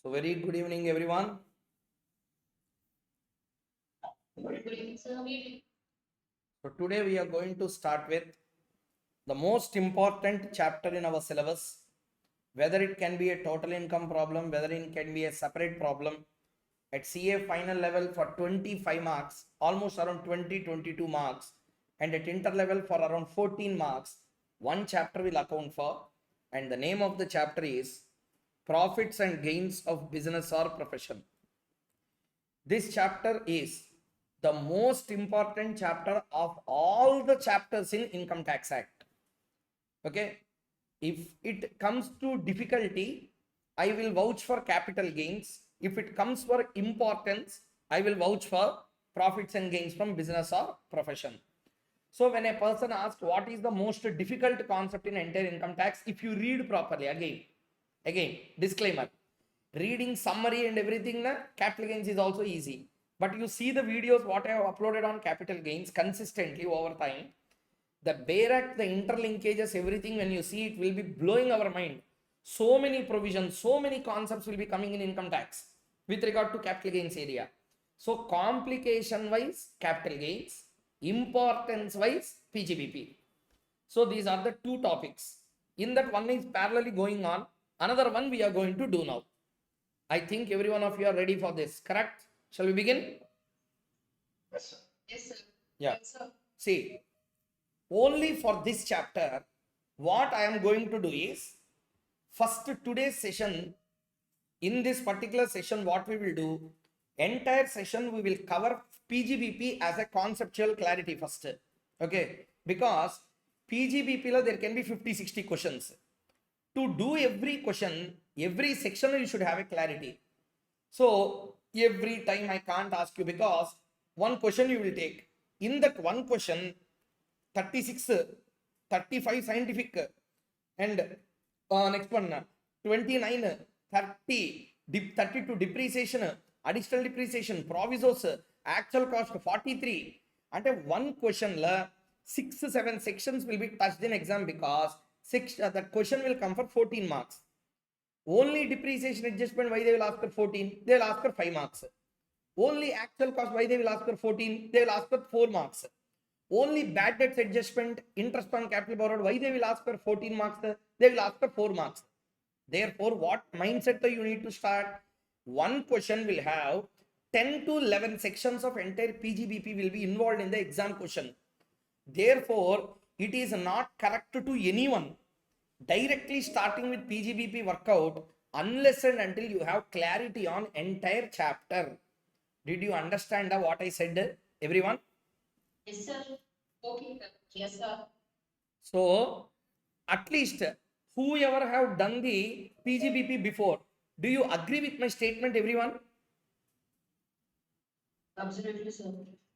So very good evening, everyone. So today we are going to start with the most important chapter in our syllabus, whether it can be a total income problem, whether it can be a separate problem at CA final level for 25 marks, almost around 22 marks, and at inter level for around 14 marks, one chapter will account for, and the name of the chapter is Profits and Gains of Business or Profession. This chapter is the most important chapter of all the chapters in Income Tax Act. Okay, if it comes to difficulty, I will vouch for capital gains. If it comes for importance, I will vouch for profits and gains from business or profession. So when a person asks what is the most difficult concept in entire income tax, if you read properly, again disclaimer, reading summary and everything, capital gains is also easy. But you see the videos what I have uploaded on capital gains consistently over time, the BERAC, the interlinkages, everything, when you see it will be blowing our mind. So many provisions, so many concepts will be coming in income tax with regard to capital gains area. So complication wise capital gains, importance wise PGBP. So these are the two topics. In that, one is parallelly going on, another one we are going to do now. I think every one of you are ready for this, correct? Shall we begin? Yes, sir. Yes, sir. Yeah. Yes, sir. See, only for this chapter, what I am going to do is, first today's session, in this particular session, what we will do, entire session we will cover PGBP as a conceptual clarity first. Okay, because PGBP there can be 50-60 questions. To do every question, every section you should have a clarity. So every time I can't ask you, because one question you will take. In that one question, 36, 35 scientific, and next one 29, 30, 32 depreciation, additional depreciation, provisos, actual cost 43. And one question, 6-7 sections will be touched in exam, because that question will come for 14 marks. Only depreciation adjustment, why they will ask for 14? They will ask for 5 marks. Only actual cost, why they will ask for 14? They will ask for 4 marks. Only bad debts adjustment, interest on capital borrowed, why they will ask for 14 marks? They will ask for 4 marks. Therefore, what mindset you need to start? One question will have 10 to 11 sections of entire PGBP will be involved in the exam question. Therefore, it is not correct to anyone directly starting with PGBP workout unless and until you have clarity on entire chapter. Did you understand what I said, everyone? Yes, sir. Okay, sir. Yes, sir. So at least whoever have done the PGBP before, do you agree with my statement, everyone? Absolutely, sir.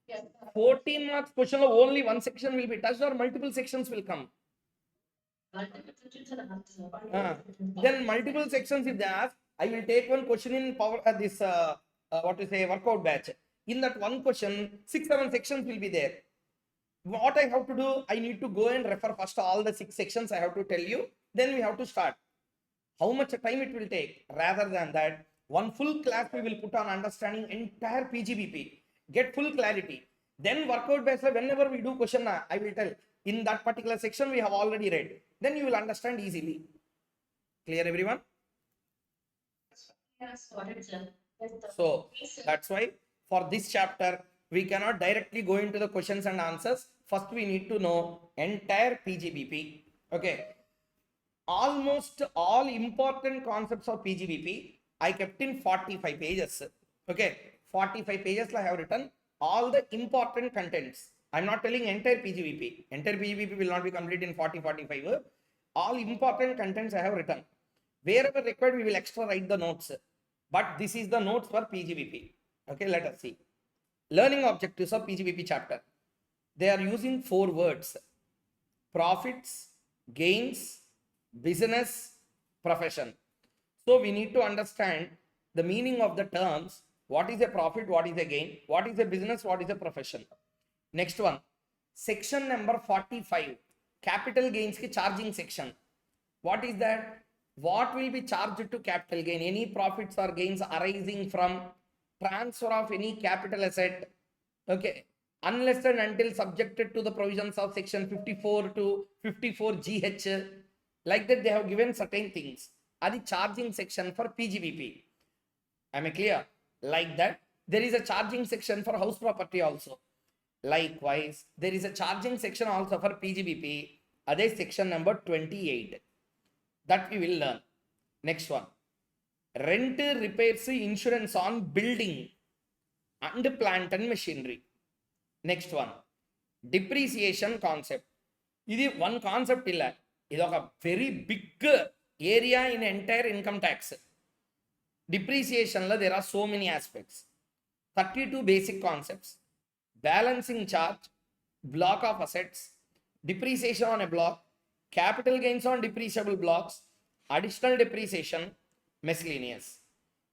Yes, sir. 14 marks question, only one section will be touched or multiple sections will come? Multiple sections are asked, sir. Then multiple sections if they ask, I will take one question in power what to say, workout batch. In that one question, 6-7 sections will be there. What I have to do, I need to go and refer first all the 6 sections I have to tell you, then we have to start. How much time it will take? Rather than that, one full class we will put on understanding entire PGBP, get full clarity. Then workout batch, whenever we do question, I will tell, in that particular section we have already read. Then you will understand easily. Clear, everyone? Yes, got it, sir. So that's why for this chapter, we cannot directly go into the questions and answers. First, we need to know entire PGBP. Okay. Almost all important concepts of PGBP, I kept in 45 pages. Okay. 45 pages I have written all the important contents. I'm not telling entire PGBP. Entire PGBP will not be complete in 40-45. All important contents I have written. Wherever required, we will extra write the notes. But this is the notes for PGBP. Okay, let us see. Learning objectives of PGBP chapter. They are using 4 words: profits, gains, business, profession. So we need to understand the meaning of the terms. What is a profit? What is a gain? What is a business? What is a profession? Next one, section number 45, capital gains ki charging section. What is that? What will be charged to capital gain? Any profits or gains arising from transfer of any capital asset. Okay. Unless and until subjected to the provisions of section 54 to 54 GH. Like that, they have given certain things. Are the charging section for PGBP. Am I clear? Like that, there is a charging section for house property also. Likewise, there is a charging section also for PGBP. That is section number 28. That we will learn. Next one. Rent, repairs, insurance on building and plant and machinery. Next one. Depreciation concept. This is one concept. This is a very big area in entire income tax. Depreciation, there are so many aspects. 32 basic concepts. Balancing charge, block of assets, depreciation on a block, capital gains on depreciable blocks, additional depreciation, miscellaneous.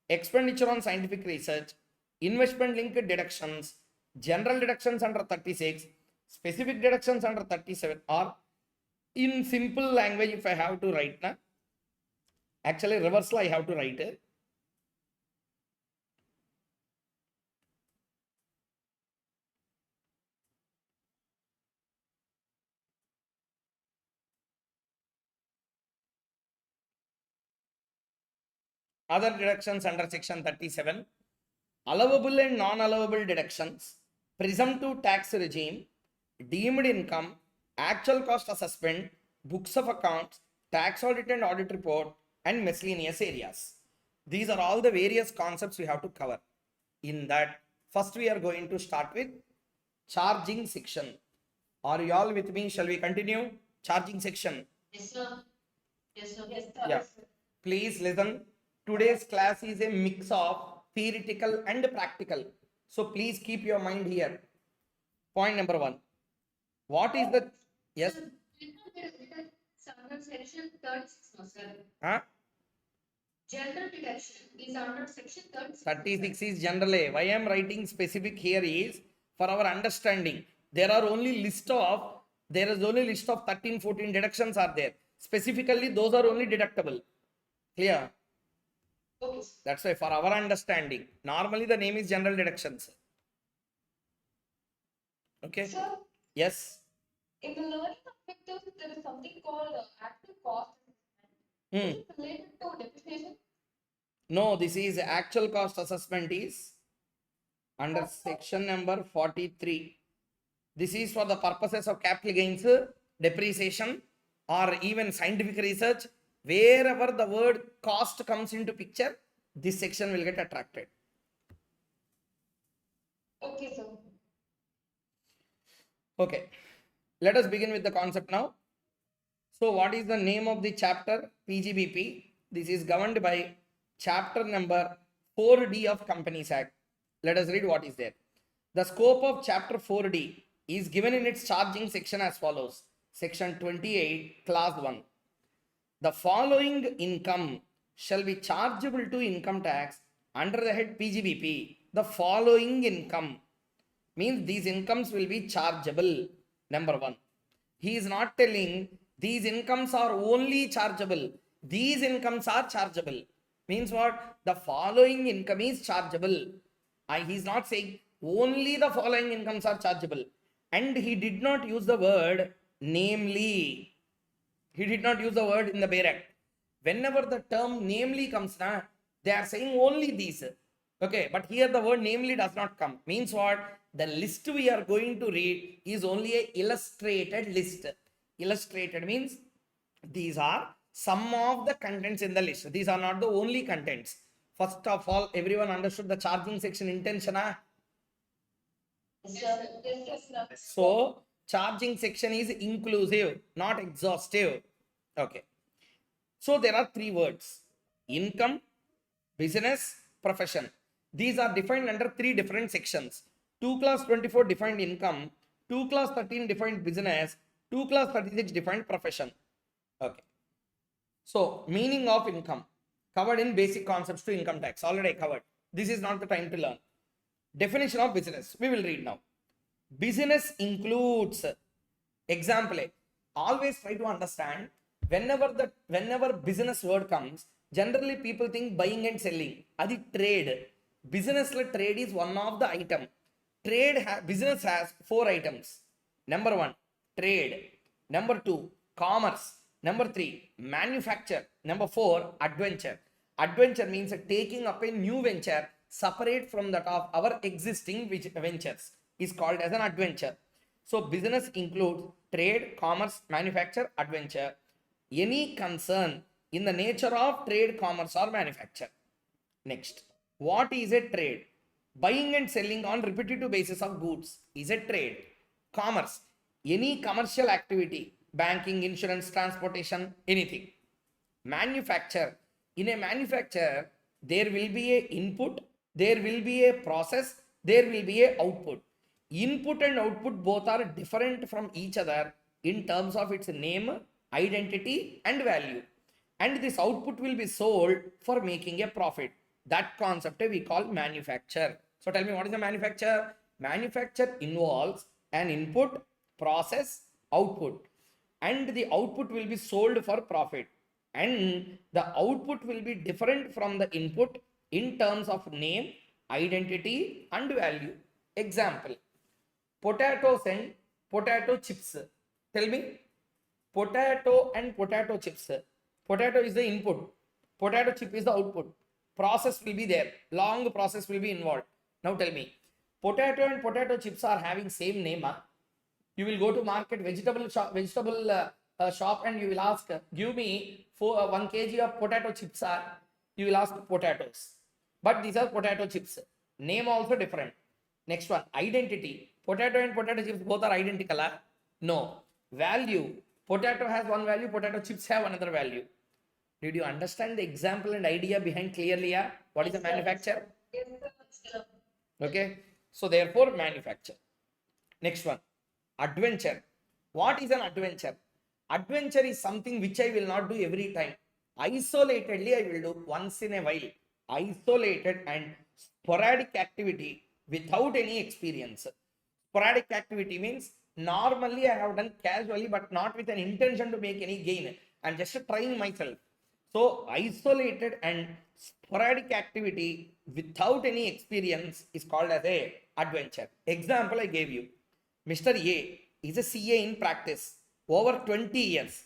Expenditure on scientific research, investment linked deductions, general deductions under 36, specific deductions under 37, or in simple language, if I have to write, actually reversal I have to write it. Other deductions under section 37, allowable and non-allowable deductions, presumptive tax regime, deemed income, actual cost assessment, books of accounts, tax audit and audit report, and miscellaneous areas. These are all the various concepts we have to cover. In that, first we are going to start with charging section. Are you all with me? Shall we continue? Charging section. Yes, sir. Yes, sir. Yes, sir. Yeah. Please listen. Today's class is a mix of theoretical and practical. So please keep your mind here. Point number 1. What is the... Yes? It's under section 36, no, sir. Huh? General deduction is under section 36. 36 is general. Why I am writing specific here is for our understanding. There is only list of 13, 14 deductions are there. Specifically, those are only deductible. Clear? Okay, sir. That's why for our understanding. Normally the name is general deductions. Okay? Sir, Yes. in the learning objectives, there is something called active cost. Hmm. Is it related to depreciation? No, this is actual cost assessment is under section number 43. This is for the purposes of capital gains, depreciation, or even scientific research. Wherever the word cost comes into picture, this section will get attracted. Okay, sir. Okay, let us begin with the concept now. So what is the name of the chapter? PGBP. This is governed by chapter number 4D of Companies Act. Let us read what is there. The scope of chapter 4D is given in its charging section as follows. Section 28, clause 1. The following income shall be chargeable to income tax under the head PGBP. The following income means these incomes will be chargeable. Number 1. He is not telling these incomes are only chargeable. These incomes are chargeable. Means what? The following income is chargeable. He is not saying only the following incomes are chargeable. And he did not use the word namely. He did not use the word in the bare act. Whenever the term namely comes, they are saying only these. Okay, but here the word namely does not come. Means what? The list we are going to read is only a illustrated list. Illustrated means these are some of the contents in the list. These are not the only contents. First of all, everyone understood the charging section intention. Yes, sir. Yes, sir. So, charging section is inclusive, not exhaustive. Okay. So, there are 3 words. Income, business, profession. These are defined under 3 different sections. 2 clause 24 defined income, 2 clause 13 defined business, 2 clause 36 defined profession. Okay. So, meaning of income covered in basic concepts to income tax. Already covered. This is not the time to learn. Definition of business. We will read now. Business includes, example, always try to understand whenever business word comes, generally people think buying and selling. Adi trade. Business la trade is one of the item. Business has four items. Number one, trade. Number two, commerce. Number three, manufacture. Number four, adventure. Adventure means taking up a new venture separate from that of our existing ventures is called as an adventure. So business includes trade, commerce, manufacture, adventure. Any concern in the nature of trade, commerce or manufacture. Next, what is a trade? Buying and selling on repetitive basis of goods is a trade. Commerce, any commercial activity, banking, insurance, transportation, anything. Manufacture, in a manufacture there will be a input, there will be a process, there will be a output. Input and output both are different from each other in terms of its name, identity and value, and this output will be sold for making a profit. That concept we call manufacture. So tell me, what is a manufacture? Manufacture involves an input, process, output, and the output will be sold for profit, and the output will be different from the input in terms of name, identity and value. Example, potatoes and potato chips. Tell me, potato and potato chips. Potato is the input, potato chip is the output. Process will be there, long process will be involved. Now tell me, potato and potato chips are having same name. You will go to market, vegetable shop and you will ask, give me 1 kg of potato chips. You will ask potatoes, but these are potato chips, name also different. Next one, identity. Potato and potato chips both are identical. No. Value, potato has one value, potato chips have another value. Did you understand the example and idea behind clearly? What is a manufacture? Yes, sir. Okay, so therefore manufacture. Next one, adventure. What is an adventure? Adventure is something which I will not do every time. Isolatedly I will do once in a while. Isolated and sporadic activity without any experience. Sporadic activity means normally I have done casually but not with an intention to make any gain. I'm just trying myself. So isolated and sporadic activity without any experience is called as a adventure. Example I gave you. Mr. A is a CA in practice over 20 years.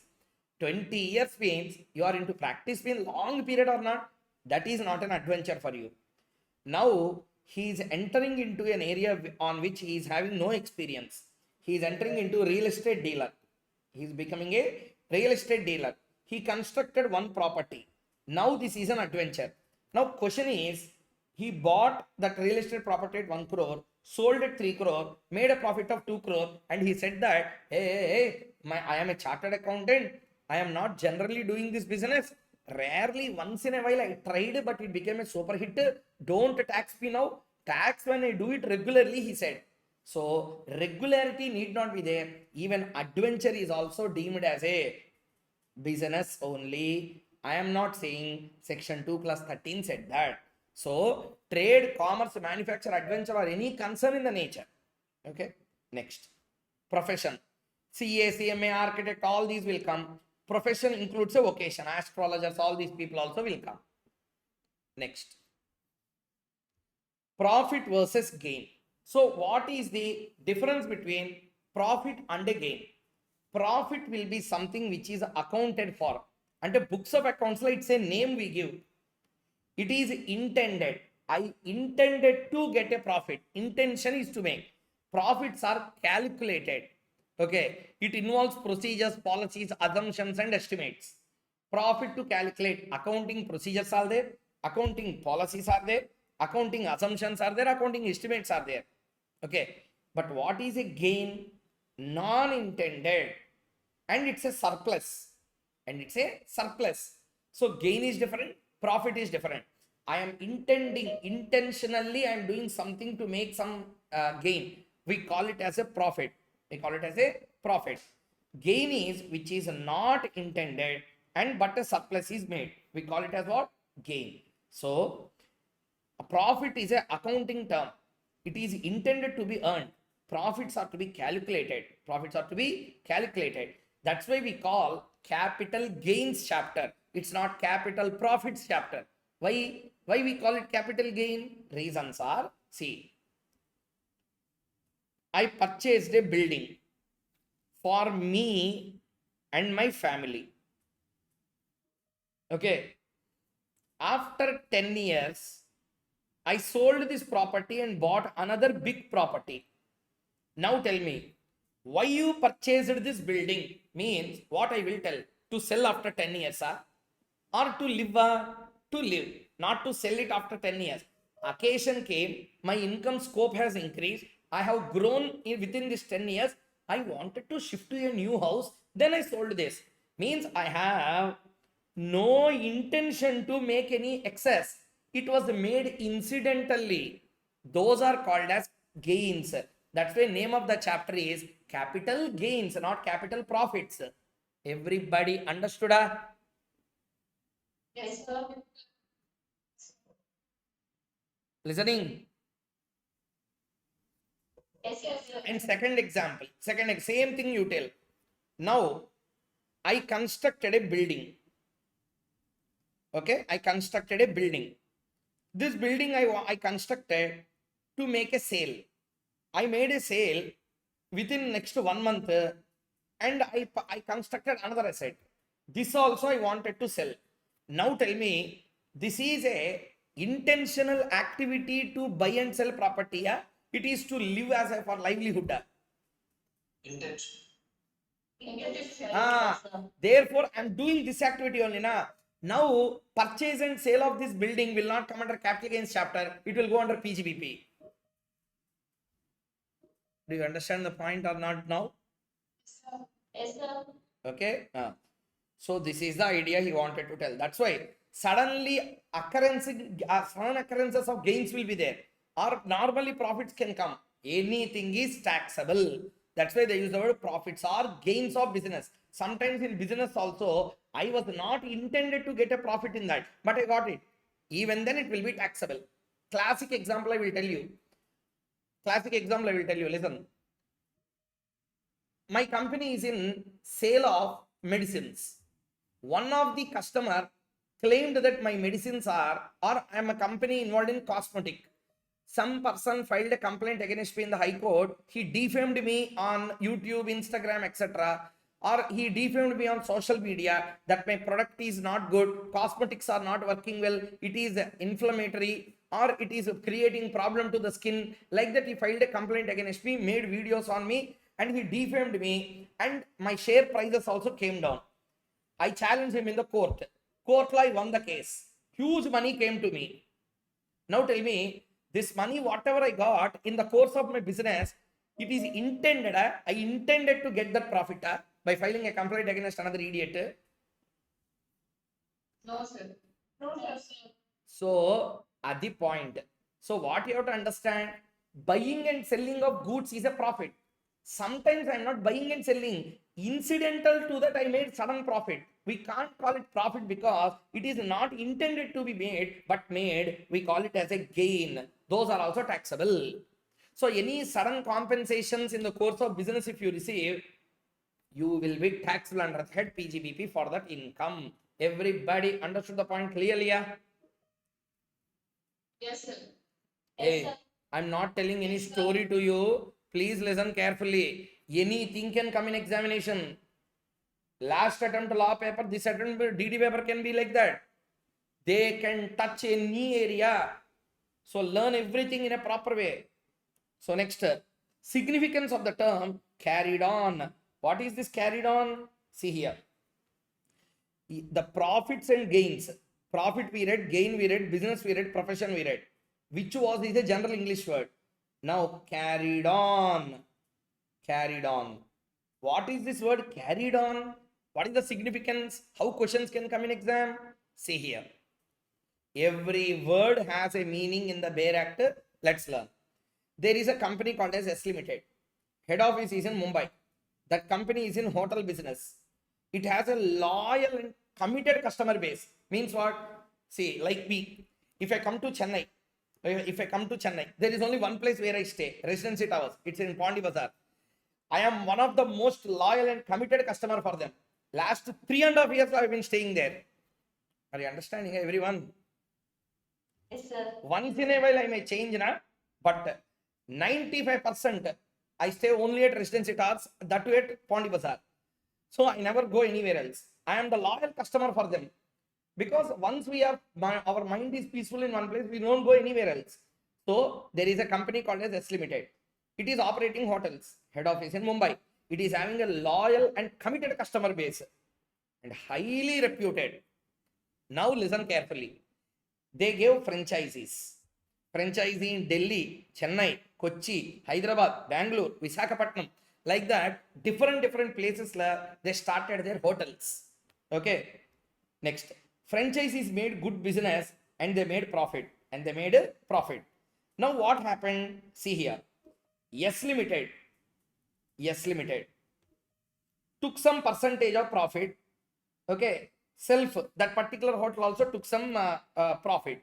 20 years means you are into practice means long period or not. That is not an adventure for you. Now he is entering into an area on which he is having no experience. He is entering into real estate dealer. He is becoming a real estate dealer. He constructed one property. Now this is an adventure. Now question is, he bought that real estate property at 1 crore, sold at 3 crore, made a profit of 2 crore, and he said that, hey, I am a chartered accountant. I am not generally doing this business. Rarely, once in a while I tried, but it became a super hit. Don't tax me now. Tax when I do it regularly, he said. So regularity need not be there. Even adventure is also deemed as a business only. I am not saying section 2 class 13 said that. So trade, commerce, manufacture, adventure or any concern in the nature. Okay. Next, profession. CA, CMA, architect, all these will come. Profession includes a vocation, astrologers, all these people also will come. Next, profit versus gain. So what is the difference between profit and a gain? Profit will be something which is accounted for. And the books of accounts, it's a name we give. It is intended. I intended to get a profit. Intention is to make. Profits are calculated. Okay. It involves procedures, policies, assumptions, and estimates. Profit to calculate. Accounting procedures are there. Accounting policies are there. Accounting assumptions are there. Accounting estimates are there. Okay. But what is a gain? Non-intended. And it's a surplus. So gain is different. Profit is different. I am intentionally I am doing something to make some gain. We call it as a profit. Gain is which is not intended and but a surplus is made. We call it as what? Gain. So a profit is an accounting term. It is intended to be earned. Profits are to be calculated. That's why we call capital gains chapter. It's not capital profits chapter. Why we call it capital gain? Reasons are, see, I purchased a building for me and my family. Okay. After 10 years, I sold this property and bought another big property. Now tell me, why you purchased this building means what I will tell. To sell after 10 years, or to live, to live, not to sell it after 10 years. Occasion came, my income scope has increased. I have grown within this 10 years. I wanted to shift to a new house. Then I sold this. Means I have no intention to make any excess. It was made incidentally. Those are called as gains. That's why name of the chapter is capital gains, not capital profits. Everybody understood? Yes, sir. Listening? Yes, sir. And second example, same thing you tell. Now, I constructed a building. Okay, I constructed a building. This building I constructed to make a sale. I made a sale within next 1 month, and I constructed another asset. This also I wanted to sell. Now tell me, this is a intentional activity to buy and sell property. Yeah? It is to live as a for livelihood. Intention. Therefore, I am doing this activity only. Now, purchase and sale of this building will not come under capital gains chapter. It will go under PGBP. Do you understand the point or not now? Yes, sir. Okay. So this is the idea he wanted to tell. That's why suddenly sudden occurrences of gains will be there, or normally profits can come. Anything is taxable. That's why they use the word profits or gains of business. Sometimes in business also, I was not intended to get a profit in that, but I got it. Even then it will be taxable. Classic example I will tell you. Listen. My company is in sale of medicines. One of the customer claimed that my medicines are, or I am a company involved in cosmetic. Some person filed a complaint against me in the High Court. He defamed me on YouTube, Instagram, etc. Or he defamed me on social media that my product is not good, cosmetics are not working well, it is inflammatory, or it is creating problem to the skin. Like that, he filed a complaint against me, made videos on me, and he defamed me, and my share prices also came down. I challenged him in the court. Court law, I won the case. Huge money came to me. Now tell me, this money, whatever I got in the course of my business, it is intended, I intended to get that profit by filing a complaint against another idiot. No, sir. No, sir. So, at the point. So, what you have to understand, buying and selling of goods is a profit. Sometimes I am not buying and selling. Incidental to that, I made sudden profit. We can't call it profit because it is not intended to be made, but made. We call it as a gain. Those are also taxable. So, any sudden compensations in the course of business, if you receive, you will be taxable under head PGBP for that income. Everybody understood the point clearly? Yeah? Yes, sir. Hey, Yes, sir. I'm not telling any story to you. Please listen carefully. Anything can come in examination. Last attempt law paper, this attempt DD paper can be like that. They can touch any area. So learn everything in a proper way. So next, significance of the term carried on. What is this carried on? See here. The profits and gains. Profit we read, gain we read, business we read, profession we read. Which was is a general English word. Now carried on. Carried on. What is this word carried on? What is the significance? How questions can come in exam? See here. Every word has a meaning in the bare act. Let's learn. There is a company called as S Limited. Head office is in Mumbai. That company is in hotel business. It has a loyal and committed customer base. Means what? See, like me. If I come to Chennai, there is only one place where I stay. Residency Towers. It's in Pondi Bazaar. I am one of the most loyal and committed customer for them. Last 3.5 years I have been staying there. Are you understanding, everyone? Yes, sir. Once in a while I may change, but 95% I stay only at residency towers, that too at Pondi Bazaar. So I never go anywhere else. I am the loyal customer for them. Because once our mind is peaceful in one place, we don't go anywhere else. So there is a company called as S Limited. It is operating hotels, head office in Mumbai. It is having a loyal and committed customer base and highly reputed. Now listen carefully. They gave franchises. Franchisee in Delhi, Chennai, Kochi, Hyderabad, Bangalore, Visakhapatnam. Like that, different places they started their hotels. Okay. Next, franchisees made good business and they made profit. Now what happened? See here. Yes Limited. Yes Limited took some percentage of profit. Okay. That particular hotel also took some profit.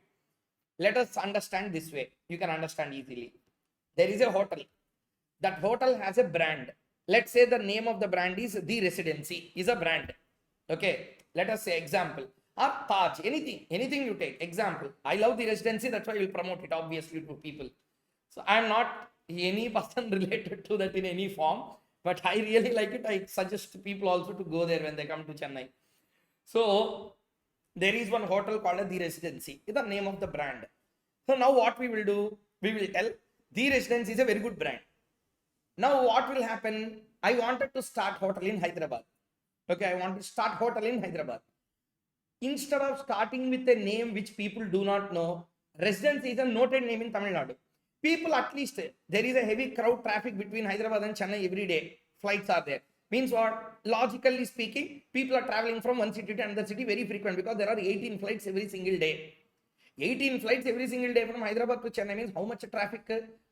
Let us understand this way. You can understand easily. There is a hotel. That hotel has a brand. Let's say the name of the brand is The Residency, is a brand. Okay. Let us say example. Or Taj, anything you take. Example. I love The Residency, that's why I will promote it obviously to people. So I am not any person related to that in any form, but I really like it. I suggest people also to go there when they come to Chennai. So there is one hotel called The Residency. Is the name of the brand. So now what we will do? We will tell The Residency is a very good brand. Now what will happen? I wanted to start hotel in Hyderabad. Okay, I want to start hotel in Hyderabad. Instead of starting with a name which people do not know, Residency is a noted name in Tamil Nadu. People, at least there is a heavy crowd traffic between Hyderabad and Chennai every day. Flights are there. Means what? Logically speaking, people are traveling from one city to another city very frequent because there are 18 flights every single day. 18 flights every single day from Hyderabad to Chennai means how much traffic?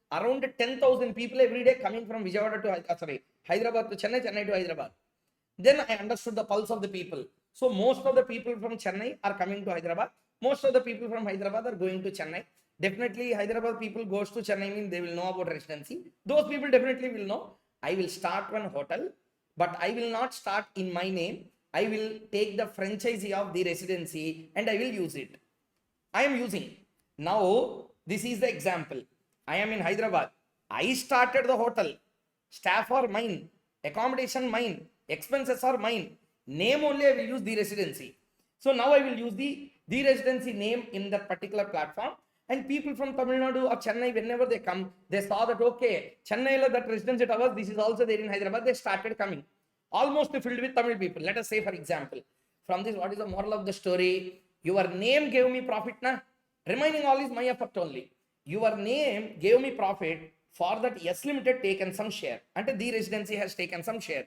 Around 10,000 people every day coming from Vijayawada to Hyderabad to Chennai, Chennai to Hyderabad. Then I understood the pulse of the people. So most of the people from Chennai are coming to Hyderabad. Most of the people from Hyderabad are going to Chennai. Definitely Hyderabad people goes to Chennai means they will know about residency. Those people definitely will know. I will start one hotel, but I will not start in my name. I will take the franchisee of The Residency and I will use it. I am using. Now, this is the example. I am in Hyderabad. I started the hotel. Staff are mine. Accommodation mine. Expenses are mine. Name only I will use The Residency. So now I will use the Residency name in that particular platform. And people from Tamil Nadu or Chennai, whenever they come, they saw that, okay, Chennai, that residency towers, this is also there in Hyderabad. They started coming. Almost filled with Tamil people. Let us say, for example, from this, what is the moral of the story? Your name gave me profit, na? Remaining all is my effort only. Your name gave me profit. For that, Yes Limited taken some share. And The Residency has taken some share.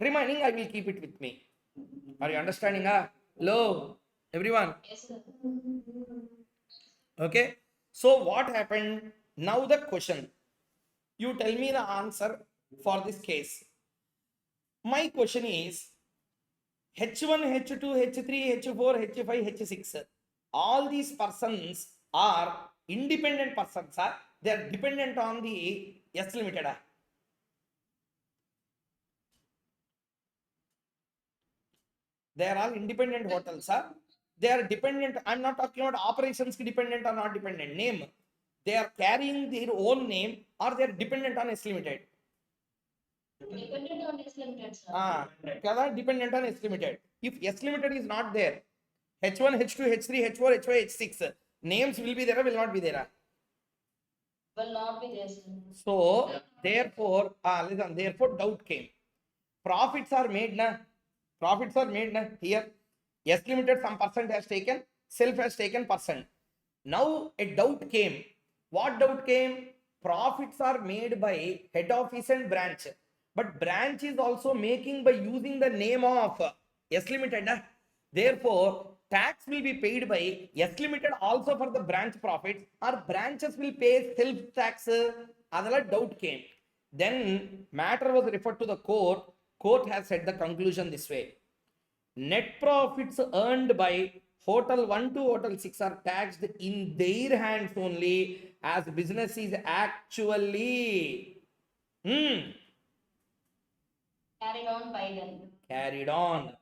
Remaining, I will keep it with me. Are you understanding? Hello, everyone. Yes, sir. Okay. So what happened? Now the question. You tell me the answer for this case. My question is H1, H2, H3, H4, H5, H6. All these persons are independent persons. They are dependent on the S Limited. They are all independent hotels. They are dependent. I'm not talking about operations dependent or not dependent. Name. They are carrying their own name or they are dependent on S Limited. Dependent on S Limited, sir. Dependent on S Limited. If S Limited is not there, H1, H2, H3, H4, H5, H6, names will be there or will not be there? Will not be there, sir. So, therefore, therefore doubt came. Profits are made, na? Profits are made, na? Here, S Limited some percent has taken, self has taken percent. Now, a doubt came. What doubt came? Profits are made by head office and branch. But branch is also making by using the name of S Limited. Therefore, tax will be paid by S Limited also for the branch profits, or branches will pay self tax. Other doubt came. Then matter was referred to the court. Court has said the conclusion this way. Net profits earned by Hotel 1 to Hotel 6 are taxed in their hands only as business is actually Carried on by them. Carried on.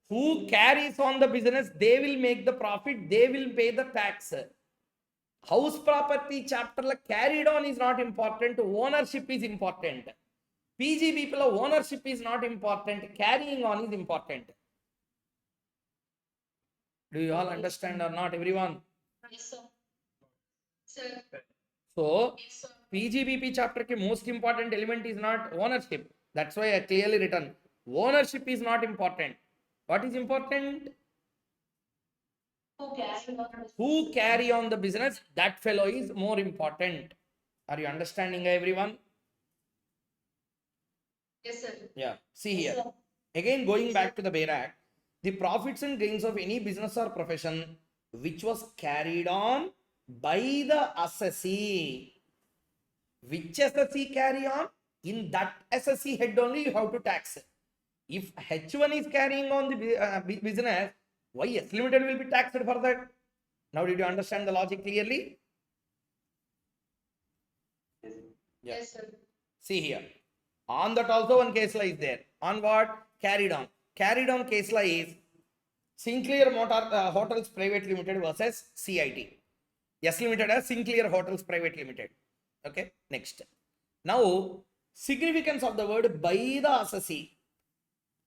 Who carries on the business, they will make the profit, they will pay the tax. House property chapter carried on is not important, ownership is important. PGBP ownership is not important, carrying on is important. Do you all understand or not, everyone? Yes, sir. Sir. So, Yes, sir. PGBP chapter ke most important element is not ownership. That's why I clearly written. Ownership is not important. What is important? Who carried on? Who carry on the business, that fellow is more important. Are you understanding, everyone? Yes, sir. Yeah. See Yes, here. sir. Again, going back to the Bear Act, the profits and gains of any business or profession which was carried on by the assessee. Which assessee carry on? In that assessee head only you have to tax. If H1 is carrying on the business, why S limited will be taxed for that? Now, did you understand the logic clearly? Yes. Yeah. Yes, sir. See here. On that also one case law is there. On what? Carried on. Carried on case law is Sinclair Hotels Private Limited versus CIT. S Limited as Sinclair Hotels Private Limited. Okay. Next. Now, significance of the word by the assessee.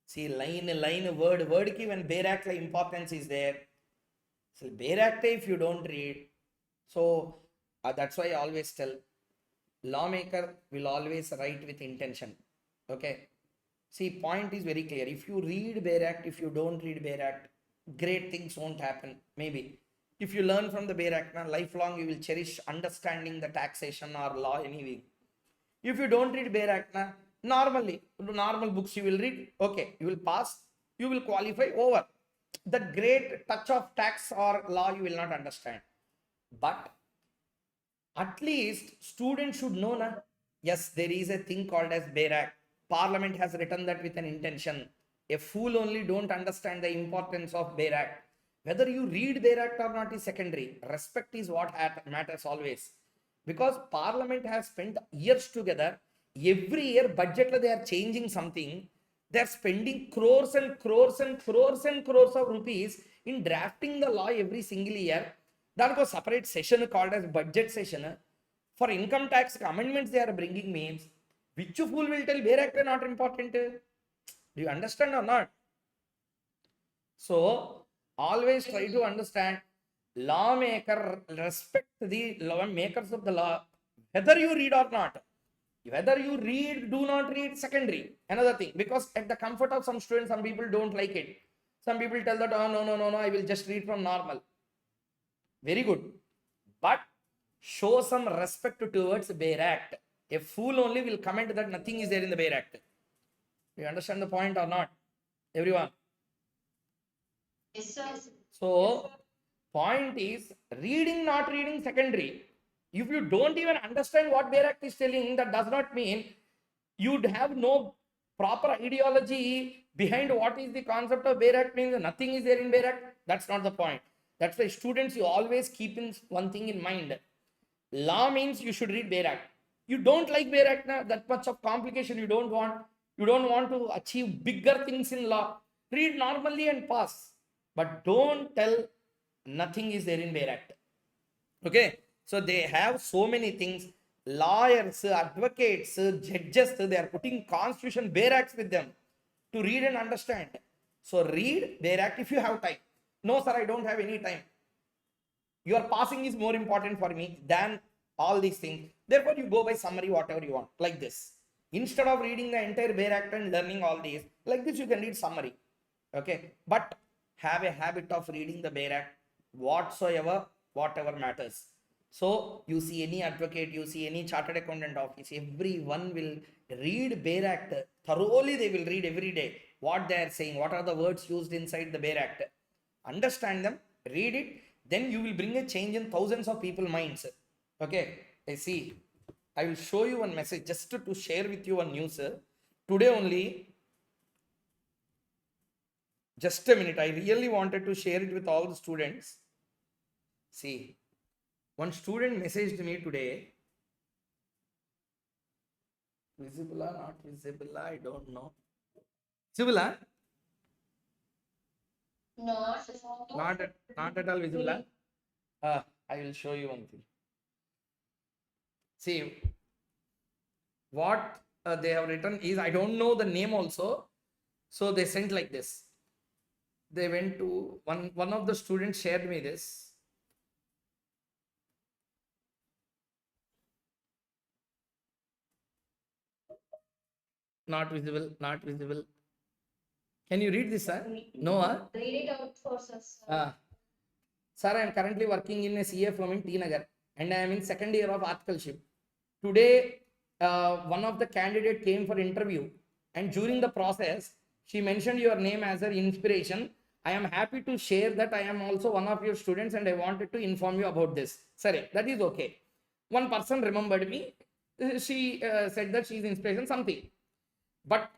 See, line, word ki when Bear Act importance is there. So, Bear Act if you don't read. So, that's why I always tell Lawmaker will always write with intention. Okay. See, point is very clear. If you read Bear Act, if you don't read Bear Act, great things won't happen. Maybe. If you learn from the Bear Act, now lifelong you will cherish understanding the taxation or law anyway. If you don't read Bear Act, normally, normal books you will read, okay, you will pass, you will qualify over. The great touch of tax or law you will not understand. But at least students should know, na? Yes, there is a thing called as Bear Act. Parliament has written that with an intention. A fool only don't understand the importance of Bear Act. Whether you read Bear Act or not is secondary. Respect is what matters always. Because Parliament has spent years together. Every year budget they are changing something. They are spending crores and crores and crores and crores of rupees in drafting the law every single year. That was separate session called as budget session. For income tax amendments they are bringing means. Which fool will tell Bear Act not important? Do you understand or not? So always try to understand. Lawmaker respect the makers of the law, whether you read or not. Whether you read, do not read, secondary. Another thing, because at the comfort of some students, some people don't like it. Some people tell that, oh, no, I will just read from normal. Very good. But show some respect towards Bear Act. A fool only will comment that nothing is there in the Bear Act. Do you understand the point or not? Everyone. Yes, sir. So, point is reading, not reading, secondary. If you don't even understand what Bear Act is telling, that does not mean you'd have no proper ideology behind what is the concept of Bear Act means nothing is there in Bear Act. That's not the point. That's why students, you always keep in one thing in mind. Law means you should read Bear Act. You don't like Bear Act, that much of complication you don't want. You don't want to achieve bigger things in law. Read normally and pass. But don't tell nothing is there in Bear Act. Okay. So they have so many things. Lawyers, advocates, judges, they are putting constitution Bear Acts with them to read and understand. So read Bear Act if you have time. No, sir, I don't have any time. Your passing is more important for me than all these things. Therefore, you go by summary, whatever you want, like this. Instead of reading the entire Bear Act and learning all these, like this, you can read summary. Okay. But have a habit of reading the Bear Act whatsoever, whatever matters. So you see any advocate, you see any chartered accountant office, everyone will read Bear Act thoroughly. They will read every day what they are saying, what are the words used inside the Bear Act. Understand them, read it, then you will bring a change in thousands of people's minds. Okay, I see. I will show you one message just to share with you one news. Today only, just a minute, I really wanted to share it with all the students. See, one student messaged me today. Visible or not visible? I don't know. Visible? Huh? Not. Not at all visible. Huh? I will show you one thing. See, what they have written is, I don't know the name also. So they sent like this. They went to one of the students shared me this. Not visible, not visible. Can you read this, sir? No, Read it out for us. Sir, I am currently working in a CA firm in T Nagar and I am in second year of articleship. Today, one of the candidate came for interview and during the process, she mentioned your name as her inspiration. I am happy to share that I am also one of your students and I wanted to inform you about this. Sorry, that is okay. One person remembered me. She said that she is inspiration something. But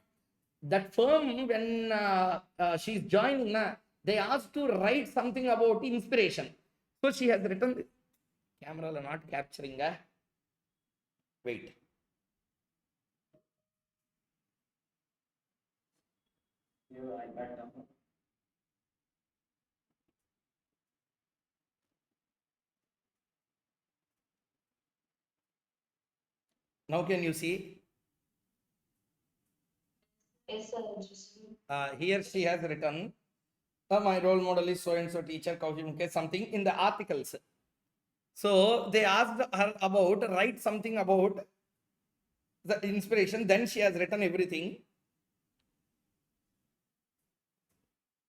that firm, when she's joining, they asked to write something about inspiration. So she has written, camera not capturing. Wait. Your iPad down. Now can you see? Yes, sir. Interesting. Here she has written, my role model is so and so teacher Koushik Mukhesh, something in the articles. So they asked her about, write something about the inspiration. Then she has written everything.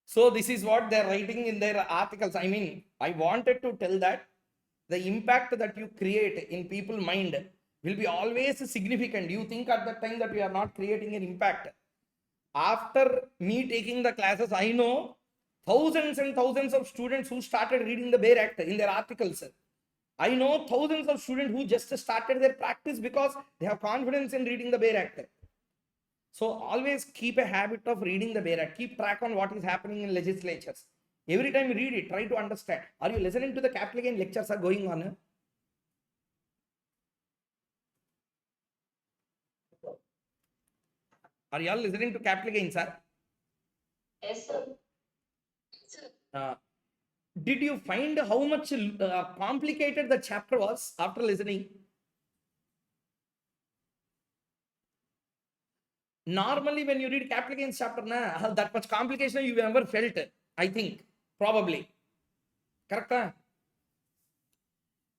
So this is what they're writing in their articles. I mean, I wanted to tell that the impact that you create in people's mind will be always significant. You think at that time that we are not creating an impact. After me taking the classes, I know thousands and thousands of students who started reading the Bare Act in their articles. I know thousands of students who just started their practice because they have confidence in reading the Bare Act. So always keep a habit of reading the Bare Act. Keep track on what is happening in legislatures. Every time you read it, try to understand. Are you listening to the capital gain lectures are going on? Are you all listening to capital gain, sir? Yes, sir. Did you find how much complicated the chapter was after listening? Normally, when you read capital gains chapter, that much complication you ever felt, I think, probably. Correct?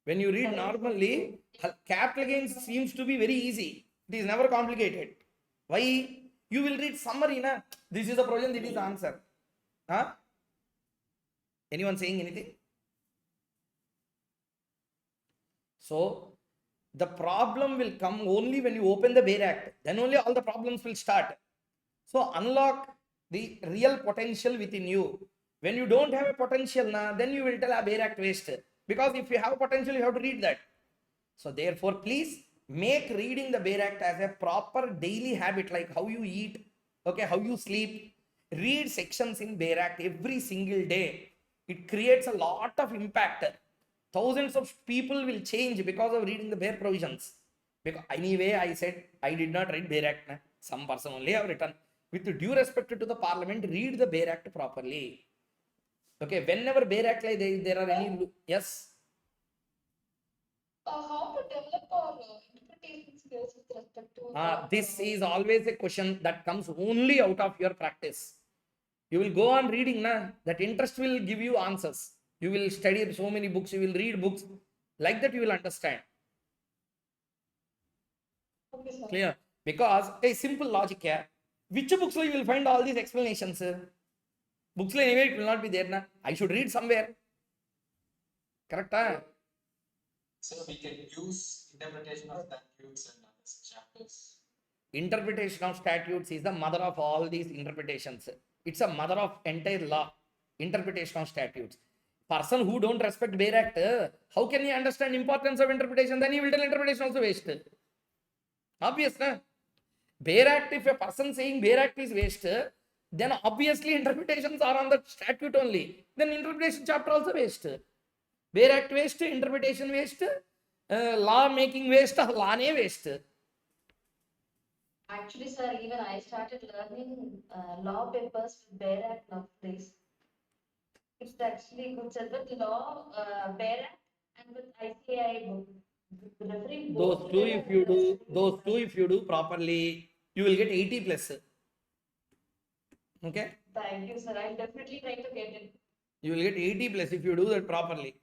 When you read normally, capital gains seems to be very easy. It is never complicated. Why? You will read summary, na? This is the provision, this is the answer. Huh? Anyone saying anything? So, the problem will come only when you open the Bare Act. Then only all the problems will start. So, unlock the real potential within you. When you don't have a potential, then you will tell a Bare Act waste. Because if you have potential, you have to read that. So, therefore, please make reading the Bare Act as a proper daily habit, like how you eat, okay, how you sleep. Read sections in Bare Act every single day. It creates a lot of impact. Thousands of people will change because of reading the bare provisions. Because anyway, I said I did not read Bare Act. Some person only have written. With due respect to the parliament, read the Bare Act properly. Okay, whenever Bare Act like there are any, yes. How to develop our interpretation skills with respect to This is always a question that comes only out of your practice. You will go on reading, that interest will give you answers. You will study so many books, you will read books. Like that, you will understand. Okay, sir. Clear? Because a simple logic here. Which books you will find all these explanations? Books anyway, it will not be there. I should read somewhere. Correct? So we can use interpretation of statutes and other chapters. Interpretation of statutes is the mother of all these interpretations. It's a mother of entire law. Interpretation of statutes. Person who don't respect Bare Act, how can he understand importance of interpretation? Then he will tell interpretation also waste. Obvious, na? Bare Act, if a person saying Bare Act is waste, then obviously interpretations are on the statute only. Then interpretation chapter also waste. Bare Act waste, interpretation waste, law making waste, law ne waste. Actually, sir, even I started learning law papers with Bear Act nowadays. It's actually good, sir. With law, Bear Act and with ICAI book. Referring Those both two, together, if you do, that's those two, if you do properly, you will get 80 plus. Okay? Thank you, sir. I'll definitely try to get it. You will get 80 plus if you do that properly.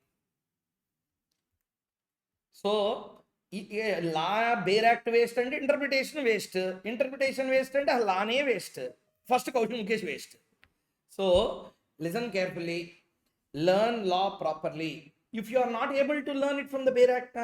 So, law bare act waste and interpretation waste. Interpretation waste and law ne waste. First Koushik Mukhesh waste. So, listen carefully. Learn law properly. If you are not able to learn it from the bare act,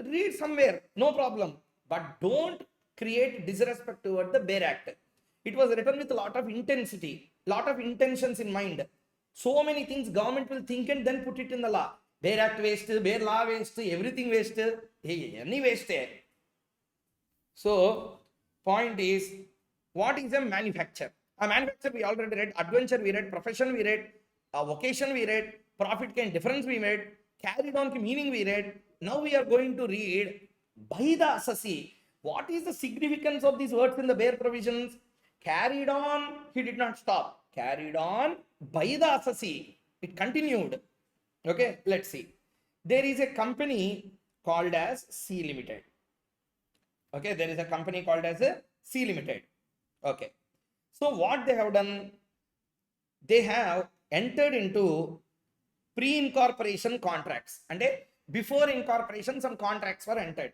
read somewhere, no problem. But don't create disrespect toward the bare act. It was written with a lot of intensity, lot of intentions in mind. So many things government will think and then put it in the law. Bare act waste, bare law waste, everything waste. Hey, any waste. So, point is, what is a manufacture? A manufacture we already read, adventure we read, profession we read, vocation we read, profit gain difference we read, carried on meaning we read. Now we are going to read by the assessee. What is the significance of these words in the bare provisions? Carried on, he did not stop. Carried on by the assessee. It continued. Okay, let's see. There is a company called as C Limited. Okay, there is a company called as a C Limited. Okay, so what they have done, they have entered into pre-incorporation contracts, and before incorporation some contracts were entered.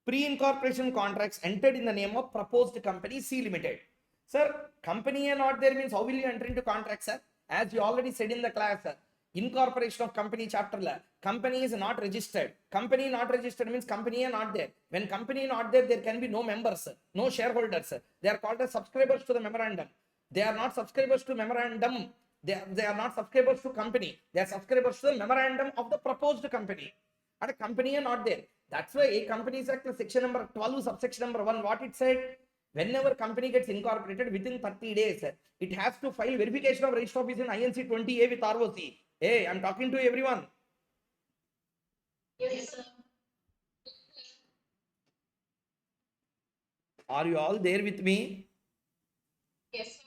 Pre-incorporation contracts entered in the name of proposed company C Limited. Sir, company are not there means how will you enter into contracts, sir? As you already said in the class, sir, incorporation of company chapter, company is not registered. Company not registered means company are not there. When company not there, there can be no members, no shareholders. They are called as subscribers to the memorandum. They are not subscribers to memorandum. They are not subscribers to company. They are subscribers to the memorandum of the proposed company. And a company are not there. That's why a Companies Act section number 12 subsection number 1, what it said, whenever company gets incorporated within 30 days, it has to file verification of register office in INC 20A with ROC. Hey, I'm talking to everyone. Yes, sir. Are you all there with me? Yes, sir.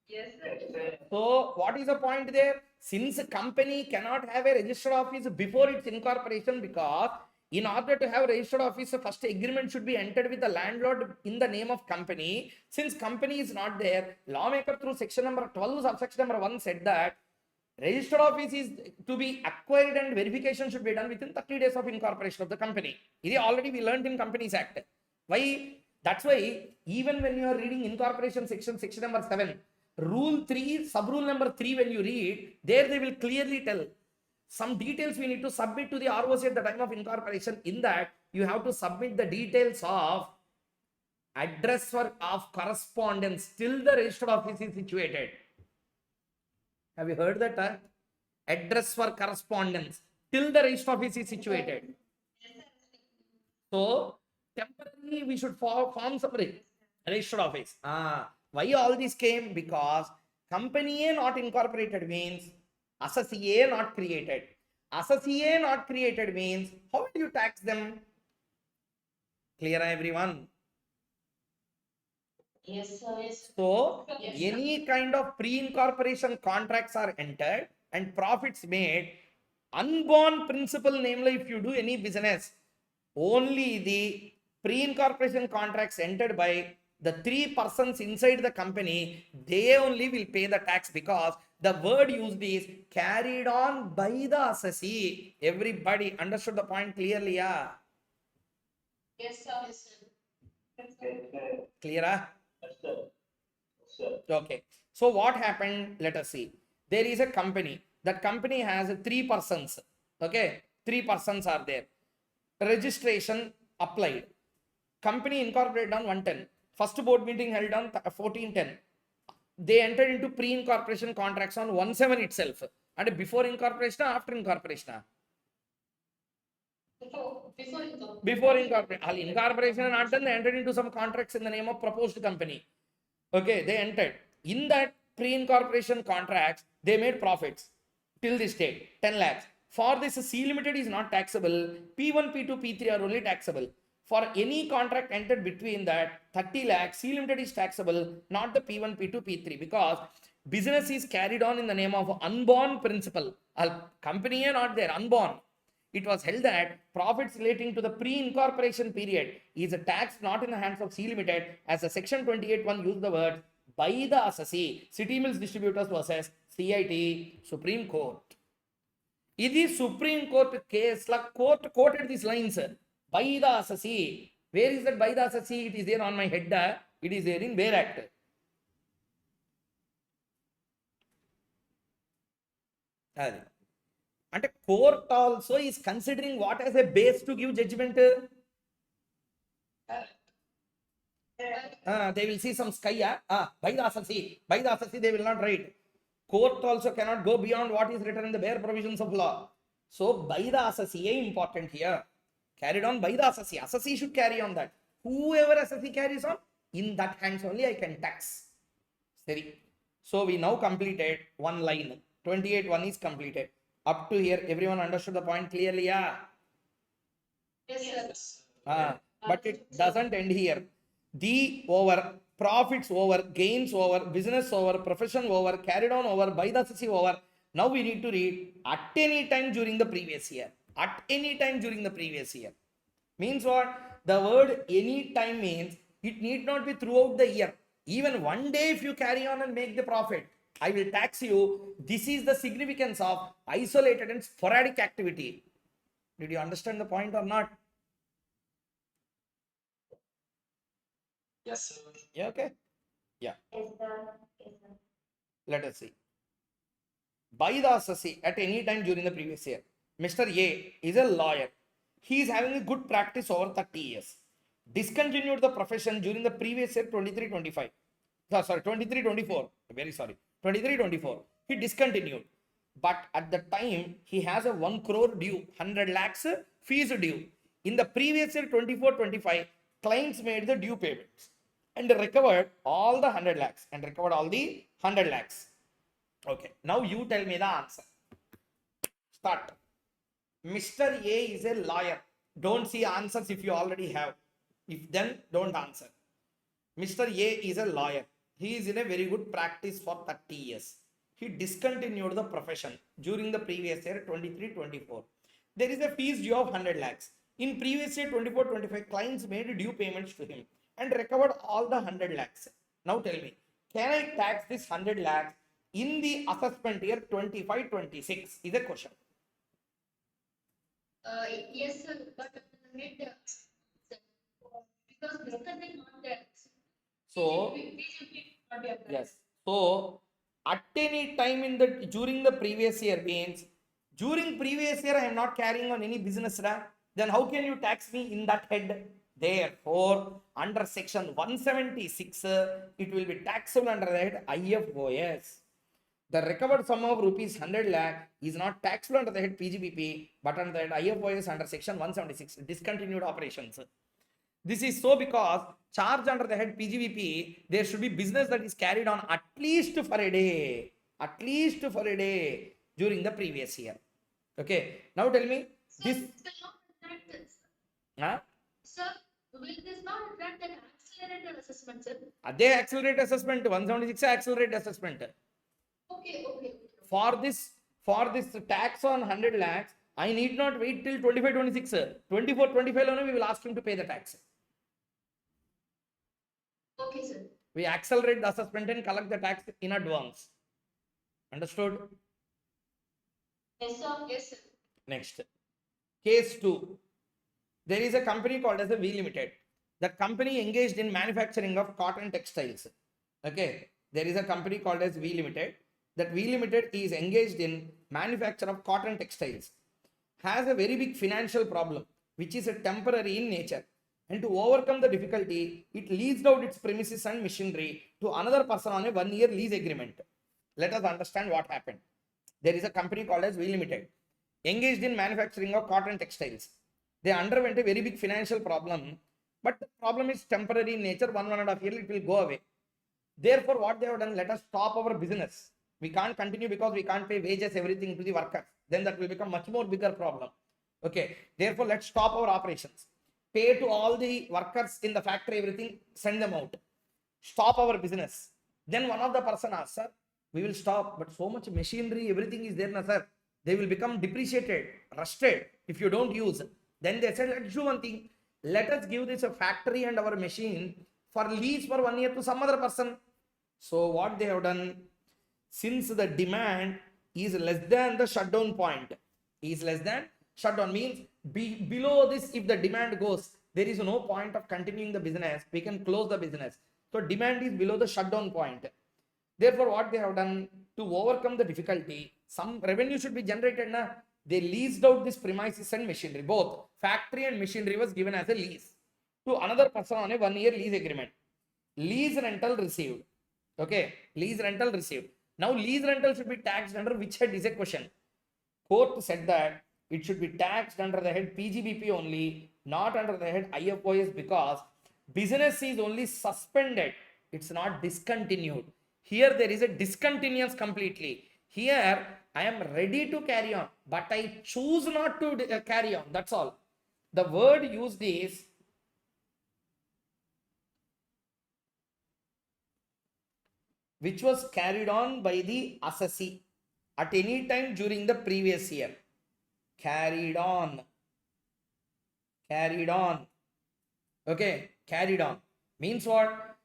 Yes, sir. So what is the point there? Since a company cannot have a registered office before its incorporation, because in order to have a registered office, first agreement should be entered with the landlord in the name of company. Since company is not there, Lawmaker through section number 12 subsection number 1 said that registered office is to be acquired and verification should be done within 30 days of incorporation of the company. This already we learned in Companies Act. Why? That's why even when you are reading incorporation section number 7, rule 3, sub rule number 3, when you read, there they will clearly tell some details we need to submit to the ROC at the time of incorporation. In that, you have to submit the details of address for of correspondence till the registered office is situated. Have you heard that? Address for correspondence till the registered office is situated. So, temporarily we should form some registered office. Why all this came? Because company A not incorporated means assessee A not created. Assessee A not created means how will you tax them? Clear, everyone? Yes, sir. Yes. So, Yes, any kind of pre-incorporation contracts are entered and profits made. Unborn principle, namely, if you do any business, only the pre-incorporation contracts entered by the 3 persons inside the company, they only will pay the tax, because the word used is carried on by the assessee. Everybody understood the point clearly? Yeah? Yes, sir. Yes, sir. Clear? Okay. So what happened? Let us see. There is a company. That company has 3 persons. Okay. 3 persons are there. Registration applied. Company incorporated on 110. First board meeting held on 1410. They entered into pre-incorporation contracts on 17 itself. And before incorporation or after incorporation? Before incorporation. Incorporation not done, they entered into some contracts in the name of proposed company. Okay, they entered. In that pre-incorporation contracts, they made profits till this date, 10 lakhs. For this, C Limited is not taxable. P1, P2, P3 are only taxable. For any contract entered between that 30 lakhs, C Limited is taxable, not the P1, P2, P3, because business is carried on in the name of unborn principal. A company are not there, unborn. It was held that profits relating to the pre-incorporation period is a tax not in the hands of C Limited, as the section 28(1) used the word by the assessee, City Mills Distributors versus CIT, Supreme Court. This Supreme Court case, court quoted these lines by the assessee. Where is that by the assessee? It is there on my head. It is there in Where Act. And a court also is considering what as a base to give judgment. They will see some sky. By the assessee they will not write. Court also cannot go beyond what is written in the bare provisions of law. So by the assessee important here. Carried on by the assessee. Assessee should carry on that. Whoever assessee carries on, in that hands only I can tax. So we now completed one line. 28(1) is completed. Up to here, everyone understood the point clearly? Yeah. Yes, sir. But it doesn't end here. The over, profits over, gains over, business over, profession over, carried on over, by the assessee over. Now we need to read at any time during the previous year. At any time during the previous year. Means what? The word any time means it need not be throughout the year. Even one day if you carry on and make the profit, I will tax you. This is the significance of isolated and sporadic activity. Did you understand the point or not? Yes, sir. Yeah, okay. Yes, sir. Yes, sir. Let us see. By the assessee at any time during the previous year. Mr. A is a lawyer. He is having a good practice over 30 years. Discontinued the profession during the previous year 23-25. Sorry, 23-24. Very sorry. 23-24. He discontinued. But at the time, he has a 1 crore due, 100 lakhs fees due. In the previous year 24-25, clients made the due payments and recovered all the 100 lakhs and recovered all the 100 lakhs. Okay, now you tell me the answer. Start. Mr. A is a lawyer. Don't see answers if you already have. If then, don't answer. Mr. A is a lawyer. He is in a very good practice for 30 years. He discontinued the profession during the previous year 23-24. There is a fees due of 100 lakhs. In previous year 24-25, clients made due payments to him and recovered all the 100 lakhs. Now tell me, can I tax this 100 lakhs in the assessment year 25-26 is a question. Yes, sir, but need because discuss is not there. So, We should not be applied. yes. So, at any time in the during the previous year means during previous year I am not carrying on any business, then how can you tax me in that head? Therefore, under section 176, it will be taxable under the head IFOS. The recovered sum of rupees 100 lakh is not taxable under the head PGBP, but under the head IFOS under section 176, discontinued operations. This is so because charge under the head PGBP, there should be business that is carried on at least for a day during the previous year. Okay, now tell me Sir, this. will not attract this. Huh? Sir, will this not attract an accelerated assessment, sir? They accelerate assessment, 176 accelerate assessment. Okay. For this tax on 100 lakhs, I need not wait till 25-26. 24-25 only we will ask him to pay the tax. Okay, sir. We accelerate the assessment and collect the tax in advance. Understood? Yes, sir. Yes, sir. Next. Case 2. There is a company called as a V Limited. The company engaged in manufacturing of cotton textiles. Okay. There is a company called as V Limited. That V Limited is engaged in manufacture of cotton textiles. Has a very big financial problem, which is a temporary in nature. And to overcome the difficulty, it leased out its premises and machinery to another person on a 1-year lease agreement. Let us understand what happened. There is a company called as V Limited, engaged in manufacturing of cotton textiles. They underwent a very big financial problem, but the problem is temporary in nature. 1.5 years it will go away. Therefore, what they have done, let us stop our business. We can't continue because we can't pay wages, everything to the workers. Then that will become much more bigger problem. Okay. Therefore, let's stop our operations. pay to all the workers in the factory, everything, send them out, stop our business. Then one of the person asked, sir, we will stop, but so much machinery, everything is there, na sir. They will become depreciated, rusted if you don't use. Then they said, let's do one thing. Let us give this a factory and our machine for lease for 1 year to some other person. So what they have done, since the demand is less than the shutdown point, is less than shutdown means below this, if the demand goes, there is no point of continuing the business, we can close the business. So demand is below the shutdown point. Therefore what they have done, to overcome the difficulty, some revenue should be generated na, they leased out this premises and machinery, both factory and machinery was given as a lease to another person on a 1 year lease agreement. Lease rental received. Okay, lease rental received. Now lease rental should be taxed under which head is a question. Court said that it should be taxed under the head PGBP only, not under the head IFOS, because business is only suspended, it's not discontinued. Here there is a discontinuance completely. Here I am ready to carry on, but I choose not to carry on. That's all. The word used is which was carried on by the assessee at any time during the previous year. Carried on. Carried on. Okay, carried on. Means what?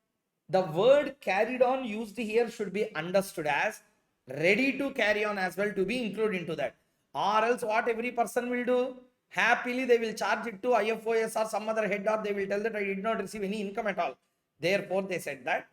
The word carried on used here should be understood as ready to carry on as well, to be included into that. Or else what every person will do? Happily they will charge it to IFOS or some other head, or they will tell that I did not receive any income at all. Therefore they said that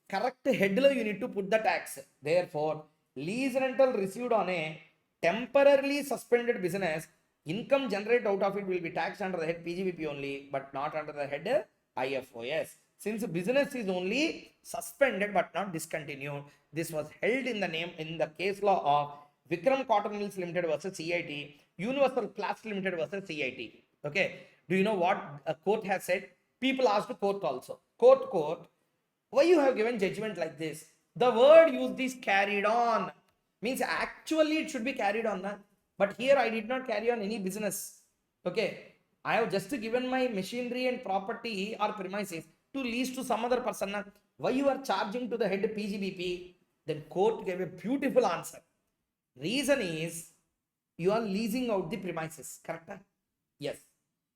correct head you need to put the tax. Therefore lease rental received on a temporarily suspended business, income generated out of it will be taxed under the head PGBP only, but not under the head IFOS. Since business is only suspended but not discontinued, this was held in the name in the case law of Vikram Cotton Mills Limited versus CIT, Universal Plastics Limited versus CIT. Okay, do you know what a court has said? People asked court also. Court, why you have given judgment like this? The word used is carried on. Means actually it should be carried on. But here I did not carry on any business. Okay, I have just given my machinery and property or premises to lease to some other person. Why you are charging to the head PGBP? Then court gave a beautiful answer. Reason is you are leasing out the premises, correct? Yes.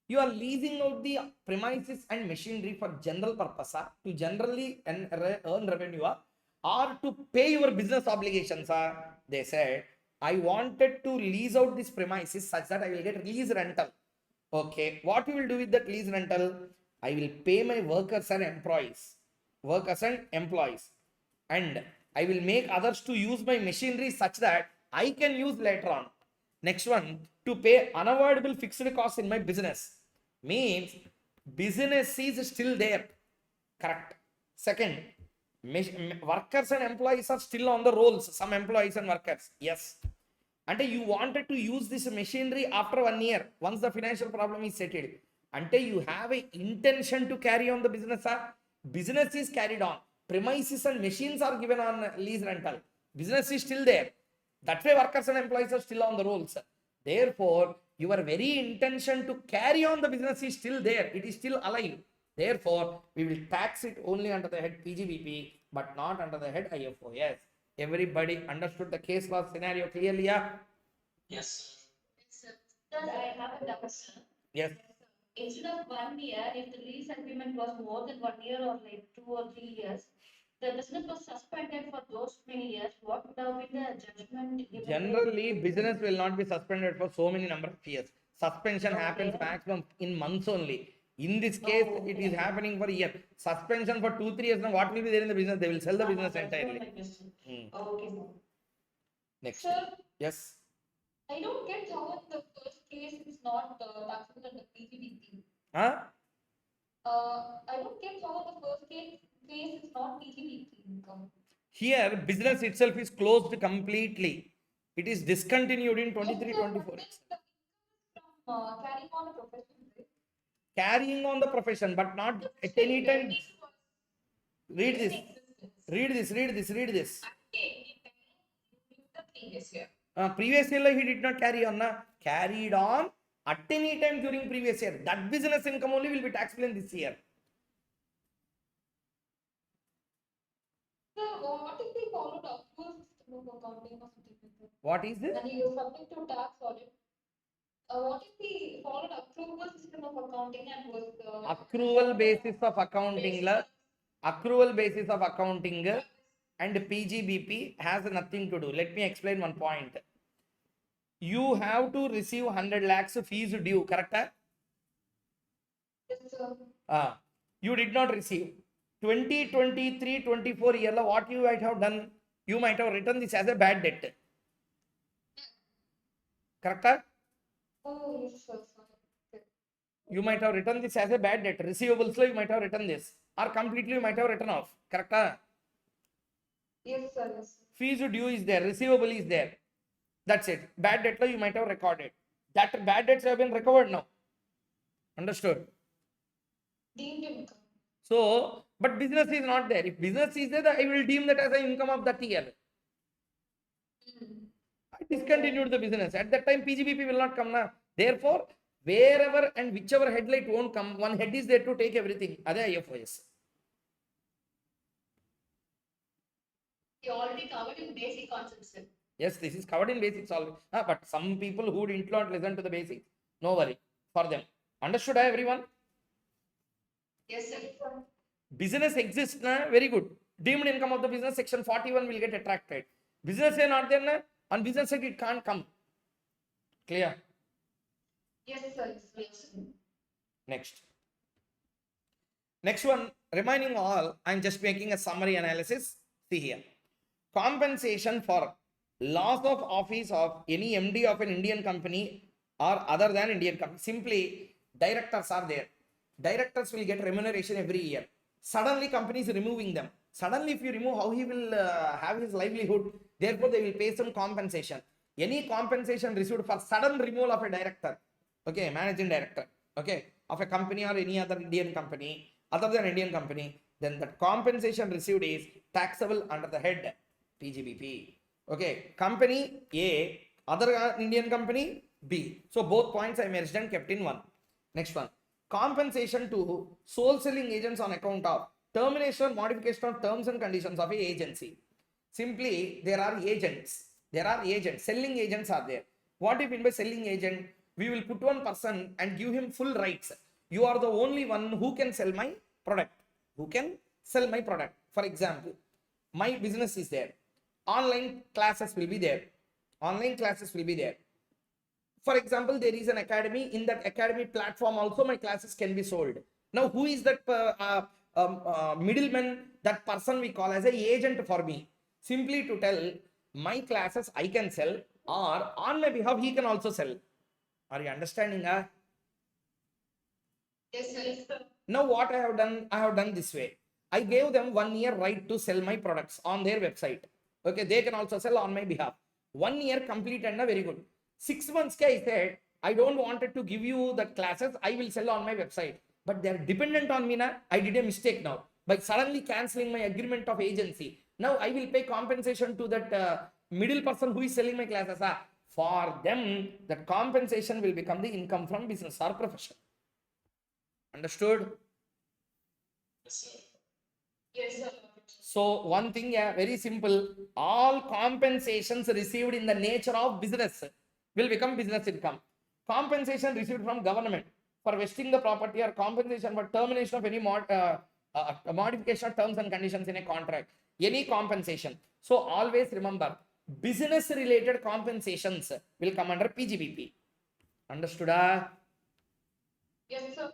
You are leasing out the premises and machinery for general purpose, to generally earn revenue, or to pay your business obligations. They said, I wanted to lease out this premises such that I will get lease rental. Okay, what you will do with that lease rental? I will pay my workers and employees. And I will make others to use my machinery such that I can use later on. Next one, to pay unavoidable fixed costs in my business. Means business is still there. Correct. Second, workers and employees are still on the rolls. Some employees and workers. Yes. And you wanted to use this machinery after 1 year, once the financial problem is settled. And you have an intention to carry on the business. Business is carried on. Premises and machines are given on lease rental. Business is still there. That way workers and employees are still on the rolls. Therefore, your very intention to carry on the business is still there. It is still alive. Therefore, we will tax it only under the head PGBP, but not under the head IFOS. Everybody understood the case law scenario clearly? Yeah? Yes. Sir, I have a doubt, sir. Yes. Instead of 1 year, if the lease agreement was more than 1 year or like 2 or 3 years, the business was suspended for those many years, what would have been the judgment given? Generally, business will not be suspended for so many number of years. Suspension happens maximum in months only. In this case, it is happening for a year. Suspension for 2-3 years. Now, what will be there in the business? They will sell the business entirely. Okay, sir. Next. Sir, Yes. I don't get how in the first case it's not taxable under PGBP. Huh? I don't get how in the first case it's not PGBP income. Here, business itself is closed completely. It is discontinued in 23-24. Carrying on a profession, right? Carrying on the profession, but not at any time. Read this. Read this. The previous year. Previous year he did not carry on. Carried on at any time during previous year. That business income only will be taxable in this year. So, what if we followed accrual system of accounting or something like that? What is this? And you subject to tax audit. What if we followed accrual system of accounting and was Accrual basis of accounting, accrual basis of accounting and PGBP has nothing to do. Let me explain one point. You have to receive 100 lakhs fees due, correct? Yes, sir. You did not receive. 2023-24 year, what you might have done, you might have written this as a bad debt. Correct? Oh, yes, sir. Okay. You might have written this as a bad debt. Receivables, you might have written this. Or completely you might have written off. Correct? Yes, sir. Yes, sir. Fees due is there. Receivable is there. That's it. Bad debt you might have recorded. That bad debts have been recovered now. Understood? Deemed income. So, but business is not there. If business is there, I will deem that as an income of that year. I discontinued the business. At that time, PGBP will not come now. Therefore, wherever and whichever headlight won't come, one head is there to take everything. That's IFOS. You already covered in basic concepts, sir. Yes, this is covered in basics already. But some people who did not listen to the basics, no worry for them. Understood, everyone? Yes, sir. Business exists, very good. Deemed income of the business, section 41 will get attracted. Business is not there, on business side it can't come. Clear? Yes, sir. Yes. Next. Next one, reminding all, I'm just making a summary analysis. See here. Compensation for loss of office of any MD of an Indian company or other than Indian company. Simply, directors are there. Directors will get remuneration every year. Suddenly, company is removing them. Suddenly, if you remove, how he will have his livelihood? Therefore, they will pay some compensation. Any compensation received for sudden removal of a director, okay, managing director, okay, of a company or any other Indian company, other than Indian company, then the compensation received is taxable under the head PGBP. Okay, company A, other Indian company B. So both points I merged and kept in one. Next one, compensation to sole selling agents on account of termination or modification of terms and conditions of a agency. Simply, there are agents. Selling agents are there. What do you mean by selling agent? We will put one person and give him full rights. You are the only one who can sell my product. For example, my business is there. Online classes will be there. For example, there is an academy. In that academy platform also my classes can be sold. Now, who is that middleman? That person we call as a agent for me. Simply to tell my classes I can sell, or on my behalf he can also sell. Are you understanding? Yes, sir. Yes, sir. Now what I have done this way. I gave them 1 year right to sell my products on their website. Okay, they can also sell on my behalf. 1 year complete and very good. 6 months I said, I don't wanted to give you the classes, I will sell on my website. But they are dependent on me now. I did a mistake now by suddenly cancelling my agreement of agency. Now I will pay compensation to that middle person who is selling my classes. For them, that compensation will become the income from business or profession. Understood? Yes, sir. Yes, sir. So one thing, very simple. All compensations received in the nature of business will become business income. Compensation received from government for vesting the property or compensation for termination of any modification of terms and conditions in a contract. Any compensation. So always remember, business related compensations will come under PGBP. Understood? Yes, sir.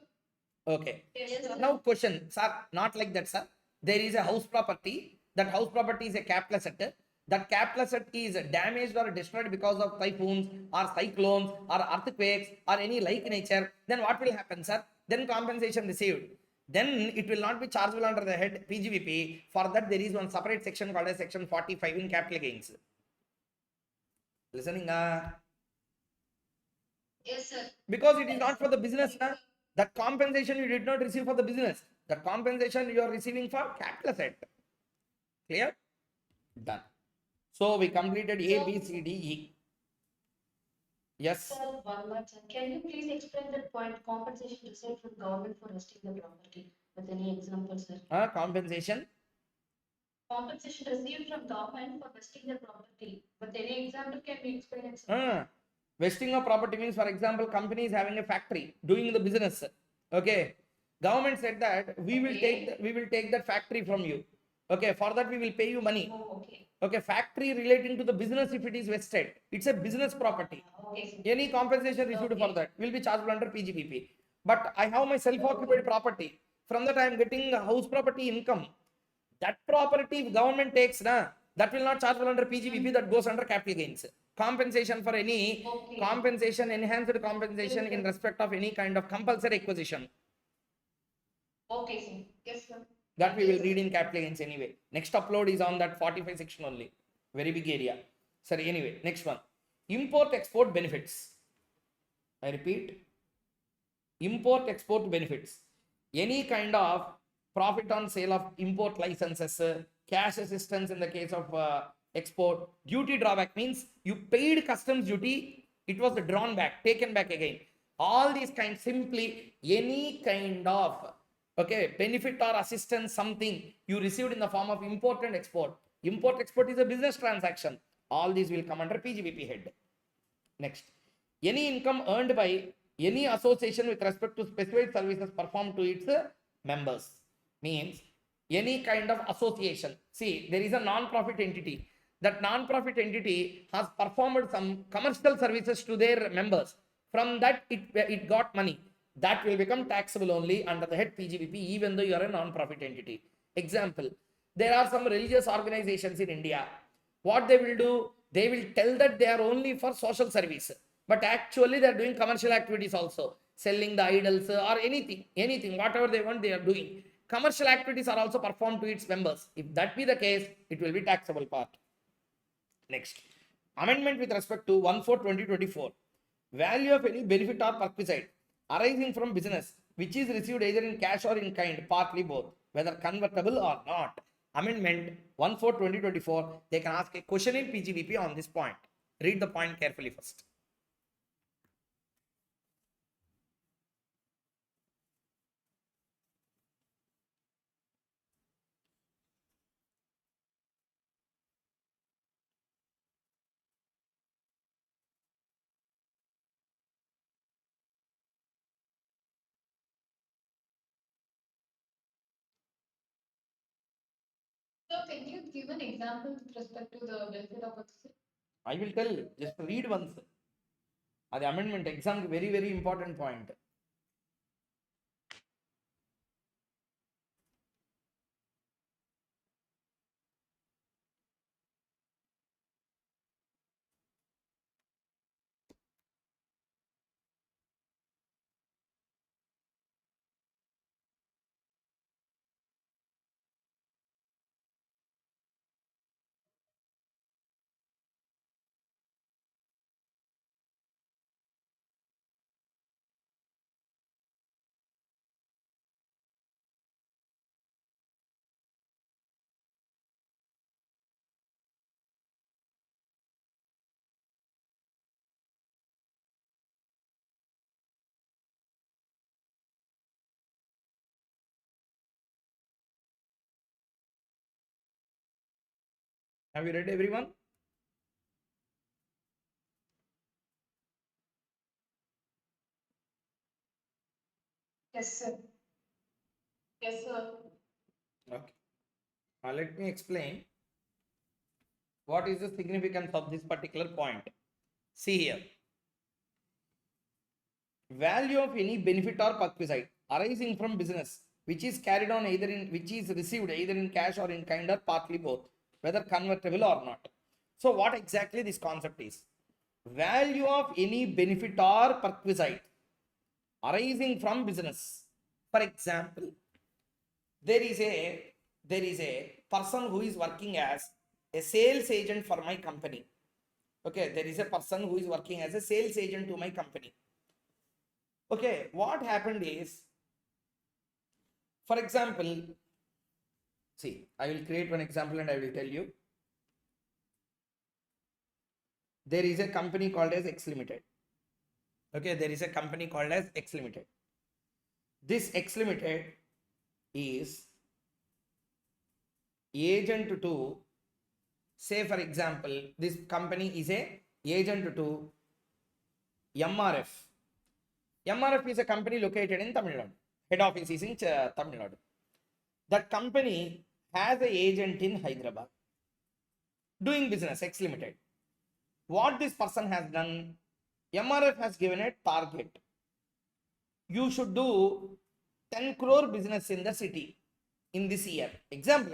Okay. Yes, sir. Now question, sir, not like that, sir. There is a house property. That house property is a capital asset. That capital asset is damaged or destroyed because of typhoons or cyclones or earthquakes or any like nature. Then what will happen, sir? Then compensation received. Then it will not be chargeable under the head PGBP. For that, there is one separate section called as section 45 in capital gains. Listening? Yes, sir. Because it is not for the business. That compensation you did not receive for the business. That compensation you are receiving for capital asset. Clear? Done. So we completed A, B, C, D, E. Yes. Sir, one more time. Can you please explain that point, compensation received from government for resting the property with any example, sir? Compensation. Compensation received from government for vesting the property. With any example, can we explain it, sir? Vesting of property means, for example, company is having a factory doing the business. Okay, government said that we will take that factory from you. Okay, for that we will pay you money. Oh, okay. Okay, factory relating to the business, if it is vested, it's a business property. Okay, sir. Any compensation received for that will be chargeable under PGBP. But I have my self-occupied property. From that I am getting a house property income. That property if government takes, that will not chargeable under PGBP, that goes under capital gains. Compensation for any Okay. compensation, enhanced compensation in respect of any kind of compulsory acquisition. Okay, sir. Yes, sir. That we will read in capital gains anyway. Next upload is on that 45 section only. Very big area. Sorry, anyway, next one. Import export benefits. I repeat. Import export benefits. Any kind of profit on sale of import licenses, cash assistance in the case of export. Duty drawback means you paid customs duty, it was drawn back, taken back again. All these kinds, simply any kind of benefit or assistance, something you received in the form of import and export. Import export is a business transaction. All these will come under PGBP head. Next, any income earned by any association with respect to specified services performed to its members. Means any kind of association. See, there is a non-profit entity. That non-profit entity has performed some commercial services to their members. From that, it got money. That will become taxable only under the head PGBP, even though you are a non-profit entity. Example, there are some religious organizations in India. What they will do, they will tell that they are only for social service, but actually they are doing commercial activities also, selling the idols or anything, whatever they want, they are doing. Commercial activities are also performed to its members. If that be the case, it will be taxable part. Next, amendment with respect to 1/4/2024. Value of any benefit or perquisite arising from business which is received either in cash or in kind, partly both, whether convertible or not. Amendment 1/4/2024. They can ask a question in PGBP on this point. Read the point carefully first. So can you give an example with respect to the benefit of assessee? I will tell, just read once. The amendment exam, very, very important point. Have you read, everyone? Yes, sir. Yes, sir. Okay. Let me explain what is the significance of this particular point. See here. Value of any benefit or perquisite arising from business which is carried on either in which is received either in cash or in kind or partly both, whether convertible or not. So what exactly this concept is? Value of any benefit or perquisite arising from business. For example, there is a person who is working as a sales agent for my company. Okay, there is a person who is working as a sales agent to my company. Okay, what happened is, for example, see, I will create one example and I will tell you. There is a company called as X Limited. Okay, there is a company called as X Limited. This X Limited is agent to, say for example, this company is a agent to MRF. MRF is a company located in Tamil Nadu. Head office is in Tamil Nadu. That company has an agent in Hyderabad doing business, X Limited. What this person has done, MRF has given a target. You should do 10 crore business in the city in this year. Example.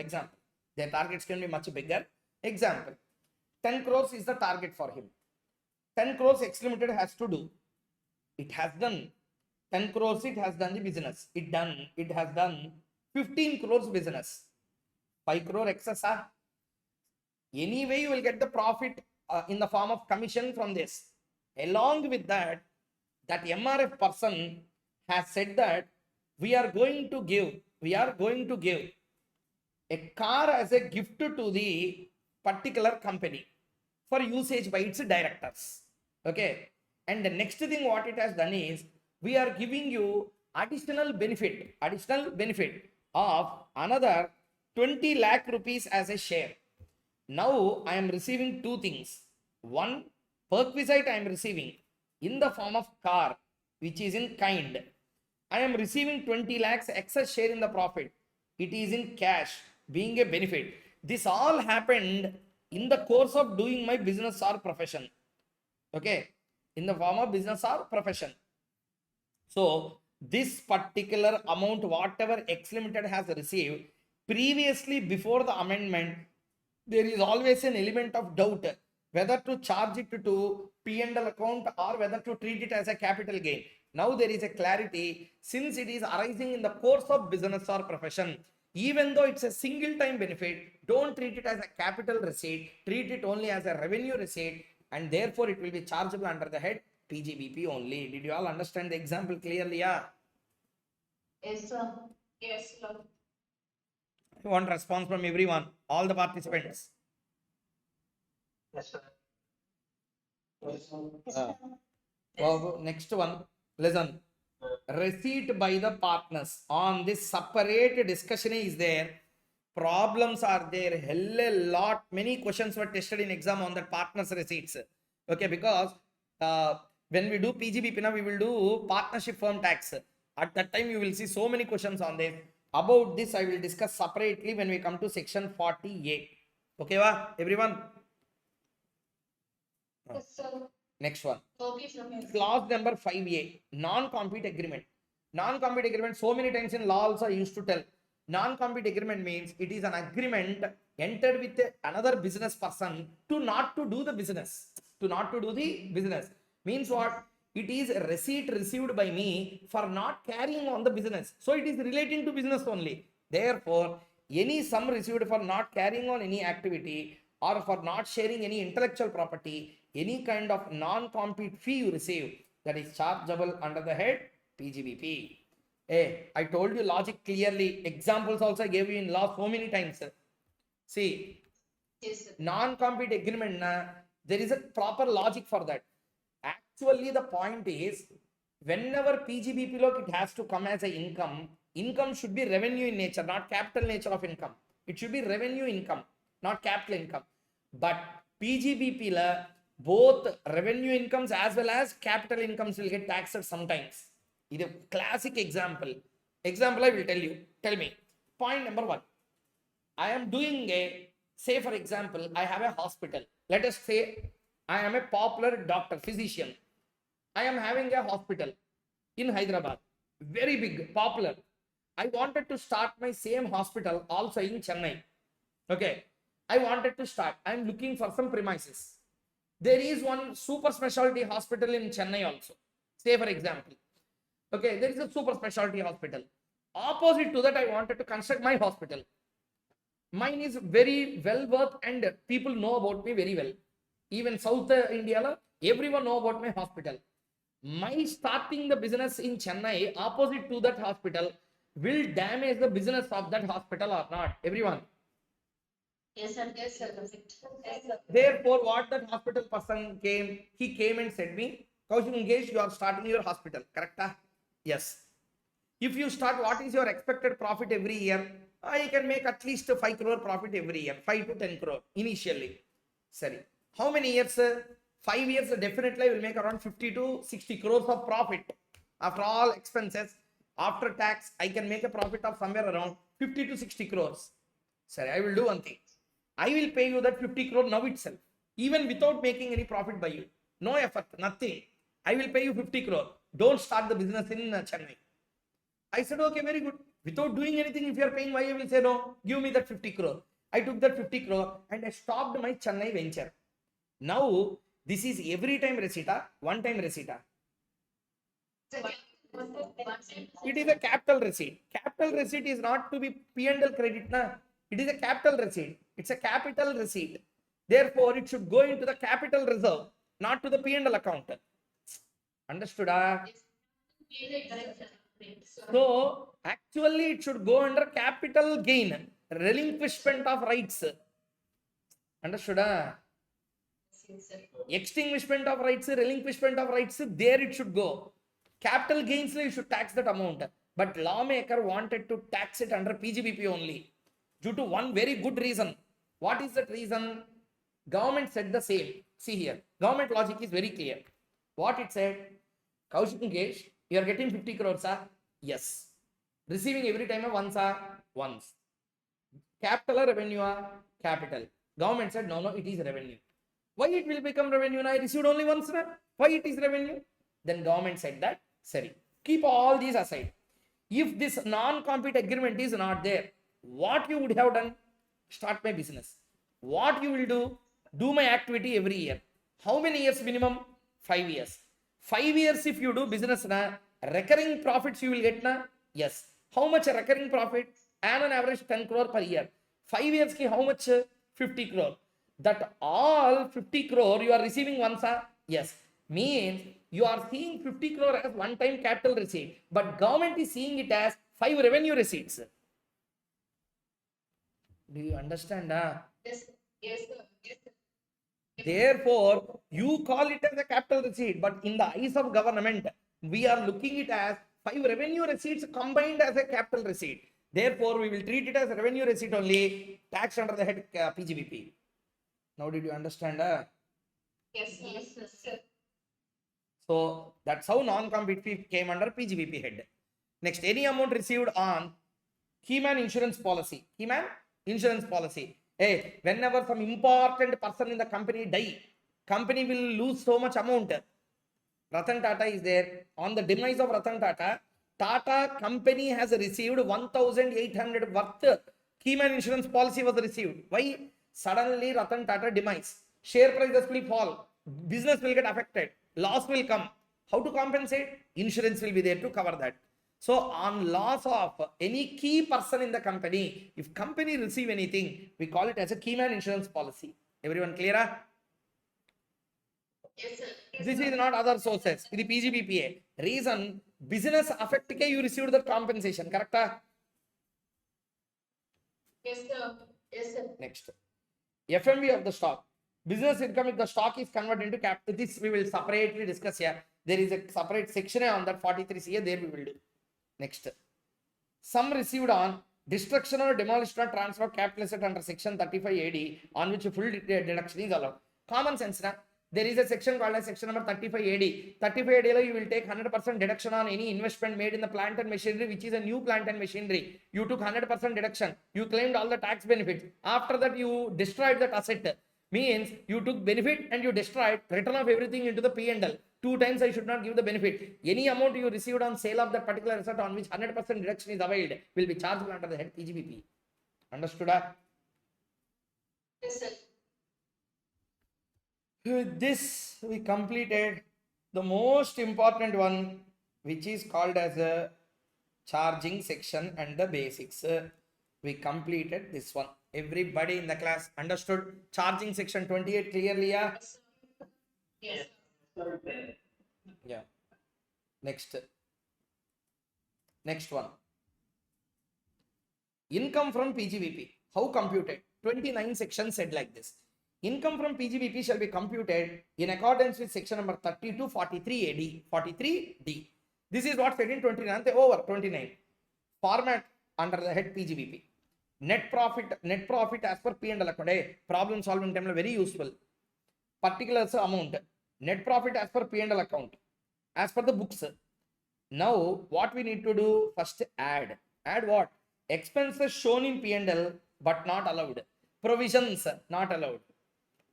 Their targets can be much bigger. Example, 10 crores is the target for him. 10 crores X Limited has to do. It has done 10 crores, it has done the business. It has done 15 crores business. 5 crore excess. Anyway, you will get the profit in the form of commission from this. Along with that, that MRF person has said that we are going to give a car as a gift to the particular company for usage by its directors. Okay. And the next thing what it has done is we are giving you additional benefit of another 20 lakh rupees as a share. Now I am receiving two things. One, perquisite I am receiving in the form of car, which is in kind. I am receiving 20 lakhs excess share in the profit. It is in cash, being a benefit. This all happened in the course of doing my business or profession. Okay, in the form of business or profession. So this particular amount, whatever X Limited has received previously before the amendment, there is always an element of doubt whether to charge it to P&L account or whether to treat it as a capital gain. Now there is a clarity, since it is arising in the course of business or profession, even though it's a single time benefit, don't treat it as a capital receipt, treat it only as a revenue receipt, and therefore it will be chargeable under the head PGBP only. Did you all understand the example clearly? Yeah. Yes, sir. Yes, sir. I want response from everyone, all the participants. Yes, sir. Next one, listen. Receipt by the partners. On this separate discussion is there. Problems are there. Hell a lot. Many questions were tested in exam on the partners receipts. Okay, because when we do PGBP now, we will do partnership firm tax. At that time, you will see so many questions on this. About this, I will discuss separately when we come to section 48. Okay, everyone? Yes, sir. Next one. Okay, sir. Clause number 5A, non-compete agreement. Non-compete agreement, so many times in law also I used to tell. Non-compete agreement means it is an agreement entered with another business person to not to do the business. To not to do the business. Means what? It is a receipt received by me for not carrying on the business. So it is relating to business only. Therefore, any sum received for not carrying on any activity or for not sharing any intellectual property, any kind of non-compete fee you receive, that is chargeable under the head PGBP. Hey, I told you logic clearly. Examples also I gave you in law so many times. See, Yes, sir. non-compete agreement, there is a proper logic for that. Actually, the point is, whenever PGBP look, it has to come as a income. Income should be revenue in nature, not capital nature of income. It should be revenue income, not capital income. But PGBP la, both revenue incomes as well as capital incomes will get taxed sometimes. It is a classic example. Example I will tell you. Tell me. Point number 1. I am doing say for example, I have a hospital. Let us say I am a popular doctor, physician. I am having a hospital in Hyderabad. Very big, popular. I wanted to start my same hospital also in Chennai. Okay. I wanted to start. I am looking for some premises. There is one super specialty hospital in Chennai also. Say for example. Okay, there is a super specialty hospital. Opposite to that, I wanted to construct my hospital. Mine is very well worth and people know about me very well. Even South India, everyone know about my hospital. My starting the business in Chennai opposite to that hospital will damage the business of that hospital or not? Everyone. Yes, sir. Yes, sir. Perfect. Yes, sir. Therefore, what that hospital person came, he came and said me, Koushik Mukhesh, you are starting your hospital, correct? Yes. If you start, what is your expected profit every year? I can make at least 5 crore profit every year, 5 to 10 crore initially. Sorry. How many years? 5 years, definitely I will make around 50 to 60 crores of profit. After all expenses, after tax, I can make a profit of somewhere around 50 to 60 crores. Sorry, I will do one thing. I will pay you that 50 crore now itself, even without making any profit by you. No effort, nothing. I will pay you 50 crore. Don't start the business in Chennai. I said, okay, very good. Without doing anything, if you are paying, why I will say no? Give me that 50 crore. I took that 50 crore and I stopped my Chennai venture. Now, this is every time receipt, one time receipt. It is a capital receipt. Capital receipt is not to be P&L credit. Na? It is a capital receipt. It's a capital receipt. Therefore, it should go into the capital reserve, not to the P&L account. Understood? So, actually, it should go under capital gain, relinquishment of rights. Understood? Extinguishment of rights, relinquishment of rights, there it should go. Capital gains, you should tax that amount. But lawmaker wanted to tax it under PGBP only due to one very good reason. What is that reason? Government said the same. See here, government logic is very clear. What it said, Koushik Mukhesh, you are getting 50 crores, yes. Receiving every time once, once. Capital or revenue, capital. Government said, no, it is revenue. Why it will become revenue? I received only once. Why it is revenue? Then government said that, sorry. Keep all these aside. If this non-compete agreement is not there, what you would have done? Start my business. What you will do? Do my activity every year. How many years minimum? 5 years. 5 years if you do business, recurring profits you will get, yes. How much recurring profit? And on average 10 crore per year. 5 years ki how much? 50 crore. That all 50 crore you are receiving once, yes. Means you are seeing 50 crore as one time capital receipt, but government is seeing it as 5 revenue receipts. Do you understand? Yes, yes, sir. Yes, sir. Therefore, you call it as a capital receipt, but in the eyes of government, we are looking it as 5 revenue receipts combined as a capital receipt. Therefore, we will treat it as a revenue receipt only, taxed under the head PGBP. Now, did you understand? Yes, yes, sir. So, that's how non-compete fee came under PGBP head. Next, any amount received on keyman insurance policy. Keyman insurance policy. Hey, whenever some important person in the company die, company will lose so much amount. Ratan Tata is there. On the demise of Ratan Tata, Tata company has received 1,800 worth keyman insurance policy was received. Why? Suddenly Ratan Tata demise. Share prices will fall. Business will get affected. Loss will come. How to compensate? Insurance will be there to cover that. So on loss of any key person in the company, if company receive anything, we call it as a keyman insurance policy. Everyone clear? Yes, sir. This is not other sources. This is PGBPA. Reason, business affect ke you received that compensation. Correct? Yes, sir. Yes, sir. Next. FMV of the stock. Business income if the stock is converted into capital. This we will separately discuss here. There is a separate section on that 43 CA. There we will do. Next. Sum received on destruction or demolition or transfer of capital asset under section 35 AD on which full deduction is allowed. Common sense, na? There is a section called as section number 35 AD. 35 AD you will take 100% deduction on any investment made in the plant and machinery which is a new plant and machinery. You took 100% deduction. You claimed all the tax benefits. After that you destroyed that asset. Means you took benefit and you destroyed, return of everything into the P&L. 2 times I should not give the benefit. Any amount you received on sale of that particular asset on which 100% deduction is availed will be charged under the head PGBP. Understood? Yes, sir. With this, we completed the most important one, which is called as a charging section and the basics. We completed this one. Everybody in the class understood charging section 28 clearly? Yeah. Yes. Yeah. Next one. Income from PGBP. How computed? 29 sections said like this. Income from PGBP shall be computed in accordance with section number 32 43 AD 43D. This is what said in 29th over 29. Format under the head PGBP. Net profit as per P&L account. Hey, problem solving time very useful. Particulars amount. Net profit as per P&L account. As per the books. Now, what we need to do first, add. Add what? Expenses shown in P&L but not allowed. Provisions not allowed.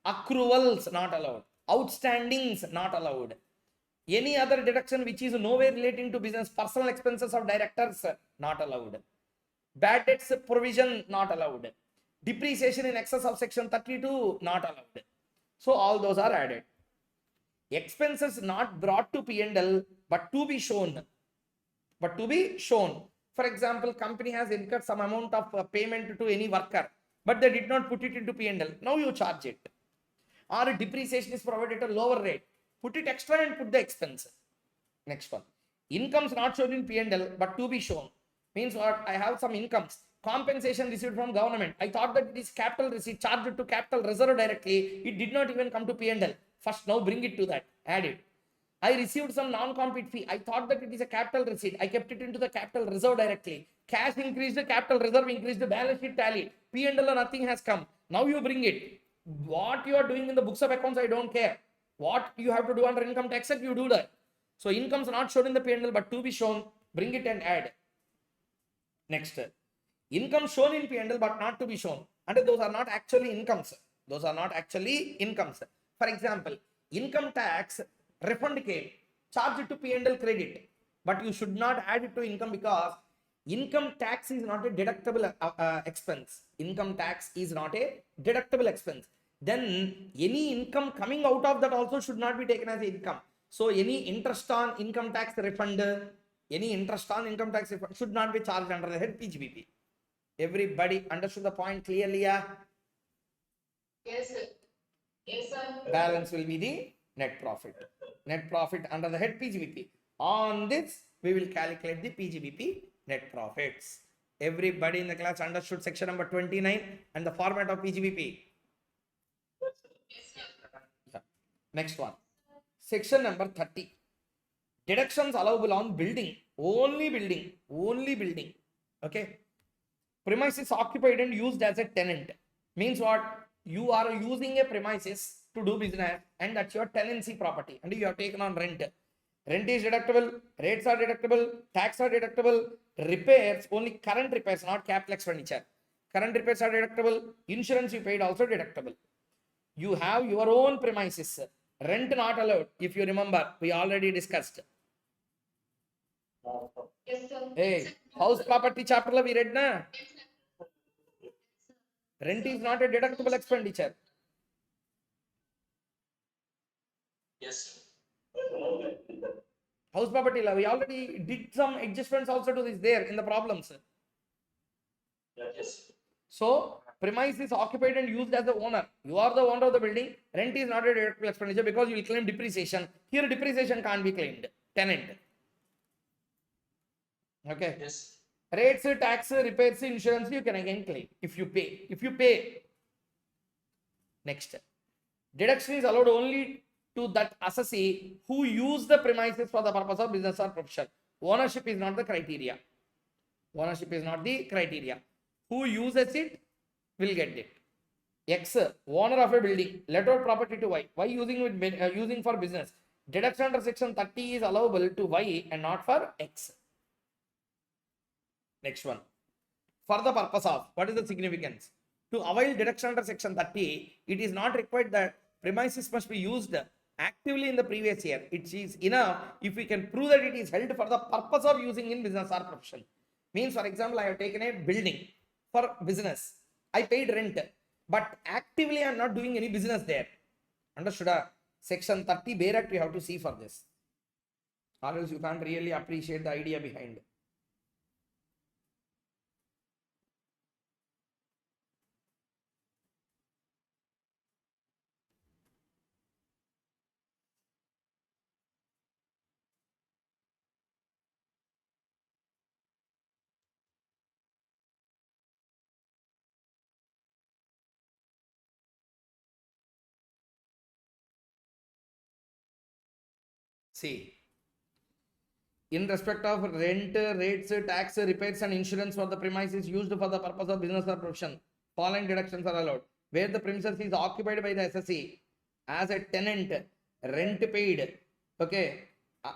Accruals not allowed. Outstandings not allowed. Any other deduction which is nowhere relating to business, personal expenses of directors not allowed. Bad debts provision not allowed. Depreciation in excess of section 32 not allowed. So all those are added. Expenses not brought to P&L but to be shown. But to be shown. For example, company has incurred some amount of payment to any worker, but they did not put it into P&L. Now you charge it. Or depreciation is provided at a lower rate. Put it extra and put the expense. Next one. Incomes not shown in P&L but to be shown. Means what? I have some incomes. Compensation received from government. I thought that it is capital receipt charged to capital reserve directly. It did not even come to P&L. First, now bring it to that. Add it. I received some non-compete fee. I thought that it is a capital receipt. I kept it into the capital reserve directly. Cash increased, the capital reserve increased, the balance sheet tally. P&L or nothing has come. Now you bring it. What you are doing in the books of accounts, I don't care. What you have to do under income tax, you do that. So incomes not shown in the P&L but to be shown. Bring it and add. Next. Income shown in P&L but not to be shown. And those are not actually incomes. Those are not actually incomes. For example, income tax refund came, charge it to P&L credit, but you should not add it to income because income tax is not a deductible expense. Income tax is not a deductible expense. Then any income coming out of that also should not be taken as income. So any interest on income tax refund, should not be charged under the head PGBP. Everybody understood the point clearly? Yeah? Yes, sir. Yes, sir. Balance will be the net profit. Net profit under the head PGBP. On this, we will calculate the PGBP net profits. Everybody in the class understood section number 29 and the format of PGBP. Yeah. Next one. Section number 30. Deductions allowable on building. Only building. Only building. Okay. Premises occupied and used as a tenant. Means what? You are using a premises to do business and that's your tenancy property and you have taken on rent. Rent is deductible, rates are deductible, tax are deductible, repairs, only current repairs, not capital expenditure. Current repairs are deductible, insurance you paid also deductible. You have your own premises, rent not allowed. If you remember, we already discussed. Yes, sir. Hey, house property chapter we read na? Rent is not a deductible expenditure. Yes, sir. House property law, we already did some adjustments also to this there in the problems. Yes. So, premise is occupied and used as the owner. You are the owner of the building. Rent is not a deductible expenditure because you will claim depreciation. Here, depreciation can't be claimed. Tenant. Okay. Yes. Rates, tax, repairs, insurance, you can again claim if you pay. If you pay. Next. Deduction is allowed only to that assessee who use the premises for the purpose of business or profession. Ownership is not the criteria. Ownership is not the criteria. Who uses it will get it. X, owner of a building, let out property to Y. Y using for business. Deduction under section 30 is allowable to Y and not for X. Next one. For the purpose of, what is the significance? To avail deduction under section 30, it is not required that premises must be used actively in the previous year. It is enough if we can prove that it is held for the purpose of using in business or profession. Means, for example, I have taken a building for business. I paid rent, but actively I am not doing any business there. Understood? Section 30 Bare Act you have to see for this. Or else you can't really appreciate the idea behind. See, in respect of rent, rates, tax, repairs and insurance for the premises used for the purpose of business or profession, following deductions are allowed. Where the premises is occupied by the assessee as a tenant, rent paid, okay,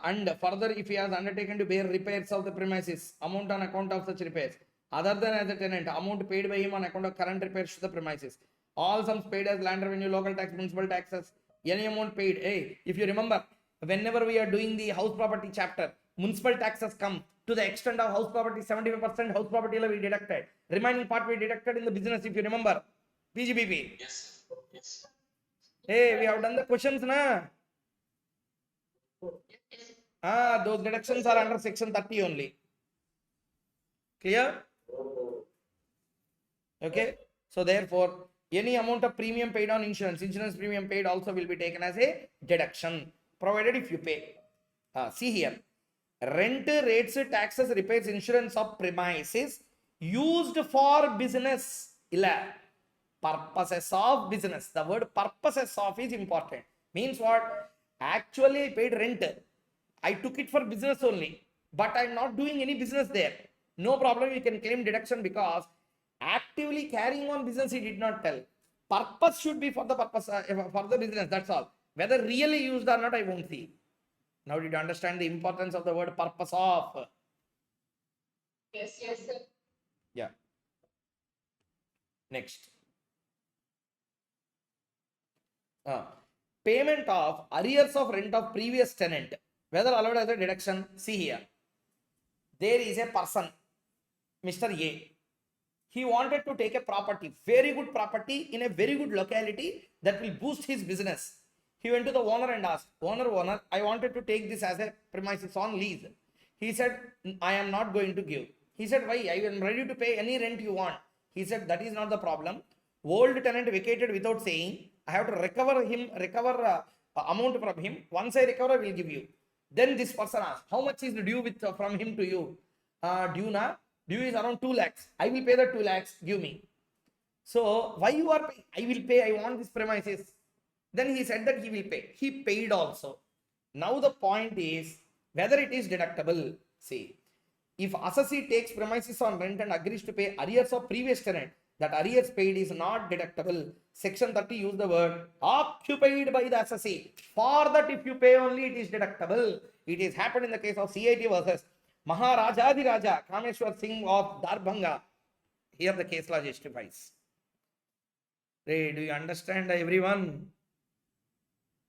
and further if he has undertaken to bear repairs of the premises, amount on account of such repairs, other than as a tenant, amount paid by him on account of current repairs to the premises, all sums paid as land revenue, local tax, municipal taxes, any amount paid. Hey, if you remember, whenever we are doing the house property chapter, municipal taxes come to the extent of house property, 75% house property we deducted. Remaining part we deducted in the business, if you remember. PGBP. Yes, yes. Hey, we have done the questions, na? Yes. Those deductions are under section 30 only. Clear? Okay. So therefore, any amount of premium paid on insurance premium paid also will be taken as a deduction, provided if you pay. See here. Rent, rates, taxes, repairs, insurance of premises used for business. Purposes of business. The word purposes of is important. Means what? Actually, I paid rent. I took it for business only, but I'm not doing any business there. No problem, you can claim deduction because actively carrying on business he did not tell. Purpose should be for the purpose for the business. That's all. Whether really used or not, I won't see. Now, did you understand the importance of the word purpose of? Yes, yes, sir. Yeah. Next. Payment of arrears of rent of previous tenant, whether allowed as a deduction. See here. There is a person, Mr. A. He wanted to take a property, very good property in a very good locality that will boost his business. He went to the owner and asked, owner, I wanted to take this as a premises on lease. He said, I am not going to give. He said, why? I am ready to pay any rent you want. He said, that is not the problem. Old tenant vacated without saying, I have to recover amount from him. Once I recover, I will give you. Then this person asked, how much is due from him to you? Due is around 2 lakhs. I will pay the 2 lakhs. Give me. So why you are paying? I will pay. I want this premises. Then he said that he will pay. He paid also. Now the point is whether it is deductible. See, if assessee takes premises on rent and agrees to pay arrears of previous tenant, that arrears paid is not deductible. Section 30 use the word occupied by the assessee. For that, if you pay only, it is deductible. It is happened in the case of CIT versus Maharaja Kameshwar Singh of Darbhanga. Here the case law justifies. Hey, do you understand, everyone?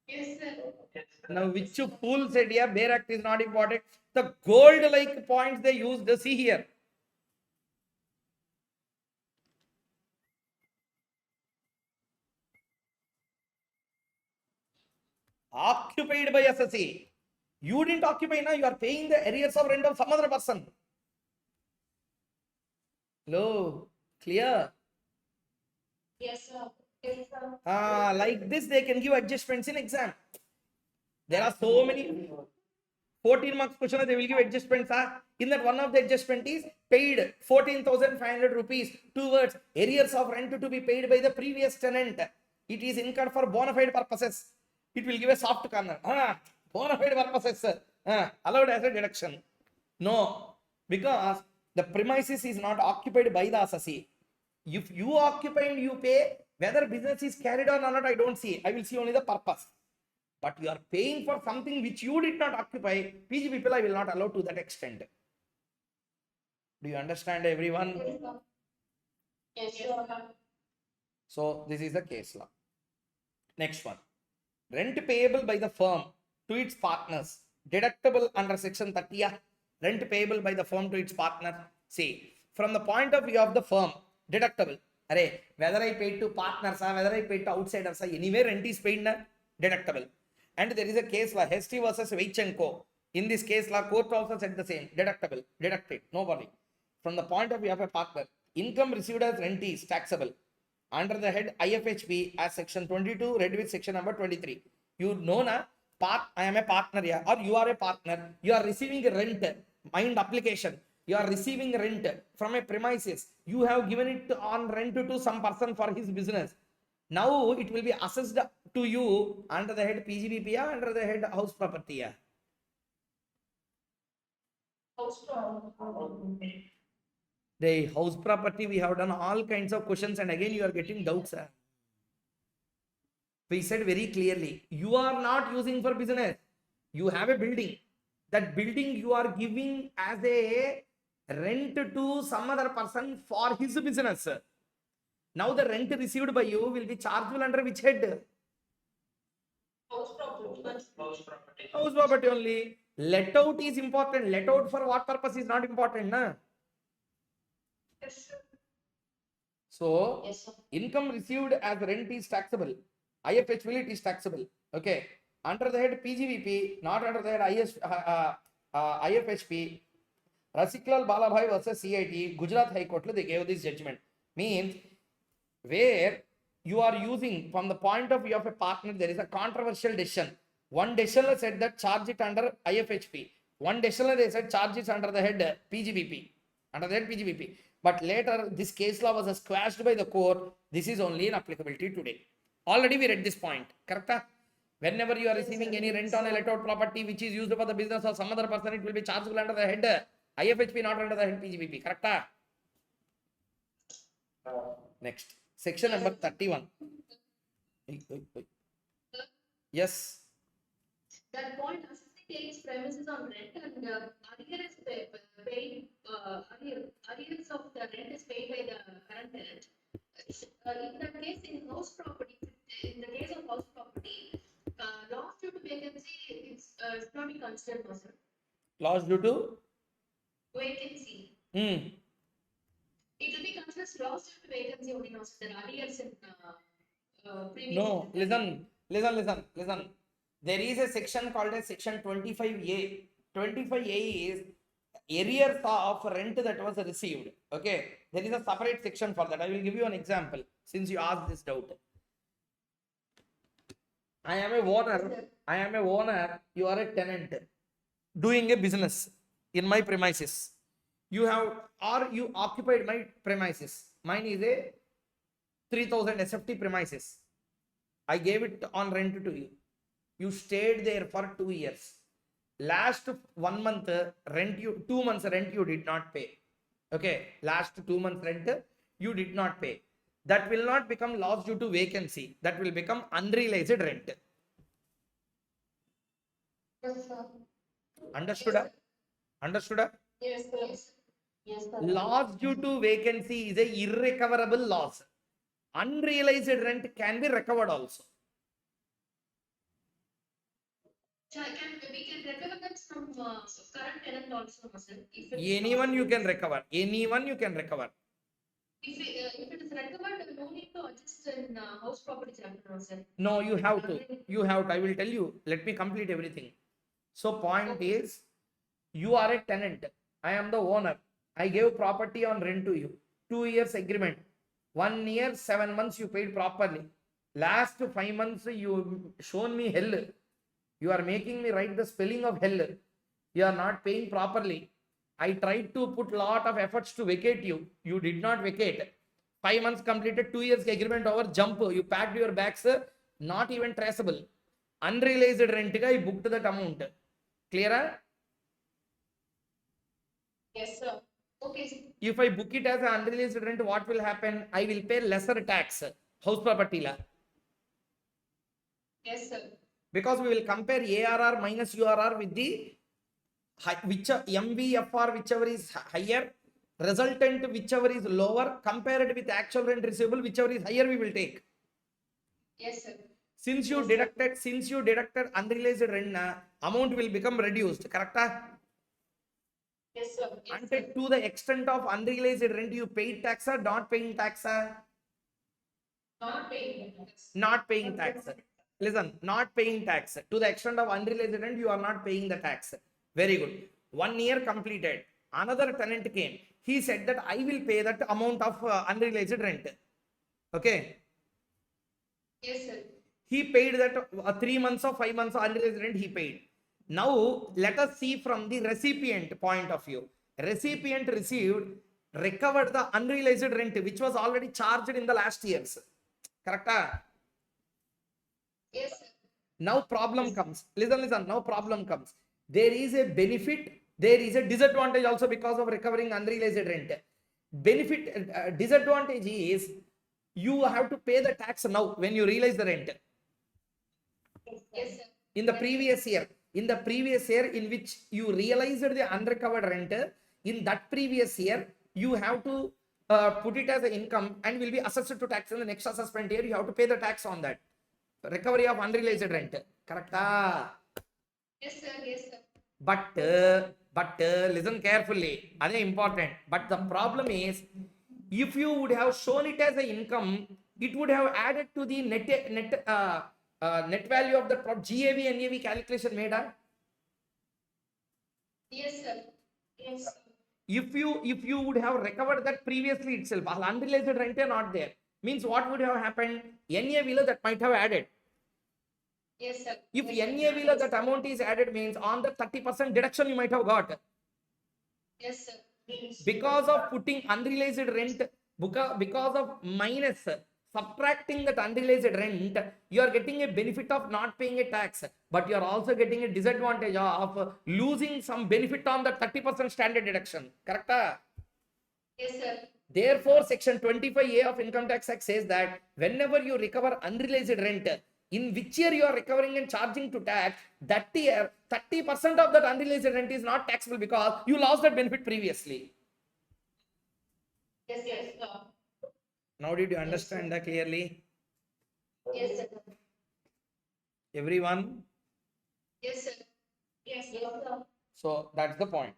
Yes, sir. Now, which fool said, yeah, Bare Act is not important. The gold-like points they used, see here. Occupied by assessee. You didn't occupy now, you are paying the arrears of rent of some other person. Hello, clear? Yes, sir. Yes, sir. Like this, they can give adjustments in exam. There are so many 14 marks question, they will give adjustments. In that, one of the adjustment is paid 14,500 rupees towards arrears of rent to be paid by the previous tenant. It is incurred for bona fide purposes. It will give a soft corner. Bona fide purposes, allowed as a deduction. No, because the premises is not occupied by the assessee. If you occupy and you pay, whether business is carried on or not, I don't see. I will see only the purpose. But you are paying for something which you did not occupy. PG people, I will not allow to that extent. Do you understand, everyone? Yes, sir. So this is the case law. Next one. Rent payable by the firm to its partners, deductible under section 30. Rent payable by the firm to its partner. See, from the point of view of the firm, deductible. Whether I paid to partners or whether I paid to outsiders, anyway rent is paid, deductible. And there is a case law, Hesty versus Veitch and Co. In this case law, court also said the same, deductible, deducted, no worry. From the point of view of a partner, income received as rent is taxable. Under the head IFHP as section 22, read with section number 23. You know, I am a partner here, or you are a partner. You are receiving a rent, mind application. You are receiving rent from a premises. You have given it on rent to some person for his business. Now it will be assessed to you under the head PGBP, under the head house property. House property. The house property, we have done all kinds of questions, and again you are getting doubts. We said very clearly, you are not using for business. You have a building. That building you are giving as a rent to some other person for his business. Now the rent received by you will be chargeable under which head? House property. House property. House property only. Let out is important. Let out for what purpose is not important, na? Yes, sir. So Yes, sir. income received as rent is taxable. IFH will it is taxable. Okay. Under the head PGBP, not under the head IFHP. Rasiklal Balabhai versus CIT, Gujarat High Court, they gave this judgment. Means where you are using from the point of view of a partner, there is a controversial decision. One decision said that charge it under IFHP. One decision they said charge it under the head PGBP. Under the head PGBP. But later this case law was squashed by the court. This is only in applicability today. Already we read this point. Correct? Whenever you are receiving any rent on a let out property which is used for the business of some other person, it will be chargeable under the head IFHP, not under the head PGBP. Correct? Next. Section number 31. Yes. That point, assessee takes premises on rent and arrears of the rent is paid by the current tenant. In the case in house property, in the case of house property, loss due to vacancy it's not be considered, no, sir. Loss due to? Vacancy. Hmm. It will be considered loss due to vacancy only, no, sir. The arrears in previous. No, listen. There is a section called as section 25A. 25A is arrears of rent that was received. Okay. There is a separate section for that. I will give you an example since you asked this doubt. I am a owner. You are a tenant doing a business in my premises. You occupied my premises. Mine is a 3000 SFT premises. I gave it on rent to you. You stayed there for 2 years. Last 1 month rent, 2 months rent you did not pay. Okay, last 2 months rent you did not pay. That will not become loss due to vacancy. That will become unrealized rent. Yes, sir. Understood? Understood? Yes, sir. Yes, sir. Loss due to vacancy is a irrecoverable loss. Unrealized rent can be recovered also. We can recover that from current tenant also, no, sir. If it's Anyone you can recover. Anyone you can recover. If it is recovered, no need to adjust in house property chapter, no, sir. No, you have to. I will tell you. Let me complete everything. So point is, you are a tenant. I am the owner. I gave property on rent to you. 2 years agreement. 1 year, 7 months you paid properly. Last 5 months you shown me hell. You are making me write the spelling of hell. You are not paying properly. I tried to put lot of efforts to vacate you. You did not vacate. 5 months completed, 2 years agreement over, jump. You packed your bags, not even traceable. Unrealized rent, I booked that amount. Clear? Yes, sir. Okay, sir. If I book it as an unrealized rent, what will happen? I will pay lesser tax. House property law. Yes, sir. Because we will compare ARR minus URR with the MVFR, whichever is higher, resultant whichever is lower, compared with actual rent receivable, whichever is higher we will take. Yes, sir. Since you deducted unrealized rent, amount will become reduced. Correct? Yes, sir. Yes, And sir. to the extent of unrealized rent, you paid tax or not paying tax? Not paying tax. Not paying tax. Listen, not paying tax. To the extent of unrealized rent, you are not paying the tax. Very good. 1 year completed. Another tenant came. He said that I will pay that amount of unrealized rent. Okay. Yes, sir. He paid that 3 months or 5 months of unrealized rent he paid. Now, let us see from the recipient point of view. Recipient recovered the unrealized rent which was already charged in the last years. Correct? Yes, sir. Now problem comes. Listen. Now problem comes. There is a benefit There is a disadvantage also because of recovering unrealized rent. Benefit, disadvantage is you have to pay the tax now when you realize the rent. Yes, sir. In the previous year, in which you realized the unrecovered rent, in that previous year, you have to put it as an income and will be assessed to tax in the next assessment year. You have to pay the tax on that. Recovery of unrealized rent. Correct? Yes, sir. Yes, sir. But listen carefully. That is important. But the problem is, if you would have shown it as an income, it would have added to the net value of the GAV NAV calculation made. Yes, sir. Yes, sir. If you would have recovered that previously itself, unrealized rent are not there. Means what would have happened? NAV that might have added. Yes, sir. If Yes, sir. NAV that amount is added means on the 30% deduction you might have got. Yes, sir. Because of putting unrealized rent, because of minus subtracting that unrealized rent, you are getting a benefit of not paying a tax, but you are also getting a disadvantage of losing some benefit on the 30% standard deduction. Correct? Yes, sir. Therefore, section 25A of Income Tax Act says that whenever you recover unrealized rent, in which year you are recovering and charging to tax, that year 30% of that unrealized rent is not taxable because you lost that benefit previously. Yes, yes, sir. Now did you understand that clearly? Yes, sir. Everyone? Yes, sir. Yes, sir. So that's the point.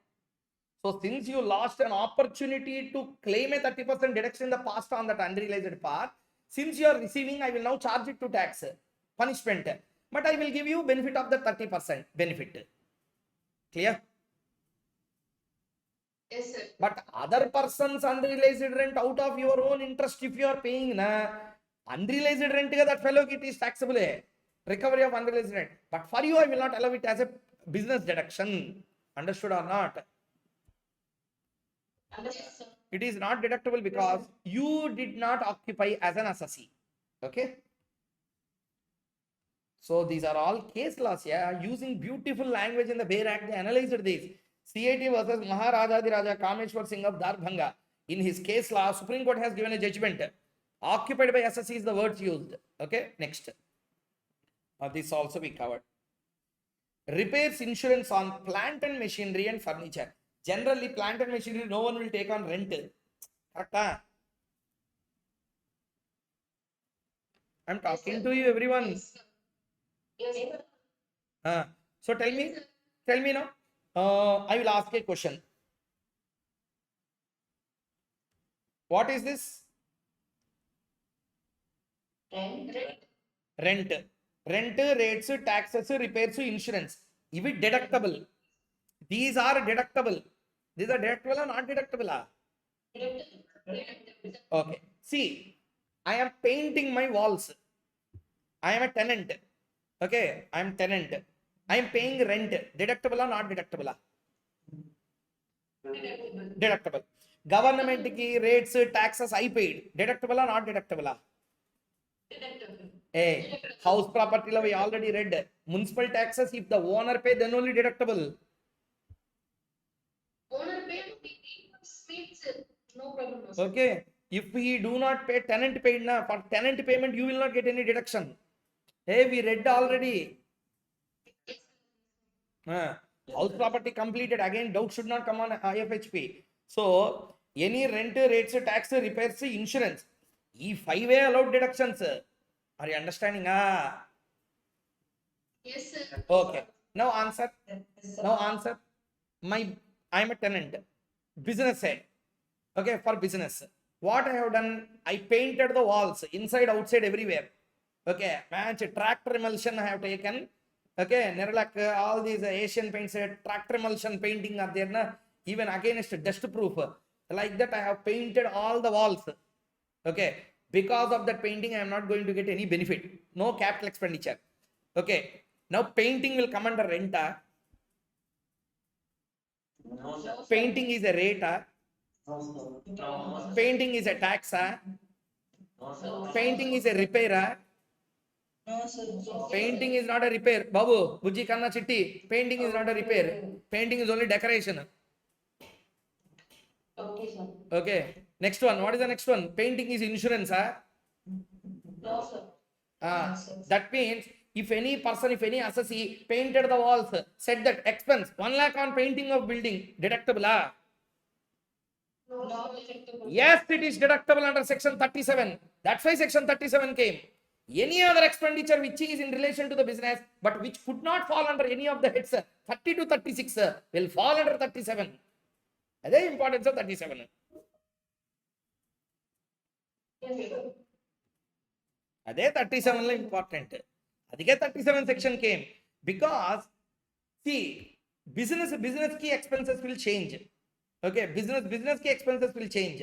So since you lost an opportunity to claim a 30% deduction in the past on that unrealized part, since you are receiving, I will now charge it to tax punishment, but I will give you benefit of the 30% benefit. Clear? Yes, sir. But other person's unrealized rent out of your own interest, if you are paying unrealized rent, that fellow it is taxable. Recovery of unrealized rent. But for you, I will not allow it as a business deduction. Understood or not? Yes, sir. It is not deductible because you did not occupy as an assessee. Okay. So these are all case laws. Yeah, using beautiful language in the Bail Act, they analyzed this. CAT versus Maharajadiraja Kameshwar Singh of Darbhanga. In his case law, Supreme Court has given a judgment. Occupied by assessee is the words used. Okay, next. This also we covered. Repairs insurance on plant and machinery and furniture. Generally, plant and machinery, no one will take on rent. Correct? I'm talking to you, everyone. Yes, sir. Yes, sir. So tell me now. I will ask a question. What is this? Rent. Rent, rates, taxes, repairs, insurance. If it deductible. These are deductible. These are deductible or not deductible? Okay. See, I am painting my walls. I am a tenant. Okay, I am tenant. I am paying rent. Deductible or not deductible? Deductible. Government ki rates, taxes I paid. Deductible or not deductible? Hey, house property law we already read. Municipal taxes, if the owner pay, then only deductible. Owner pay means no problem. No, sir. Okay. If he do not pay, tenant paid na, for tenant payment, you will not get any deduction. Hey, we read already. House property completed. Again, doubt should not come on IFHP. So, any rent, rates, tax, repairs, insurance. If 5 allowed deductions. Are you understanding? Yes, sir. Okay. Now answer. I am a tenant. Business head. Okay, for business. What I have done, I painted the walls inside, outside, everywhere. Okay, match tractor emulsion I have taken. Okay, Nerolac, all these Asian paints, tractor emulsion painting are there. Na? Even against dust proof. Like that, I have painted all the walls. Okay, because of that painting, I am not going to get any benefit. No capital expenditure. Okay, now painting will come under rent. No, sir. Painting is a rate. No, Painting is a tax. no, sir. Painting is a repair. No, sir. Painting is not a repair. Babu, Bujji Kanna Chitti, painting is not a repair. Painting is only decoration. Okay, sir. Okay. Next one. What is the next one? Painting is insurance. Huh? No, sir. That means if any person, if any assessee painted the walls, said that expense 1 lakh on painting of building, deductible. Ah? Not acceptable. Yes, it is deductible under section 37. That's why section 37 came. Any other expenditure which is in relation to the business, but which could not fall under any of the heads, 30 to 36 will fall under 37. That is the importance of 37. Yes, sir. అదే 37 లో important. అదికే 37 section came because see business కి expenses will change. Okay, business కి expenses will change.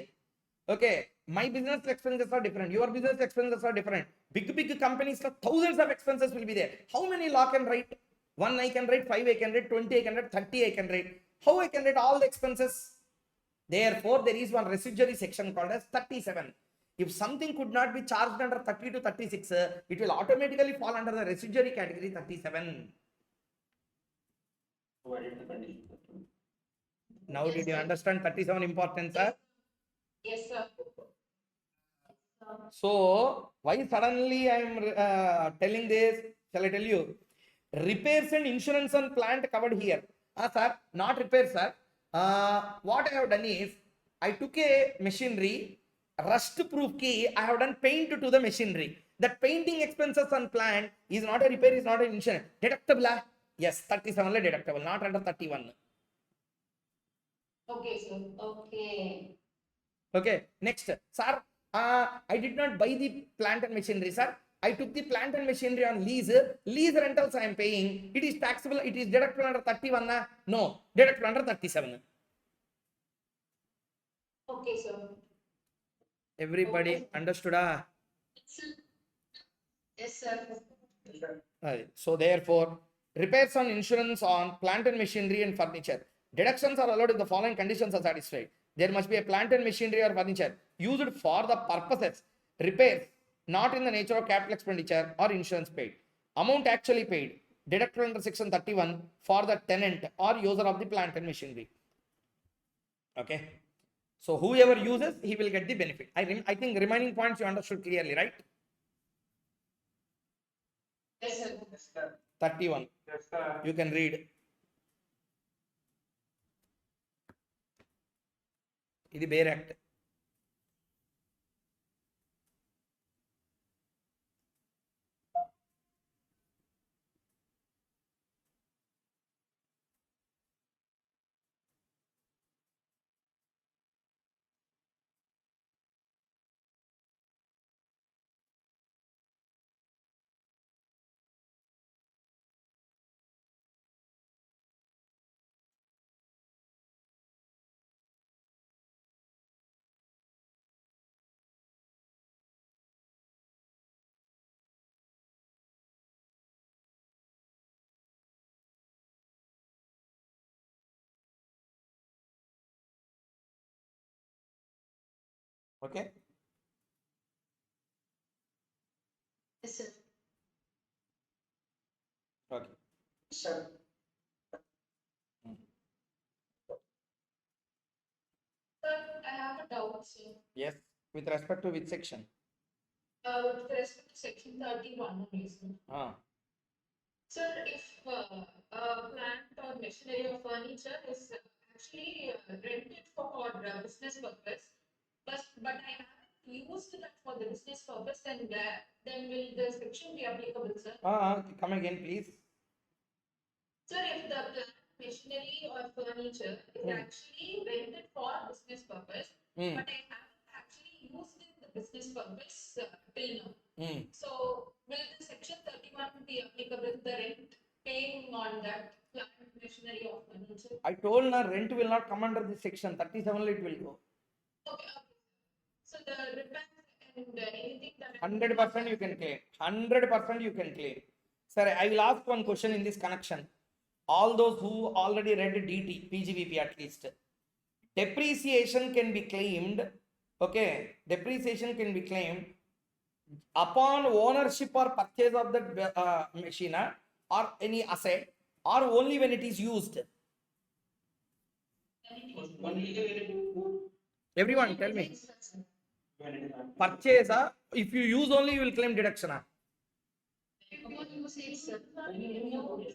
Okay, my business expenses are different, your business expenses are different. Big companies లో thousands of expenses will be there. How many law can write? 1 I can write, 5 I can write, 20 I can write, 30 I can write. How I can write all the expenses? Therefore there is one residuary section called as 37. If something could not be charged under 30 to 36, it will automatically fall under the residuary category 37. Now did you understand 37 importance, sir? Yes, sir. So why suddenly I am telling this? Shall I tell you? Repairs and insurance on plant covered here. Sir, not repairs, sir. What I have done is I took a machinery, rust proof key, I have done paint to the machinery. That painting expenses on plant is not a repair, is not an insurance. Deductible? Yes, 37 deductible, not under 31. Okay, sir. Okay. Okay, next, sir, I did not buy the plant and machinery, sir. I took the plant and machinery on lease. Lease rentals I am paying. It is taxable. It is deductible under 31. No, deductible under 37. Okay, sir. Everybody understood? Yes, sir. So therefore, repairs on insurance on plant and machinery and furniture. Deductions are allowed if the following conditions are satisfied. There must be a plant and machinery or furniture used for the purposes, repairs, not in the nature of capital expenditure or insurance paid. Amount actually paid, deducted under section 31 for the tenant or user of the plant and machinery. Okay. So whoever uses, he will get the benefit. I think remaining points you understood clearly, right? Yes, sir. 31. Yes, sir. You can read. ఇది bare act. Okay. Yes, sir. Okay. Sure. Sir, I have a doubt, sir. Yes. With respect to which section? With respect to section 31 only, sir. Sir, if plant or machinery or furniture is actually rented for business purpose, but I haven't used that for the business purpose, then will the section be applicable, sir? Come again, please. Sir, if the plant, machinery or furniture is actually rented for business purpose, but I haven't actually used it the business purpose till now. So, will the section 31 be applicable, the rent paying on that plant, machinery or furniture? I told na rent will not come under this section. 37 it will go. Okay. So, the repair and anything that 100% you can claim. 100% you can claim. Sir, I will ask one question in this connection. All those who already read DT, PGBP at least. Depreciation can be claimed. Okay. Depreciation can be claimed upon ownership or purchase of that machine or any asset, or only when it is used? Everyone tell me. Purchase, if you use only, you will claim deduction.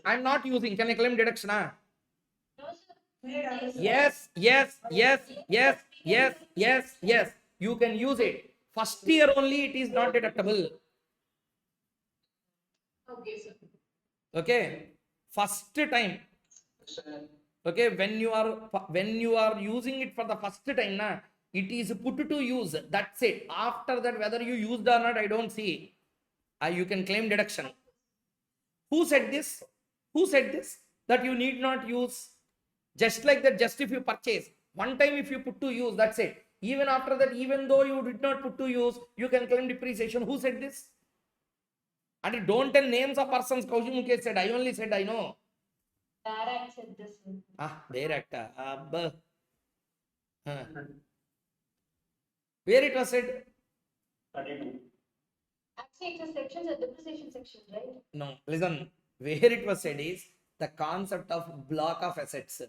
I'm not using, can I claim deduction? Yes, yes, yes, yes, yes, yes, yes. You can use it. First year only it is not deductible. Okay, sir. Okay. First time. Okay, when you are using it for the first time, it is put to use. That's it. After that, whether you used or not, I don't see. You can claim deduction. Who said this? Who said this? That you need not use. Just like that, just if you purchase. One time if you put to use, that's it. Even after that, even though you did not put to use, you can claim depreciation. Who said this? And don't tell names of persons. Koushik Mukhesh said, I only said I know. Direct said this. Their actor. Where it was said? Actually, it's a section, a depreciation section, right? No, listen. Where it was said is the concept of block of assets.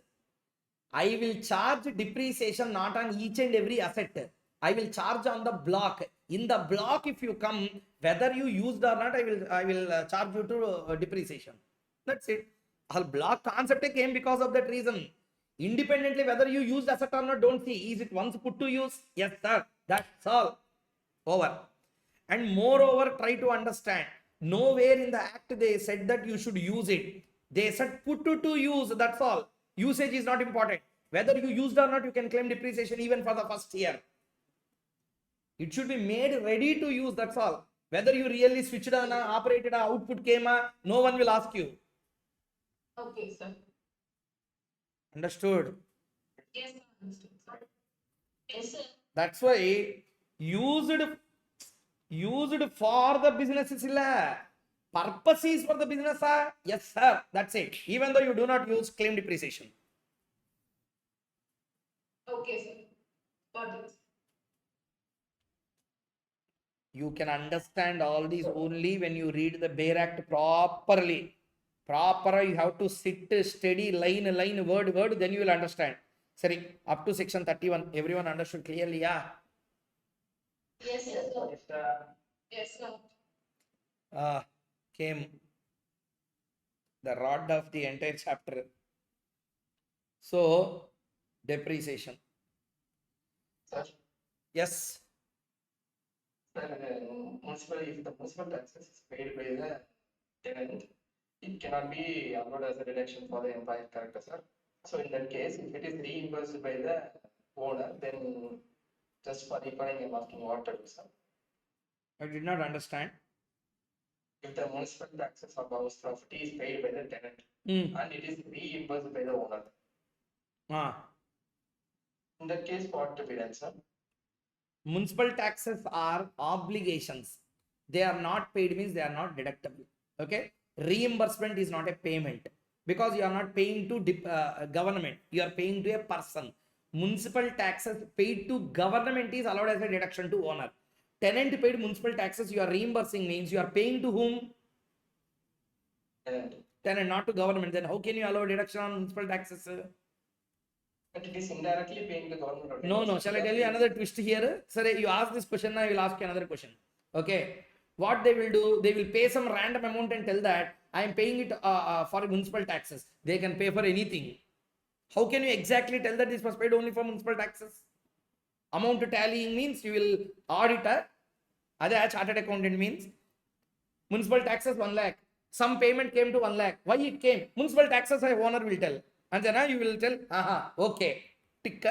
I will charge depreciation not on each and every asset. I will charge on the block. In the block, if you come, whether you used or not, I will charge you to depreciation. That's it. Our block concept came because of that reason. Independently, whether you used asset or not, don't see. Is it once put to use? Yes, sir. That's all. Over. And moreover, try to understand. Nowhere in the act they said that you should use it. They said put to use. That's all. Usage is not important. Whether you used or not, you can claim depreciation even for the first year. It should be made ready to use. That's all. Whether you really switched on, operated, output came, no one will ask you. Okay, sir. Understood? Yes, sir. Understood, sir. Yes, sir. That's why used for the business is purpose is for the business. Yes, sir. That's it. Even though you do not use claim depreciation. Okay, sir. Got it. You can understand all these only when you read the Bare Act properly. Proper, you have to sit steady, line, word, then you will understand. Sorry, up to section 31. Everyone understood clearly, yeah? Yes, sir. Yes, sir. Came the rod of the entire chapter. So, depreciation. Sir, Yes. if the municipal taxes is paid by the tenant, it cannot be allowed as a deduction for the employer, correct, sir? So in that case, if it is reimbursed by the owner, then just for recalling, I'm asking what to do, sir. I did not understand. If the municipal taxes of house property is paid by the tenant and it is reimbursed by the owner, in that case, what to be done, sir? Municipal taxes are obligations. They are not paid means they are not deductible. Okay. Reimbursement is not a payment because you are not paying to government. You are paying to a person. Municipal taxes paid to government is allowed as a deduction to owner. Tenant paid municipal taxes you are reimbursing means you are paying to whom? Tenant, not to government. Then how can you allow deduction on municipal taxes? But it is indirectly paying the government. No. Shall I tell you another twist here? Sir, you ask this question, I will ask you another question. Okay. What they will do, they will pay some random amount and tell that I am paying it for municipal taxes. They can pay for anything. How can you exactly tell that this was paid only for municipal taxes? Amount tallying means you will auditor. Other chartered accountant means municipal taxes 1 lakh. Some payment came to 1 lakh. Why it came? Municipal taxes, I owner will tell. And then you will tell, okay. Tick.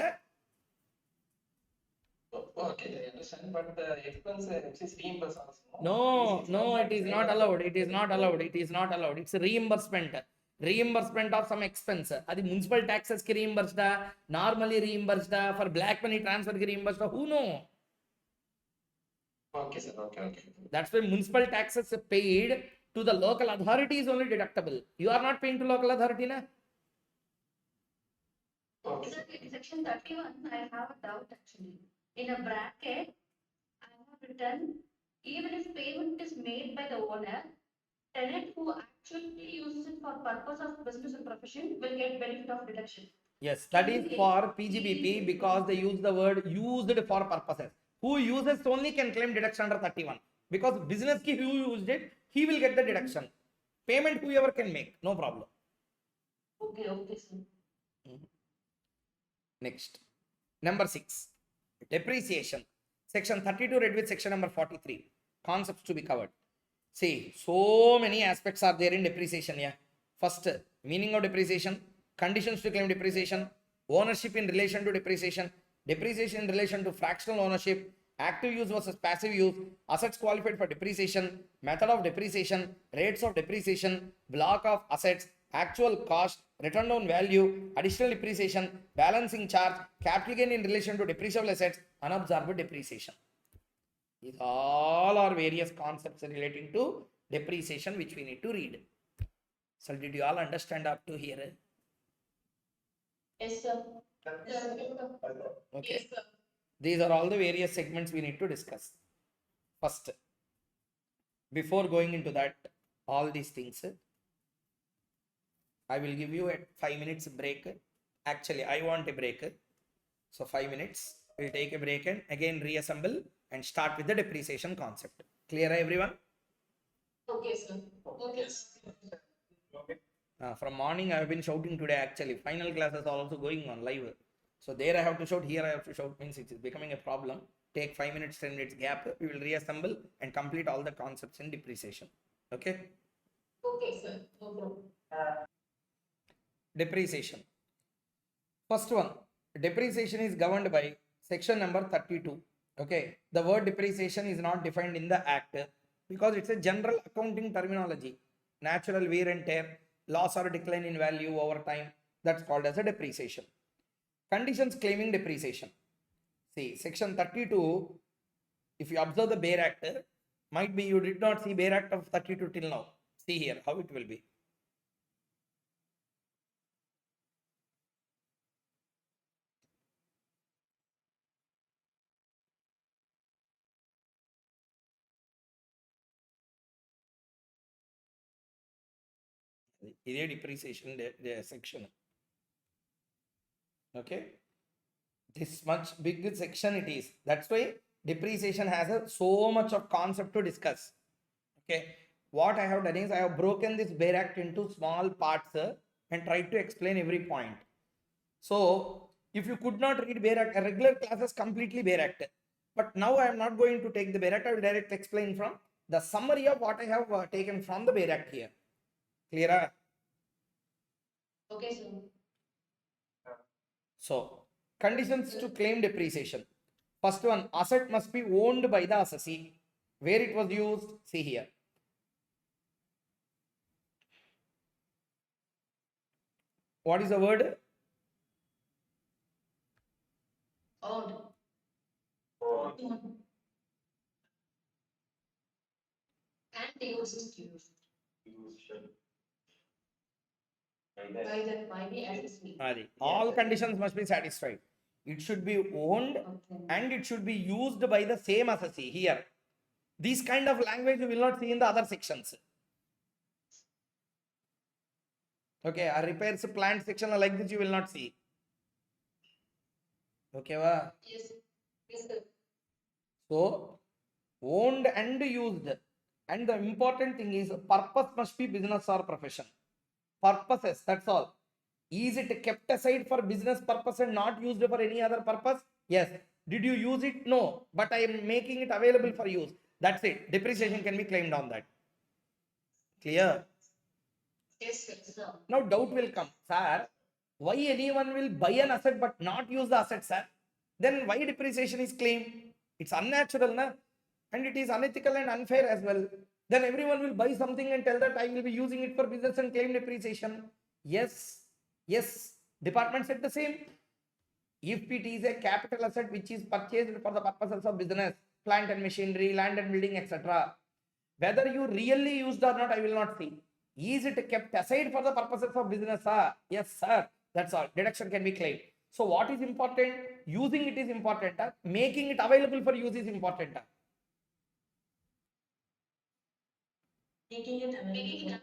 Okay, I understand, but the expense is reimbursed also. No, it is not allowed. It is not allowed. It is not allowed. It's a reimbursement. Reimbursement of some expense. Adi municipal taxes ki reimbursed, normally reimbursed, for black money transfer ki reimbursed. Who know? Okay, sir. Okay. That's why municipal taxes paid to the local authority is only deductible. You are not paying to local authority, na? Okay. Sir, in section 31, I have a doubt actually. In a bracket, I have written even if payment is made by the owner, tenant who actually uses it for purpose of business and profession will get benefit of deduction. Yes, that is for PGBP because they use the word used for purposes. Who uses only can claim deduction under 31. Because business ki who used it, he will get the deduction. Payment whoever can make, no problem. Okay, okay, sir. Next, number 6, depreciation. Section 32 read with section number 43. Concepts to be covered. See, so many aspects are there in depreciation. Yeah. First, meaning of depreciation, conditions to claim depreciation, ownership in relation to depreciation, depreciation in relation to fractional ownership, active use versus passive use, assets qualified for depreciation, method of depreciation, rates of depreciation, block of assets, actual cost, return on value, additional depreciation, balancing charge, capital gain in relation to depreciable assets, unabsorbed depreciation. These all are various concepts relating to depreciation which we need to read. So did you all understand up to here? Yes, sir. Okay. Yes, sir. These are all the various segments we need to discuss. First, before going into that, all these things, I will give you a 5 minutes break. Actually, I want a break. So 5 minutes, we'll take a break and again reassemble and start with the depreciation concept. Clear, everyone? Okay, sir. Okay. From morning I have been shouting today. Actually, final classes are also going on live. So there I have to shout, here I have to shout, means it is becoming a problem. Take 5 minutes, 10 minutes gap. We will reassemble and complete all the concepts in depreciation. Okay? Okay, sir. No problem. Depreciation. First one, depreciation is governed by section number 32. Okay, the word depreciation is not defined in the act because it's a general accounting terminology. Natural wear and tear, loss or decline in value over time, that's called as a depreciation. Conditions claiming depreciation. See, section 32, if you observe the bare act, might be you did not see bare act of 32 till now. See here how it will be. Depreciation section. Okay, this much big section it is. That's why depreciation has so much of concept to discuss. Okay, what I have done is I have broken this bare act into small parts and tried to explain every point. So if you could not read bare act, a regular classes completely bare act. But now I am not going to take the bare act. I will directly explain from the summary of what I have taken from the bare act here. Clear? Okay, sir. So, conditions to claim depreciation. First one, asset must be owned by the assessee. Where it was used, see here. What is the word? Owned. And used. By the assessee. All conditions must be satisfied. It should be owned Okay. and it should be used by the same assessee here. This kind of language you will not see in the other sections. Okay, a repairs plant section like this you will not see. Okay, va? Yes. Yes, sir. So, owned and used. And the important thing is purpose must be business or profession. Purposes, that's all. Is it kept aside for business purpose and not used for any other purpose? Yes. Did you use it? No. But I am making it available for use. That's it. Depreciation can be claimed on that. Clear? Yes, sir. So, Now doubt will come. Sir, why anyone will buy an asset but not use the asset, sir? Then why depreciation is claimed? It's unnatural, na? And it is unethical and unfair as well. Then everyone will buy something and tell that I will be using it for business and claim depreciation. Yes, yes, department said the same. If it is a capital asset which is purchased for the purposes of business, plant and machinery, land and building, etc., whether you really used or not, I will not see. Is it kept aside for the purposes of business? Yes, sir. That's all. Deduction can be claimed. So what is important? Using it is important. Making it available for use is important. Making it Making available.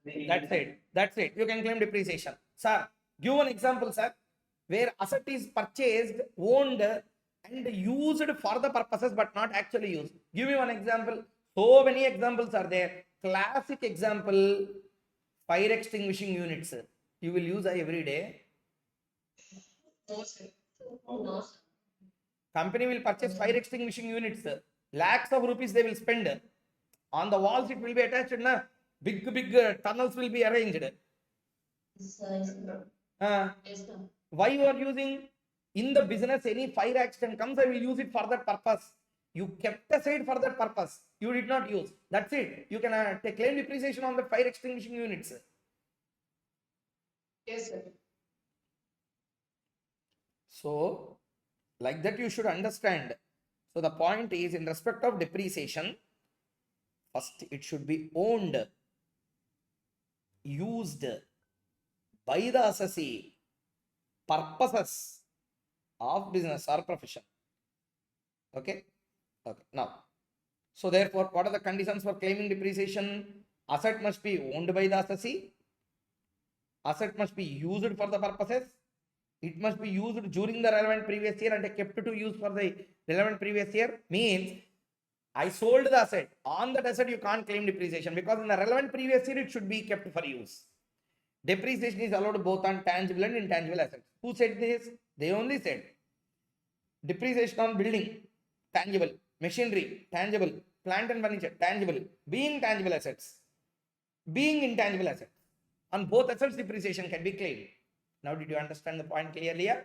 it That's it. That's it. You can claim depreciation. Sir, give one example, sir, where asset is purchased, owned, and used for the purposes but not actually used. Give me one example. So many examples are there. Classic example, fire extinguishing units. You will use every day. No, sir. Company will purchase fire extinguishing units. Lakhs of rupees they will spend. On the walls it will be attached. Na? Big tunnels will be arranged. Yes, sir. Why you are using? In the business, any fire accident comes, I will use it for that purpose. You kept aside for that purpose. You did not use. That's it. You can claim depreciation on the fire extinguishing units. Yes, sir. So, like that you should understand. So the point is, in respect of depreciation, first it should be owned, used by the assessee, purposes of business or profession. Okay. Okay. Now, so therefore, what are the conditions for claiming depreciation? Asset must be owned by the assessee. Asset must be used for the purposes. It must be used during the relevant previous year and kept to use for the relevant previous year. Means I sold the asset. On that asset, you can't claim depreciation because in the relevant previous year, it should be kept for use. Depreciation is allowed both on tangible and intangible assets. Who said this? They only said depreciation on building, tangible, machinery, tangible, plant and furniture, tangible, being tangible assets, being intangible assets. On both assets, depreciation can be claimed. Now, did you understand the point clearly? Yeah?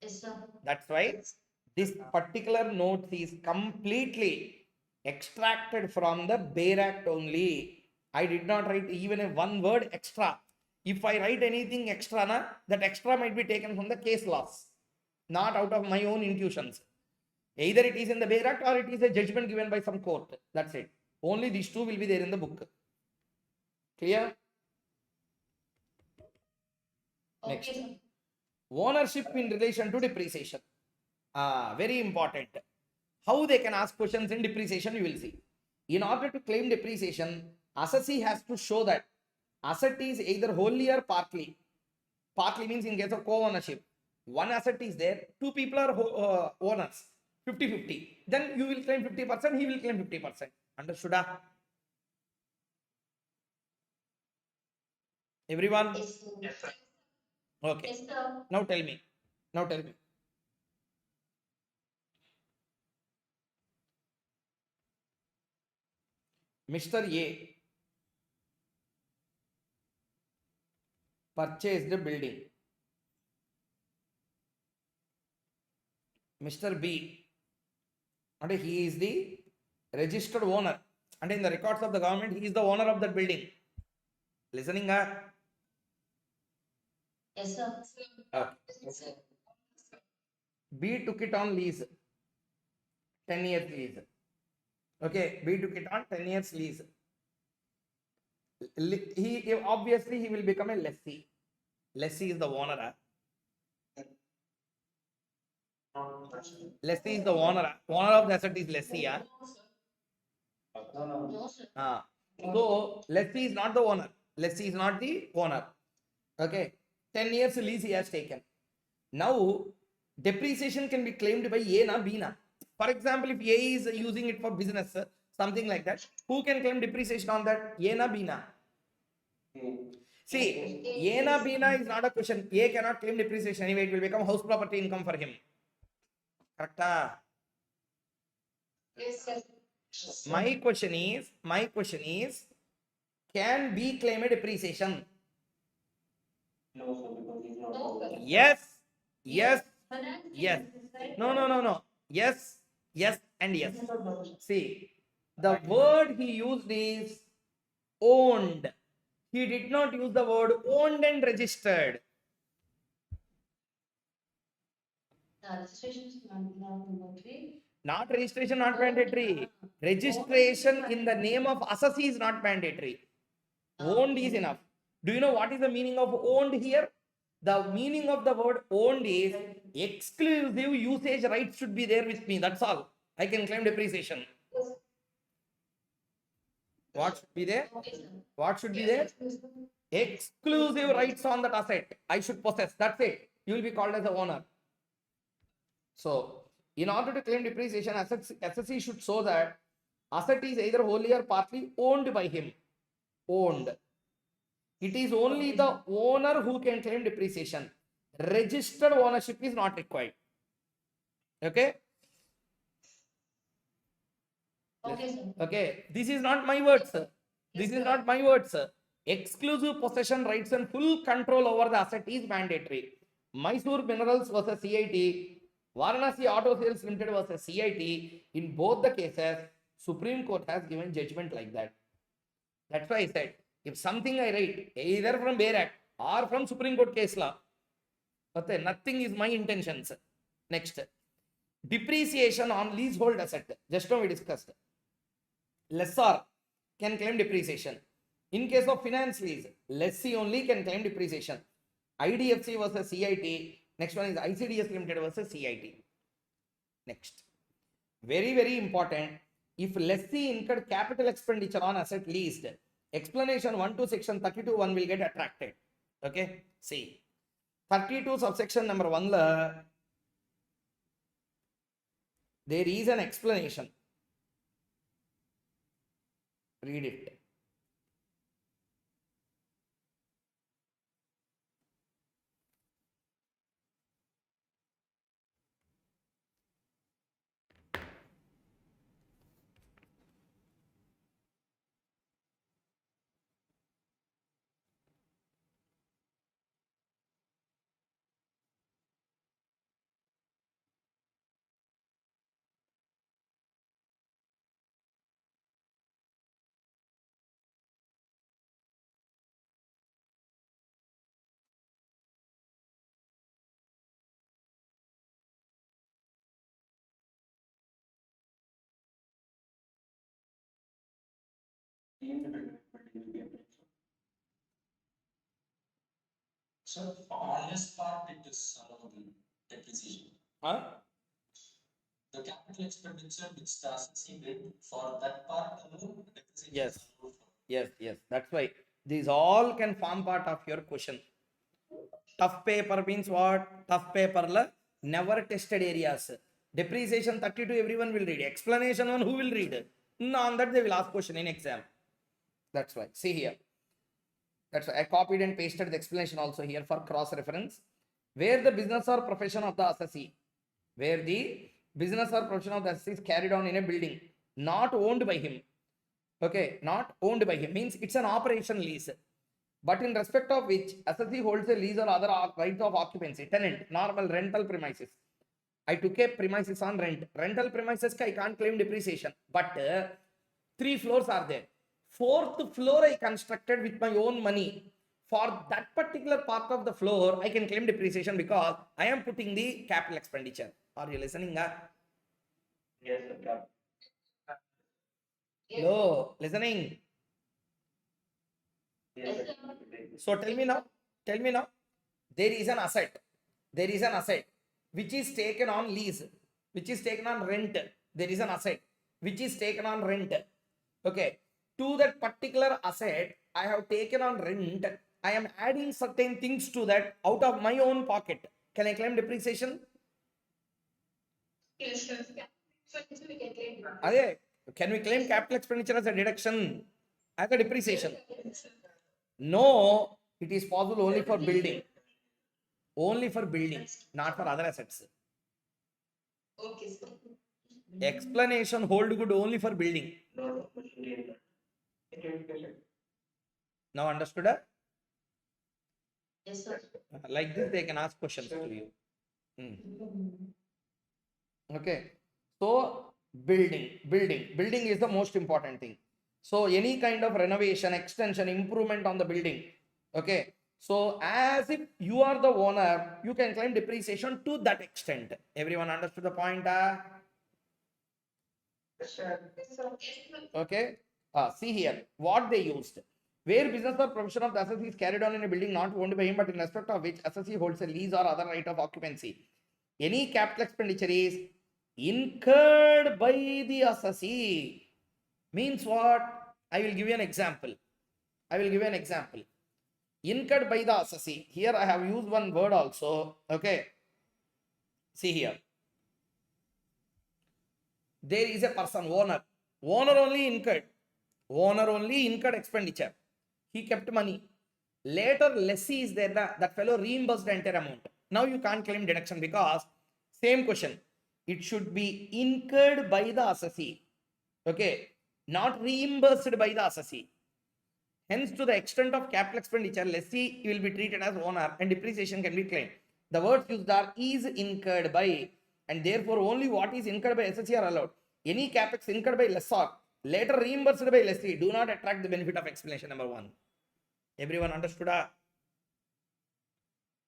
Yes, sir. That's why this particular note is completely extracted from the Bare Act only. I did not write even a one word extra. If I write anything extra, that extra might be taken from the case laws, not out of my own intuitions. Either it is in the Bare Act or it is a judgment given by some court. That's it. Only these two will be there in the book. Clear? Next. Okay, sir. Ownership in relation to depreciation. Very important. How they can ask questions in depreciation, you will see. In order to claim depreciation, assessee has to show that asset is either wholly or partly. Partly means in case of co-ownership. One asset is there, two people are owners, 50-50. Then you will claim 50%, he will claim 50%. Understood? Everyone? Yes, sir. Yes, sir. Okay. Yes, sir. Now tell me. Now tell me. Mr. A purchased a building. Mr. B, and he is the registered owner. And in the records of the government, he is the owner of that building. Listening? Yes, sir. Okay. Yes, sir. B took it on lease, 10 years lease. Okay, B took it on 10 years lease. He obviously he will become a lessee. Lessee is the owner. Lessee is the owner. Owner of the asset is lessee. No, sir. So lessee is not the owner. Lessee is not the owner. Okay, 10 years lease he has taken. Now depreciation can be claimed by A na B na. For example, if A is using it for business, something like that, who can claim depreciation on that? A na B na? See, A na B na is not a question. A cannot claim depreciation anyway. It will become house property income for him. Correct? Yes, sir. My question is, can B claim a depreciation? No, sir, because he's not. No, sir. Yes, yes, But that's yes. right? No. Yes, and yes. See, the word he used is owned. He did not use the word owned and registered. Registration is not mandatory. Not registration, not mandatory. Registration in the name of assessee is not mandatory. Owned is enough. Do you know what is the meaning of owned here? The meaning of the word owned is exclusive usage rights should be there with me. That's all. I can claim depreciation. What should be there? Okay, sir. What should be there? Exclusive rights on that asset. I should possess. That's it. You will be called as the owner. So, in order to claim depreciation, assessee should show that asset is either wholly or partly owned by him. Owned. It is only the owner who can claim depreciation. Registered ownership is not required. Okay? Okay, sir. Okay. This is not my words, sir. This is not my words, sir. Exclusive possession rights and full control over the asset is mandatory. Mysore Minerals versus CIT, Varanasi Auto Sales Limited versus CIT. In both the cases, Supreme Court has given judgment like that. That's why I said, if something I write either from Bare Act or from Supreme Court case law, but nothing is my intentions. Next, depreciation on leasehold asset. Just now we discussed. Lessor can claim depreciation. In case of finance lease, lessee only can claim depreciation. IDFC versus CIT. Next one is ICDS Limited versus CIT. Next. Very, very important. If lessee incurred capital expenditure on asset leased, explanation 1 to section 32(1) will get attracted. Okay. See. 32 subsection number 1 la, there is an explanation. Read it. So on this part, it is allowable depreciation. Huh? The capital expenditure which the assessee did for that part alone, depreciation Yes. is allowed for. Yes. That's why these all can form part of your question. Tough paper means what? Tough paper la never tested areas. Depreciation 32 everyone will read. Explanation one who will read? No, on that they will ask question in exam. That's why. See here. That's why I copied and pasted the explanation also here for cross reference. Where the business or profession of the assessee, where the business or profession of the assessee is carried on in a building, not owned by him. Okay, not owned by him means it's an operation lease. But in respect of which assessee holds a lease or other right of occupancy, tenant, normal rental premises. I took a premises on rent. Rental premises I can't claim depreciation. But 3 floors are there. 4th floor I constructed with my own money. For that particular part of the floor, I can claim depreciation because I am putting the capital expenditure. Are you listening? Yes, sir. Hello, listening. Yes, Yes, sir. sir. So tell me now, there is an asset which is taken on lease, which is taken on rent. There is an asset which is taken on rent. Okay, to that particular asset, I have taken on rent. I am adding certain things to that out of my own pocket. Can I claim depreciation? Yes, sir. Yeah. So we can claim. Ade, can we claim capital expenditure as a deduction, as a depreciation? Yes, sir. No, it is possible only for building. Only for building, not for other assets. Okay, sir. Explanation hold good only for building. No, machinery. Education. Now understood? Yes, sir. Like this, they can ask questions to you. Okay. So building is the most important thing. So any kind of renovation, extension, improvement on the building. Okay. So as if you are the owner, you can claim depreciation to that extent. Everyone understood the point? Yes, sir. Okay. See here what they used. Where business or profession of the assessee is carried on in a building not owned by him, but in respect of which assessee holds a lease or other right of occupancy. Any capital expenditure is incurred by the assessee. Means what? I will give you an example. Incurred by the assessee. Here I have used one word also. Okay. See here. There is a person, owner. Owner only incurred expenditure. He kept money. Later, lessee is there, that fellow reimbursed the entire amount. Now you can't claim deduction because same question. It should be incurred by the assessee. Okay. Not reimbursed by the assessee. Hence, to the extent of capital expenditure, lessee will be treated as owner and depreciation can be claimed. The words used are is incurred by, and therefore only what is incurred by assessee are allowed. Any capex incurred by lessor, later reimbursed by lessee, do not attract the benefit of explanation number 1. Everyone understood?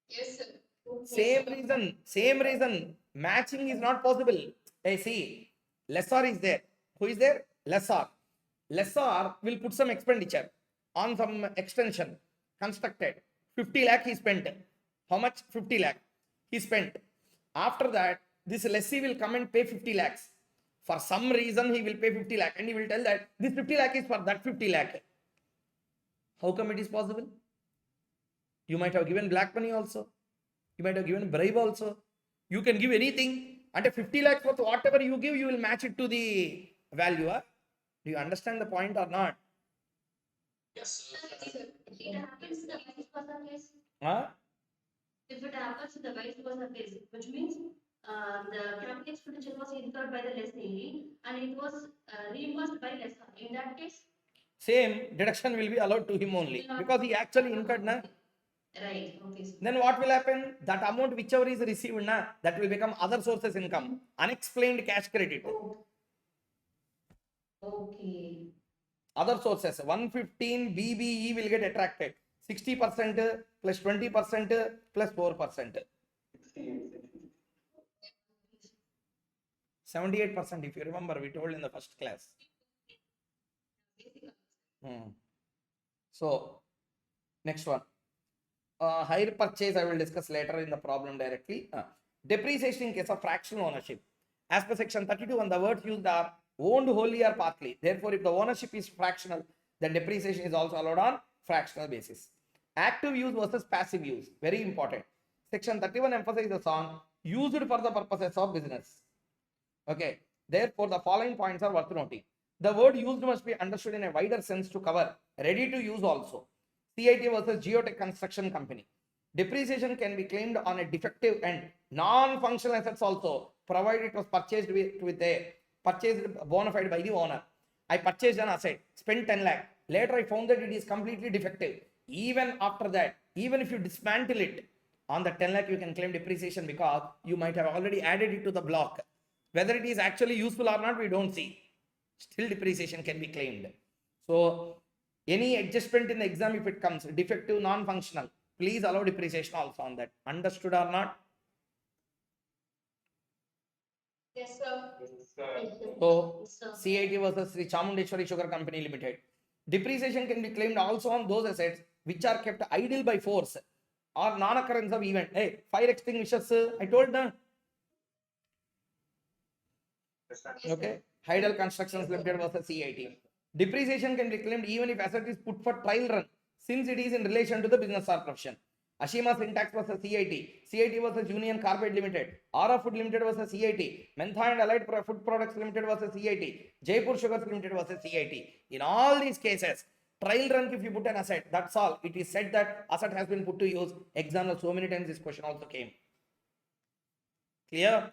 Yes, sir. Same reason, matching is not possible. Hey, see, lessor is there. Who is there? Lessor. Lessor will put some expenditure on some extension, constructed. 50 lakh he spent. How much? 50 lakh he spent. After that, this lessee will come and pay 50 lakhs. For some reason, he will pay 50 lakh and he will tell that this 50 lakh is for that 50 lakh. How come it is possible? You might have given black money also. You might have given bribe also. You can give anything. At a 50 lakhs worth, whatever you give, you will match it to the value. Huh? Do you understand the point or not? Yes, It happens in the vice versa case. Huh? If it happens in the vice versa case, which means the capital expenditure was incurred by the lessee and it was reimbursed by lessor. In that case, Same deduction will be allowed to him only because he actually incurred. Na? right? Okay. So Then what will happen? That amount whichever is received, na, that will become other sources income. Unexplained cash credit. okay. Other sources, 115 BBE will get attracted. 60% plus 20% plus 4%. 78%, if you remember, we told in the first class. So, next one. Hire purchase, I will discuss later in the problem directly. Depreciation in case of fractional ownership. As per section 32, and the words used are owned wholly or partly. Therefore, if the ownership is fractional, then depreciation is also allowed on fractional basis. Active use versus passive use. Very important. Section 31 emphasizes on used for the purposes of business. Okay. Therefore, the following points are worth noting. The word used must be understood in a wider sense to cover ready to use also. CIT versus Geotech Construction Company. Depreciation can be claimed on a defective and non-functional assets also, provided it was purchased bona fide by the owner. I purchased an asset, spent 10 lakh. Later, I found that it is completely defective. Even after that, even if you dismantle it, on the 10 lakh, you can claim depreciation because you might have already added it to the block. Whether it is actually useful or not, we don't see. Still, depreciation can be claimed. So, any adjustment in the exam, if it comes defective, non-functional, please allow depreciation also on that. Understood or not? Yes, sir. So, CIT versus Sri Chamundeshwari Sugar Company Limited. Depreciation can be claimed also on those assets which are kept idle by force or non-occurrence of event. Hey, fire extinguishers, I told them. Okay. Hydel Constructions Limited versus CIT. Depreciation can be claimed even if asset is put for trial run, since it is in relation to the business or profession. Ashima Syntax versus CIT. CIT versus Union Carbide Limited. Aura Food Limited versus CIT. Mentha and Allied Food Products Limited versus CIT. Jaipur Sugars Limited versus CIT. In all these cases, trial run, if you put an asset, that's all. It is said that asset has been put to use. Example, so many times this question also came. Clear?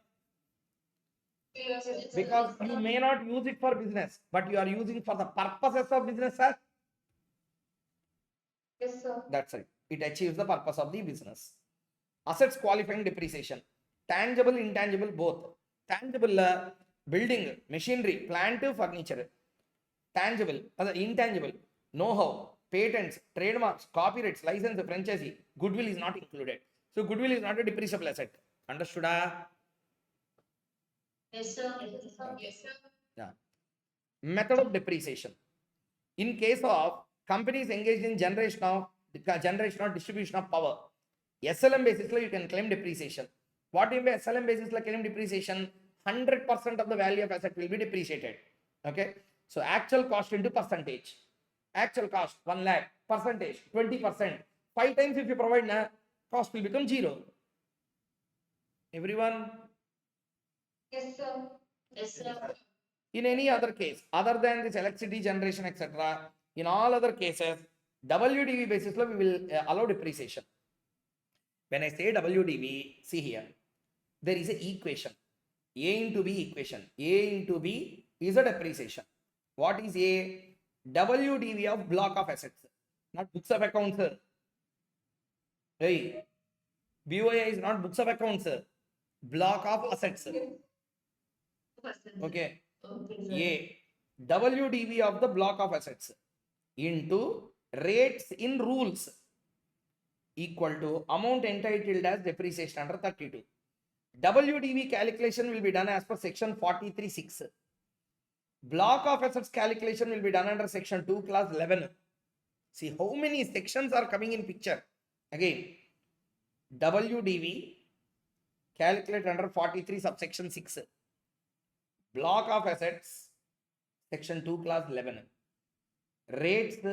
Because you may not use it for business, but you are using for the purposes of business, sir. Yes, sir. That's it. It achieves the purpose of the business. Assets qualifying depreciation. Tangible, intangible, both. Tangible, building, machinery, plant, furniture. Tangible, intangible, know-how, patents, trademarks, copyrights, license, franchisee. Goodwill is not included. So goodwill is not a depreciable asset. Understood? Yes, sir. Yes, sir. Yeah. Method of depreciation. In case of companies engaged in generation or distribution of power, SLM basis you can claim depreciation. What if SLM basis claim depreciation? 100% of the value of asset will be depreciated. Okay. So actual cost into percentage. Actual cost 1 lakh, percentage 20%. 5 times if you provide na, cost will become 0. Everyone? Yes, sir. Yes, sir. In any other case, other than this electricity generation, etc., in all other cases, WDV basis we will allow depreciation. When I say WDV, see here, there is a equation. A into B equation. A into B is a depreciation. What is A? WDV of block of assets, not books of accounts. Hey, BOI is not books of accounts, block of assets. Okay. Okay, sir. A WDV of the block of assets into rates in rules equal to amount entitled as depreciation under 32. WDV calculation will be done as per section 43(6). Block of assets calculation will be done under section 2 class 11. See how many sections are coming in picture. Again, WDV calculate under 43 subsection 6. Block of assets section 2 class 11. Rates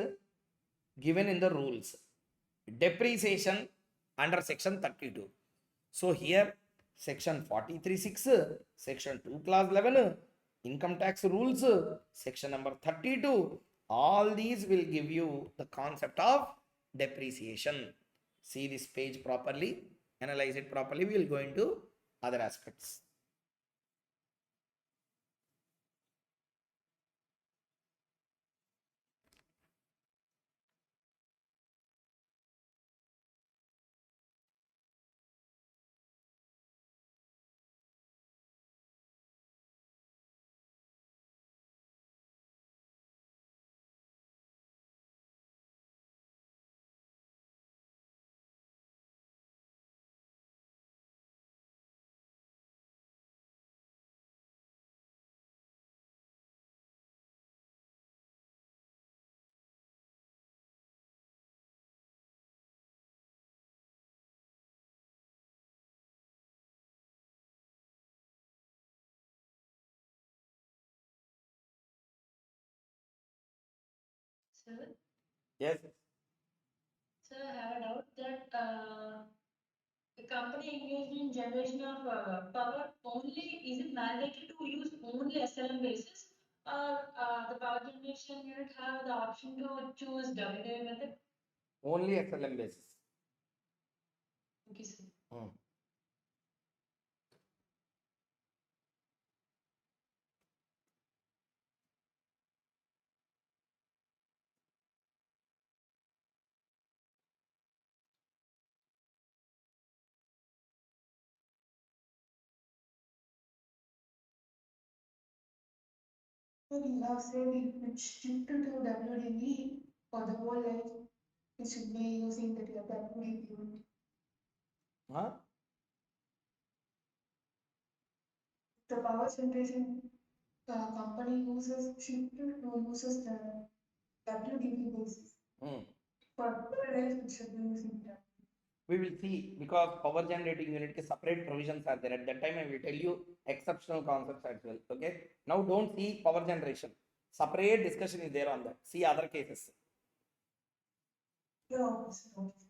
given in the rules. Depreciation under section 32. So here section 43(6), section 2 class 11, income tax rules, section number 32, all these will give you the concept of depreciation. See this page properly, analyze it properly, we will go into other aspects. Sir, Yes. sir, I have a doubt that the company engaged in generation of power only, is it mandatory to use only SLM basis, or the power generation unit have the option to choose WDV method? Only XLM basis. Okay, sir. So we have said it shift to WDV for the whole life, it should be using the WDV. Huh? The power generation company shift to uses the WDV basis. For whole life, it should be using that. We will see, because power generating unit ke separate provisions are there. At that time, I will tell you exceptional concepts as well. Okay. Now don't see power generation. Separate discussion is there on that. See other cases. Yeah, okay.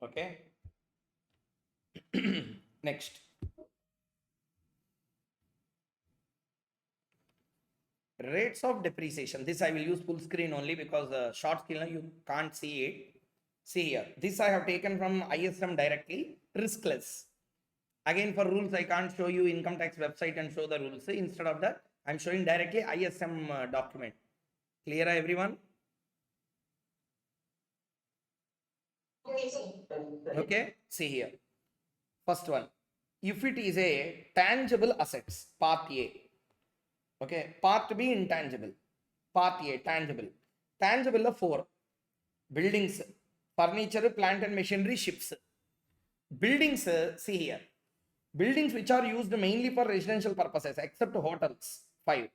Okay. Next. Rates of depreciation. This I will use full screen only because short screen you can't see it. See here. This I have taken from ISM directly. Riskless. Again, for rules, I can't show you income tax website and show the rules. Instead of that, I'm showing directly ISM document. Clear, everyone? Okay, sir. Okay. See here. First one. If it is a tangible assets, part A. Okay. Part B, intangible. Part A, tangible. Tangible of 4. Buildings, furniture, plant and machinery, ships. Buildings, see here. Buildings which are used mainly for residential purposes except hotels, 5.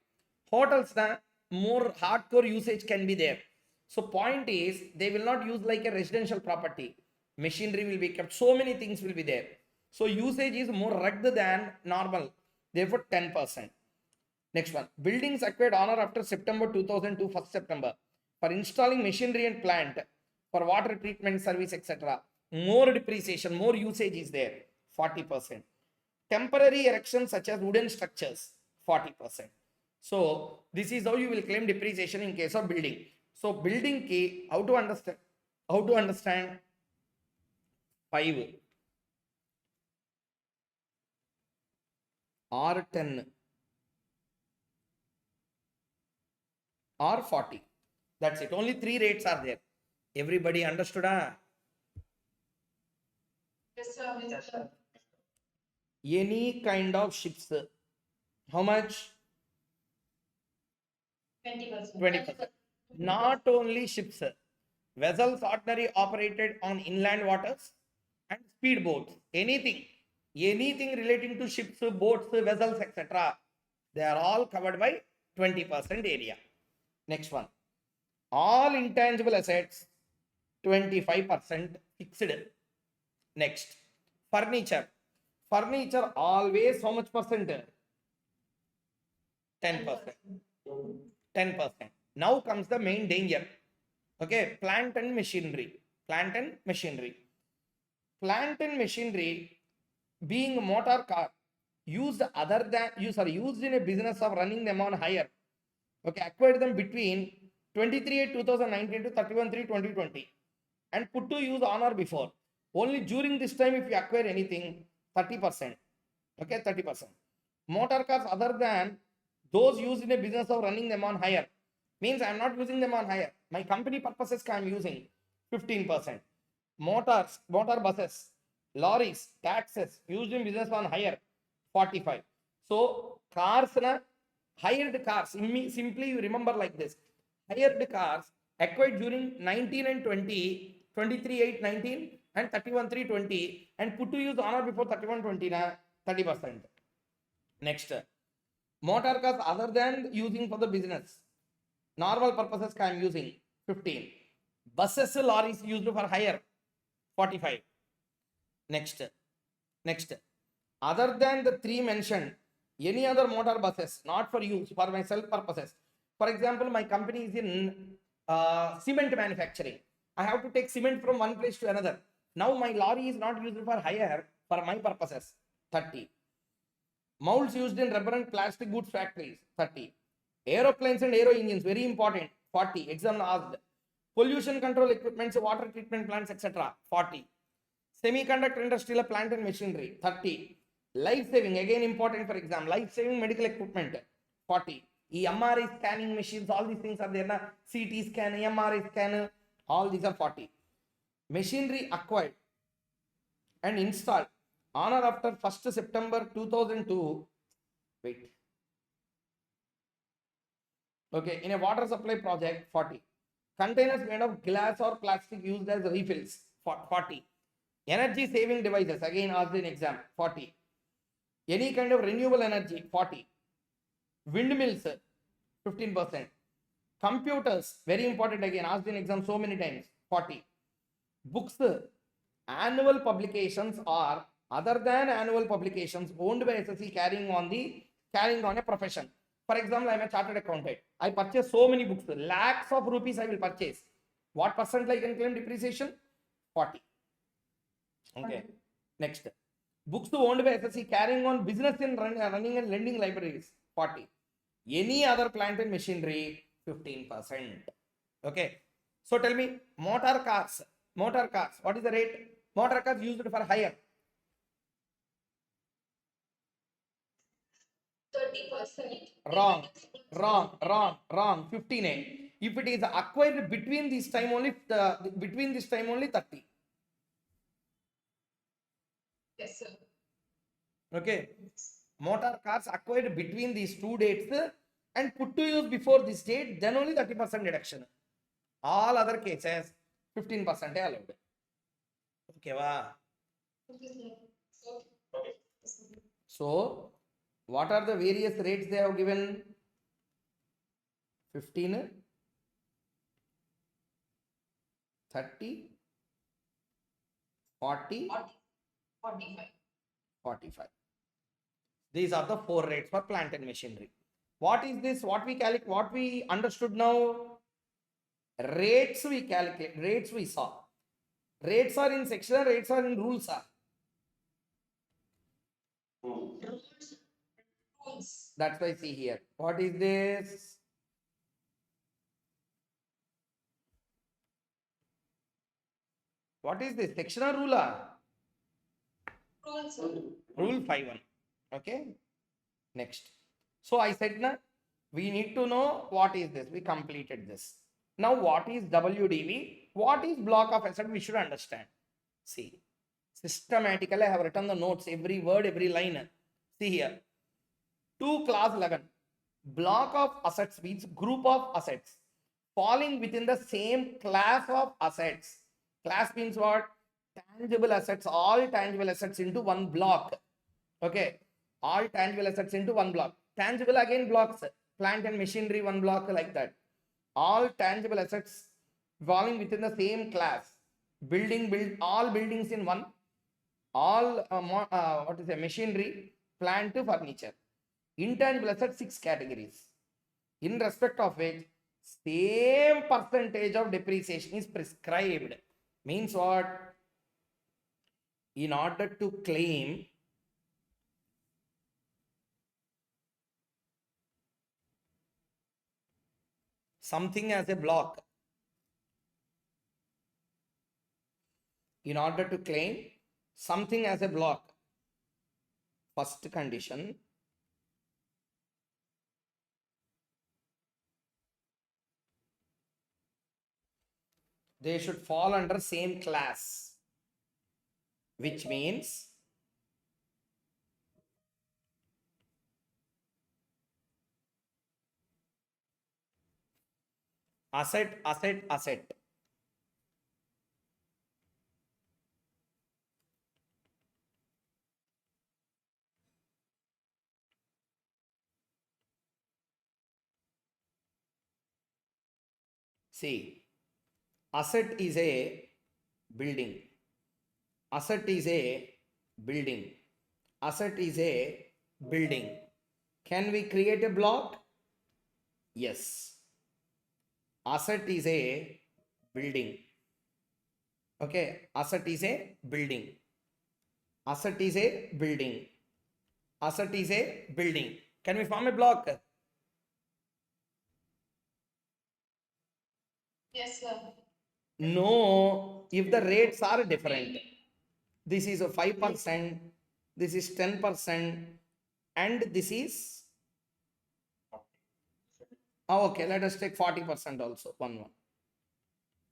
Hotels, the more hardcore usage can be there. So point is, they will not use like a residential property. Machinery will be kept, so many things will be there. So usage is more rugged than normal, therefore 10%. Next one, buildings acquired on or after September 2002, 1st September, for installing machinery and plant, for water treatment service, etc. More depreciation, more usage is there, 40%. Temporary erections such as wooden structures, 40%. So this is how you will claim depreciation in case of building. So building key, how to understand? How to understand? 5 or 10 or 40. That's it. Only 3 rates are there. Everybody understood? Yes, sir. Yes, sir. Any kind of ships. How much? 20%. 20%. Not only ships. Vessels ordinary operated on inland waters and speedboats. Anything relating to ships, boats, vessels, etc. They are all covered by 20% area. Next one. All intangible assets, 25% fixed. Next. Furniture. Furniture always how much percent? 10%. 10%. Now comes the main danger. Okay, plant and machinery. Plant and machinery. Plant and machinery being a motor car used used in a business of running them on hire. Okay, acquired them between 23/8/2019 to 31/3/2020 and put to use on or before. Only during this time, if you acquire anything, 30%. Okay, 30%. Motor cars other than those used in a business of running them on hire. Means I am not using them on hire. My company purposes I am using 15%. Motor buses, lorries, taxes used in business on hire 45. So cars, hired cars, simply you remember like this. Hired cars acquired during 19 and 20, 23/8/19 and 31/3/20 and put to use on or before 31/20, 30%. Next, motor cars other than using for the business, normal purposes I am using 15. Buses, lorries used for hire 45. Next, other than the 3 mentioned, any other motor buses not for use for my self purposes. For example, my company is in cement manufacturing. I have to take cement from one place to another. Now my lorry is not used for hire for my purposes, 30. Molds used in rubber and plastic goods factories, 30. Aeroplanes and aero engines, very important, 40. Exam asked. Pollution control equipments, water treatment plants, etc., 40. Semiconductor industrial plant and machinery, 30. Life saving, again important for exam. Life saving medical equipment, 40. MRI scanning machines, all these things are there. CT scan, MRI scan, all these are 40. Machinery acquired and installed on or after 1st September 2002. Wait. Okay, in a water supply project, 40. Containers made of glass or plastic used as refills, 40. Energy saving devices, again asked in exam, 40. Any kind of renewable energy, 40. Windmills, 15%. Computers, very important again, asked in exam so many times, 40. Books, annual publications or other than annual publications owned by assessee carrying on a profession. For example, I am a chartered accountant. I purchase so many books, lakhs of rupees I will purchase. What percent I can claim depreciation? 40. Okay. Next. Books owned by assessee carrying on business in running and lending libraries, 40. Any other plant and machinery, 15%. Okay. So tell me, motor cars, what is the rate? Motor cars used for hire. 30%. Wrong. 15A. If it is acquired between this time only, 30. Yes, sir. Okay. Motor cars acquired between these two dates and put to use before this date, then only 30% deduction. All other cases, 15% allowed. Okay, wow. So, what are the various rates they have given? 15, 30, 40, 45. 45. These are the 4 rates for plant and machinery. What is this? What we understood now? Rates we calculate, rates we saw. Rates are in section, rates are in rules. Rules. That's why see here. What is this? What is this? Section or rule? Rules. Rule 5.1. Okay. Next. So I said na, we need to know what is this. We completed this. Now what is WDV? What is block of asset? We should understand. See, systematically I have written the notes, every word, every line. See here. 2 clause 11. Block of assets means group of assets falling within the same class of assets. Class means what? Tangible assets, all tangible assets into one block. Okay. All tangible assets into one block. Tangible again blocks, plant and machinery one block like that. All tangible assets falling within the same class. All buildings in one. All machinery, plant to furniture. Intangible assets 6 categories. In respect of which same percentage of depreciation is prescribed. Means what? In order to claim something as a block, in order to claim something as a block, first condition, they should fall under same class, which means asset. See, asset is a building. Asset is a building. Asset is a building. Can we create a block? Yes. Asset is a building. Okay. Asset is a building. Asset is a building. Asset is a building. Can we form a block? Yes, sir. No, if the rates are different. This is a 5%, this is 10%, and this is okay, let us take 40% also. One.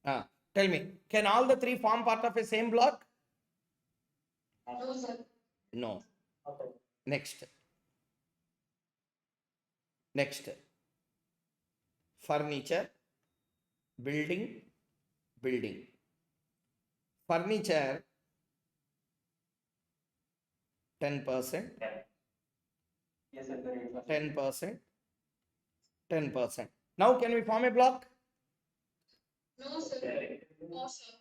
Tell me, can all the 3 form part of a same block? No, sir. No. Okay. Next. Furniture, building. Furniture 10%, Yes, sir. 10%, 10%. Now can we form a block? No, sir. No, sir.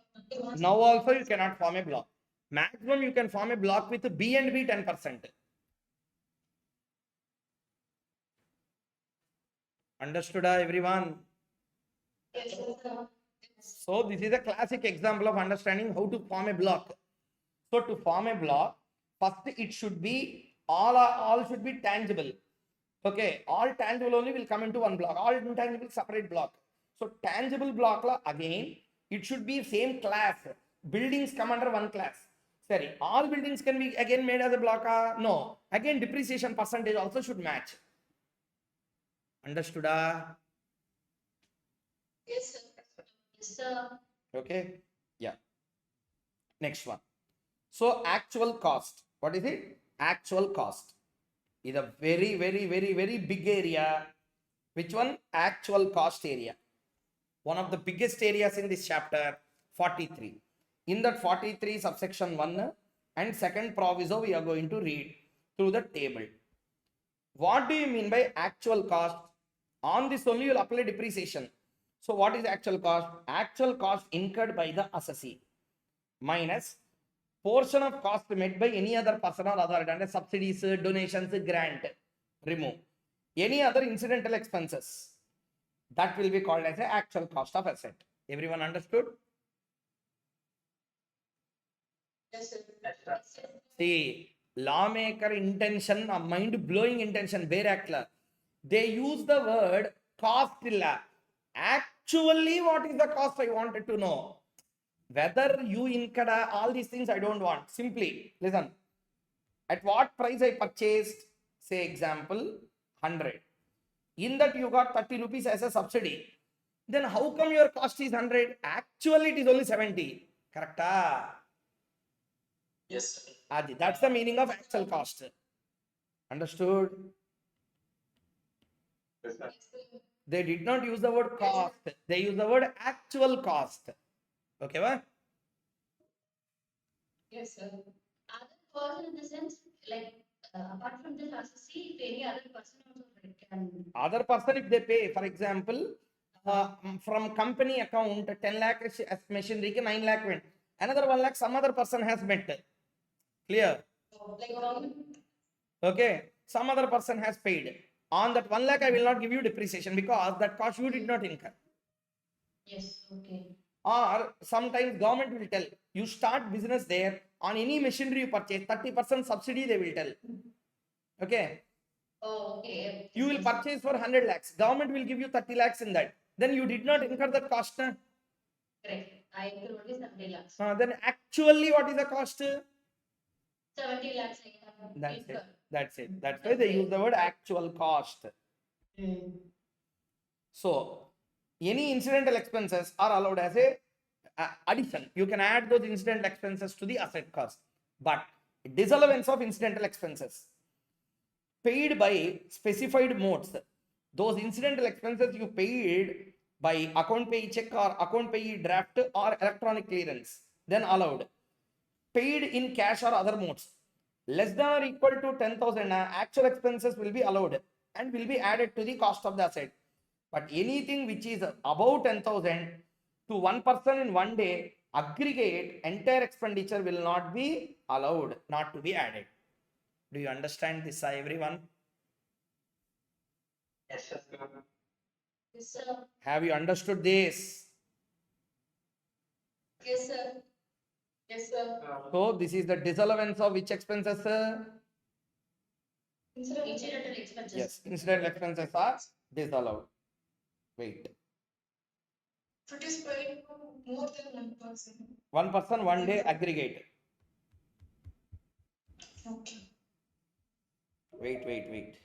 Now also you cannot form a block. Maximum you can form a block with B and B 10%. Understood, everyone? Yes, sir. So this is a classic example of understanding how to form a block. So to form a block, first it should be all should be tangible. Okay, all tangible only will come into one block, all intangible separate block. So tangible block la again, it should be same class. Buildings come under one class. Sorry, all buildings can be again made as a block. No, again depreciation percentage also should match. Understood? Yes, sir. Yes, sir. Okay, yeah. Next one. So actual cost. What is it? Actual cost is a very, very, very, very big area. Which one? Actual cost area. One of the biggest areas in this chapter, 43. In that 43, subsection 1 and second proviso, we are going to read through the table. What do you mean by actual cost? On this only you will apply depreciation. So what is actual cost? Actual cost incurred by the assessee minus portion of cost made by any other person or other than subsidies, donations, grant, remove. Any other incidental expenses. That will be called as the actual cost of asset. Everyone understood? Yes, sir. Yes, sir. Yes, sir. See, lawmaker intention, a mind-blowing intention, Bayrakla. They use the word cost. Actually, what is the cost? I wanted to know. Whether you incur all these things, I don't want. Simply, listen. At what price I purchased, say example, 100. In that you got 30 rupees as a subsidy. Then how come your cost is 100? Actually, it is only 70. Correct? Yes, sir. Adi, that's the meaning of actual cost. Understood? Yes, sir. Yes, sir. They did not use the word cost. They use the word actual cost. Okay, what? Yes, sir. Other person in the sense, like, apart from this assessee, if any other person also can. Other person, if they pay, for example, from company account, 10 lakh machinery, 9 lakh went. Another 1 lakh, some other person has met. Clear? Like government. Okay. Some other person has paid. On that 1 lakh, I will not give you depreciation because that cost you did not incur. Yes, okay. Or sometimes government will tell you start business there, on any machinery you purchase 30% subsidy they will tell. Okay, Oh, okay. you will purchase for 100 lakhs, government will give you 30 lakhs in that, then you did not incur that cost. Correct. I incur only 70 lakhs. Then actually what is the cost? 70 lakhs I have That's it. incurred. That's why they use the word actual cost. Mm. So any incidental expenses are allowed as a addition. You can add those incidental expenses to the asset cost, but disallowance of incidental expenses paid by specified modes. Those incidental expenses you paid by account pay check or account pay draft or electronic clearance, then allowed. Paid in cash or other modes less than or equal to 10,000, actual expenses will be allowed and will be added to the cost of the asset. But anything which is above 10,000 to one person in one day, aggregate entire expenditure will not be allowed, not to be added. Do you understand this, everyone? Yes, sir. Yes, sir. Have you understood this? Yes, sir. Yes, sir. So this is the disallowance of which expenses? Incidental expenses. Yes, incidental expenses are disallowed. Wait. If it is paid for more than one person. One person, one day aggregate. Okay. Wait.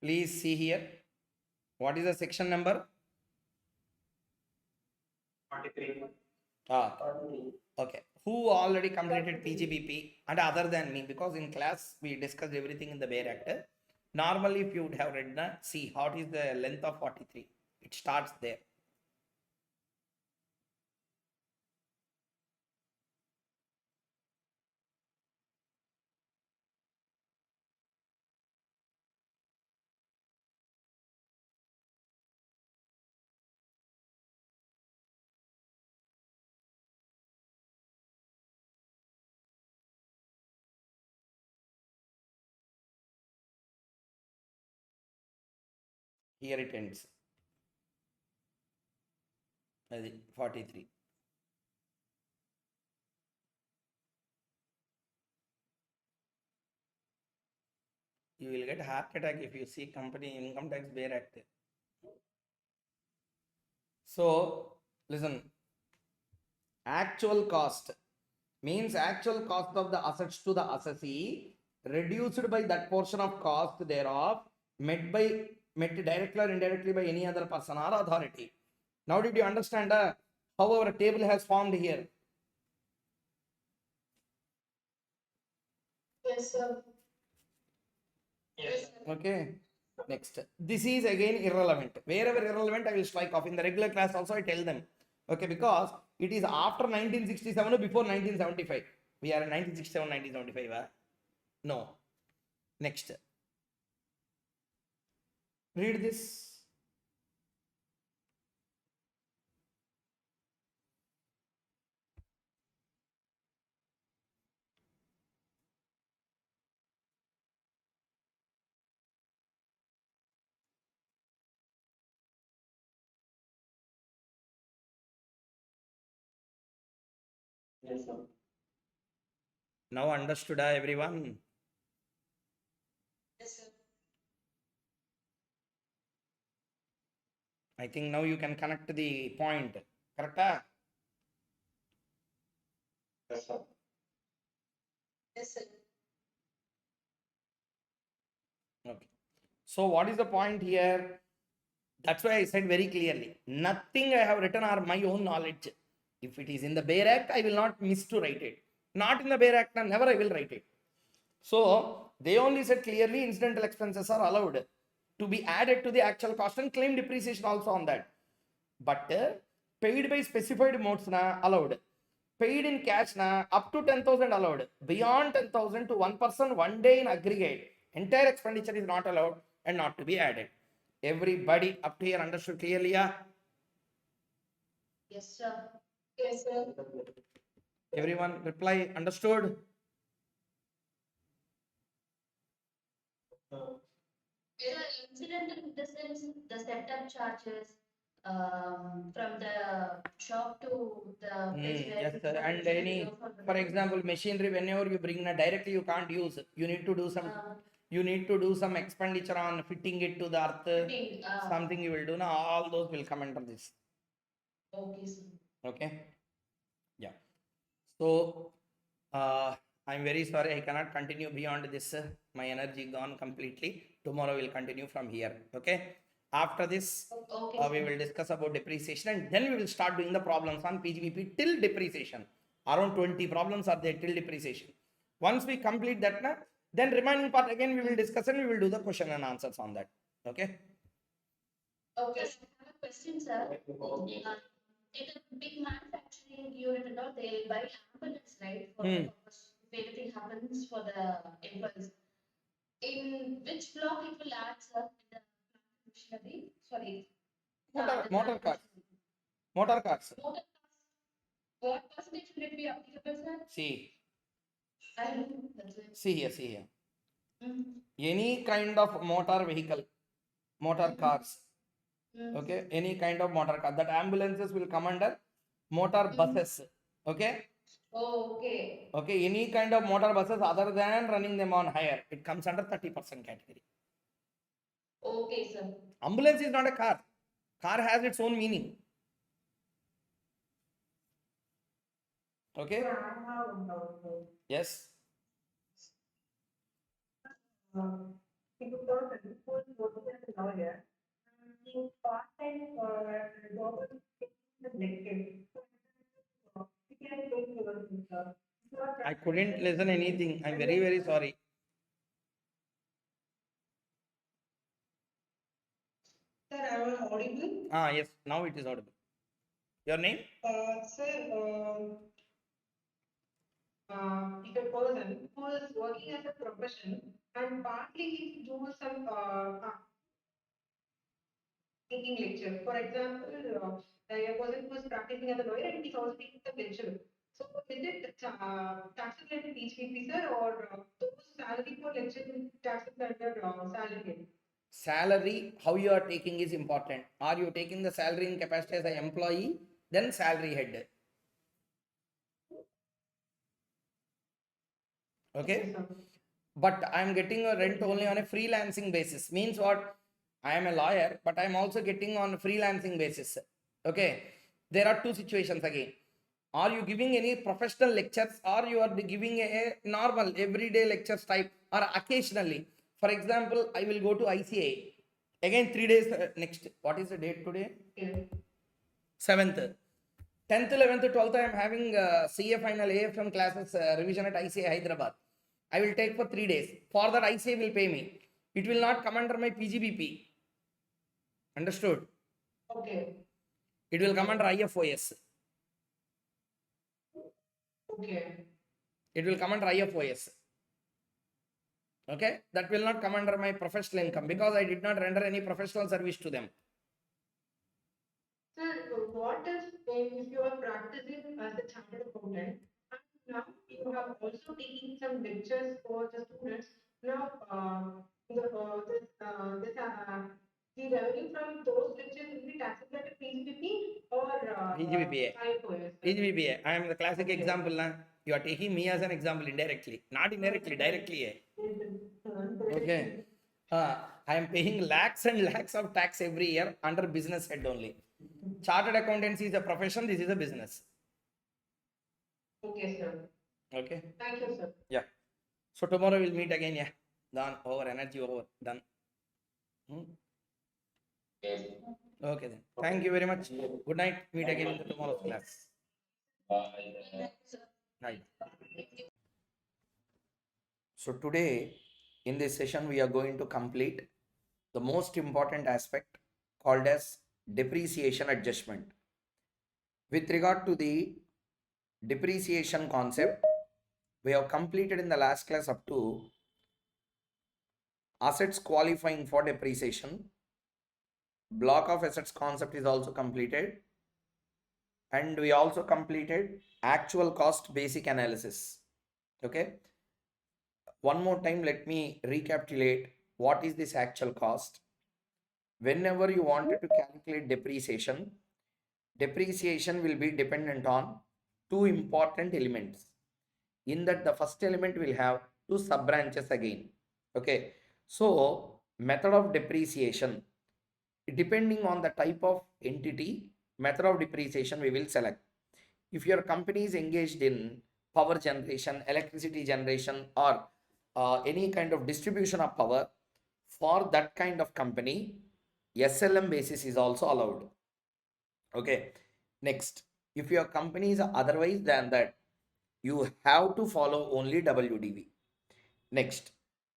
Please see here. What is the section number? 43. Okay. Who already completed PGBP and other than me? Because in class we discussed everything in the bare actor. Normally, if you would have read, see what is the length of 43. It starts there. Here it ends. అది 43. You will get heart attack if you see company income tax bare act. So listen, actual cost means actual cost of the assets to the assessee reduced by that portion of cost thereof met directly or indirectly by any other person or authority. Now did you understand how our table has formed here? Yes, sir. Yes. Okay. Next. This is again irrelevant. Wherever irrelevant, I will strike off. In the regular class also I tell them. Okay, because it is after 1967 or before 1975. We are in 1967, 1975. No. Next. Read this. Yes, sir. Now understood, everyone? Yes, sir. I think now you can connect the point. Correct? Yes, sir. Yes, sir. Okay. So what is the point here? That's why I said very clearly, nothing I have written are my own knowledge. If it is in the bare act, I will not miss to write it. Not in the bare act, never I will write it. So they only said clearly incidental expenses are allowed to be added to the actual cost and claim depreciation also on that. But paid by specified modes na allowed. Paid in cash na up to 10,000 allowed. Beyond 10,000 to one person one day in aggregate, entire expenditure is not allowed and not to be added. Everybody up here understood clearly? Yeah? Yes, sir. Yes, sir. Everyone reply understood? Sir, incidental in the sense, the setup charges, from the shop to the place where. Yes, we sir. go And to any, go for the- for example, machinery, whenever you bring directly, you can't use. You need to do some. Uh, You need to do some expenditure on fitting it to the earth. fitting, Something you will do. Now all those will come under this. okay, sir. Okay. Yeah. So I'm very sorry I cannot continue beyond this. My energy gone completely. Tomorrow we'll continue from here. Okay. After this, Okay, we sir. will discuss about depreciation and then we will start doing the problems on PGBP till depreciation. Around 20 problems are there till depreciation. Once we complete that, then remaining part again we will discuss and we will do the question and answers on that. Okay. Okay, I have a question, sir. In a big manufacturing unit and all, they buy ambulance, right? For the purpose, if anything happens for the employees. In which block it will add, sir? In the machinery? Sorry. Motor, The motor cars. machinery. Motor cars. Motor cars. What percentage will it be applicable, sir? See. I don't know. That's it. See here. See here. Mm. Any kind of motor vehicle, motor cars, Mm. okay, any kind of motor car, that ambulances will come under motor buses, okay, Oh, okay. okay, any kind of motor buses other than running them on hire, it comes under 30% category. Okay, sir. Ambulance is not a car. Car has its own meaning. Okay. Sir, I have one doubt, sir. Yes. If a person who is working as a lawyer, in part-time job is neglected. He can take your sir. I couldn't listen anything. I'm very, very sorry. Sir, am I audible? Yes, now it is audible. Your name? Sir, if a person who is working as a profession and partly he do some taking lecture. For example, a person who is practicing as a lawyer and he's also taking some lecture. So is it taxable under PGBP, sir, or those salary for lecture taxes under salary? Salary, how you are taking is important. Are you taking the salary in capacity as an employee then salary head. Okay, sir. but I'm getting a rent only on a freelancing basis. Means what? I am a lawyer, but I'm also getting on a freelancing basis. Okay, there are two situations again. Are you giving any professional lectures, or you are giving a normal everyday lectures type, or occasionally? For example, I will go to ICA again 3 days next. What is the date today? Yeah. 7th, 10th, 11th, 12th. I am having CA final AFM classes revision at ICA Hyderabad. I will take for 3 days. For that, ICA will pay me. It will not come under my PGBP. Understood? Okay. It will come under IFOS. Okay. It will come under IFOS. Okay, that will not come under my professional income because I did not render any professional service to them. Sir, what if you are practicing as a chartered accountant and now you have also taken some lectures for the students? Now, the revenue from those lectures will be taxable at PGBP or PGBPA. IFOS? PGBPA. I am the classic example. Na? You are taking me as an example indirectly, not indirectly, directly. Okay. I am paying lakhs and lakhs of tax every year under business head only. Chartered accountancy is a profession. This is a business. Okay, sir. Okay. Thank you, sir. Yeah. So tomorrow we'll meet again. Yeah. Done. Over. Energy over. Done. Okay then. Thank you very much. Good night. Meet again in the tomorrow's class. Night. So today in this session we are going to complete the most important aspect called as depreciation adjustment. With regard to the depreciation concept, we have completed in the last class up to assets qualifying for depreciation. Block of assets concept is also completed, and we also completed actual cost basic analysis. Okay, one more time let me recapitulate what is this actual cost. Whenever you wanted to calculate depreciation, depreciation will be dependent on two important elements. In that, the first element will have two sub branches again. Okay, so method of depreciation, depending on the type of entity, method of depreciation we will select. If your company is engaged in power generation, electricity generation, or any kind of distribution of power, for that kind of company, SLM basis is also allowed. Okay, next, if your company is otherwise than that, you have to follow only WDV. Next,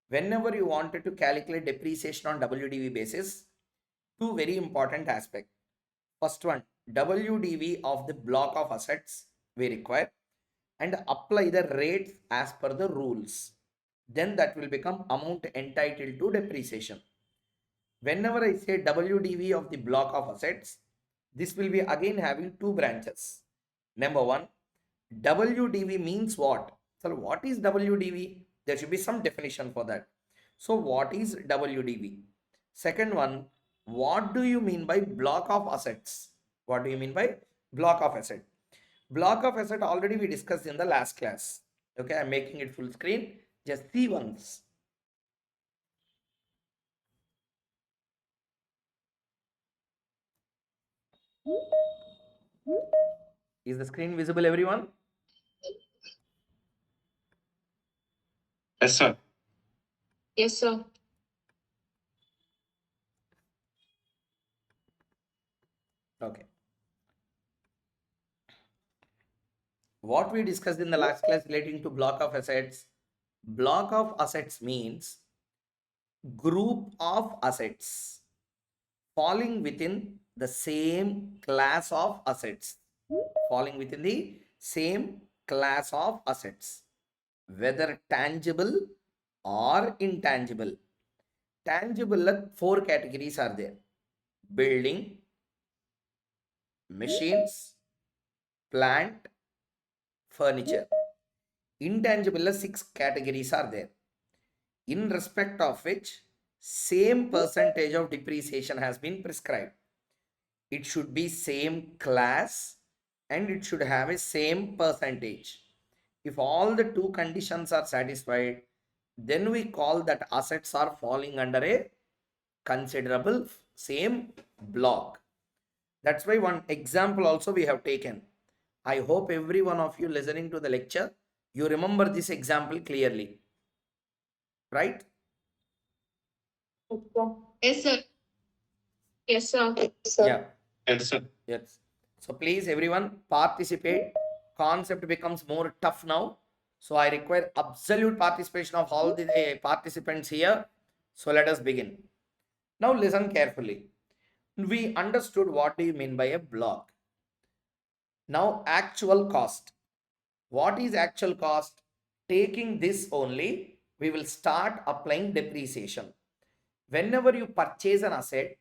whenever you wanted to calculate depreciation on WDV basis, two very important aspects. First one, WDV of the block of assets we require, and apply the rates as per the rules. Then that will become amount entitled to depreciation. Whenever I say WDV of the block of assets, this will be again having two branches. Number one, WDV means what? So what is WDV? There should be some definition for that. So what is WDV? Second one, what do you mean by block of assets? What do you mean by block of asset? Block of asset already we discussed in the last class. Okay, I'm making it full screen. Just see once. Is the screen visible, everyone? Yes, sir. Yes, sir. Okay. What we discussed in the last class relating to block of assets. Block of assets means group of assets falling within the same class of assets. Falling within the same class of assets, whether tangible or intangible. Tangible, four categories are there: building, machines, plant, furniture. Intangible, six categories are there, in respect of which same percentage of depreciation has been prescribed. It should be same class and it should have a same percentage. If all the two conditions are satisfied, then we call that assets are falling under a considerable same block. That's why one example also we have taken. I hope every one of you listening to the lecture, you remember this example clearly, right? Yes, sir. Yes, sir. Yeah. Yes, sir. Yes. So please everyone participate. Concept becomes more tough now. So I require absolute participation of all the participants here. So let us begin. Now listen carefully. We understood what do you mean by a block. Now actual cost. What is actual cost? Taking this only, we will start applying depreciation. Whenever you purchase an asset,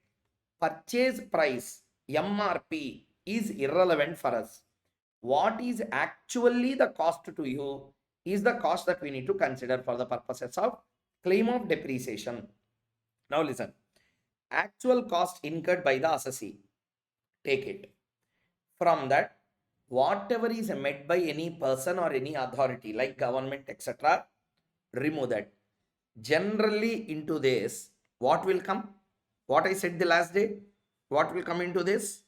purchase price MRP is irrelevant for us. What is actually the cost to you is the cost that we need to consider for the purposes of claim of depreciation. Now listen, actual cost incurred by the assessee, take it. From that, whatever is met by any person or any authority like government, etc., remove that. Generally into this, what will come? What I said the last day, what will come into this?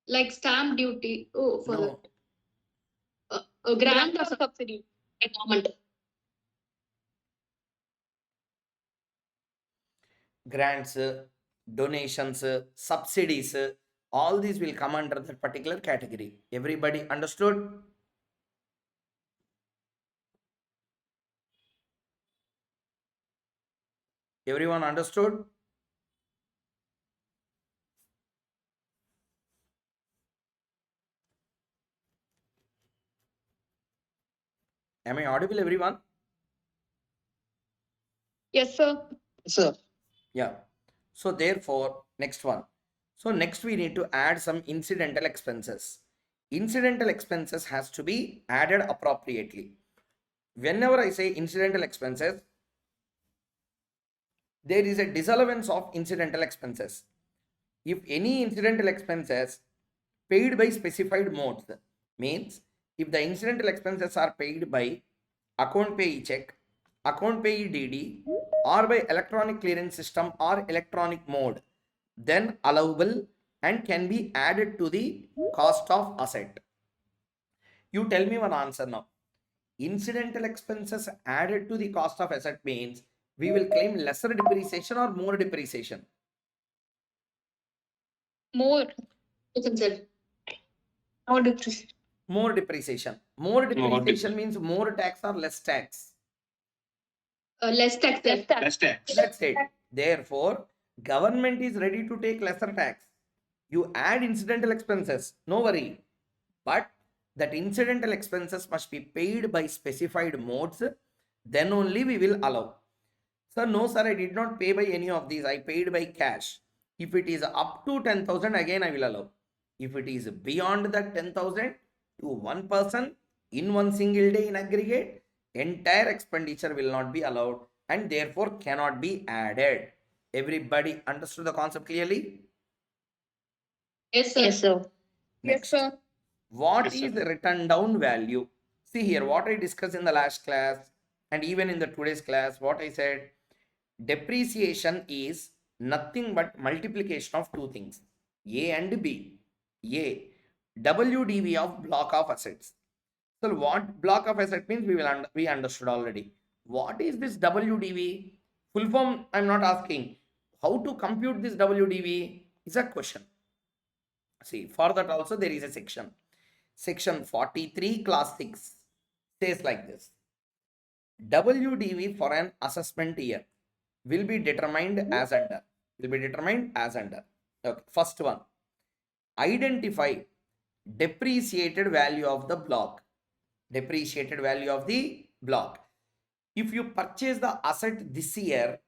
Like stamp duty. Oh, for No, a grant or subsidy by government. grants, donations, subsidies, all these will come under that particular category. Everybody understood? Everyone understood? Am I audible, everyone? Yes, sir. Sir. Yeah. So therefore, next one. So next we need to add some incidental expenses. Incidental expenses has to be added appropriately. Whenever I say incidental expenses, there is a disallowance of incidental expenses. If any incidental expenses paid by specified modes, means if the incidental expenses are paid by account payee check, account payee DD, or by electronic clearance system or electronic mode, then allowable and can be added to the cost of asset. You tell me one answer now. Incidental expenses added to the cost of asset means we will claim lesser depreciation or more depreciation. More. You can say. More depreciation. More depreciation. More depreciation means more tax or less tax. Less tax. Less tax. That's it. Therefore, government is ready to take lesser tax. You add incidental expenses, no worry. But that incidental expenses must be paid by specified modes, then only we will allow. Sir, no sir, I did not pay by any of these. I paid by cash. If it is up to 10,000, again I will allow. If it is beyond that 10,000 to one person in one single day in aggregate, entire expenditure will not be allowed and therefore cannot be added. Everybody understood the concept clearly? Yes, sir. Yes, sir. Next. Yes, sir. What Yes, is sir. the written down value? See here, what I discussed in the last class and even in the today's class, what I said, depreciation is nothing but multiplication of two things, A and B. A, WDV of block of assets. So what block of asset means we understood already. What is this WDV? Full form I'm not asking. How to compute this WDV is a question. See, for that also there is a section. Section 43 class 6 says like this. WDV for an assessment year will be determined as under. Okay, first one. Identify depreciated value of the block. Depreciated value of the block. If you purchase the asset this year,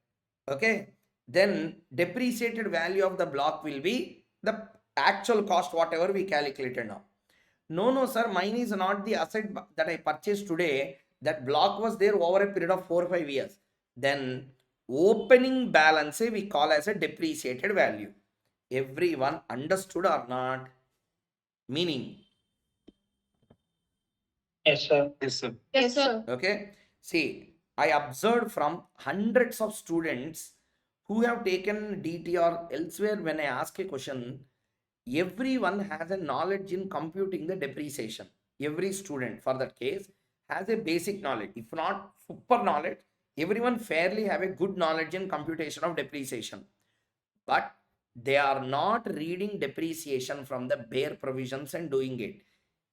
okay, then depreciated value of the block will be the actual cost, whatever we calculated now. No, sir, mine is not the asset that I purchased today. That block was there over a period of 4 or 5 years. Then opening balance we call as a depreciated value. Everyone understood or not? Meaning, Yes, sir. Yes, sir. okay? See, I observed from hundreds of students who have taken DT or elsewhere, when I ask a question, everyone has a knowledge in computing the depreciation. Every student for that case has a basic knowledge. If not super knowledge, everyone fairly have a good knowledge in computation of depreciation. But they are not reading depreciation from the bare provisions and doing it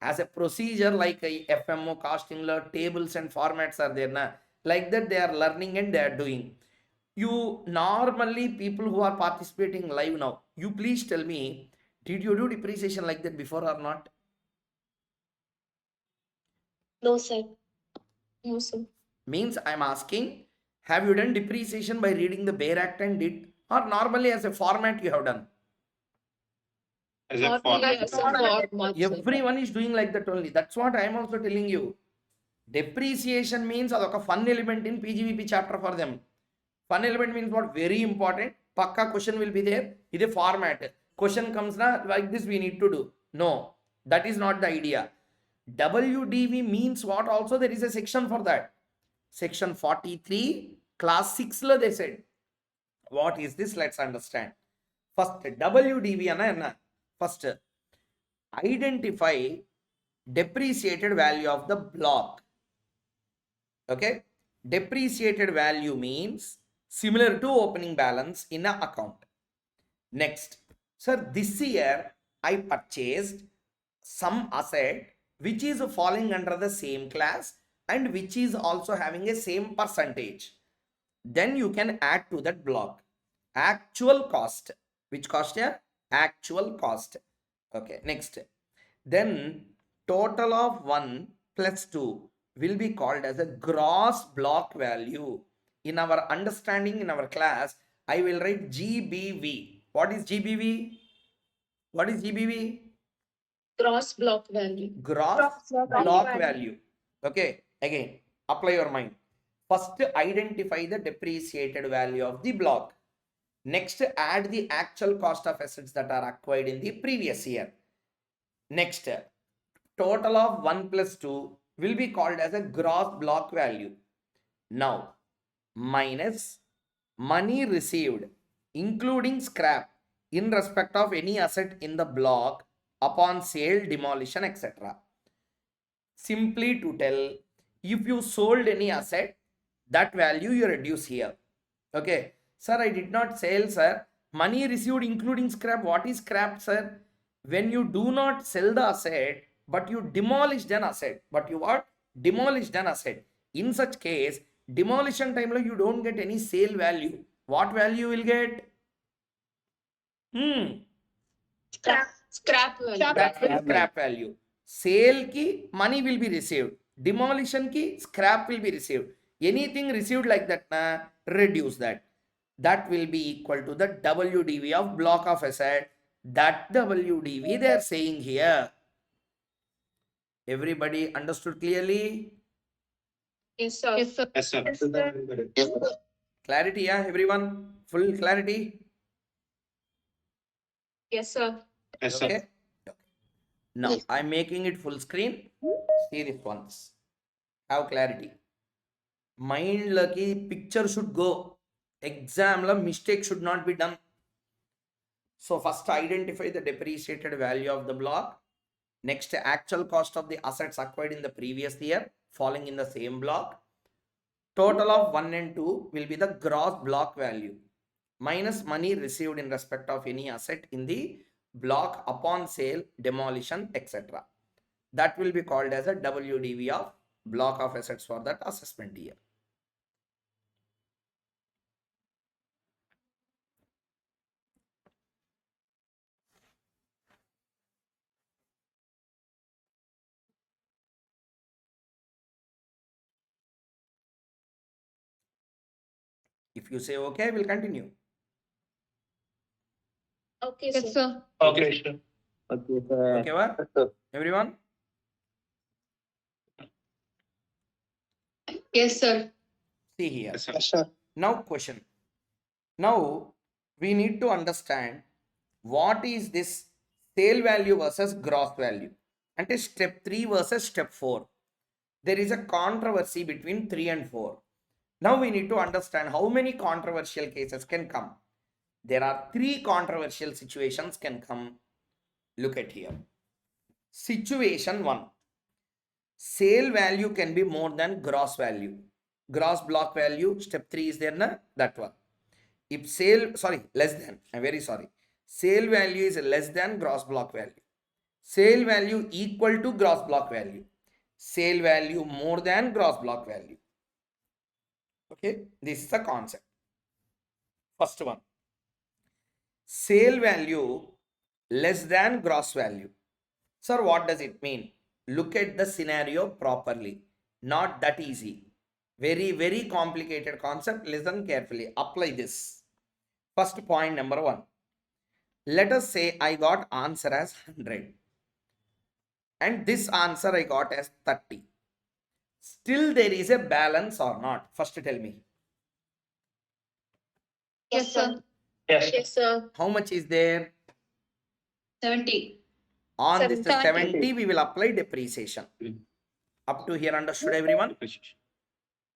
as a procedure, like a FMO, costing law, tables and formats are there na? Like that they are learning and they are doing. You normally, people who are participating live now, you please tell me, did you do depreciation like that before or not? No, sir. No, sir. Means I'm asking, have you done depreciation by reading the bare act and did, or normally as a format you have done? Everyone is doing like that only. That's what I am also telling you. Depreciation means a fun element in PGBP chapter for them. Fun element means what? Very important. Pakka question will be there. Is a format. Question comes na, like this we need to do. No, that is not the idea. WDV means what? Also there is a section for that. Section 43, class 6 la they said. What is this? Let's understand. First, WDV anna. First, identify depreciated value of the block. Okay, depreciated value means similar to opening balance in an account. Next, sir, this year I purchased some asset which is falling under the same class and which is also having a same percentage. Then you can add to that block actual cost. Which cost here? Actual cost. Okay, next. Then total of 1 plus 2 will be called as a gross block value. In our understanding in our class, I will write GBV. What is GBV? What is GBV? Gross block value. Gross block value. Okay, again, apply your mind. First, identify the depreciated value of the block. Next, add the actual cost of assets that are acquired in the previous year. Next, total of 1 plus 2 will be called as a gross block value. Now, minus money received, including scrap, in respect of any asset in the block upon sale, demolition, etc. Simply to tell, if you sold any asset, that value you reduce here. Okay, sir, I did not sell, sir. Money received including scrap. What is scrap, sir? When you do not sell the asset, but you demolished an asset. But you what? Demolished an asset. In such case, demolition time you don't get any sale value. What value you will get? Scrap value. That's the scrap value. Sale ki money will be received. Demolition ki scrap will be received. Anything received like that, reduce that. That will be equal to the WDV of block of asset. That WDV they are saying here. Everybody understood clearly? Yes, sir. Yes, sir. Yes, sir. Clarity, yeah, everyone? Full clarity? Yes, sir. Yes, Okay. Now I'm making it full screen. See this once. Have clarity. Mind lucky picture should go. Exam la mistake should not be done. So first identify the depreciated value of the block. Next, actual cost of the assets acquired in the previous year falling in the same block. Total of 1 and 2 will be the gross block value minus money received in respect of any asset in the block upon sale, demolition, etc. That will be called as a WDV of block of assets for that assessment year. If you say okay, we'll continue. Okay, yes, sir. Okay, sir. Okay, what? Everyone? Yes, sir. See here. Yes, sir. Now question. Now we need to understand what is this Sale value versus gross value. And step 3 versus step 4. There is a controversy between 3 and 4. Now we need to understand how many controversial cases can come. There are 3 controversial situations can come. Look at here. Situation 1. Sale value can be more than gross value. Gross block value, step 3 is there, na? That one. If sale, sorry, less than, I'm very sorry. Sale value is less than gross block value. Sale value equal to gross block value. Sale value more than gross block value. Okay, this is the concept. First one. Sale value less than gross value. Sir, what does it mean? Look at the scenario properly. Not that easy. Very, very complicated concept. Listen carefully. Apply this. First point number 1. Let us say I got answer as 100. And this answer I got as 30. Still there is a balance or not? First tell me. Yes, sir. Yes. Yes, sir. How much is there? 70. On this 70. 70 we will apply depreciation. Up to here understood everyone?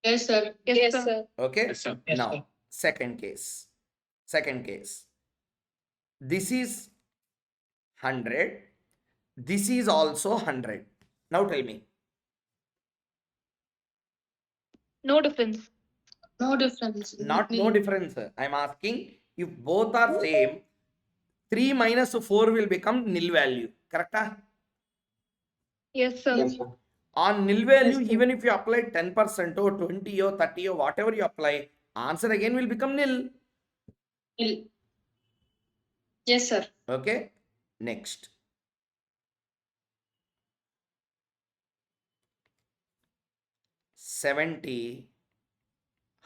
Yes, sir. Yes, sir. Okay. Yes, sir. Now second case. Second case. This is 100. This is also 100. Now tell me. No difference. No difference. Not no difference. I am asking if both are same, 3 minus 4 will become nil value. Correct? Yes, sir. Yes, sir. On nil value, Yes, sir. even if you apply 10% or 20 or 30 or whatever you apply, answer again will become nil. Yes, sir. Okay. Next. $70,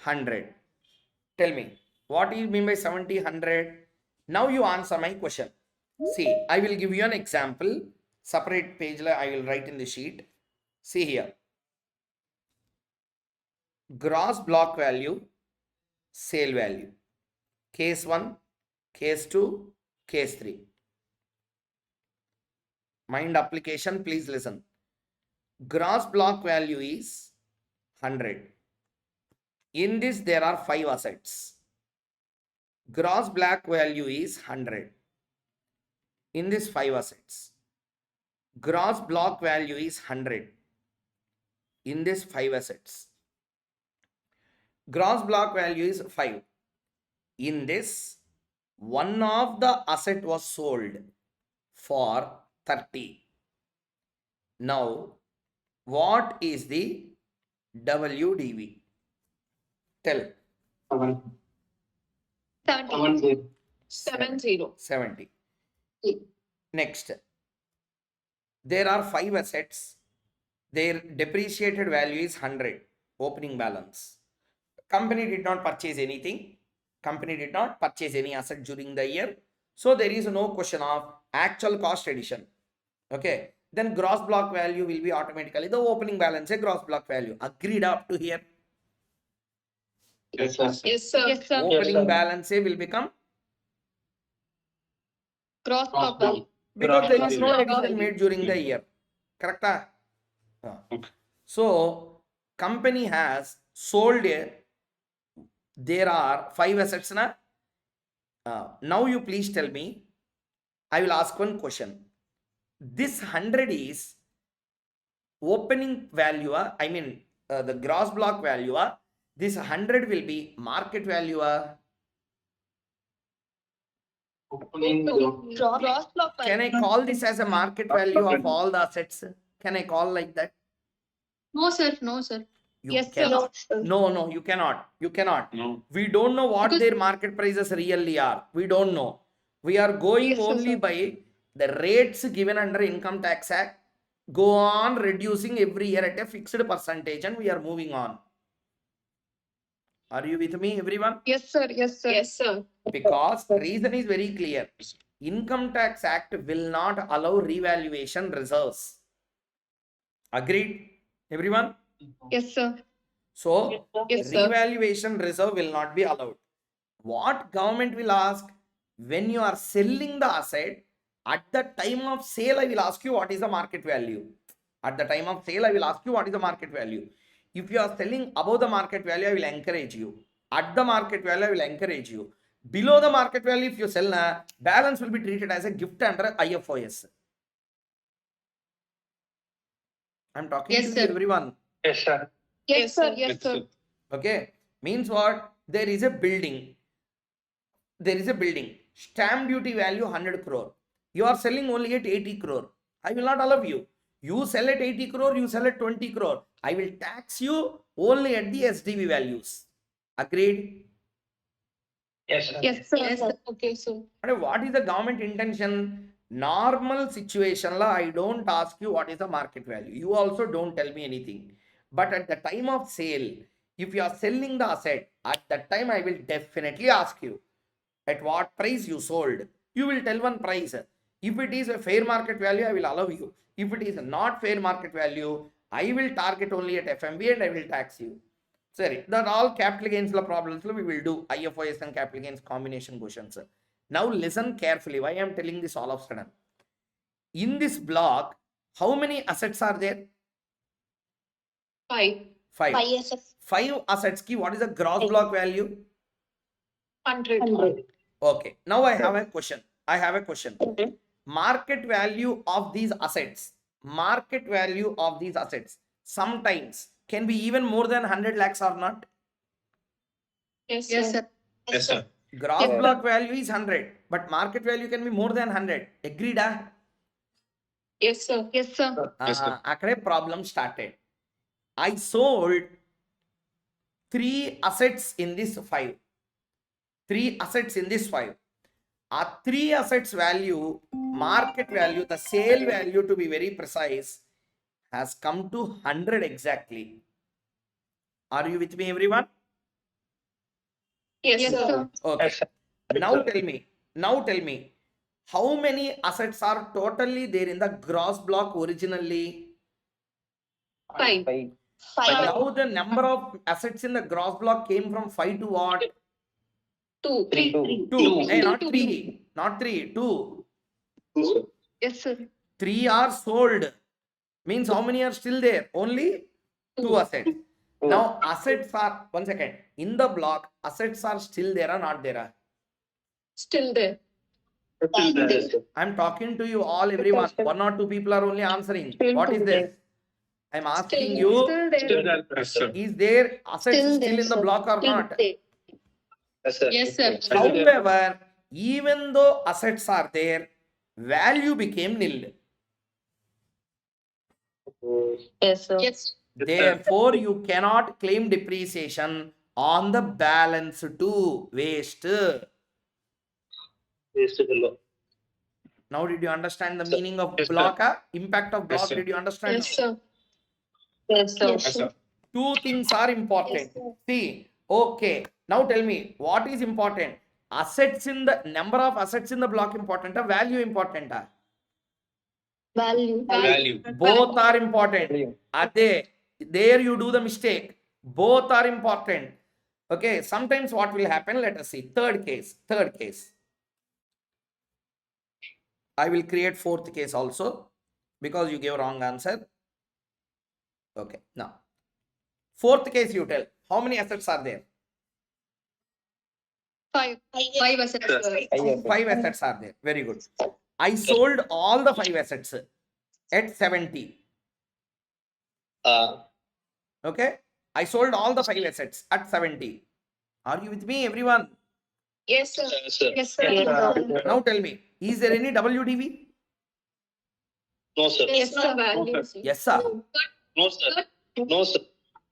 $100. Tell me, what do you mean by $70, $100? Now you answer my question. See, I will give you an example. Separate page I will write in the sheet. See here. Gross block value, sale value. Case 1, case 2, case 3. Mind application, please listen. Gross block value is 100. In this, there are 5 assets. Gross block value is 100. In this 5 assets. Gross block value is 100. In this 5 assets. Gross block value is 5. In this, one of the asset was sold for 30. Now, what is the WDV? Tell. 70. 70. Next, there are 5 assets. Their depreciated value is 100. Opening balance. Company did not purchase anything. Company did not purchase any asset during the year. So there is no question of actual cost addition. Okay. Then gross block value will be automatically the opening balance, a gross block value. Agreed up to here. Yes, sir. Yes, sir. Yes, sir. Opening balance will become, Cross block value. because there is no Gross block addition value. made during the year. Correct? So company has sold there are 5 assets. Now you please tell me, I will ask one question. This 100 is opening value, I mean the gross block value. This 100 will be market value. Cross block value. Can I call this as a market value of all the assets? Can I call like that? No, sir. No, sir. You Yes, cannot. sir. No, you cannot. You cannot. No. We don't know what Because- their market prices really are. We don't know. We are going Yes, sir, only sir. by the rates given under Income Tax Act. Go on reducing every year at a fixed percentage and we are moving on. Are you with me, everyone? Yes, sir. Yes, sir. Yes, sir. Because reason is very clear. Income Tax Act will not allow revaluation reserves. Agreed, everyone? Yes, sir. So Yes, sir. revaluation reserve will not be allowed. What government will ask, when you are selling the asset, At the time of sale, I will ask you what is the market value. At the time of sale, I will ask you what is the market value. If you are selling above the market value, I will encourage you. At the market value, I will encourage you. Below the market value, if you sell, balance will be treated as a gift under IFOS. I'm talking Yes, to sir. you, everyone. Yes, sir. Yes, sir. Yes, sir. Okay, means what? There is a building. There is a building. Stamp duty value 100 crore. You are selling only at 80 crore. I will not allow you. You sell at 80 crore, you sell at 20 crore. I will tax you only at the SDV values. Agreed? Yes, sir. Yes, sir. Yes, sir. Okay, so. And what is the government intention? Normal situation la, I don't ask you what is the market value. You also don't tell me anything. But at the time of sale, if you are selling the asset, at that time I will definitely ask you at what price you sold. You will tell one price. If it is a fair market value, I will allow you. If it is not fair market value, I will target only at FMB and I will tax you. Sorry, that all capital gains law problems we will do IFOS and capital gains combination questions. Now listen carefully. Why I am telling this all of a sudden? In this block, how many assets are there? 5. 5. 5 years of 5 assets ki what is the gross block value? 100. Okay. Now I have a question. I have a question. Market value of these assets. Market value of these assets sometimes can be even more than 100 lakhs or not. Yes, yes, sir. Yes, sir. Gross Yeah. block value is 100, but market value can be more than 100. Agreed? Yes, sir. Yes, sir. Yes, sir. Akade problem started. I sold 3 assets in this 5. 3 assets in this 5. 3 assets value, market value, the sale value to be very precise, has come to 100 exactly. Are you with me, everyone? Yes, sir. Okay. Yes, sir. Now tell me, how many assets are totally there in the gross block originally? 5. 5. Now the number of assets in the gross block came from 5 to what? 2. 3. 2. Hey, not 3. Not 3. 2. Yes, sir. 3 are sold. Means how many are still there? Only 2 assets. Now assets are, one second, in the block, assets are still there or not there? Still there. I'm talking to you all, everyone. 1 or 2 people are only answering. What is this? I'm asking you, Still there. Yes, sir. is there assets still in the block or not? Yes, sir. Yes, sir. However, even though assets are there, value became nil. Yes, sir. Yes. Therefore, you cannot claim depreciation on the balance too. Waste. Now, did you understand the meaning of Yes, sir. block? Impact of block, sir. did you understand? Yes, sir. Yes, sir. Yes, sir. 2 things are important. Yes, sir. See, okay. Now tell me, what is important? Assets in the number of assets in the block important, value important. Value. Value. Both are important. There you do the mistake. Both are important. Okay, sometimes what will happen? Let us see. Third case. I will create 4th case also because you gave wrong answer. Okay, now 4th case you tell. How many assets are there? 5. 5 assets, sir. 5 assets are there. Very good. I sold all the 5 assets at 70. Okay, I sold all the 5 assets at 70. Are you with me, everyone? Yes, sir. Yes, sir. Yes, sir. Now tell me, is there any WDV? No, sir. Yes, sir. Value. Yes, sir. No, sir. No, sir.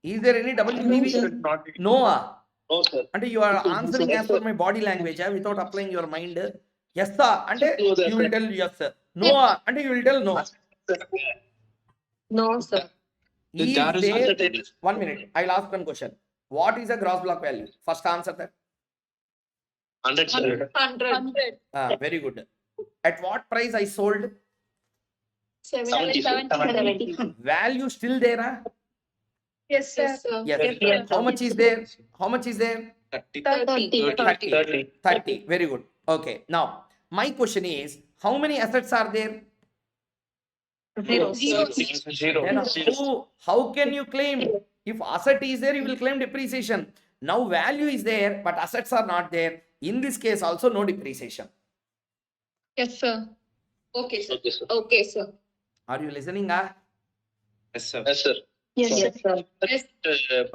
Is there any WDV? No. No, sir. And you are answering as per my body language without applying your mind. Yes, sir. And you will tell yes, sir. No, and you will tell no. No, sir. Is there, 1 minute, I'll ask one question. What is the gross block value? First answer that. 100, sir. 100. Very good. At what price I sold? 70. 70. Value still there? Yes, sir. Yes. Yes. How much is there? 30. 30. Very good. Okay. Now, my question is, How many assets are there? Zero. Then how can you claim? If asset is there, you will claim depreciation. Now value is there, but assets are not there. In this case also no depreciation. Yes, sir. Okay, sir. Okay, sir. Are you listening? Ah? Yes, sir. Yes, sir. Yes.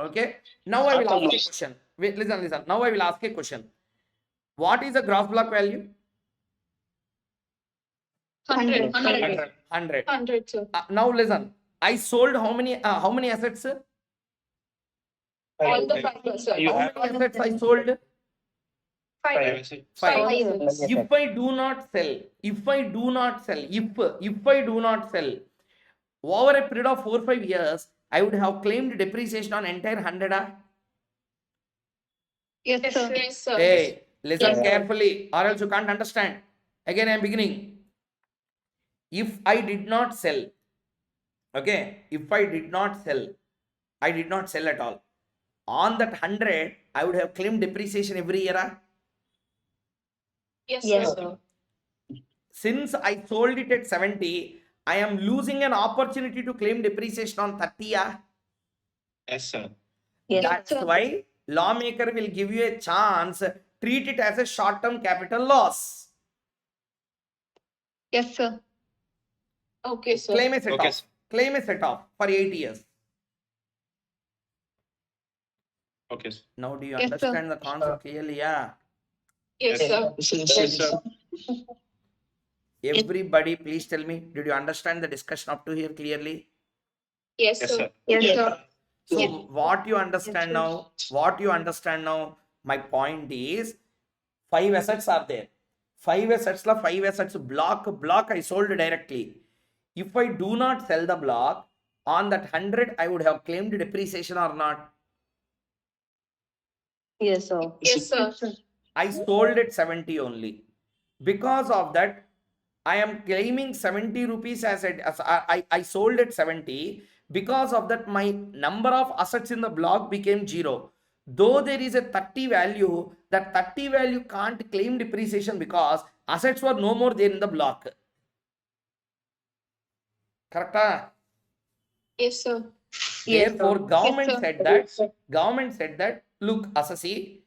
Okay. Now I will ask a question. Wait, listen. Now I will ask a question. What is the gross block value? 100. 100. Sir. Now listen. I sold how many assets? All the 5, sir. How many assets I sold? 5. 5. Yes. If I do not sell, if I do not sell, over a period of 4-5 years, I would have claimed depreciation on entire 100. Yes, sir. Yes, sir. Hey, listen carefully, or else you can't understand. Again, I am beginning. If I did not sell, okay, if I did not sell at all. On that 100, I would have claimed depreciation every year. Yes, sir. Since I sold it at 70, I am losing an opportunity to claim depreciation on 30. Yes, sir. That's why lawmaker will give you a chance, treat it as a short-term capital loss. Yes, sir. Okay, sir. Claim a set Okay, off. sir. Claim a set off for 8 years. Okay, sir. Now do you Yes, sir. understand the concept clearly? Yeah. Yes, sir. Yes, sir. Everybody, please tell me, did you understand the discussion up to here clearly? Yes, Yes, sir. sir. Yes, sir. So Yes. what you understand now, my point is 5 assets are there. 5 assets block I sold directly. If I do not sell the block, on that 100 I would have claimed depreciation or not? Yes, sir. Yes, sir. I sold at 70 only. Because of that, I am claiming 70 rupees as I sold at 70. Because of that, my number of assets in the block became 0. Though there is a 30 value, that 30 value can't claim depreciation because assets were no more there in the block. Correct? Yes, sir. Therefore, government Yes, sir. said that, look, assessee,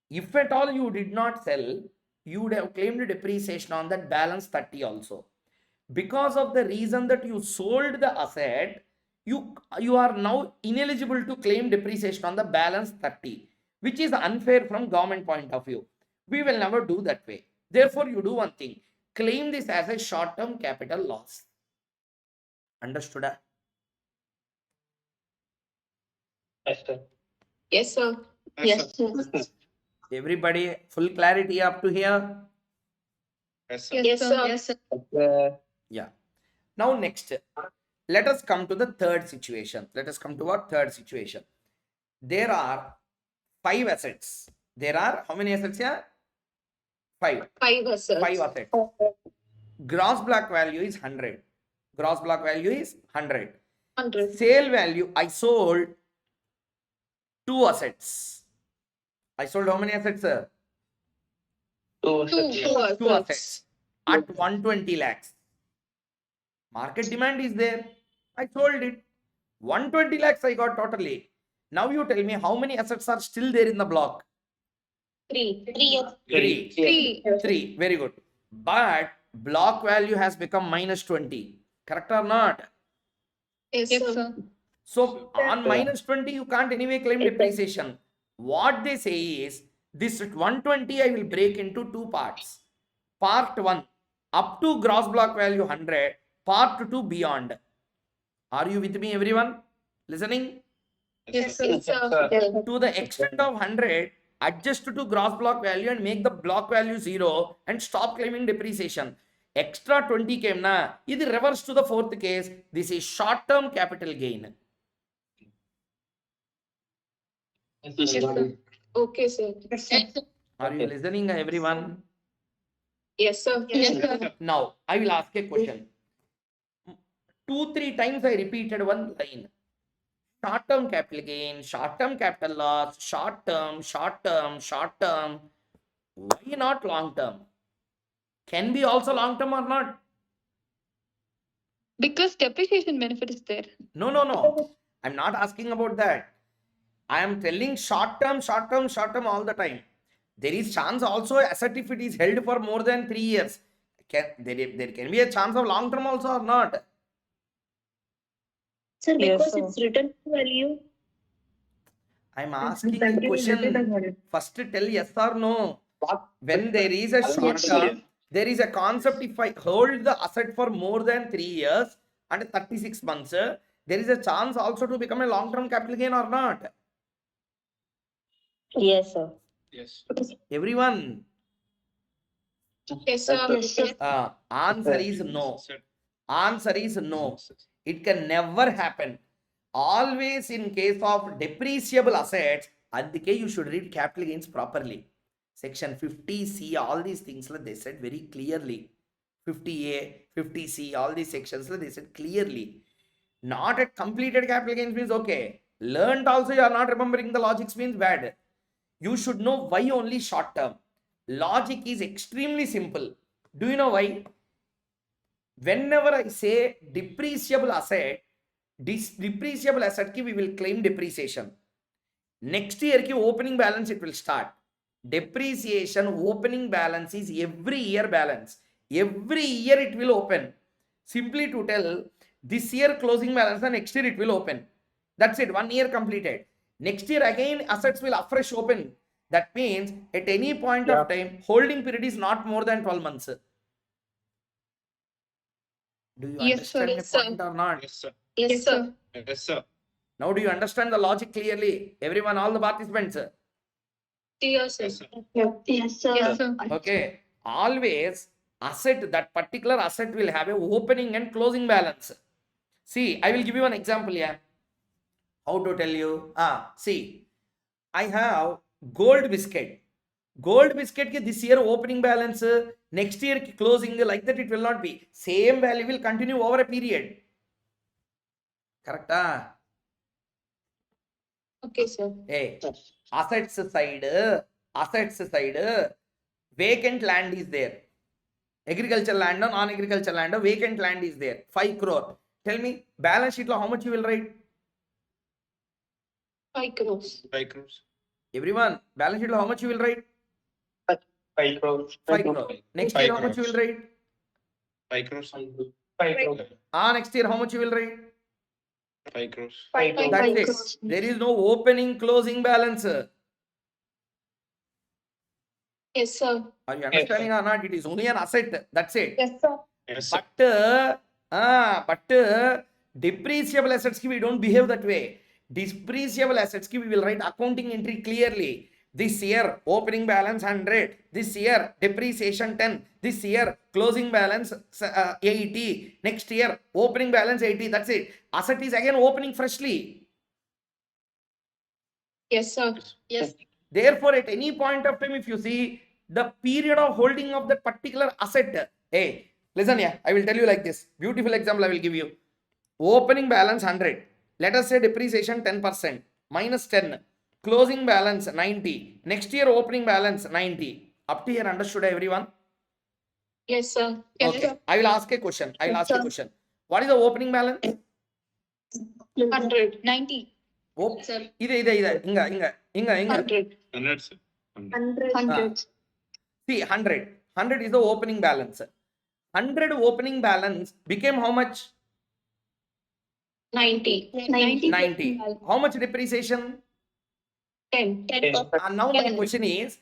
if at all you did not sell, you would have claimed depreciation on that balance 30 also. Because of the reason that you sold the asset, you are now ineligible to claim depreciation on the balance 30, which is unfair from government point of view. We will never do that way. Therefore, you do one thing, claim this as a short-term capital loss. Understood? Yes, sir. Yes, sir. Everybody, full clarity up to here? Yes, sir. Yes, sir. Yes, sir. Yeah. Now next, let us come to the third situation. Let us come to our third situation. There are 5 assets. There are how many assets here? 5. 5 assets. 5 assets. Gross block value is 100. Gross block value is 100. 100. Sale value, I sold 2 assets. I sold how many assets, sir? 2 2 assets. assets at 120 lakhs. Market demand is there. I sold it. 120 lakhs I got totally. Now you tell me how many assets are still there in the block? 3. 3. Very good. But block value has become minus 20. Correct or not? Yes, sir. So on minus 20, you can't anyway claim depreciation. What they say is this 120 I will break into 2 parts. Part 1 up to gross block value 100. Part 2 beyond. Are you with me, everyone? Listening? Yes, sir. Yes, sir. To the extent of 100, adjust to gross block value and make the block value 0 and stop claiming depreciation. Extra 20 came na. This reverse to the fourth case. This is short-term capital gain. Yes, sir. Okay, sir. Yes, sir. Are you listening, everyone? Yes, sir. Yes, sir. Now, I will ask a question. 2-3 times I repeated one line. Short-term capital gain, short-term capital loss, short-term. Why not long-term? can be also long term or not? Because depreciation benefit is there. No. I'm not asking about that. I am telling short term all the time. There is chance also asset if it is held for more than 3 years. There can be a chance of long term also or not? Sir, Yes, because sir. it's written value. I'm asking you question. First tell yes or no. When there is a short term, there is a concept if I hold the asset for more than 3 years and 36 months, there is a chance also to become a long term capital gain or not? Yes, sir. Yes. Everyone, Yes, sir. Yes, sir. answer is no. Sir. Answer is no. It can never happen. Always in case of depreciable assets, adike you should read capital gains properly. Section 50C, all these things they said very clearly. 50A, 50C, all these sections they said clearly. Not at completed capital gains means okay. Learned also you are not remembering the logics means bad. You should know why only short term. Logic is extremely simple. Do you know why? Whenever I say depreciable asset, depreciable asset ki we will claim depreciation. Next year ki opening balance it will start. Depreciation opening balance is every year balance. Every year it will open. Simply to tell, this year closing balance and next year it will open. That's it, 1 year completed. Next year again assets will afresh open. That means at any point of time, holding period is not more than 12 months. Do you Yes, sir. understand Yes, the sir. point or not? Yes, sir. Yes, sir. Yes, sir. Now do you understand the logic clearly? Everyone, all the participants. Yes, sir. Yes, sir. Yes, sir. Yes, sir. Okay. Always asset, that particular asset will have a opening and closing balance. See, I will give you an example here. How to tell you? See, I have gold biscuit. Gold biscuit ki this year opening balance, next year ki closing, like that it will not be. Same value will continue over a period. Correct? Okay, sir. Hey, assets side, vacant land is there. Agricultural land or non-agricultural land, vacant land is there. 5 crore. Tell me, balance sheet lo how much you will write? 5 crores. 5 crores. Everyone, balance sheet lo how much you will write? 5 crores. 5 crore. Next year how much you will write? 5 crores. 5 crores. Next year how much you will write? 5 crores. 5 crores. That's it. crores. There is no opening closing balance. Yes, sir. Are you understanding or not? It is only an asset. That's it. Yes, sir. Yes, sir. But depreciable assets ki we don't behave that way. Depreciable assets ki we will write accounting entry clearly. This year opening balance 100. This year depreciation 10. This year closing balance 80. Next year opening balance 80. That's it. Asset is again opening freshly. Yes, sir. Yes. Therefore, at any point of time, if you see the period of holding of that particular asset, hey, listen here, I will tell you like this. Beautiful example I will give you. Opening balance 100. Let us say depreciation 10%, minus 10. Closing balance 90. Next year opening balance 90. Up to here, understood everyone? Yes, sir. Yes, Okay. sir. I will ask a question. What is the opening balance? 100. 90. Sir. Inga. 100. 100, sir. 100. See, 100. 100 is the opening balance. 100 opening balance became how much? 90. 90. How much depreciation? 10. Now my question is,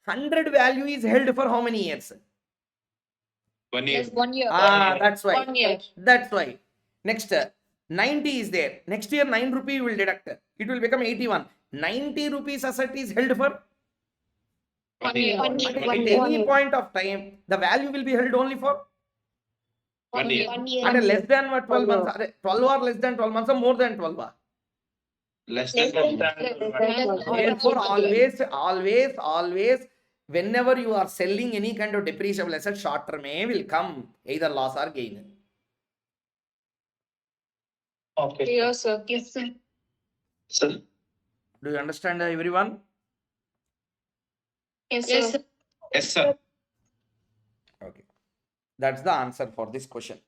100 value is held for how many years? 1 year. Yes, 1 year. That's why. 1 year. That's why. Next, 90 is there. Next year 9 rupee you will deduct. It will become 81. 90 rupees asset is held for 1 year. at any point of time, the value will be held only for 1 year. and less than what 12 months. 12 or less than 12 months or more than 12. Less than 12 months. Therefore, always, whenever you are selling any kind of depreciable asset, short term will come either loss or gain. Okay. Yes, sir. Yes, sir. Sir. Do you understand, everyone? Yes, sir. Yes, sir. Okay. That's the answer for this question.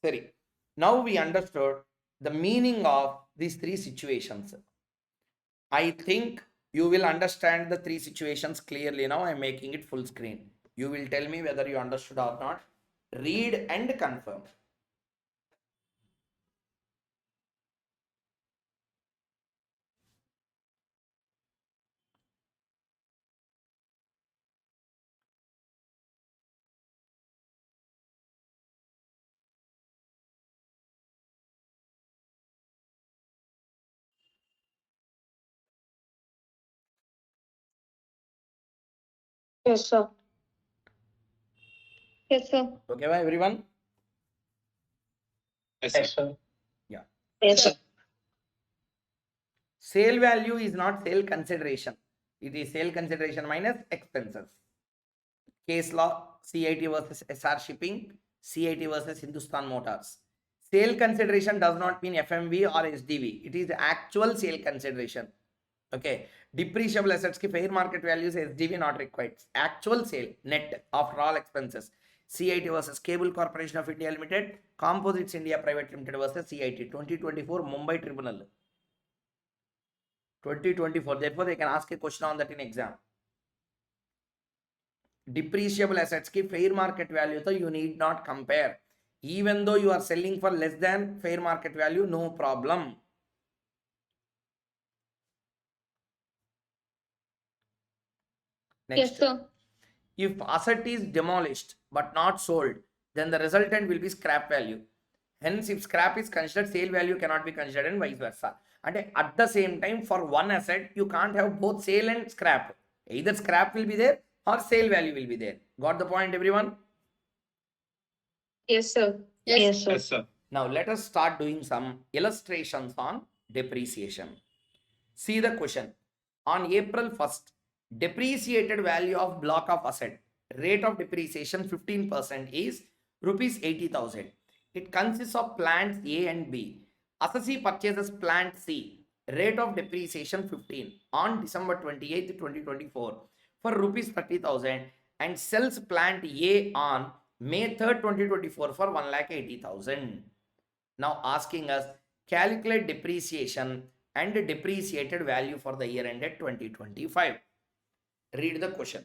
Sorry. Now we understood the meaning of these three situations. I think you will understand the three situations clearly now. I'm making it full screen. You will tell me whether you understood or not. Read and confirm. Yes, sir. Yes, sir. Okay, everyone? Yes, sir. Yeah. Yes, sir. Sale value is not sale consideration. It is sale consideration minus expenses. Case law, CIT versus SR Shipping, CIT versus Hindustan Motors. Sale consideration does not mean FMV or SDV. It is actual sale consideration. Okay. Depreciable assets ki fair market values SDV not required. Actual sale net after all expenses. CIT versus Cable Corporation of India Limited, Composites India Private Limited versus CIT 2024 Mumbai Tribunal. 2024. Therefore, they can ask a question on that in exam. Depreciable assets ki fair market value to you need not compare. Even though you are selling for less than fair market value, no problem. Next. Yes, sir. If asset is demolished but not sold, then the resultant will be scrap value. Hence, if scrap is considered, sale value cannot be considered and vice versa. And at the same time, for one asset, you can't have both sale and scrap. Either scrap will be there or sale value will be there. Got the point, everyone? Yes, sir. Yes, sir. Yes, sir. Now, let us start doing some illustrations on depreciation. See the question. On April 1st, depreciated value of block of asset, rate of depreciation 15% is rupees 80,000. It consists of plants A and B. Assessee purchases plant C, rate of depreciation 15 on December 28th, 2024 for rupees 30,000 and sells plant A on May 3rd, 2024 for 1,80,000. Now asking us calculate depreciation and depreciated value for the year ended 2025. Read the question.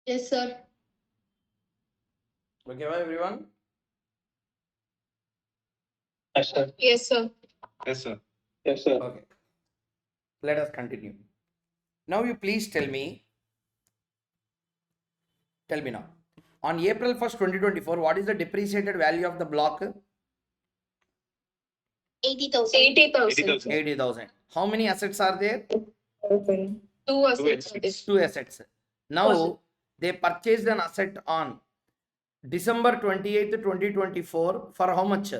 Yes, sir. Okay, everyone? Yes, sir. Yes, sir. Yes, sir. Yes, sir. Okay. Let us continue. Now you please tell me now. On April 1st, 2024, what is the depreciated value of the block? 80,000. 80,000. 80,000. How many assets are there? Two assets. assets. Two assets. Now they purchased an asset on December 28th, 2024 for how much?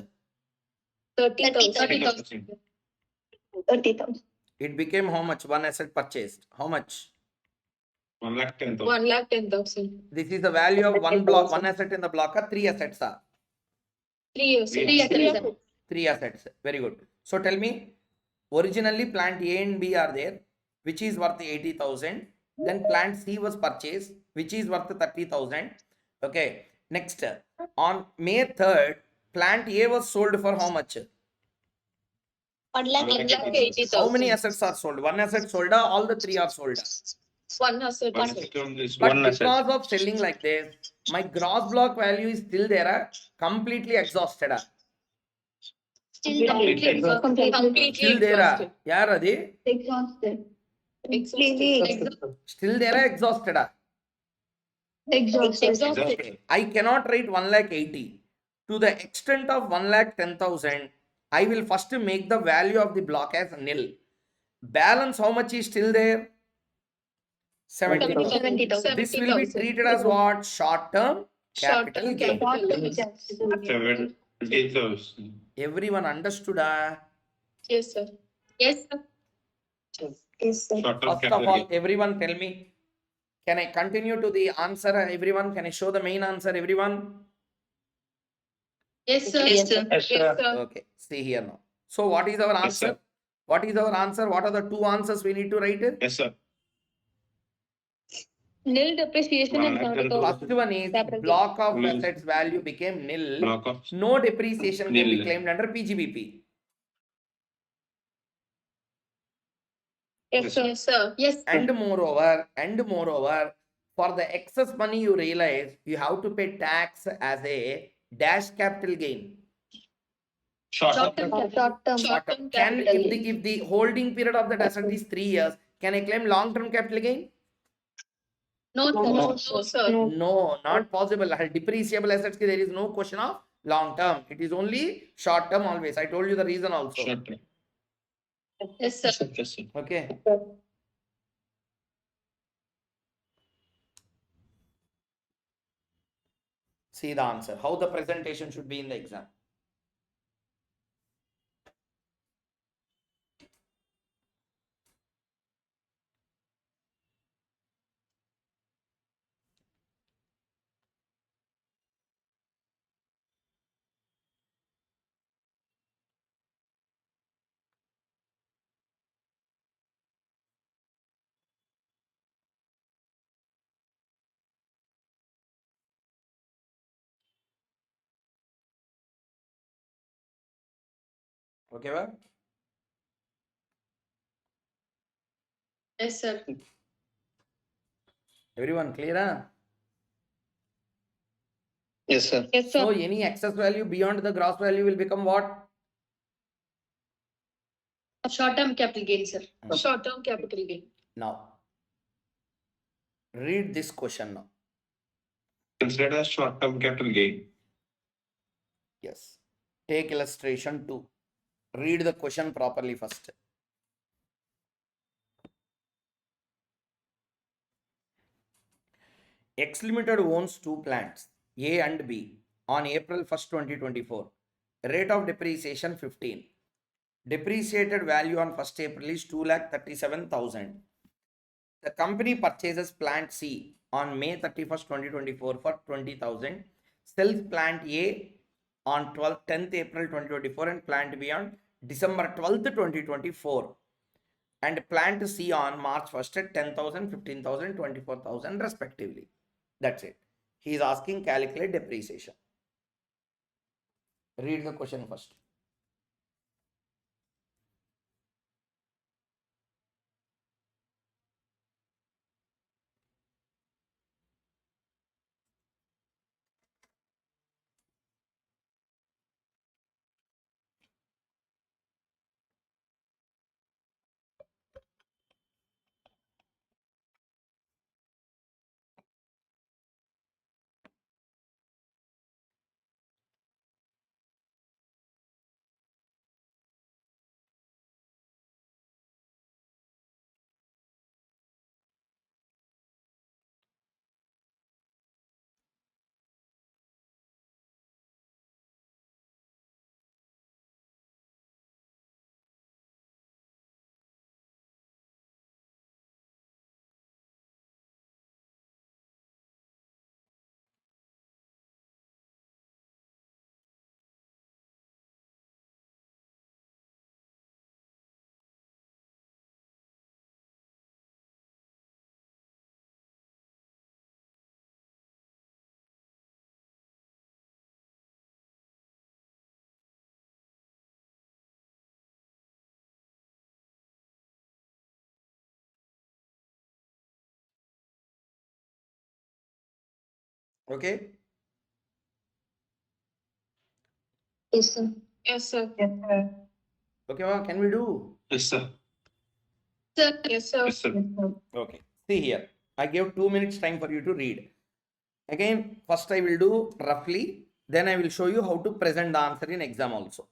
30,000. 30,000. It became how much? One asset purchased. How much? 1,10,000. 1,10,000. This is the value of one block, one asset in the block, or three assets are? 3 years. Three assets. Very good. So tell me, originally plant A and B are there, which is worth 80,000. Then plant C was purchased, which is worth 30,000. Okay. Next, on May 3rd, Plant A was sold for how much? 1,80,000. How many assets are sold? One asset sold, all the three are sold. One asset. One asset only is But one asset. because of selling like this, my gross block value is still there, completely exhausted. Completely exhausted. Completely Still there. exhausted. Yaar adi? Exhausted. Exhausted. Still there, exhausted. Exhausted. Exhausted. I cannot write 1,80,000. To the extent of 1,10,000, I will first make the value of the block as nil. Balance how much is still there? 70,000. 70,000. This will be treated as what? Short-term capital Short-term gain. capital. 70,000. Everyone understood? Yes, sir. Yes, sir. Yes, sir. Short-term First of capital all, gain. everyone tell me. Can I continue to the answer, everyone? Can I show the main answer, everyone? Yes, sir. Yes, sir. Yes, sir. Okay, see here now. So what is our Yes, answer? sir. What is our answer? What are the two answers we need to write? Yes, sir. Nil depreciation and 1,10,000. First one is Capital gain. block of Nil. assets value became nil. Block of No depreciation can be Nil. claimed under PGBP. Yes, sir. Yes, sir. Yes, sir. And moreover, for the excess money you realize, you have to pay tax as a dash capital gain. Short-term capital. Short-term. Short-term Can capital. if the holding period of that asset is 3 years, can I claim long-term capital gain? No, sir. No, No, sir. sir. No. No, not possible. Depreciable assets, there is no question of long-term. It is only short-term always. I told you the reason also. short-term. Yes, sir. Yes, sir. Okay. See the answer. How the presentation should be in the exam. Okay, well? Yes, sir. Everyone clear? Huh? Yes, sir. Yes, So sir. any excess value beyond the gross value will become what? Short-term capital gain, sir. Short-term capital gain. Now, read this question now. Considered as short-term capital gain. Yes. Take illustration 2. Read the question properly first. X Limited owns two plants, A and B, on April 1st, 2024. Rate of depreciation 15. Depreciated value on 1st April is 2,37,000. The company purchases plant C on May 31st, 2024 for 20,000. Sells plant A on 10th April 2024 and plant B on December 12th, 2024. And plant C on March 1st at 10,000, 15,000, 24,000 respectively. That's it. He is asking calculate depreciation. Read the question first. Okay. Yes, sir. Yes, sir. Okay, what can we do? Yes, sir. Sir, yes, sir. Yes, sir. Okay. See here. I gave 2 minutes time for you to read. Again, first I will do roughly. Then I will show you how to present the answer in exam also.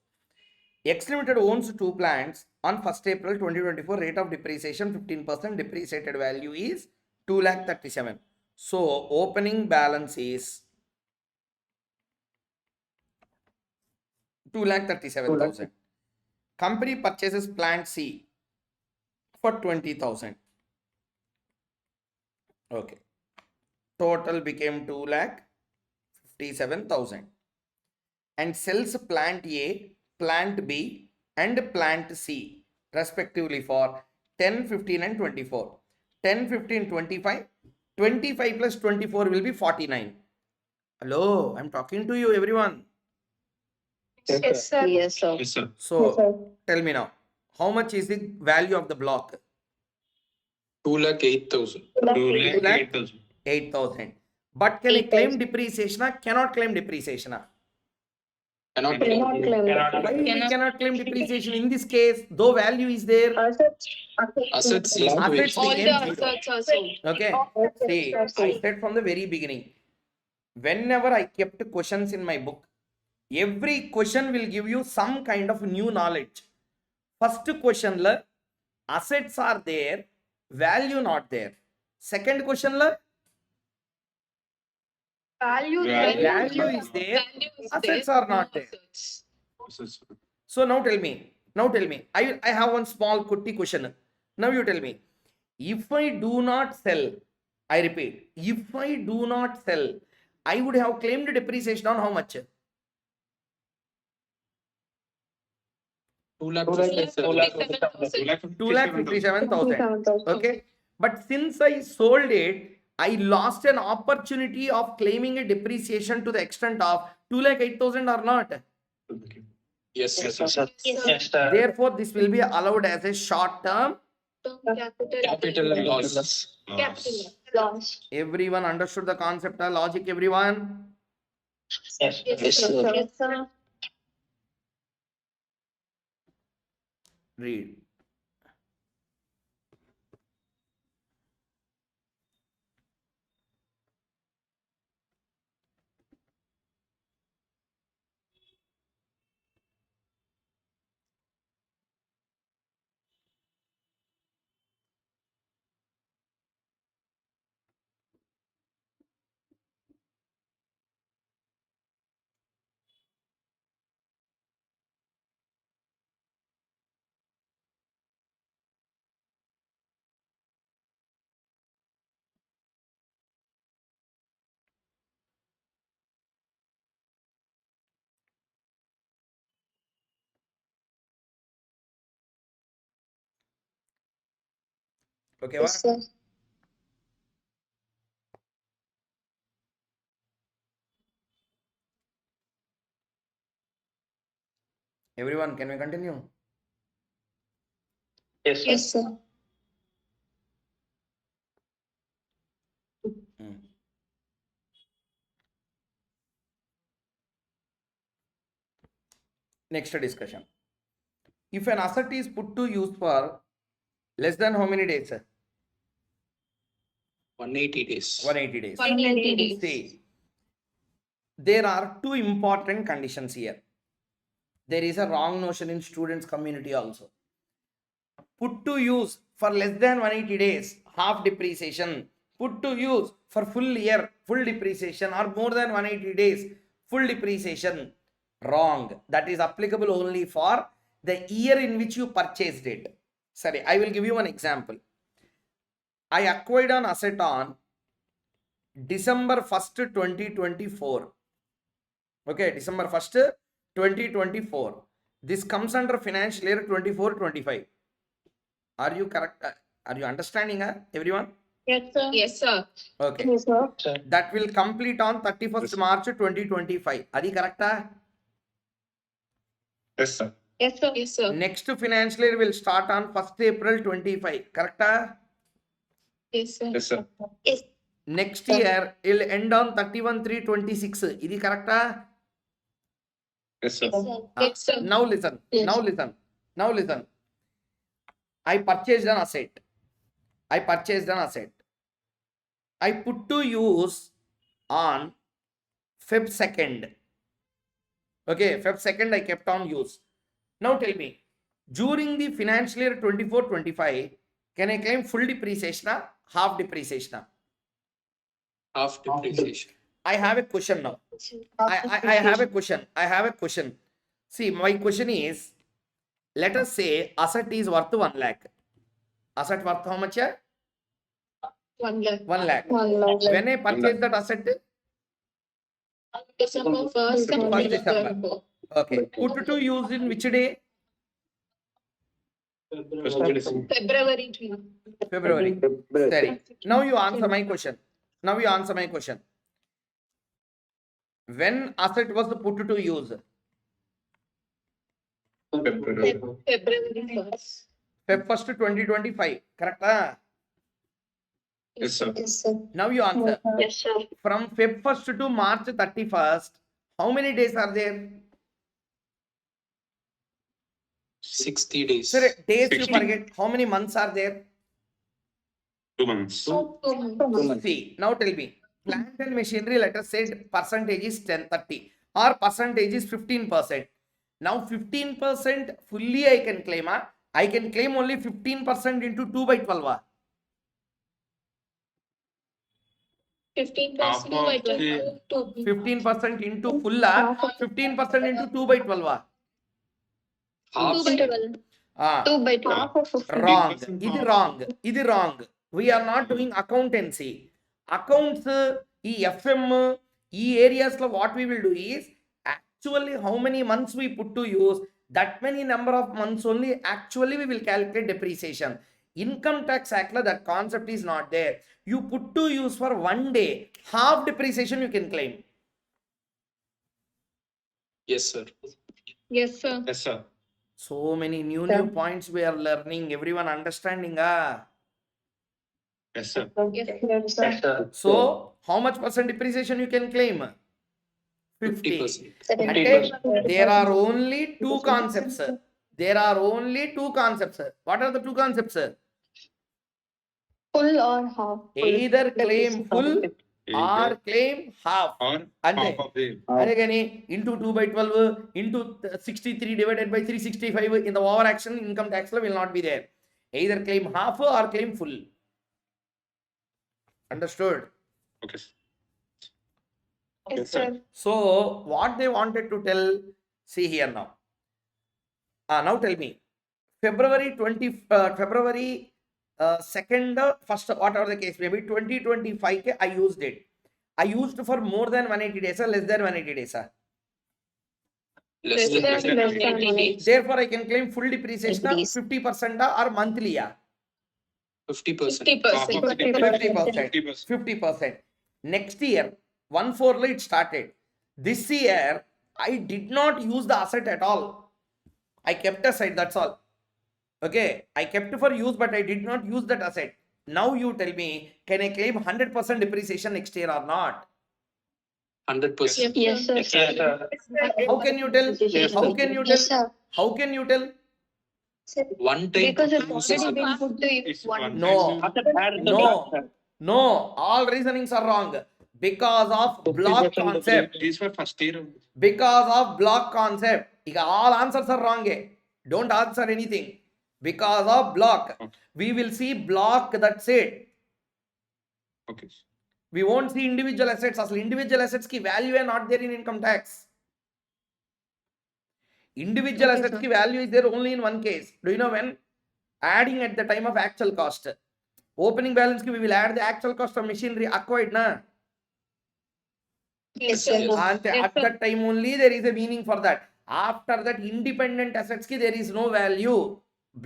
X Limited owns 2 plants on 1st April 2024. Rate of depreciation 15%. Depreciated value is 2,37,000. So opening balance is 2,37,000. Company purchases plant C for 20,000. Okay. Total became 2,57,000. And sells plant A, plant B, and plant C respectively for 10, 15, and 24. 10, 15, 25. 25 plus 24 will be 49. Hello, I'm talking to you, everyone. Yes, sir. Yes, sir. Yes, sir. So tell me now, how much is the value of the block? 2,08,000. 2,08,000. 8,000. But can I claim depreciation? Cannot claim depreciation. Cannot Cannot claim. Why we cannot claim depreciation in this case? Though value is there, Assets. assets cease to assets exist. All the became zero. assets are sold. Okay. See, I said from the very beginning, whenever I kept questions in my book, every question will give you some kind of new knowledge. First question, assets are there, value not there. Second question, Value value is there, assets are not there. assets. Yes, sir. So now tell me, I have one small kutti question. Now you tell me, if I do not sell, I repeat, if I do not sell, I would have claimed depreciation on how much? 2,57,000. 2,57,000. Okay. But since I sold it, I lost an opportunity of claiming a depreciation to the extent of 2,08,000 or not. Yes, Yes, sir. sir. Therefore, this will be allowed as a short term. Capital loss. Capital Loss. Everyone understood the concept of logic, everyone? Yes, Yes, sir. Yes, sir. Read. Okay, what? Yes, sir. Everyone, can we continue? Yes, sir. Next discussion. If an asset is put to use for less than how many days? 180 days. 180 days. 180 days. See, there are two important conditions here. There is a wrong notion in students community also. Put to use for less than 180 days, half depreciation. Put to use for full year, full depreciation, or more than 180 days, full depreciation. Wrong. That is applicable only for the year in which you purchased it. Sorry, I will give you one example. I acquired an asset on December 1st, 2024. Okay, December 1st, 2024. This comes under financial year 24-25. Are you correct? Are you understanding, everyone? Yes, sir. Yes, sir. Okay. Yes, sir. That will complete on 31st March 2025. Are you correct? Yes, sir. Yes, sir. Yes, sir. Next financial year will start on 1st April 25. Correct? Yes, sir. Yes, sir. Yes. Next year, it'll end on 31/3/26. Is it correct? Yes, sir. Yes, sir. Now listen. Yes. Now listen. Now listen. I purchased an asset. I purchased an asset. I put to use on Feb 2nd. Okay, Feb 2nd I kept on use. Now tell me, during the financial year 24-25, can I claim full depreciation or half depreciation? Half depreciation. I have a question now. I have a question. I have a question. See, my question is, let us say asset is worth 1 lakh. Asset worth how much? 1 lakh. 1 lakh. 1 lakh. When I purchase that asset, December 1st, 1st December. 2024. Okay. Put to use in which day? February 3. February. Sorry. Now you answer my question. Now you answer my question. When asset was put to use? February. February 1st. Feb 1st 2025. Correct? Ah? Yes, sir. Yes, sir. Now you answer. Yes, sir. From Feb 1st to March 31st, how many days are there? 60 days. Sir, days you 60. forget. How many months are there? 2 months. 2 months. See, now tell me. Plant and machinery, let us say percentage is 10-30 or percentage is 15%. Now 15% fully I can claim. I can claim only 15% into 2/12. 15% Half by of the- 12. 15% into full. 15% into 2/12. Half. 2 by 12. Ah, 2 by 12. Half of 15. wrong. 15% This half. wrong. This wrong. We are not doing accountancy. Accounts, FM, areas what we will do is actually how many months we put to use, that many number of months only actually we will calculate depreciation. Income tax act that concept is not there. You put to use for 1 day, half depreciation you can claim. Yes, sir. Yes, sir. Yes, sir. So many new Sir. points we are learning. Everyone understanding? Yes, sir. Yes, sir. So how much percent depreciation you can claim? 50. 50%. అంటే there are only two concepts. There are only two concepts. What are the two concepts? Full or half? Either claim full or Either claim half. or అంతే. half of the అదే కానీ into 2/12 into 63 divided by 365 in the overaction income tax will not be there. Either claim half or claim full. Understood? okay. Sir. Yes, sir. So what they wanted to tell, see here now. Now tell me, February 2nd, first, whatever the case may be, 2025 I used it. I used for more than 180 days or less than 180 days. Less than Less than 180 days. Therefore, I can claim full depreciation of Agrees. 50% or monthly. 50%. 50%. 50%. 50%. Next year, 1/4 it started. This year, I did not use the asset at all. I kept aside, that's all. Okay, I kept for use, but I did not use that asset. Now you tell me, can I claim 100% depreciation next year or not? 100%. Yes, sir. How can you tell? How can you tell? Yes, sir. How can you tell? Sir, One time because put it's to use is already been put to It's one. one No. time No, all reasonings are wrong. Because of block concept. It is for first year. Because of block concept. All answers are wrong. Don't answer anything. Because of block. Okay. We will see block, that's it. Okay. We won't see individual assets. Individual assets ki value are not there in income tax. Individual Okay, assets sir. ki value is there only in one case. Do you know when? Adding at the time of actual cost. Opening balance ki we will add the actual cost of machinery acquired, na? Yes, sir. And at that time only there is a meaning for that. After that, independent assets ki there is no value.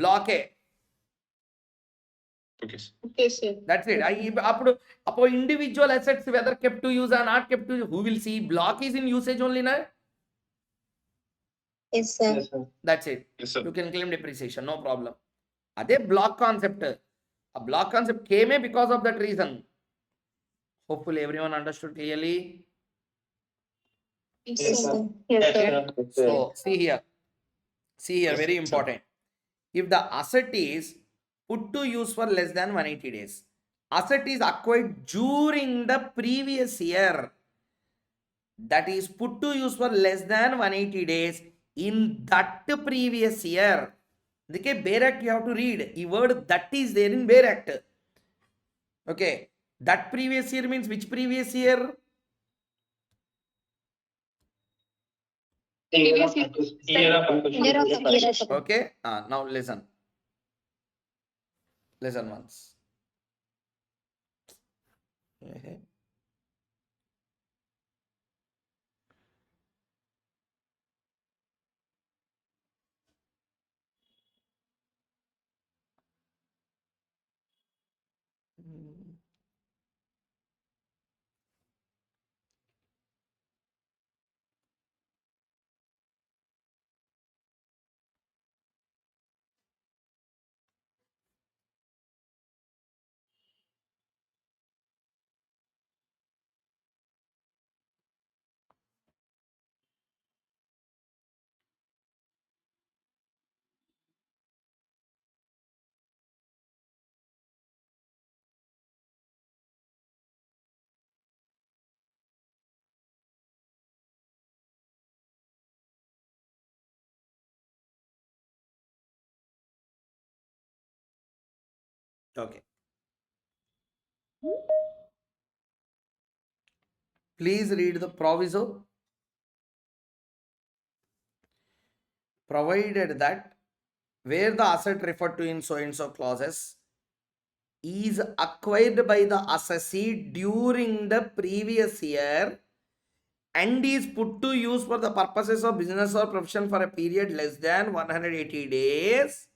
Block A. Okay. Sir. Okay, sir. That's it. Appo individual assets whether kept to use or not kept to use, who will see? Block is in usage only, na? Yes, sir. That's it. Yes, sir. You can claim depreciation, no problem. Ade block concept. A block concept came because of that reason. Hopefully everyone understood clearly. Yes, sir. Yes, Okay. sir. So see here, very important. If the asset is put to use for less than 180 days, asset is acquired during the previous year, that is put to use for less than 180 days in that previous year. Okay, Bare Act you have to read. The word that is there in Bare Act. Okay, that previous year means which previous year? Previous year. Year of acquisition. Okay, now listen. Listen once. Okay. Okay. Please read the proviso. Provided that where the asset referred to in so and so clauses is acquired by the assessee during the previous year and is put to use for the purposes of business or profession for a period less than 180 days,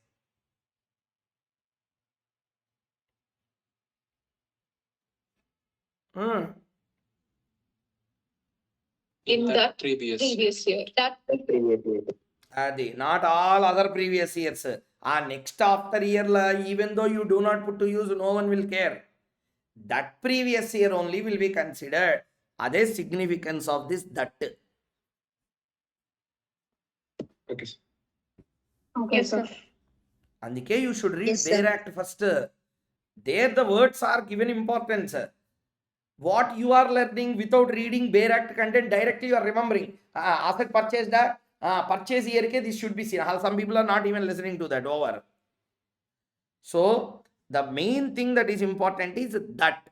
In that previous year. That not all other previous years. Next after year, even though you do not put to use, no one will care. That previous year only will be considered. Other significance of this that. Okay, sir. Okay, sir. Andike you should read Yes, sir. Bare Act first. There the words are given importance. What you are learning without reading Bare Act content directly you are remembering. Asset purchased, purchase year ke this should be seen. Some people are not even listening to that. Over. So the main thing that is important is that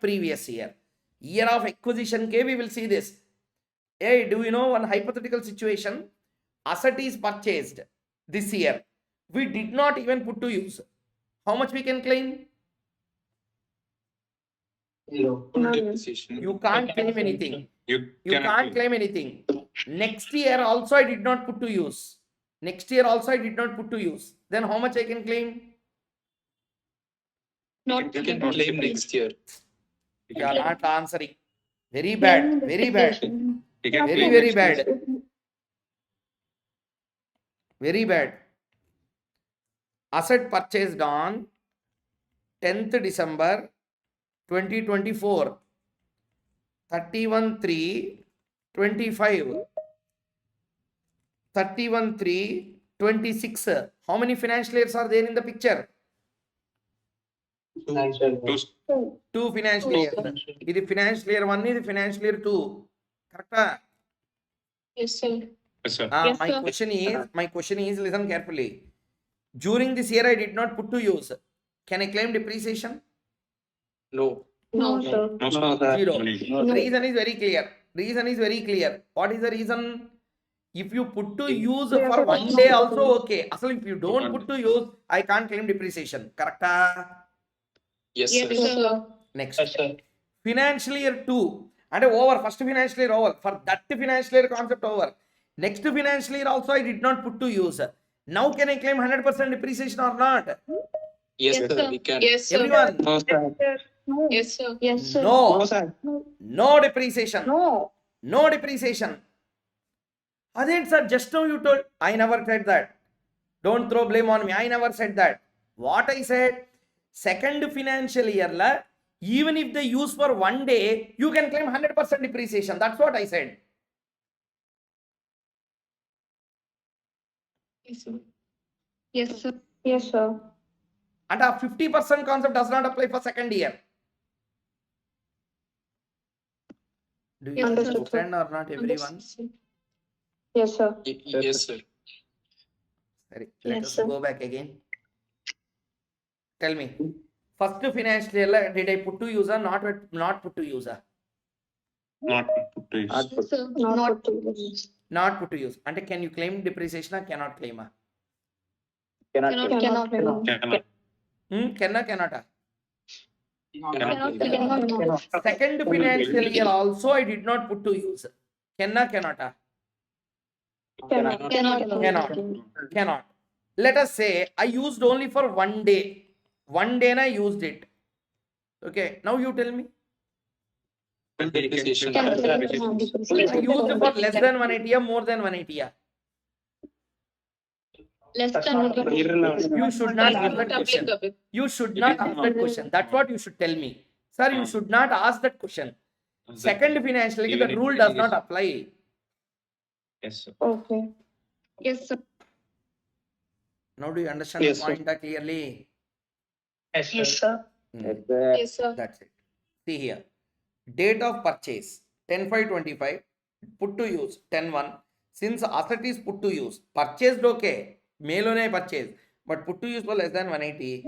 previous year. Year of acquisition ke we will see this. Hey, do you know one hypothetical situation? Asset is purchased this year. We did not even put to use. How much we can claim? Full depreciation. You can't claim anything. You You cannot can't claim anything. Next year also I did not put to use. Next year also I did not put to use. Then how much I can claim? not you can claim next year. You are not answering. Very bad. Very bad. You can Very, claim very next year. bad. Very bad. Asset purchased on 10th December 2024. 31/3/25. 31/3/26. How many financial years are there in the picture? Two financial years. This is financial year 1, this is financial year 2. Correct? Yes, sir. Yes, sir. Yes, My sir. question is, listen carefully. During this year I did not put to use. Can I claim depreciation? No. No, sir. No, sir. Zero. No need. Reason is very clear. What is the reason? If you put to use for one day also okay. Actually, if you don't put to use, I can't claim depreciation. Correct? Yes, Yes, sir. sir. Next. Financial year 2. And over. First financial year over. For that financial year concept over. Next financial year also I did not put to use. Now can I claim 100% depreciation or not? Yes, Yes, sir. sir. We can. Yes, sir. Everyone. No, sir. Yes, sir. Yes, sir. No. sir. No depreciation. No. No depreciation. Adent sir, just now you told. I never said that. Don't throw blame on me. I never said that. What I said, second financial year la Even if they use for 1 day, you can claim 100% depreciation. That's what I said. Yes, sir. Yes, sir. Yes, sir. And a 50% concept does not apply for second year. Do you Understood, understand or not, everyone? Understood. Yes, sir. Yes, sir. Sorry, let Yes, us sir. go back again. Tell me, first financial year, did I put to user, not put to user? Not put to use. Yes, sir. Not put to use. Not put to use. And can you claim depreciation or cannot claim? Cannot. Cannot. Cannot. Cannot? Cannot. Cannot. Second financial year also I did not put to use. Cannot? Cannot. Let us say I used only for 1 day. 1 day I used it. Okay, now you tell me. Depreciation. I used for less than 180 or more than 180. Less than. You should not ask that question. You should not ask that question. That's what you should tell me. Sir, you should not ask that question. Second financial year, the rule does not apply. Yes, sir. Okay. Yes, sir. Now do you understand Yes, the point clearly? Yes, sir. Yes, sir. That's it. See here. Date of purchase 10/5/25, put to use 10/1. Since asset is put to use, purchased okay, mailone purchase, but put to use for less than 180.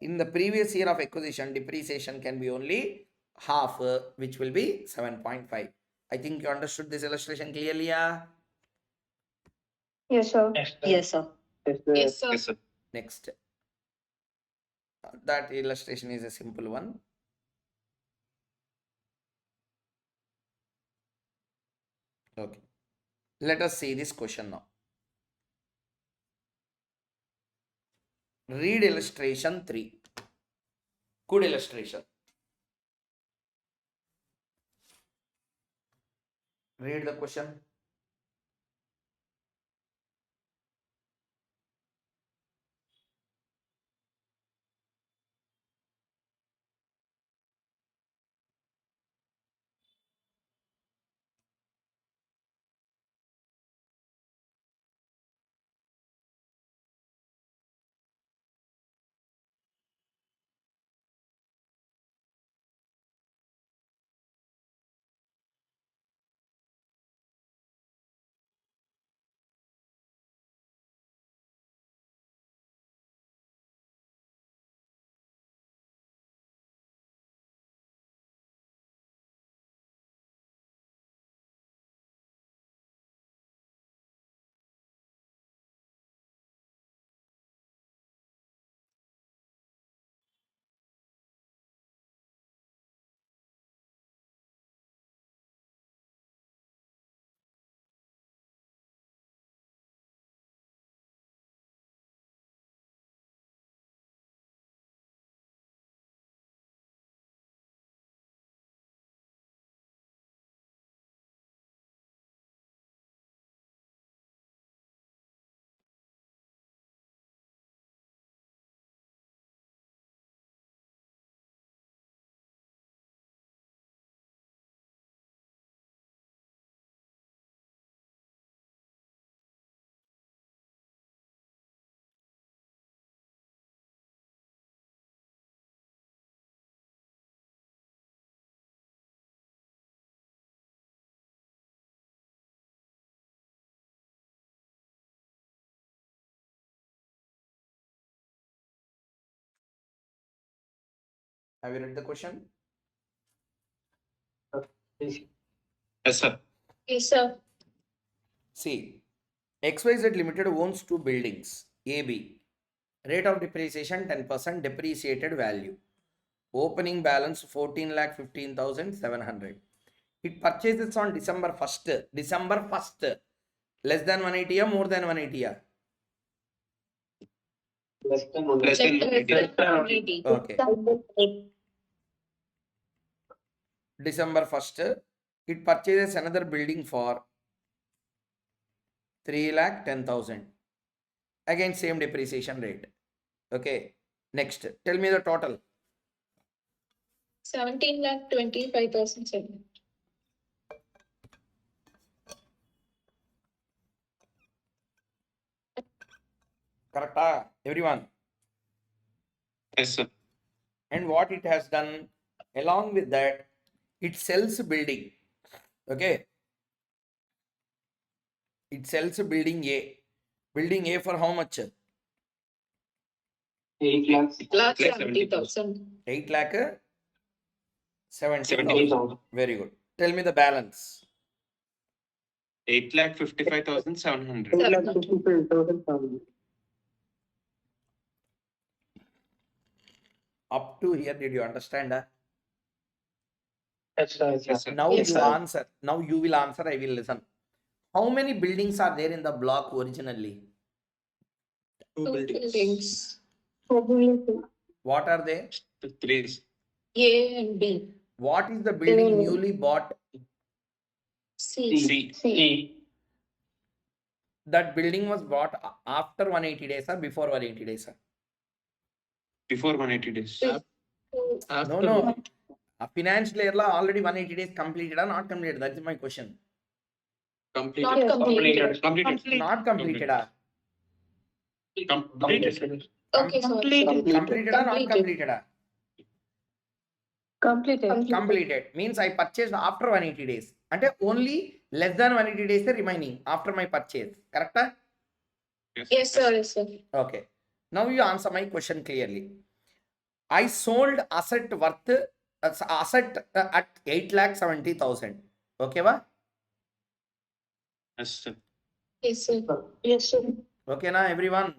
In the previous year of acquisition, depreciation can be only half, which will be 7.5. I think you understood this illustration clearly. Yes, sir. Yes, sir. Yes, sir. Yes, sir. Next. That illustration is a simple one. Okay. Let us see this question now. Read illustration 3. Good illustration. Read the question. Have you read the question? Yes, sir. Yes, sir. See, XYZ Limited owns 2 buildings, AB. Rate of depreciation 10%, depreciated value. Opening balance 14,15,700. It purchases on December 1st. December 1st. Less than 180 or more than 180? Less than 180. Okay. December 1st. It purchases another building for 3,10,000. Again, same depreciation rate. Okay. Next, tell me the total. 17,25,000. Correct, everyone? Yes, sir. And what it has done, along with that, it sells building. Okay. It sells building A. Building A for how much? 8 lakhs. 70,000. 8 lakh 70,000. 70,000. Very good. Tell me the balance. 8,55,700. 8,55,700. Up to here, did you understand? Yes, sir. Yes, sir. Now Yes, you sir. answer. Now you will answer. I will listen. How many buildings are there in the block originally? 2 buildings. What are they? 3. A and B. What is the building newly bought? C. C. That building was bought after 180 days or before 180 days? Sir? Before 180 days. No. A financial year already 180 days completed or not completed? That is my question. Not completed. Completed. Not completed. Completed. Okay, sorry. Completed or not completed? Completed. Completed means I purchased after 180 days. Ante only less than 180 days remaining after my purchase. Correct? Yes, sir. Yes, sir. Okay. Now you answer my question clearly. I sold asset worth at 8,70,000. Okay, va? Yes, sir. Yes, sir. Yes, sir. Okay, na everyone.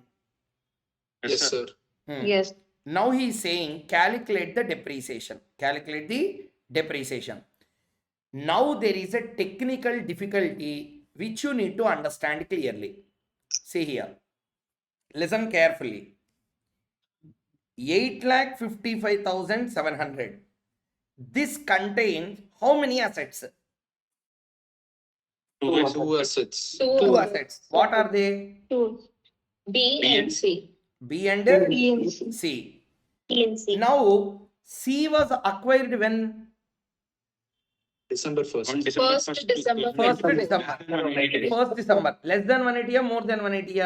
Yes, sir. Yes. Now he is saying calculate the depreciation. Calculate the depreciation. Now there is a technical difficulty which you need to understand clearly. See here. Listen carefully. 8,55,700. This contains how many assets? Two assets. Two assets. What are they? Two. B and C. B and B and C. C. B and C. Now C was acquired when? December 1st. First December. 1st December. 1st December. Less than 180 or more than 180?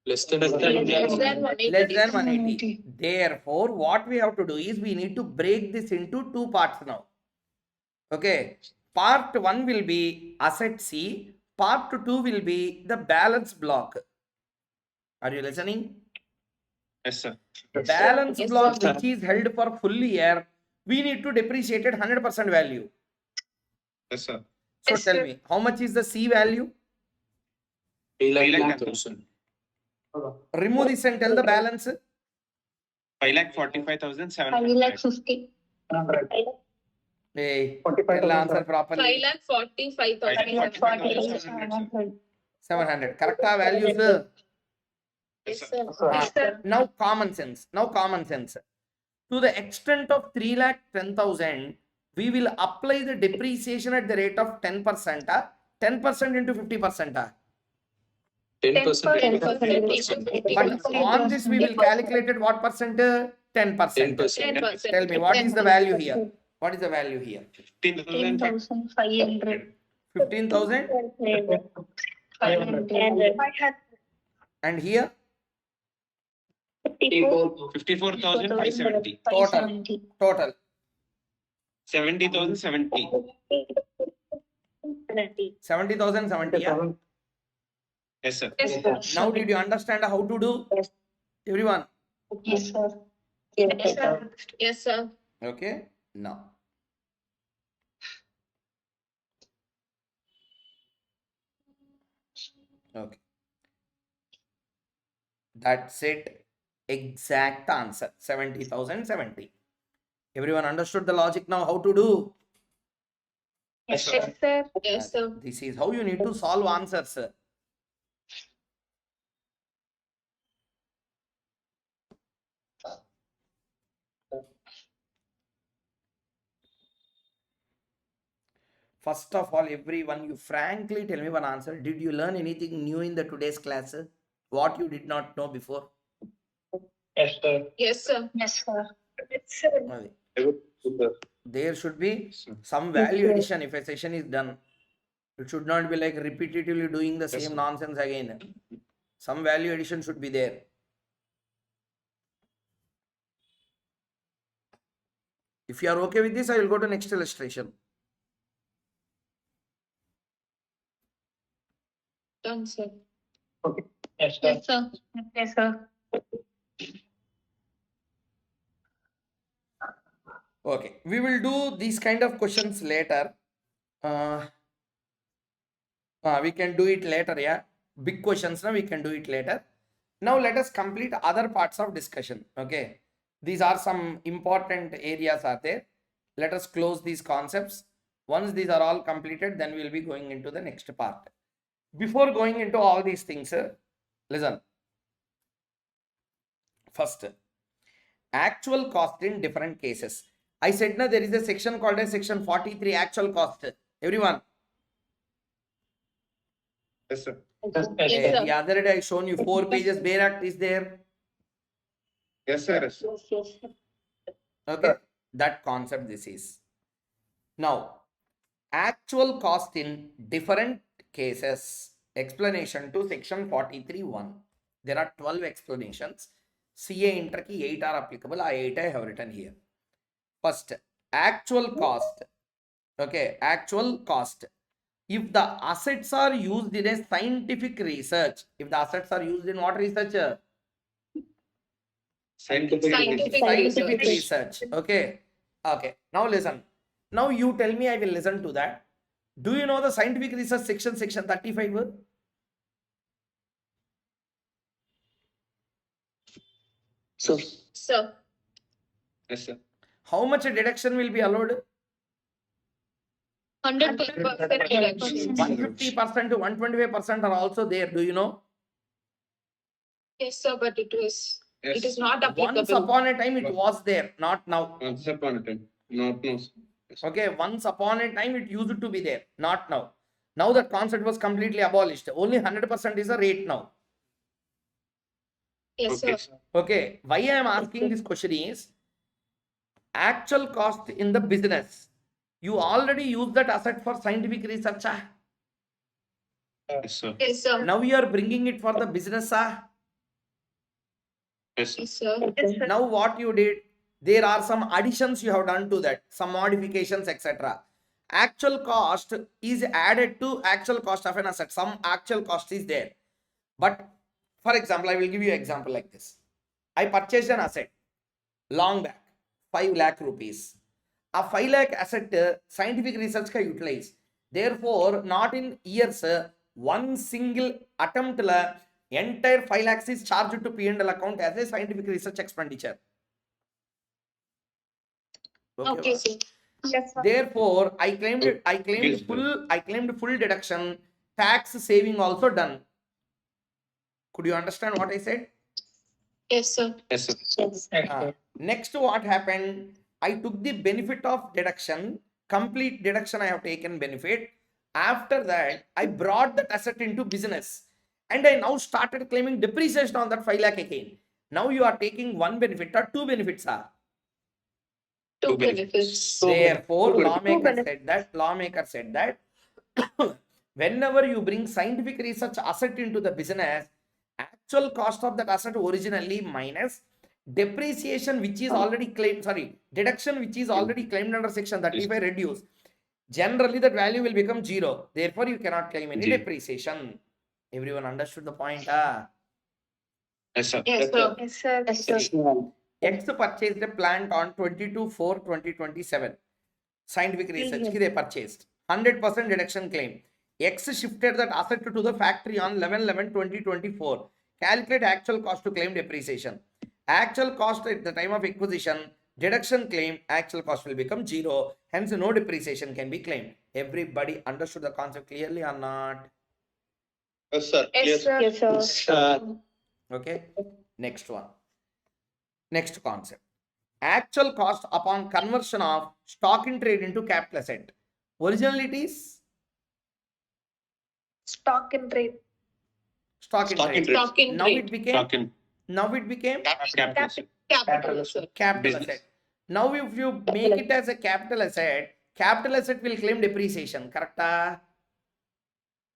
Less than 180. Less than 180. Therefore, what we have to do is we need to break this into two parts now. Okay. Part 1 will be asset C. Part 2 will be the balance block. Are you listening? Yes, sir. Balance Yes, block sir. which is held for full year, we need to depreciate it 100% value. Yes, sir. So Yes, tell sir. me, how much is the C value? 3,10,000. Remove this and tell the balance. 5,45,700. 50. Hey, 45,000. tell the answer properly. 5,45,000. 700. Correct values. Yes, sir. Now common sense. To the extent of 3,10,000, we will apply the depreciation at the rate of 10%. 10% into 50%. 10%. But on this we will calculate it what percent? 10%. 10%. Tell me what is the value here? What is the value here? 10,500. 15,000. 500. And here 54,570. total 70,070. 70,070. Yeah? Yes, sir. Yes, sir. Now did you understand how to do? Yes. Everyone. Yes, sir. Yes, sir. Yes, sir. Okay. Now. Okay. That's it. Exact answer. 70,070. Everyone understood the logic now how to do? Yes, Yes, sir. Yes, sir. This is how you need to solve answers. First of all, everyone, you frankly tell me one answer. Did you learn anything new in the today's class? What you did not know before? Yes, sir. Yes, sir. Yes, sir. అది. Super. There should be Sir. some value addition if a session is done. It should not be like repetitively doing the Yes, same sir. nonsense again. Some value addition should be there. If you are okay with this, I will go to next illustration. Done, sir. Yes, sir. Yes, sir. Yes, sir. Okay, we will do these kind of questions later. We can do it later, yeah. Big questions, now we can do it later. Now let us complete other parts of discussion. Okay, these are some important areas are there. Let us close these concepts. Once these are all completed, then we will be going into the next part. Before going into all these things, listen. First, actual cost in different cases. I said now there is a section called as section 43, actual cost. Everyone, Yes, sir. Yes, sir. the other day I shown you 4 pages. Bare Act is there. Yes, sir. Yes, sir. Yes, yes. Okay, that concept this is. Now, actual cost in different cases. Explanation to section 43(1). There are 12 explanations. CA Inter ki 8 are applicable. I 8 I have written here. First, actual cost. Okay, actual cost. If the assets are used in a scientific research, if the assets are used in what research? Scientific research. Okay. Okay. Now listen. Now you tell me, I will listen to that. Do you know the scientific research section 35? So, Sir. Yes, sir. How much a deduction will be allowed? 100% reduction. 150% to 125% are also there. Do you know? Yes, sir, but it is not Once applicable. upon a time it was there, not now. Once upon a time. Not now, sir. Yes, sir. Okay, once upon a time it used to be there, not now. Now that concept was completely abolished. Only 100% is the rate now. Yes, sir. Okay, sir. Okay, why I am asking this question is actual cost in the business. You already use that asset for scientific research. Yes, sir. Yes, sir. Now you are bringing it for the business. Yes, sir. Yes, sir. Now what you did, there are some additions you have done to that, some modifications, etc. Actual cost is added to actual cost of an asset. Some actual cost is there. But for example, I will give you an example like this. I purchased an asset long back, 5 lakh rupees. A 5 lakh asset scientific research ka utilize. Therefore, not in years, one single attempt la entire 5 lakhs is charged to P&L account as a scientific research expenditure. Okay, sir. yes, sir. Therefore, I claimed Yes, full deduction, tax saving also done. Could you understand what I said? Yes, sir. Yes, sir. Yes. Next, what happened? I took the benefit of deduction, complete deduction I have taken benefit. After that, I brought that asset into business and I now started claiming depreciation on that 5 lakh again. Now you are taking one benefit or two benefits are. Two benefits. benefits. Therefore, Lawmaker benefits. said that whenever you bring scientific research asset into the business, actual cost of that asset originally minus depreciation which is already claimed, deduction which is already claimed under section 35 reduce. Generally, that value will become 0. Therefore, you cannot claim any Zero. depreciation. Everyone understood the point? Yes, sir. Yes, sir. Yes, sir. Yes, sir. X purchased a plant on 22/4/2027. Scientific research they purchased. 100% deduction claim. X shifted that asset to the factory on 11/11/2024. Calculate actual cost to claim depreciation. Actual cost at the time of acquisition, deduction claim, actual cost will become 0. Hence, no depreciation can be claimed. Everybody understood the concept clearly or not? Yes, sir. Yes, sir. Yes, sir. Okay. Next one. Next concept. Actual cost upon conversion of stock in trade into capital asset. Originally it is Stock and trade. stock in trade. Stock in Now trade. it became Stock in now it became capital asset. Capital, sir. Capital Business. asset. Now if you make it as a capital asset will claim depreciation, correct?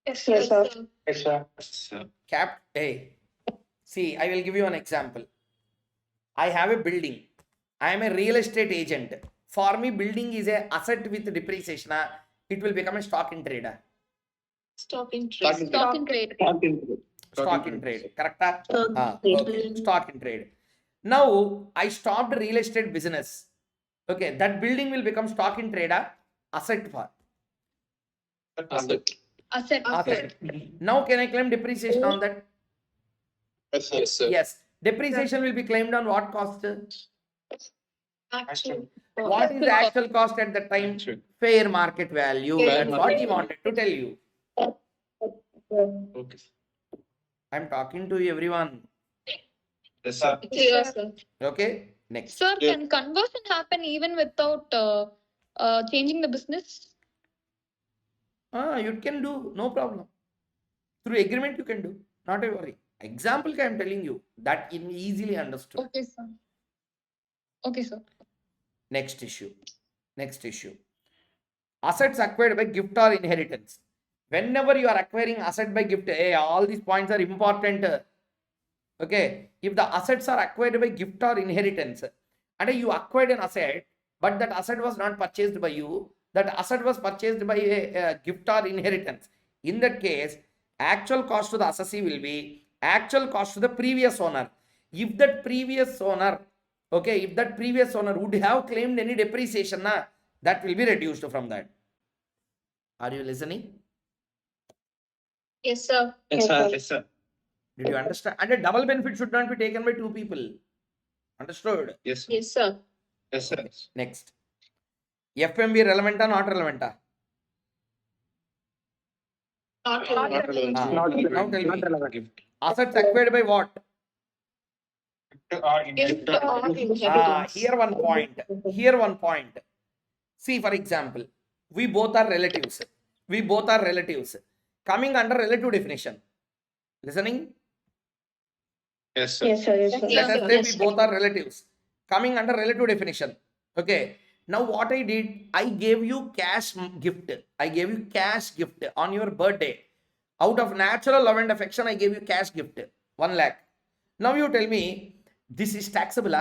Yes, Yes, sir. sir. Yes, sir. Sir. Hey, see, I will give you an example. I have a building. I am a real estate agent. For me, building is a asset with depreciation. It will become a stock in trade. Stock in trade. Stock in Stock in trade. Stock in trade, correct? Stock Okay, trade. stock in trade. Now, I stopped real estate business. Okay, that building will become stock in trade, asset for. Asset. Asset. Asset. Now, can I claim depreciation on that? Yes, sir. Yes. Depreciation will be claimed on what cost? Actual. What is the actual cost at that time? Actual. Fair market value. Fair That's what he wanted to tell you. Okay. I'm talking to everyone. Yes, sir. Yes, sir. Okay. Next. Sir, Yeah. can conversion happen even without changing the business? You can do, no problem. Through agreement you can do, not a worry. Example I am telling you that is easily understood. Okay, sir. Okay, sir. Next issue. Assets acquired by gift or inheritance. Whenever you are acquiring asset by gift, all these points are important. Okay, if the assets are acquired by gift or inheritance, and you acquired an asset, but that asset was not purchased by you, that asset was purchased by a gift or inheritance. In that case, actual cost to the assessee will be actual cost to the previous owner. If that previous owner would have claimed any depreciation, that will be reduced from that. Are you listening? Yes, sir. Yes, sir. Yes, sir. Did you understand? And a double benefit should not be taken by two people. Understood? Yes, sir. Yes, sir. Yes, sir. Next. FMB relevant or not relevant? Not Not relevant. relevant. Ah, Not now relevant. tell me. Not relevant. Gift. Assets acquired by what? Gift or inheritance. Here one point. See, for example, we both are relatives. Coming under relative definition. Listening? Yes, sir. Yes, sir. Yes, sir. Let us sir. say Yes, we sir. both are relatives. Coming under relative definition. Okay. Now what I did, I gave you cash gift. On your birthday. Out of natural love and affection, I gave you cash gift. 1 lakh. Now you tell me, this is taxable?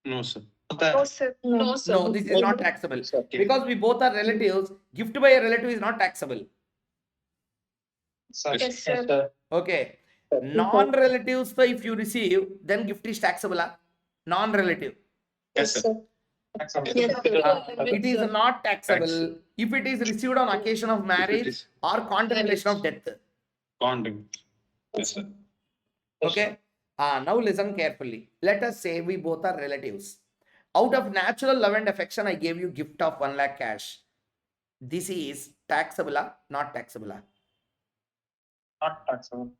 No, sir. No, sir. No, sir. No, this is not taxable. Okay. Because we both are relatives, gift by a relative is not taxable. Yes, sir. Okay. Non-relatives, so if you receive, then gift is taxable. Non-relative. Yes, sir. Yes, sir. It is not taxable if it is received on occasion of marriage is- or contemplation of death. Bonding. Yes, sir. Okay. Now listen carefully. Let us say we both are relatives. Out of natural love and affection, I gave you gift of 1 lakh cash. This is taxable, not taxable. Not taxable.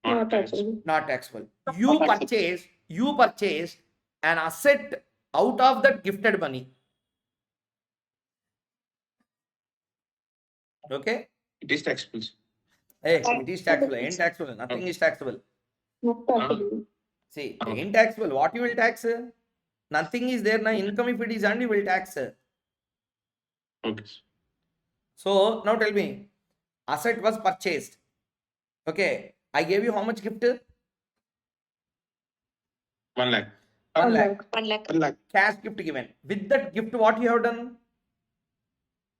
Not taxable. Not taxable. You purchased an asset out of that gifted money. Okay. It is taxable. sir. Hey, it is taxable. Ain't taxable. Nothing is taxable. Not taxable. See, ain't taxable. What you will tax? Nothing is there. Now income if it is earned, you will tax. Okay. sir. So now tell me, asset was purchased. Okay. I gave you how much gift? 1 lakh. 1 lakh. 1 lakh. 1 lakh. Cash gift given. With that gift, what you have done?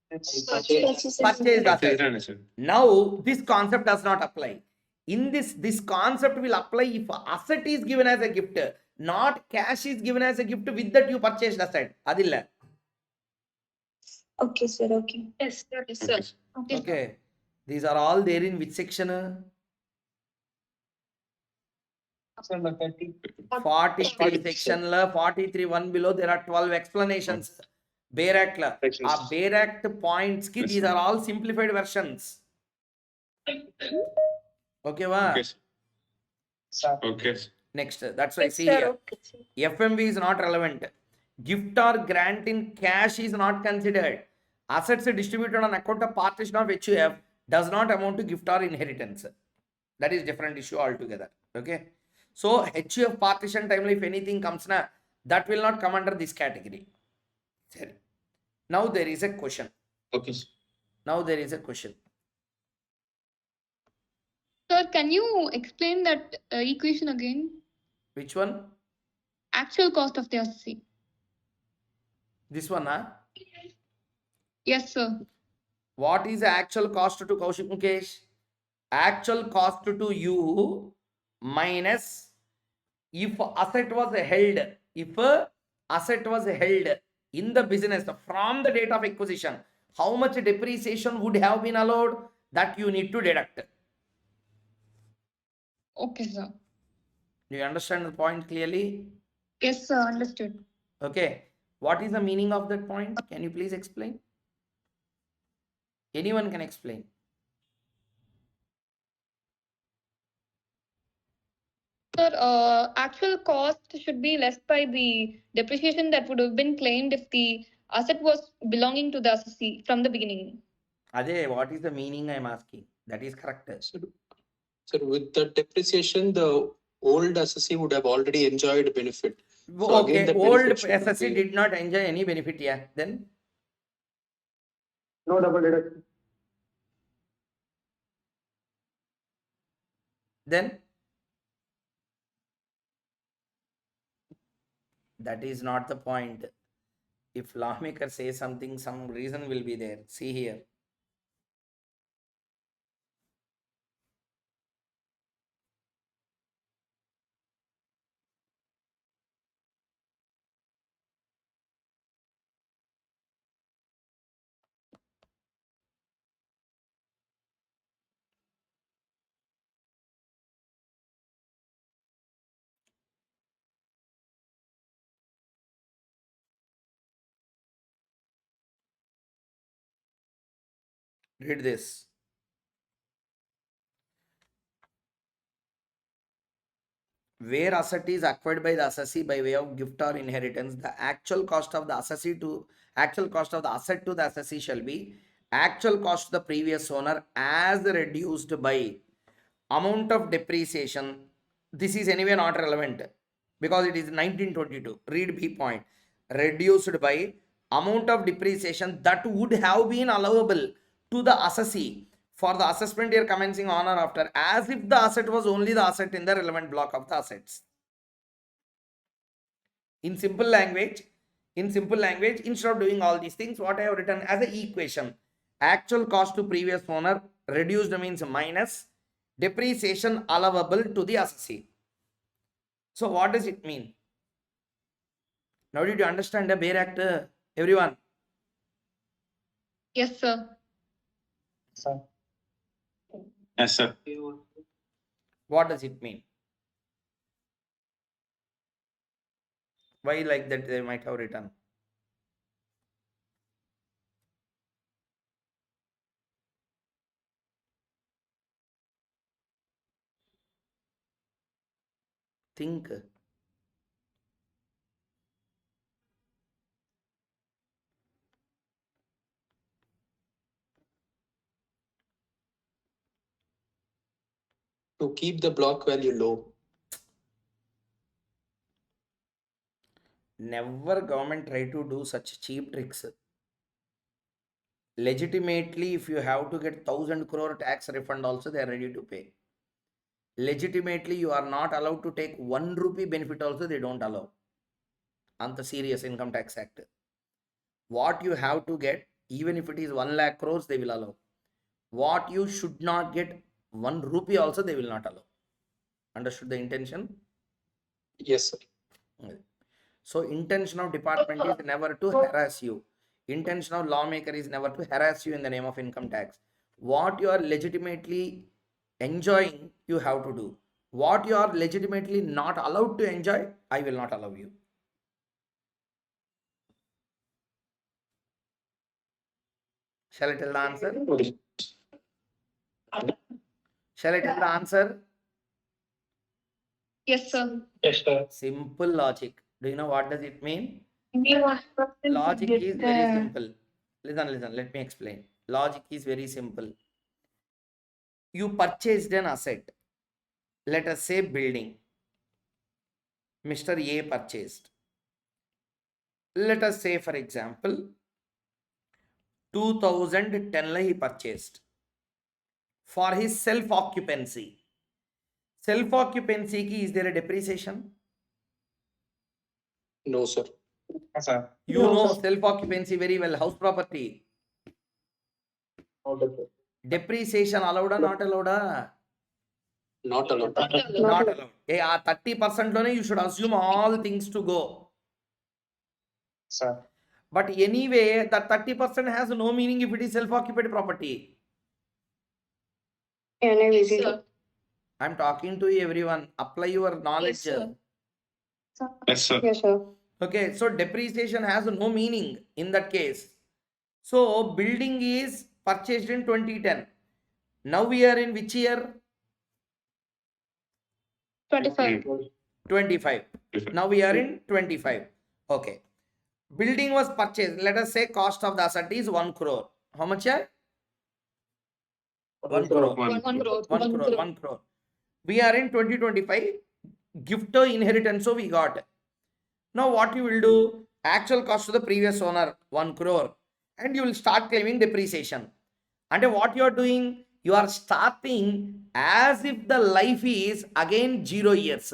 Purchase. Purchased asset. Considered, sir. Now, this concept does not apply. In this concept will apply if asset is given as a gift, not cash is given as a gift. With that you purchased asset. Adilla. Okay, sir. Okay. Yes, sir. Yes, Okay, sir. sir. Okay. These are all there in which section? 43 section la 43 one below there are 12 explanations. Bare Act la. Bare Act points ki these are all simplified versions. Okay, va? Okay, sir. Okay. sir. Next, that's why Yes, see sir. here. Okay, sir. FMV is not relevant. Gift or grant in cash is not considered. Assets distributed on account of partition of HUF does not amount to gift or inheritance. That is different issue altogether. Okay. So HUF partition time, if anything comes na, that will not come under this category. Sorry. Now there is a question. Okay, sir. Now there is a question. Sir, can you explain that equation again? Which one? Actual cost of the assessee. This one, huh? Yes, sir. What is the actual cost to Koushik Mukesh? Actual cost to you minus if asset was held in the business from the date of acquisition, how much depreciation would have been allowed, that you need to deduct. Okay, sir. Do you understand the point clearly? Yes, sir. Understood. Okay. What is the meaning of that point? Can you please explain? Anyone can explain. Sir, actual cost should be less by the depreciation that would have been claimed if the asset was belonging to the assessee from the beginning. Ajay, what is the meaning I am asking? That is correct. So with the depreciation, the old assessee would have already enjoyed benefit. So Okay, again, the old benefit should assessee be- did not enjoy any benefit. Yeah, then No double deduction. then that is not the point. If lawmaker says something, some reason will be there. See here. Read this. Where asset is acquired by the assessee by way of gift or inheritance, the actual cost of the asset to the assessee shall be actual cost to the previous owner as reduced by amount of depreciation. This is anyway not relevant because it is 1922. Read B point. Reduced by amount of depreciation that would have been allowable to the assessee for the assessment year commencing on or after, as if the asset was only the asset in the relevant block of the assets. In simple language, instead of doing all these things, what I have written as an equation, actual cost to previous owner reduced means minus depreciation allowable to the assessee. So what does it mean? Now did you understand the Bayer Act, everyone? Yes, sir. Yes, sir. What does it mean? Why like that they might have written? Think. to keep the block value low. Never government try to do such cheap tricks. Legitimately, if you have to get 1,000 crore tax refund also, they are ready to pay. Legitimately, you are not allowed to take 1 rupee benefit also, they don't allow. On the serious income tax act. What you have to get, even if it is 1 lakh crores, they will allow. What you should not get 1 rupee also, they will not allow. Understood the intention? Yes, sir. So intention of department is never to harass you. Intention of lawmaker is never to harass you in the name of income tax. What you are legitimately enjoying, you have to do. What you are legitimately not allowed to enjoy, I will not allow you. Shall I tell the answer? Shall I tell the answer? Yes, sir. Yes, sir. Simple logic. Do you know what does it mean? Logic Logic is very simple. Listen, let me explain. Logic is very simple. You purchased an asset, let us say building. Mr. A purchased. Let us say, for example, 2010 he purchased for his self-occupancy. Self-occupancy ki, is there a depreciation? No, sir. Sir. You No, know sir. self-occupancy very well. House property. Depreciation allowed or not allowed? Not allowed. Not allowed. 30% lone you should assume all things to go. Sir. But anyway, that 30% has no meaning if it is self-occupied property. Can I Yes, visit? sir. I'm talking to you, everyone. Apply your knowledge. sir. Yes, sir. Yes, sir. Okay, so depreciation has no meaning in that case. So building is purchased in 2010. Now we are in which year? 25. 25. Now we are in 25. Okay. Building was purchased. Let us say cost of the asset is 1 crore. How much? 1 crore. 1 crore. 1 crore. 1 crore. We are in 2025. Gift or inheritance we got. Now what you will do? Actual cost to the previous owner 1 crore. And you will start claiming depreciation. And what you are doing? You are starting as if the life is again 0 years.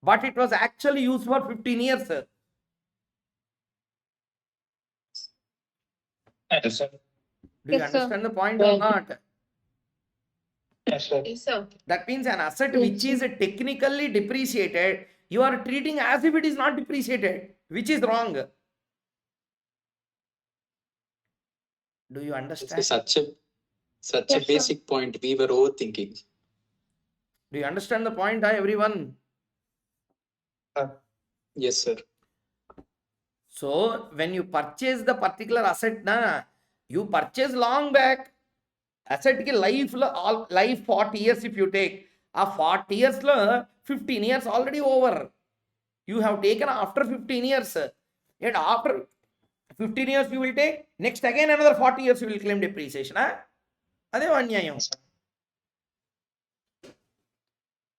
But it was actually used for 15 years. Yes, sir. Do you Yes, sir. understand the point or not? Yes, sir. Yes, sir. That means an asset Yes, which is technically depreciated, you are treating as if it is not depreciated, which is wrong. Do you It's understand? such a Yes, sir. basic point. We were overthinking. Do you understand the point, everyone? Yes, sir. So when you purchase the particular asset, you purchase long back. Asset ki life 40 years if you take. 40 years, 15 years already over. You have taken after 15 years. Yet after 15 years you will take, next again another 40 years you will claim depreciation. Ade anyayam.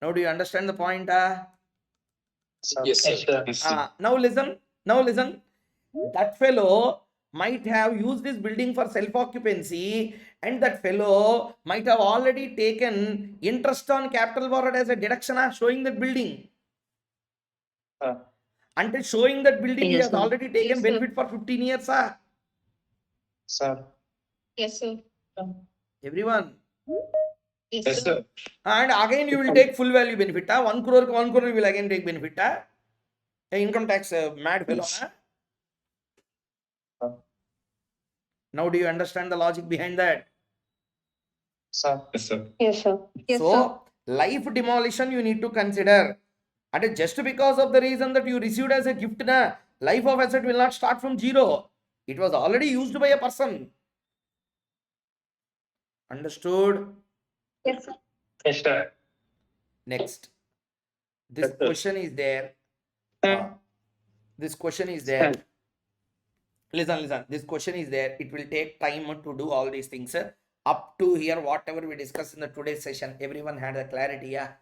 Now do you understand the point? Yes, sir. Yes, sir. Now listen. That fellow might have used this building for self-occupancy, and that fellow might have already taken interest on capital borrowed as a deduction, showing that building. Until showing that building, he Yes, has sir. already taken Yes, sir. benefit for 15 years. Sir. Yes, sir. Everyone. Yes, Yes, sir. sir. And again you will take full value benefit. 1 crore you will again take benefit. Income tax mad fellow. Now do you understand the logic behind that? Sir. Yes, sir. Yes, sir. Yes, So sir. life demolition you need to consider. And just because of the reason that you received as a gift, life of asset will not start from 0. It was already used by a person. Understood? Yes, sir. Yes, sir. Next. This Yes, sir. question is there. Sir. This question is there. Listen. This question is there. It will take time to do all these things. Up to here, whatever we discussed in the today's session, everyone had the clarity. Yeah?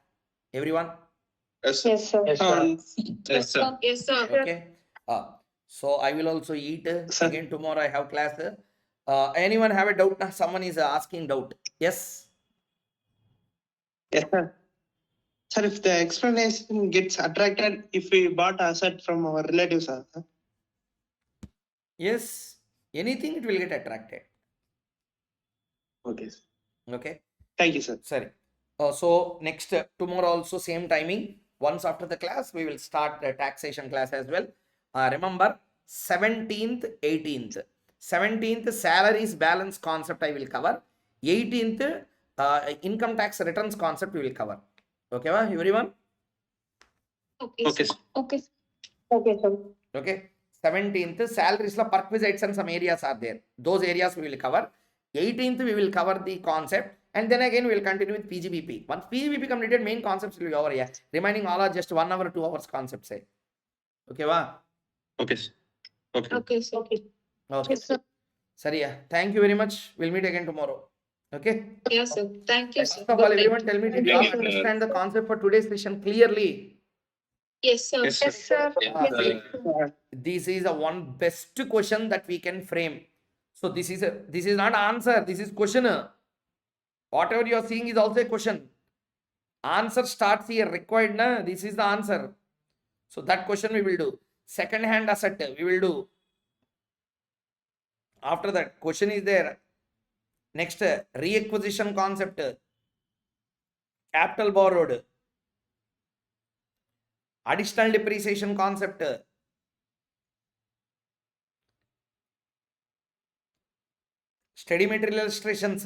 Everyone? Yes, sir. Yes, sir. Yes, sir. Yes, sir. Yes, sir. Okay. So I will also eat. Sir. Again, tomorrow I have class. Anyone have a doubt? Someone is asking doubt. Yes. Yes, sir. Sir, if the explanation gets attracted if we bought asset from our relatives, sir. Yes. Anything it will get attracted. Okay, sir. Okay. Thank you, sir. Sorry. So next tomorrow also same timing. Once after the class, we will start the taxation class as well. Remember 17th, 18th. 17th salaries balance concept I will cover. 18th income tax returns concept we will cover. Okay, everyone? Okay, Okay, sir. sir. Okay. Okay, sir. Okay. 17th salaries perquisites and some areas are there. Those areas we will cover. 18th we will cover the concept, and then again we will continue with PGBP. Once PGBP completed, main concepts will be over here. Remaining all are just 1 hour, 2 hours concepts. Okay, Okay, sir. Okay. Okay, sir. Okay. Yes, sir. Sorry, thank you very much. We'll meet again tomorrow. Okay. Yes, sir. Thank you, sir. First of all, everyone tell me, did you all Thank you. understand the concept for today's session clearly? Yes, sir. Yes, sir. Yes, sir. Ah, Yes, see, sir. this is a one best question that we can frame. So this is not answer, this is question. Whatever you are seeing is also a question. Answer starts here required, na? This is the answer. So that question we will do. Second hand asset we will do. After that, question is there. Next, reacquisition concept, capital borrowed, additional depreciation concept, steady material illustrations,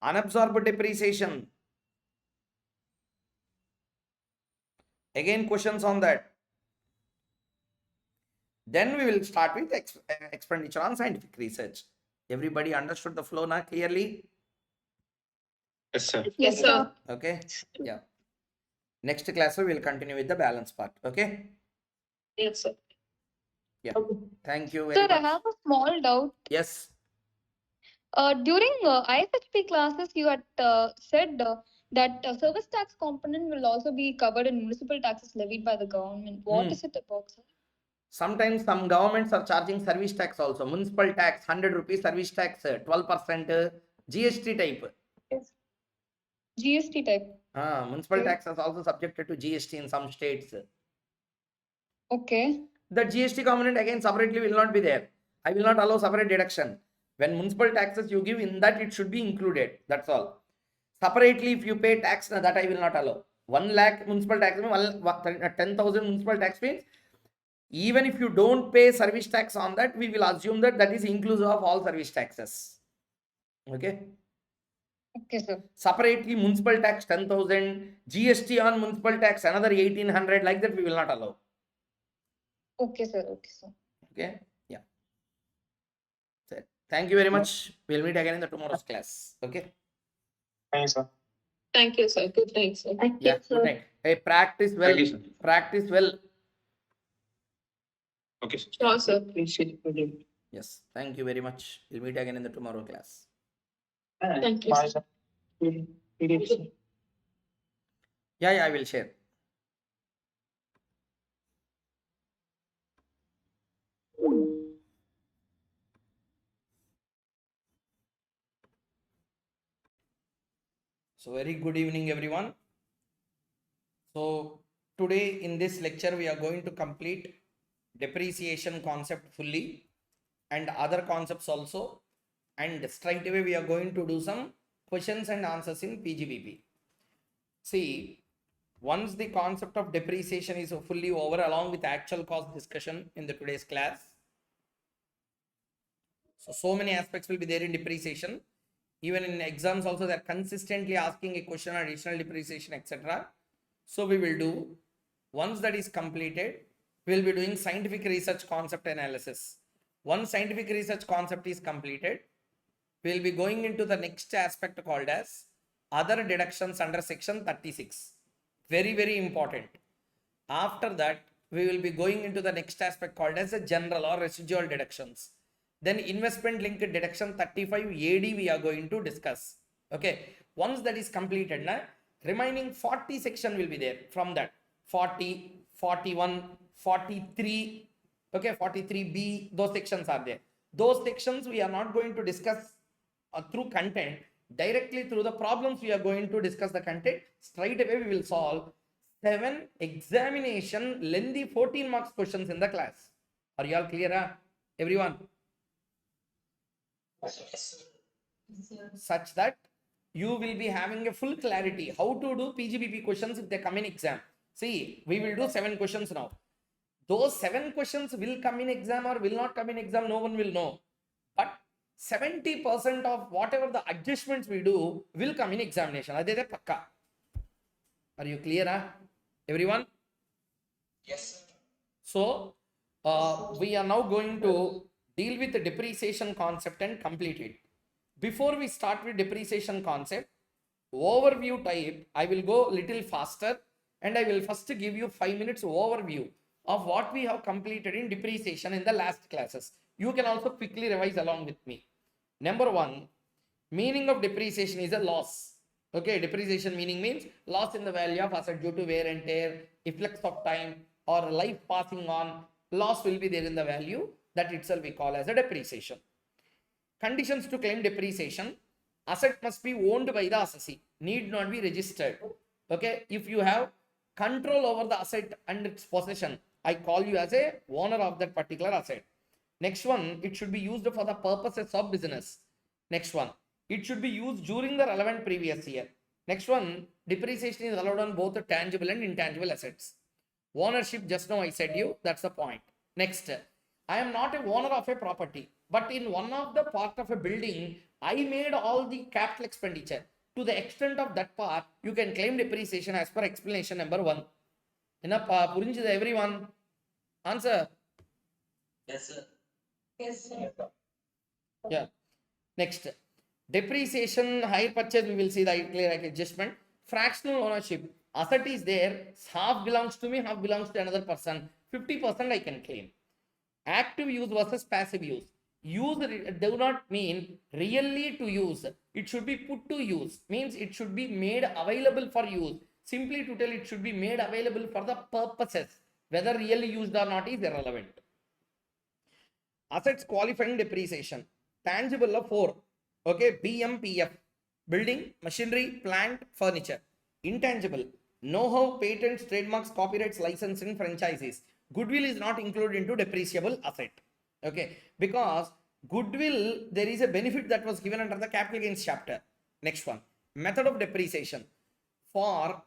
unabsorbed depreciation. Again, questions on that. Then we will start with expenditure on scientific research. Everybody understood the flow now clearly? Yes, sir. Yes, sir. Okay. Yeah. Next class we will continue with the balance part. Okay. Yes, sir. Yeah. Thank you very Sir, I much. have a small doubt. Yes. During ISHP classes, you had said that service tax component will also be covered in municipal taxes levied by the government. What is it about, sir? Sometimes some governments are charging service tax also. Municipal tax 100 rupees, service tax 12%, GST type. Yes. GST type. Municipal Okay. tax is also subjected to GST in some states. Okay. The GST component again separately will not be there. I will not allow separate deduction. When municipal taxes you give, in that it should be included. That's all. Separately, if you pay tax, that I will not allow. 1 lakh municipal tax, 10,000 municipal tax means, even if you don't pay service tax on that, we will assume that that is inclusive of all service taxes. Okay. Okay, sir. Separately, municipal tax 10,000, GST on municipal tax another 1,800, like that we will not allow. Okay, sir. Okay, sir. Okay. Yeah. So, thank you very much. We'll meet again in the tomorrow's class. Okay. Thanks, sir. Thank you, sir. Good night, sir. Yeah. Good night. Hey, practice well. Thank you, sir. Practice well. Okay, sir. Sure, sir. Appreciate it. Yes. Thank you very much. We'll meet again in the tomorrow class. Thank you, Bye, sir. sir. PDF. Yeah, I will share. So very good evening, everyone. So today in this lecture, we are going to complete depreciation concept fully and other concepts also. And straight away, we are going to do some questions and answers in PGBP. See, once the concept of depreciation is fully over, along with actual cost discussion in the today's class. So many aspects will be there in depreciation. Even in exams also, they're consistently asking a question on additional depreciation, etc. So we will do, once that is completed, we will be doing scientific research concept analysis. Once scientific research concept is completed, we will be going into the next aspect called as other deductions under section 36. Very, very important. After that, we will be going into the next aspect called as a general or residual deductions. Then investment linked deduction 35 AD we are going to discuss. Okay. Once that is completed, remaining 40 section will be there. From that 40, 41, 43, okay, 43B, those sections are there. Those sections we are not going to discuss through content. Directly through the problems we are going to discuss the content. Straight away we will solve 7 examination lengthy 14 marks questions in the class. Are you all clear, everyone? Such that you will be having a full clarity how to do PGBP questions if they come in exam. See, we will do 7 questions now. Those 7 questions will come in exam or will not come in exam, no one will know. But 70% of whatever the adjustments we do will come in examination. Are they there? Pakka. Are you clear, everyone? Yes, sir. So, we are now going to deal with the depreciation concept and complete it. Before we start with depreciation concept, overview type, I will go little faster and I will first give you 5 minutes overview of what we have completed in depreciation in the last classes. You can also quickly revise along with me. Number 1, meaning of depreciation is a loss. Okay, depreciation meaning means loss in the value of asset due to wear and tear, effects of time or life passing on, loss will be there in the value. That itself we call as a depreciation. Conditions to claim depreciation: asset must be owned by the assessee, need not be registered. Okay, if you have control over the asset and its possession, I call you as a owner of that particular asset. Next one, it should be used for the purposes of business. Next one, it should be used during the relevant previous year. Next one, depreciation is allowed on both the tangible and intangible assets. Ownership, just now I said you, that's the point. Next, I am not a owner of a property, but in one of the part of a building, I made all the capital expenditure. To the extent of that part, you can claim depreciation as per explanation number 1. Enough, Purinjida, everyone? Answer. Yes, sir. Yes, sir. Yeah. Next, depreciation, hire purchase, we will see the clear adjustment. Fractional ownership, asset is there, half belongs to me, half belongs to another person, 50% I can claim. Active use versus passive use. Use do not mean really to use. It should be put to use, means it should be made available for use. Simply to tell, it should be made available for the purposes. Whether really used or not is irrelevant. Assets qualifying depreciation. Tangible of 4. Okay, BMPF. Building, machinery, plant, furniture. Intangible. Know-how, patents, trademarks, copyrights, licensing, franchises. Goodwill is not included into depreciable asset. Okay, because goodwill, there is a benefit that was given under the capital gains chapter. Next one, method of depreciation. For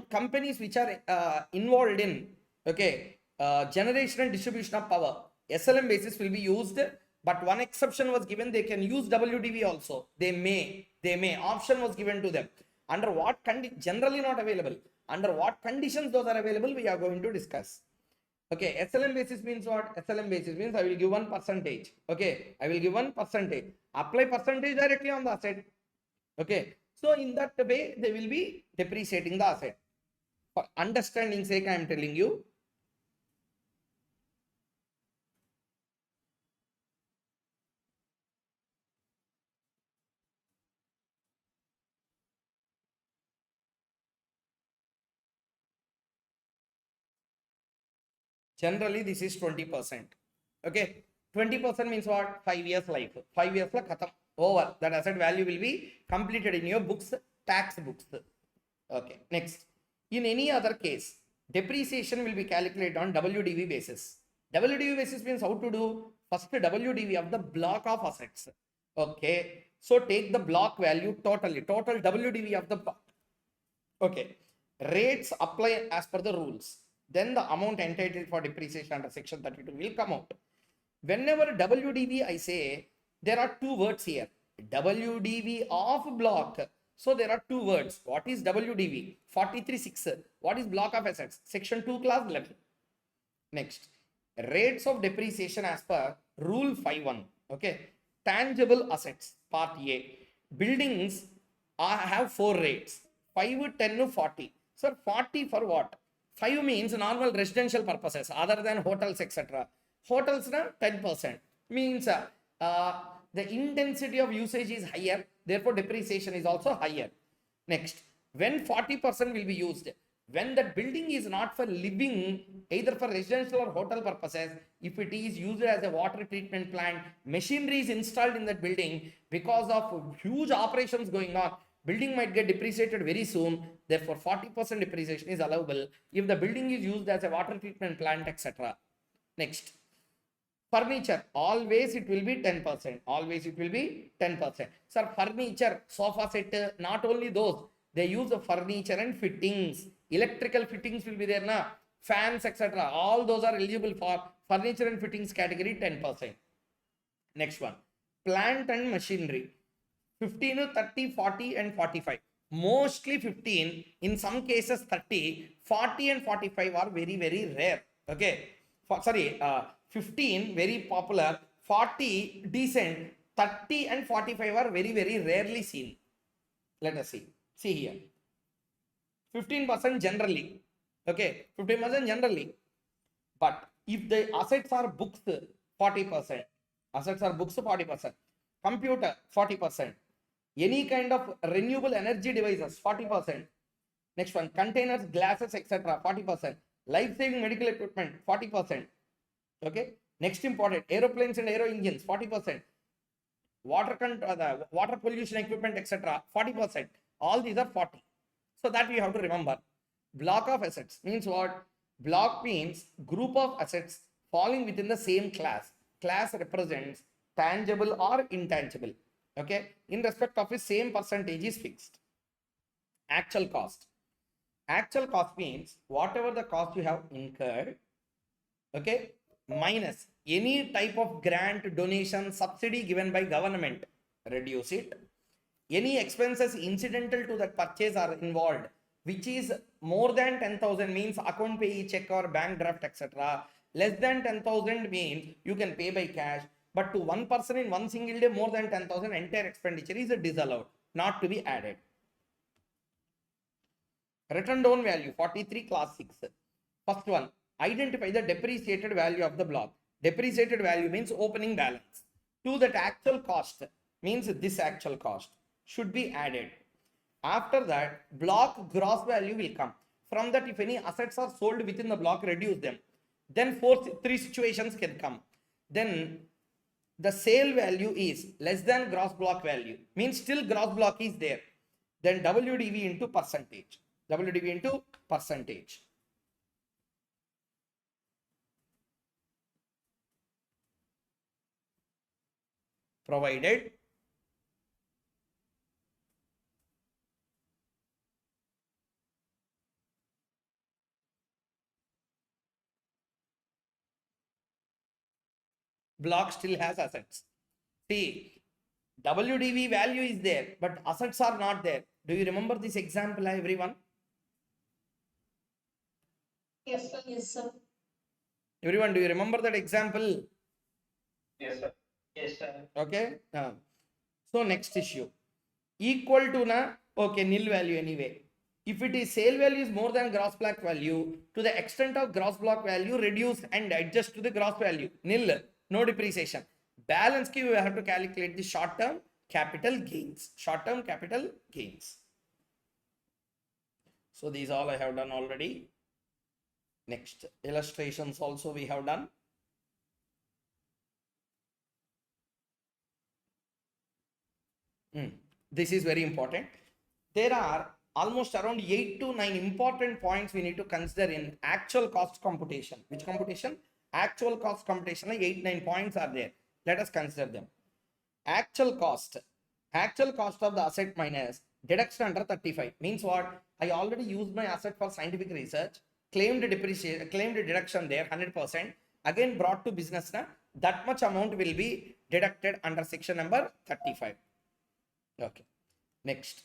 companies which are involved in, okay, generation and distribution of power, SLM basis will be used, but one exception was given, they can use WDV also. They may, option was given to them. Under what condition, generally not available. Under what conditions those are available, we are going to discuss. Okay, SLM basis means what? SLM basis means I will give 1%. Okay, I will give 1%. Apply percentage directly on the asset. Okay, so in that way, they will be depreciating the asset. For understanding sake, I am telling you. Generally, this is 20%. Okay, 20% means what? 5 years life. 5 years la khatam, over. That asset value will be completed in your books, tax books. Okay, next. In any other case, depreciation will be calculated on WDV basis. WDV basis means how to do? First WDV of the block of assets. Okay, so take the block value totally, total WDV of the block. Okay, rates apply as per the rules. Then the amount entitled for depreciation under section 32 will come out. Whenever WDV I say, there are two words here. WDV of block. So there are two words. What is WDV? 43.6. What is block of assets? Section 2 clause 11. Next, rates of depreciation as per rule 5.1. Okay, tangible assets part A. Buildings have 4 rates. 5, 10, 40. Sir, 40 for what? 5 means normal residential purposes other than hotels, etc. Hotels na 10% means the intensity of usage is higher, therefore depreciation is also higher. Next, when 40% will be used, when the building is not for living, either for residential or hotel purposes, if it is used as a water treatment plant, machinery is installed in that building, because of huge operations going on, building might get depreciated very soon, therefore 40% depreciation is allowable if the building is used as a water treatment plant, etc. Next, furniture, always it will be 10%. Always it will be 10%. Sir, furniture, sofa set, not only those, they use the furniture and fittings. Electrical fittings will be there, na? Fans, etc. All those are eligible for furniture and fittings category, 10%. Next one, plant and machinery. 15, 30, 40 and 45. Mostly 15, in some cases 30, 40 and 45 are very, very rare. Okay, 15 very popular, 40 decent, 30 and 45 are very, very rarely seen. Let us see. See here. 15% generally. Okay, 15% generally. But if the assets are books, 40%. Assets are books, 40%. Computer, 40%. Any kind of renewable energy devices, 40%. Next one, containers, glasses, etc., 40%. Life-saving medical equipment, 40%. Okay. Next important, aeroplanes and aero engines, 40%. The water pollution equipment, etc., 40%. All these are 40. So that we have to remember. Block of assets means what? Block means group of assets falling within the same class. Class represents tangible or intangible. Okay. In respect of the same percentage is fixed. Actual cost. Actual cost means whatever the cost you have incurred, okay, minus any type of grant, donation, subsidy given by government, reduce it. Any expenses incidental to that purchase are involved, which is more than 10,000 means account pay, check or bank draft, etc. Less than 10,000 means you can pay by cash. But to one person in one single day, more than 10,000, entire expenditure is disallowed, not to be added. Written down value, 43, class 6. First one, identify the depreciated value of the block. Depreciated value means opening balance. To that actual cost means this actual cost should be added. After that, block gross value will come. From that, if any assets are sold within the block, reduce them. Then three situations can come. Then the sale value is less than gross block value, means still gross block is there. Then WDV into percentage. WDV into percentage. Provided block still has assets. See, WDV value is there, but assets are not there. Do you remember this example, everyone? Yes, sir. Yes, sir. Everyone, do you remember that example? Yes, sir. Yes, sir. Okay. So next issue. Equal to na, okay, nil value anyway. If it is sale value is more than gross block value, to the extent of gross block value, reduce and adjust to the gross value. Nil, no depreciation. Balance ki we have to calculate the short term capital gains. Short term capital gains. So these all I have done already. Next, illustrations also we have done. This is very important. There are almost around 8 to 9 important points we need to consider in actual cost computation. Which computation? Actual cost computation. 8-9 points are there. Let us consider them. Actual cost. Actual cost of the asset minus deduction under 35 means what? I already used my asset for scientific research, claimed depreciation, claimed deduction there 100%. Again brought to business na, that much amount will be deducted under section number 35. Okay. Next.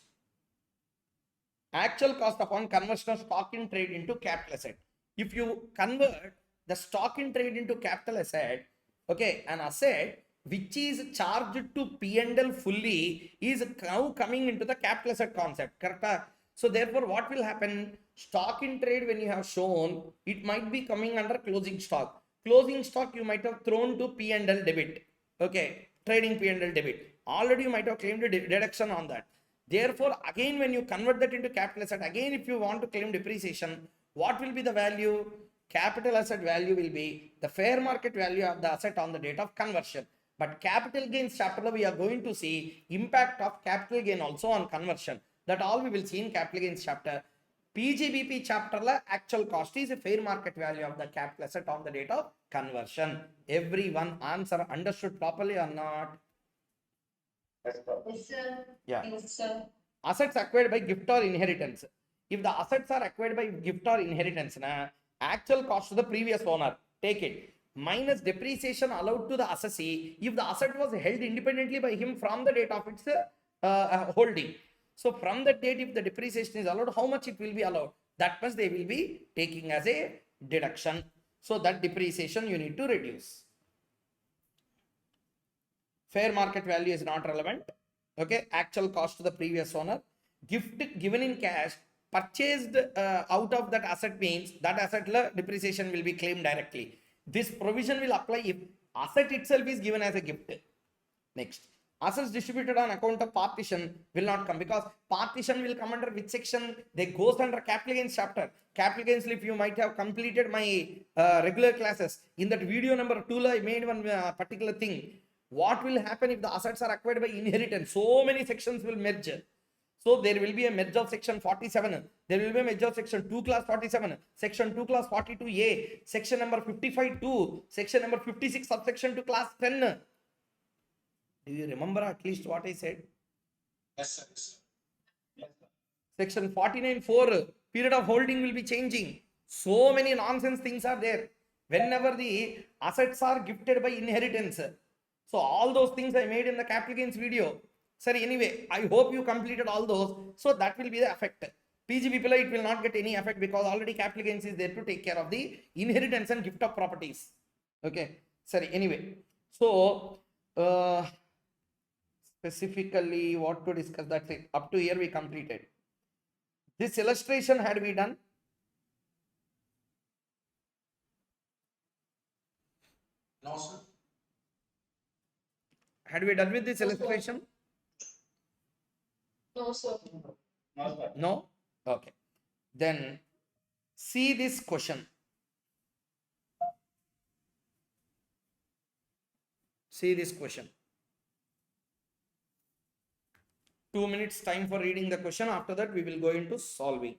Actual cost upon conversion of stock in trade into capital asset. If you convert the stock in trade into capital asset, okay, an asset which is charged to P&L fully is now coming into the capital asset concept. Correct? So therefore, what will happen? Stock in trade, when you have shown, it might be coming under closing stock. Closing stock you might have thrown to P&L debit. Okay, trading P&L debit. Already you might have claimed a deduction on that. Therefore, again, when you convert that into capital asset, again, if you want to claim depreciation, what will be the value? Capital asset value will be the fair market value of the asset on the date of conversion. But capital gains chapter, we are going to see impact of capital gain also on conversion. That all we will see in capital gains chapter. PGBP chapter la actual cost is a fair market value of the capital asset on the date of conversion. Everyone answer understood properly or not? Yes, sir. Yes, sir. Yeah. Yes, sir. Assets acquired by gift or inheritance. If the assets are acquired by gift or inheritance, na, actual cost to the previous owner, take it, minus depreciation allowed to the assessee if the asset was held independently by him from the date of its holding. So from that date, if the depreciation is allowed, how much it will be allowed? That much they will be taking as a deduction. So that depreciation you need to reduce. Fair market value is not relevant. Okay, actual cost to the previous owner. Gift given in cash, purchased out of that asset means that asset depreciation will be claimed directly. This provision will apply if asset itself is given as a gift. Next, Assets distributed on account of partition will not come, because partition will come under which section? They goes under capital gains chapter. Capital gains, if you might have completed my regular classes, in that video number 2 I made one particular thing. What will happen if the assets are acquired by inheritance? So many sections will merge. So there will be a merge of section 47. There will be a merge of section 2 class 47, section 2 class 42A, section number 55 2, section number 56 subsection to class 10. Do you remember at least what I said? Yes, sir. Yes, sir. Section 49(4), period of holding will be changing. So many nonsense things are there. Whenever the assets are gifted by inheritance. So all those things I made in the capital gains video. Sir, anyway, I hope you completed all those. So that will be the effect. PGBP, it will not get any effect because already capital gains is there to take care of the inheritance and gift of properties. Okay. Sorry, anyway. So, specifically what to discuss, that's it. Up to here we completed. This illustration had we done? No, sir. Had we done with this illustration? No, sir. No, sir. No? Okay. Then see this question. See this question. 2 minutes time for reading the question. After that, we will go into solving.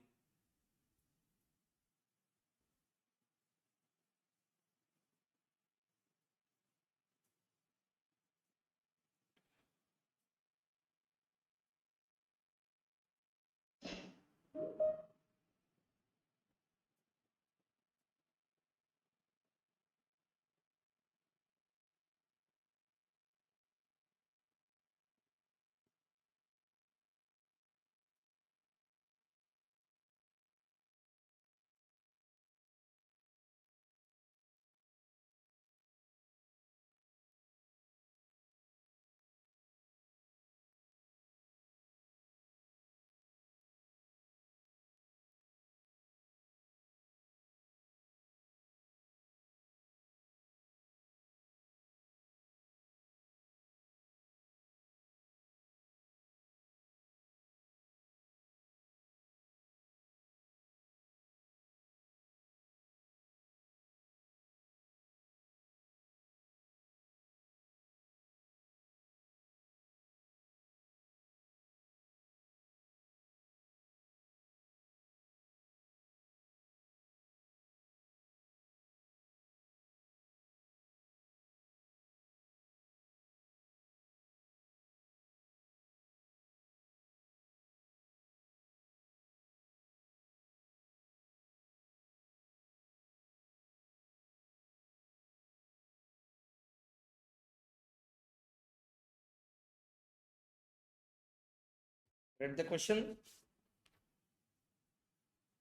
Read the question?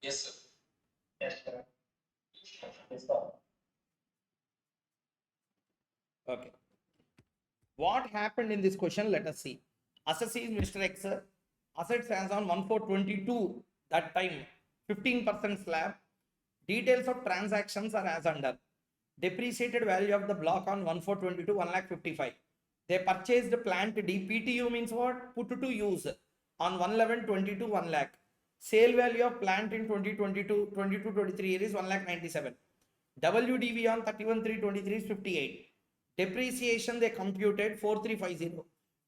Yes, sir. Yes, sir. Yes, sir. Okay. What happened in this question? Let us see. Assessee is Mr. X. Assets as on 1422, that time 15% slab. Details of transactions are as under. Depreciated value of the block on 1422, 1,55,000. They purchased plant D. PTU means what? Put to use on 11122, 1 lakh. Sale value of plant in 2022-23 year is 1,97,000. WDV on 31/3/23 is 58. Depreciation they computed 4350.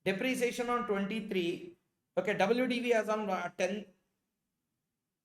Depreciation on 23. Okay, WDV as on 10.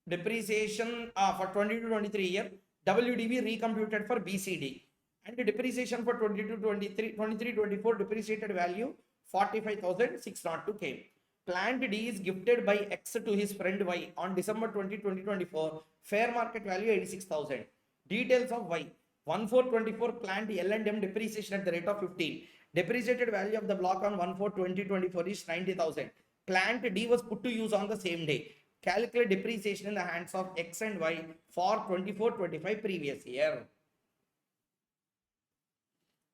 Depreciation for 22-23 year. WDV recomputed for BCD. And the depreciation for 22-23, 23-24 depreciated value 45,602 came. Plant D is gifted by X to his friend Y on December 20, 2024. Fair market value 86,000. Details of Y. 1424 plant L&M depreciation at the rate of 15. Depreciated value of the block on 14-2024 is 90,000. Plant D was put to use on the same day. Calculate depreciation in the hands of X and Y for 24-25 previous year.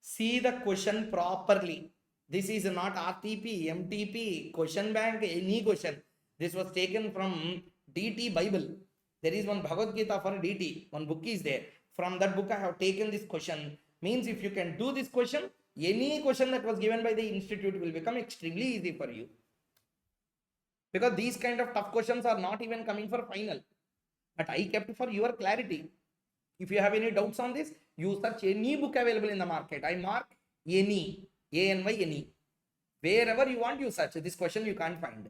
See the question properly. This is not RTP, MTP, question bank, any question. This was taken from DT Bible. There is one Bhagavad Gita for DT. One book is there. From that book I have taken this question. Means if you can do this question, any question that was given by the institute will become extremely easy for you. Because these kind of tough questions are not even coming for final. But I kept for your clarity. If you have any doubts on this, you search any book available in the market. I mark any, A-N-Y, any. Wherever you want, you search. This question you can't find.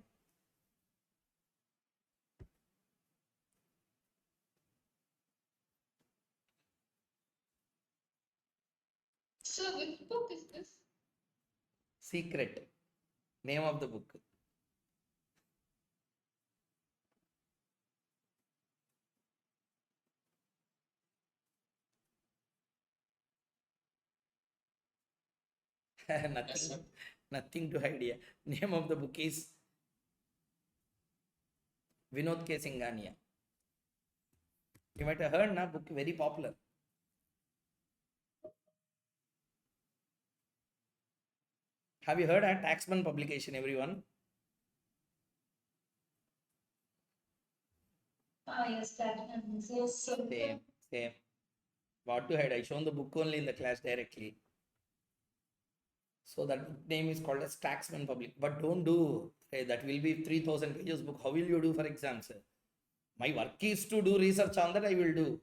So which book is this? Secret. Name of the book. Nothing, nothing to hide here. Name of the book is Vinod K. Singhania. You might have heard, na, book very popular. Have you heard a Taxman publication, everyone? Yes, Taxman. Yes, Same, same. What to hide? I shown the book only in the class directly. So that name is called as Taxman Public. But don't do, hey, that will be 3000 pages book. How will you do for exams? My work is to do research on that, I will do.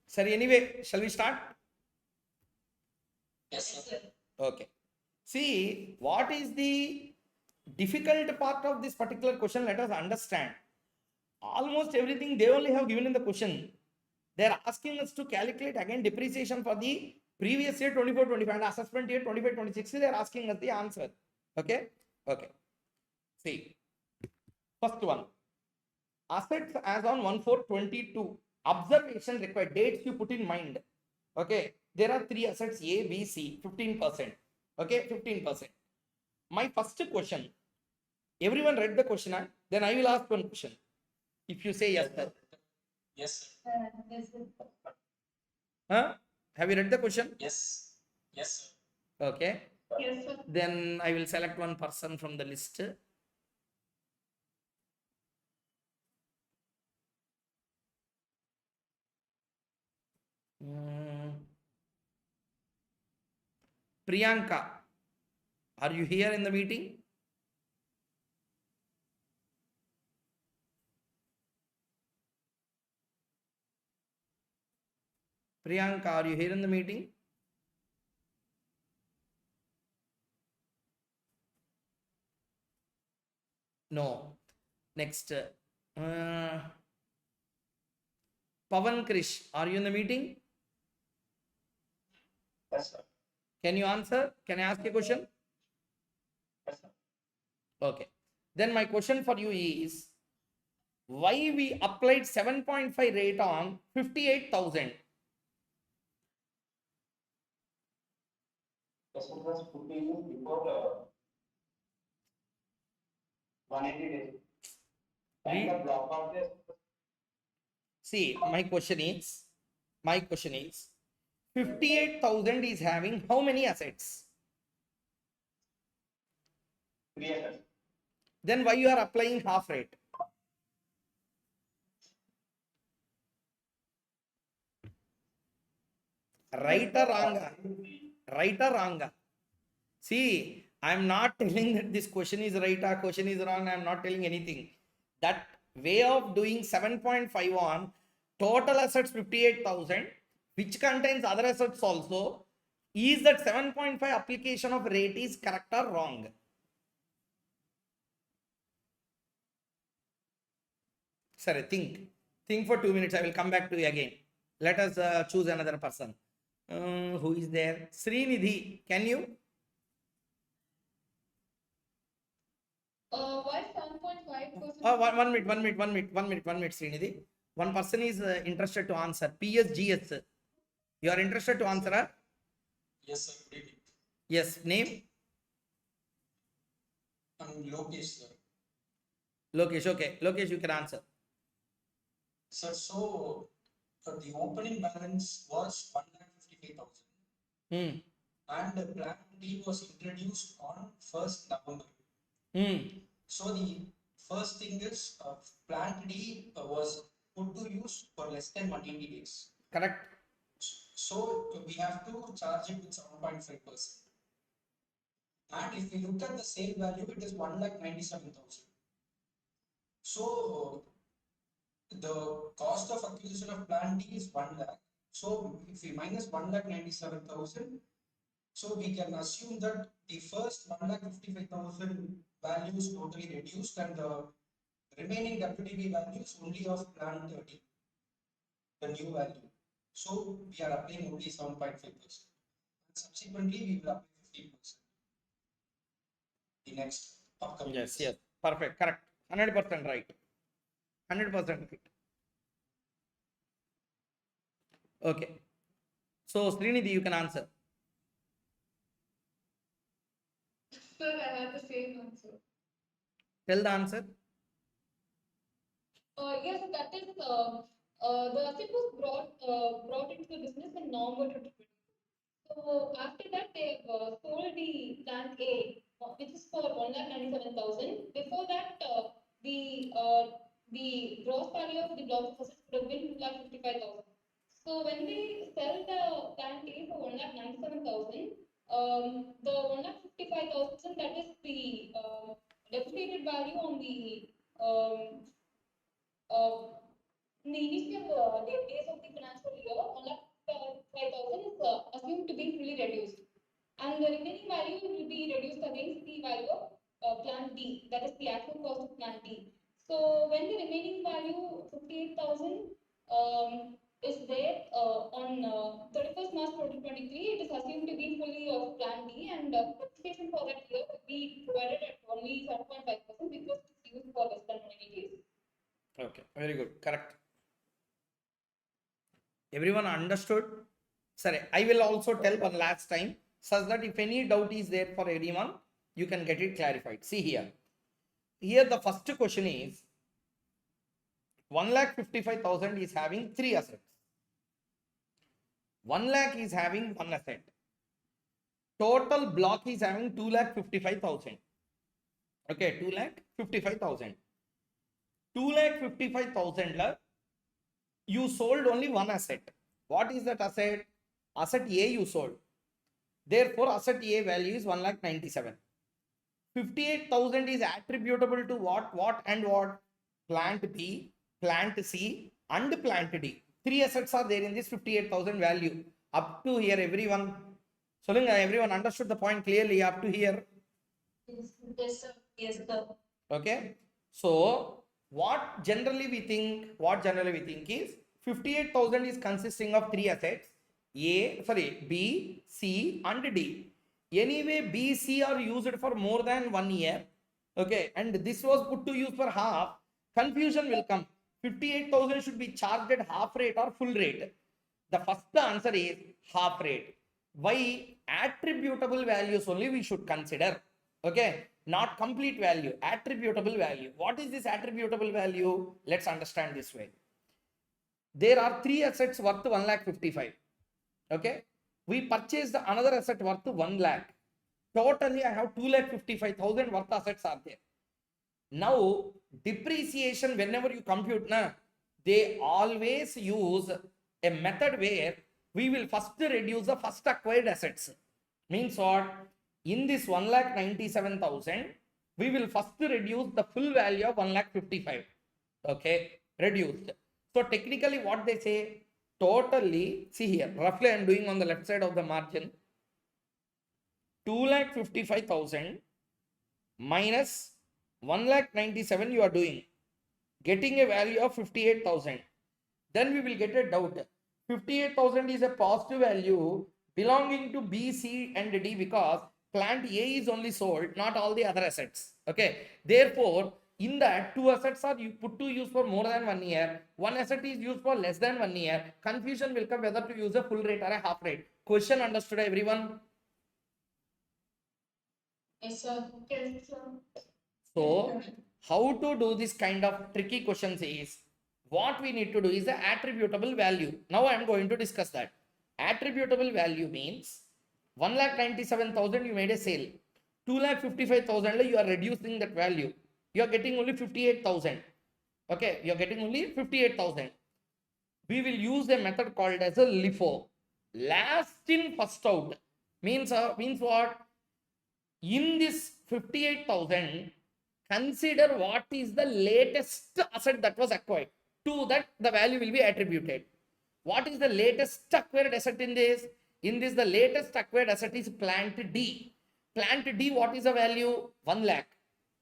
Sir, anyway, shall we start? Yes, sir. Okay. See, what is the difficult part of this particular question? Let us understand. Almost everything they only have given in the question. They are asking us to calculate again depreciation for the previous year 24-25 and assessment year 25-26. They are asking us the answer. Okay. Okay. See, first one. Assets as on 1/4/22. Observation required. Dates you put in mind. Okay. There are three assets A, B, C. 15%. Okay. 15%. My first question. Everyone read the question. Then I will ask one question. If you say yes, sir. Yes, sir. yes, sir. Huh? Have you read the question? Yes. Yes, sir. Okay. Yes, sir. Then I will select one person from the list. Priyanka, are you here in the meeting? Priyanka, are you here in the meeting? No. Next. Pavan Krish, are you in the meeting? Yes, sir. Can you answer? Can I ask a question? Yes, sir. Okay. Then my question for you is, why we applied 7.5 rate on 58,000? Yes, it was put in before 180 days. And the block of this. See, my question is 58,000 is having how many assets? 3 years. Then why you are applying half rate? Right or wrong? Right or wrong? See, I am not telling that this question is right or question is wrong. I am not telling anything. That way of doing 7.5 on total assets 58,000, which contains other assets also, is that 7.5 application of rate is correct or wrong? Sorry, think for 2 minutes. I will come back to you again. Let us choose another person. Who is there? Srinidhi, can you? Why 7.5%? One minute, Srinidhi. One person is interested to answer. PSGS. You are interested to answer? Huh? Yes, sir. Good evening. Yes, name? I'm Lokesh, sir. Lokesh, okay. Lokesh, you can answer. Sir, so the opening balance was 155,000 and the plan D was introduced on 1st November. So the first thing is plan D was put to use for less than 180 days. Correct. So we have to charge it with 7.5%. And if we look at the sale value, it is 1,97,000. So the cost of acquisition of plant D is 1 lakh. So if we minus 1,97,000, so we can assume that the first 1,55,000 value is totally reduced and the remaining WDB value is only of plant D, the new value. So we are applying only 7.5%. Subsequently, we will apply 15%. The next upcoming. Yes, yes, perfect, correct, 100% right, 100% right. Okay, so Srinidhi, you can answer. Sir, I have the same answer. Tell the answer. Yes, that is the asset was brought into the business in November 2020. So after that, they sold the plant A, which is for 1,97,000. Before that, the gross value of the block of assets would have been 2,55,000. So when they sell the plant A for 1,97,000, the 1,55,000, that is the depreciated value on the in the initial days of the financial year, 1,05,000 is assumed to be fully reduced, and the remaining value will be reduced against the value of plant D, that is the actual cost of plant D. So when the remaining value 58,000 is there on 31st March 2023, it is assumed to be fully of plant D, and depreciation for that year will be provided at only 7.5% because it's used for less than 90 days. Okay, very good, correct. Everyone understood? Sorry, I will also tell one last time such that if any doubt is there for anyone, you can get it clarified. See here. Here the first question is 1,55,000 is having 3 assets. 1 lakh is having 1 asset. Total block is having 2,55,000. Okay, 2,55,000. 2,55,000 you sold only 1 asset. What is that asset? Asset A you sold. Therefore, asset A value is 1,97,000. 58,000 is attributable to what? What and what? Plant B, plant C, and plant D. 3 assets are there in this 58,000 value. Up to here, everyone. So, everyone understood the point clearly up to here. Yes, sir. Yes, sir. Okay. So, what generally we think is 58,000 is consisting of 3 assets. B, C, and D. Anyway, B, C are used for more than 1 year. Okay, and this was put to use for half. Confusion will come. 58,000 should be charged at half rate or full rate. The first answer is half rate. Why? Attributable values only we should consider. Okay, not complete value, attributable value. What is this attributable value? Let's understand this way. There are 3 assets worth 1,55,000. Okay, we purchased another asset worth 1 lakh. Totally, I have 2,55,000 worth assets are there. Now, depreciation, whenever you compute, they always use a method where we will first reduce the first acquired assets. Means what? In this 1,97,000, we will first reduce the full value of 1,55,000. Okay, reduced. So technically what they say, totally, see here, roughly I am doing on the left side of the margin, 2,55,000 minus 1,97,000 you are doing, getting a value of 58,000. Then we will get a doubt. 58,000 is a positive value belonging to B, C, and D because plant A is only sold, not all the other assets. Okay. Therefore, in that 2 assets are put to use for more than 1 year. 1 asset is used for less than 1 year. Confusion will come whether to use a full rate or a half rate. Question understood, everyone? Yes, sir. Yes, sir. So, how to do this kind of tricky questions is, what we need to do is the attributable value. Now I am going to discuss that. Attributable value means 1,97,000 you made a sale. 2,55,000 you are reducing that value. You are getting only 58,000. Okay, you are getting only 58,000. We will use a method called as a LIFO. last in first out means what? In this 58,000, consider what is the latest asset that was acquired. To that, the value will be attributed. What is the latest acquired asset in this? In this, the latest acquired asset is plant D. Plant D, what is the value? 1 lakh.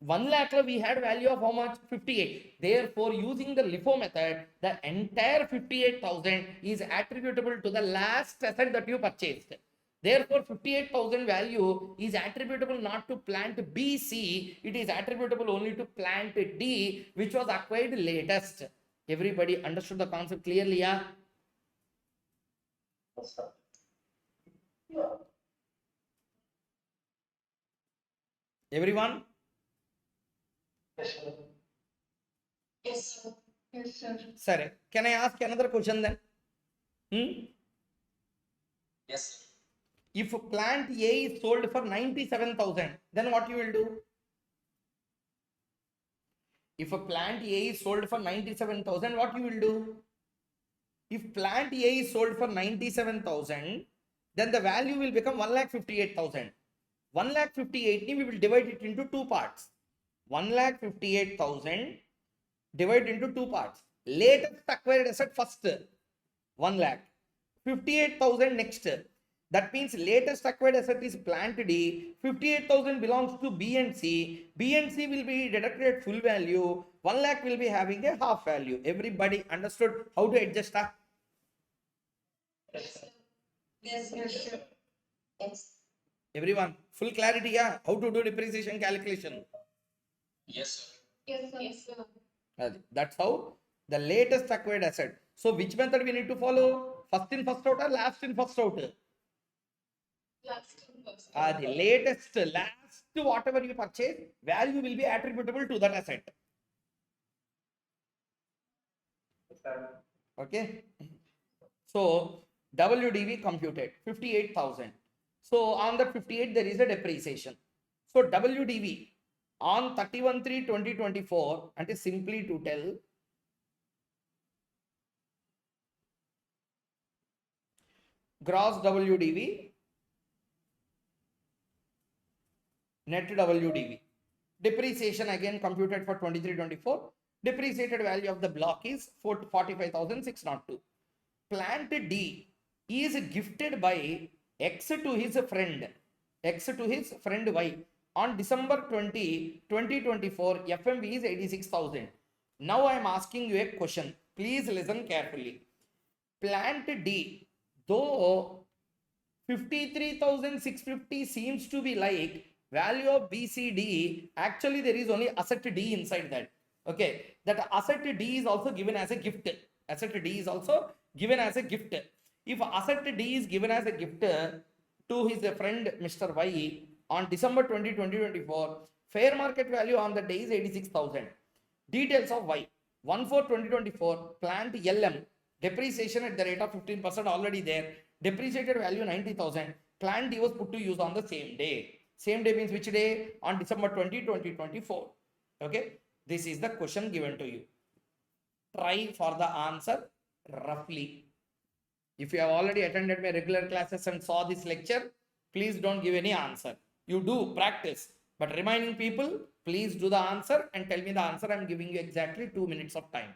1 lakh we had value of how much? 58. Therefore, using the LIFO method, the entire 58,000 is attributable to the last asset that you purchased. Therefore, 58,000 value is attributable not to plant BC, it is attributable only to plant D, which was acquired latest. Everybody understood the concept clearly, yeah? Yes, sir. Everyone? Yes, sir. Yes, sir. Yes, sir. Sorry, can I ask another question then? Yes, sir. If plant A is sold for 97,000, then what you will do? If a plant A is sold for 97,000, what you will do? If plant A is sold for 97,000, then the value will become 1,58,000. 1,58,000 we will divide it into two parts. 1,58,000 divided into two parts. Latest acquired asset first, 1 lakh. 58,000 next. That means latest acquired asset is plant D. 58,000 belongs to B and C. B and C will be deducted at full value. 1 lakh will be having a half value. Everybody understood how to adjust that? Yes, sir. Yes, sir. Yes. Everyone, full clarity, yeah? How to do depreciation calculation? Yes, sir. Yes, sir. Yes, sir. That's how the latest acquired asset. So which method we need to follow? First in, first out, or last in, first out? Last first. The latest, last, whatever you purchase, value will be attributable to that asset. Yes, sir. Okay. So WDV computed 58,000. So on that 58, there is a depreciation. So WDV on 31/3/2024, and is simply to tell gross WDV, net WDV. Depreciation again computed for 23/24. Depreciated value of the block is 45,602. Plant D is gifted by X to his friend, Y on December 20, 2024. FMV is 86,000. Now I am asking you a question. Please listen carefully. Plant D, though 53,650 seems to be like value of BCD, actually there is only asset D inside that. Okay, that asset D is also given as a gift. Asset D is also given as a gift. If asset D is given as a gift to his friend Mr. Y on December 20, 2024, fair market value on the day is 86,000. Details of Y. 1/4/2024, plant LM, depreciation at the rate of 15% already there. Depreciated value 90,000. Plant D was put to use on the same day. Same day means which day? On December 20, 2024. Okay. This is the question given to you. Try for the answer roughly. If you have already attended my regular classes and saw this lecture, please don't give any answer. You do practice. But remaining people, please do the answer and tell me the answer. I'm giving you exactly 2 minutes of time.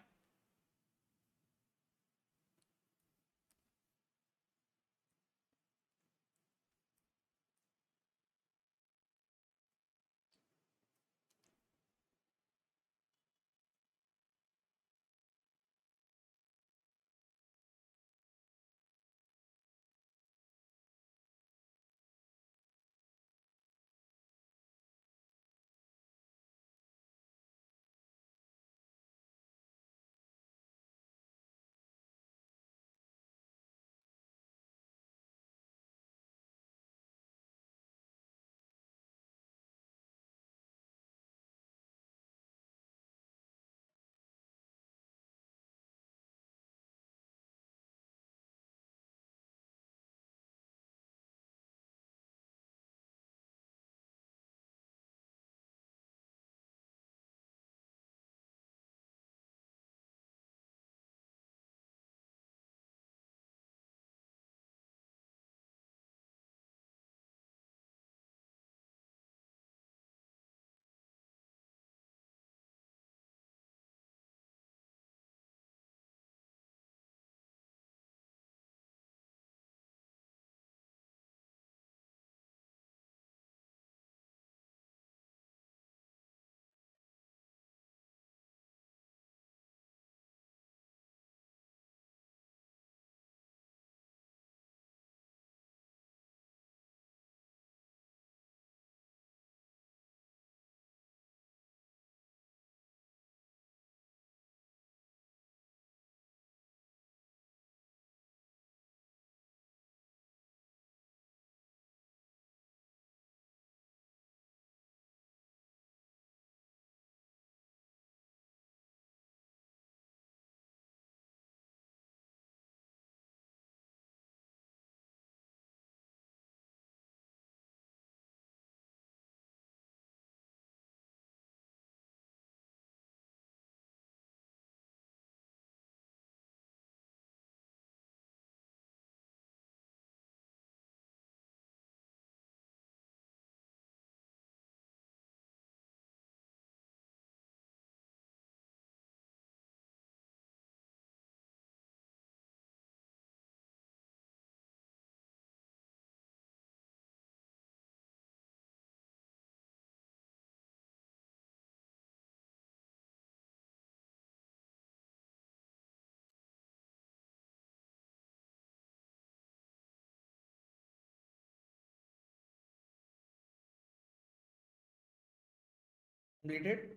Completed?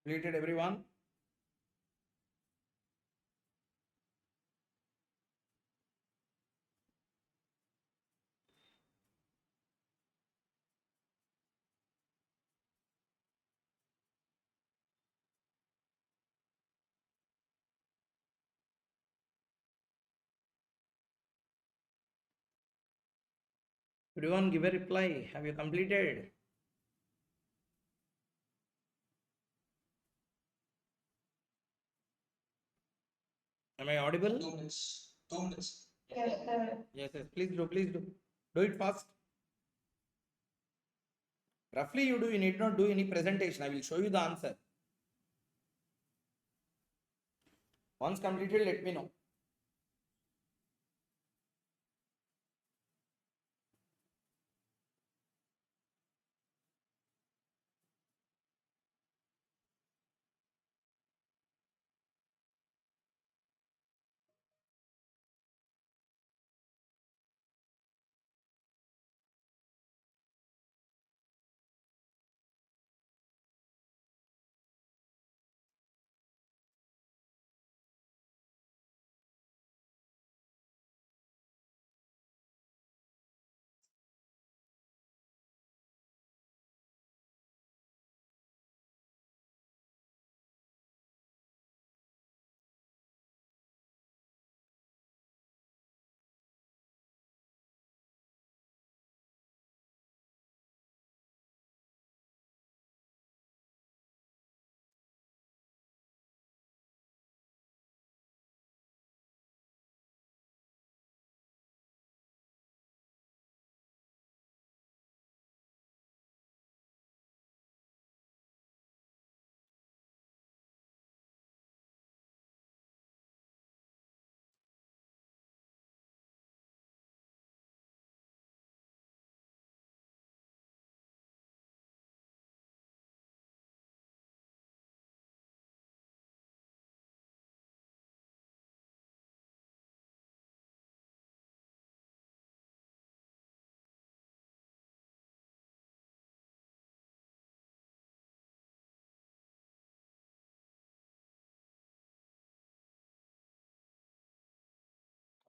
Completed everyone? Everyone give a reply. Have you completed? Am I audible? 2 minutes. 2 minutes. Yes, sir. Yes, yes. Please do. Please do. Do it fast. Roughly you do. You need not do any presentation. I will show you the answer. Once completed, let me know.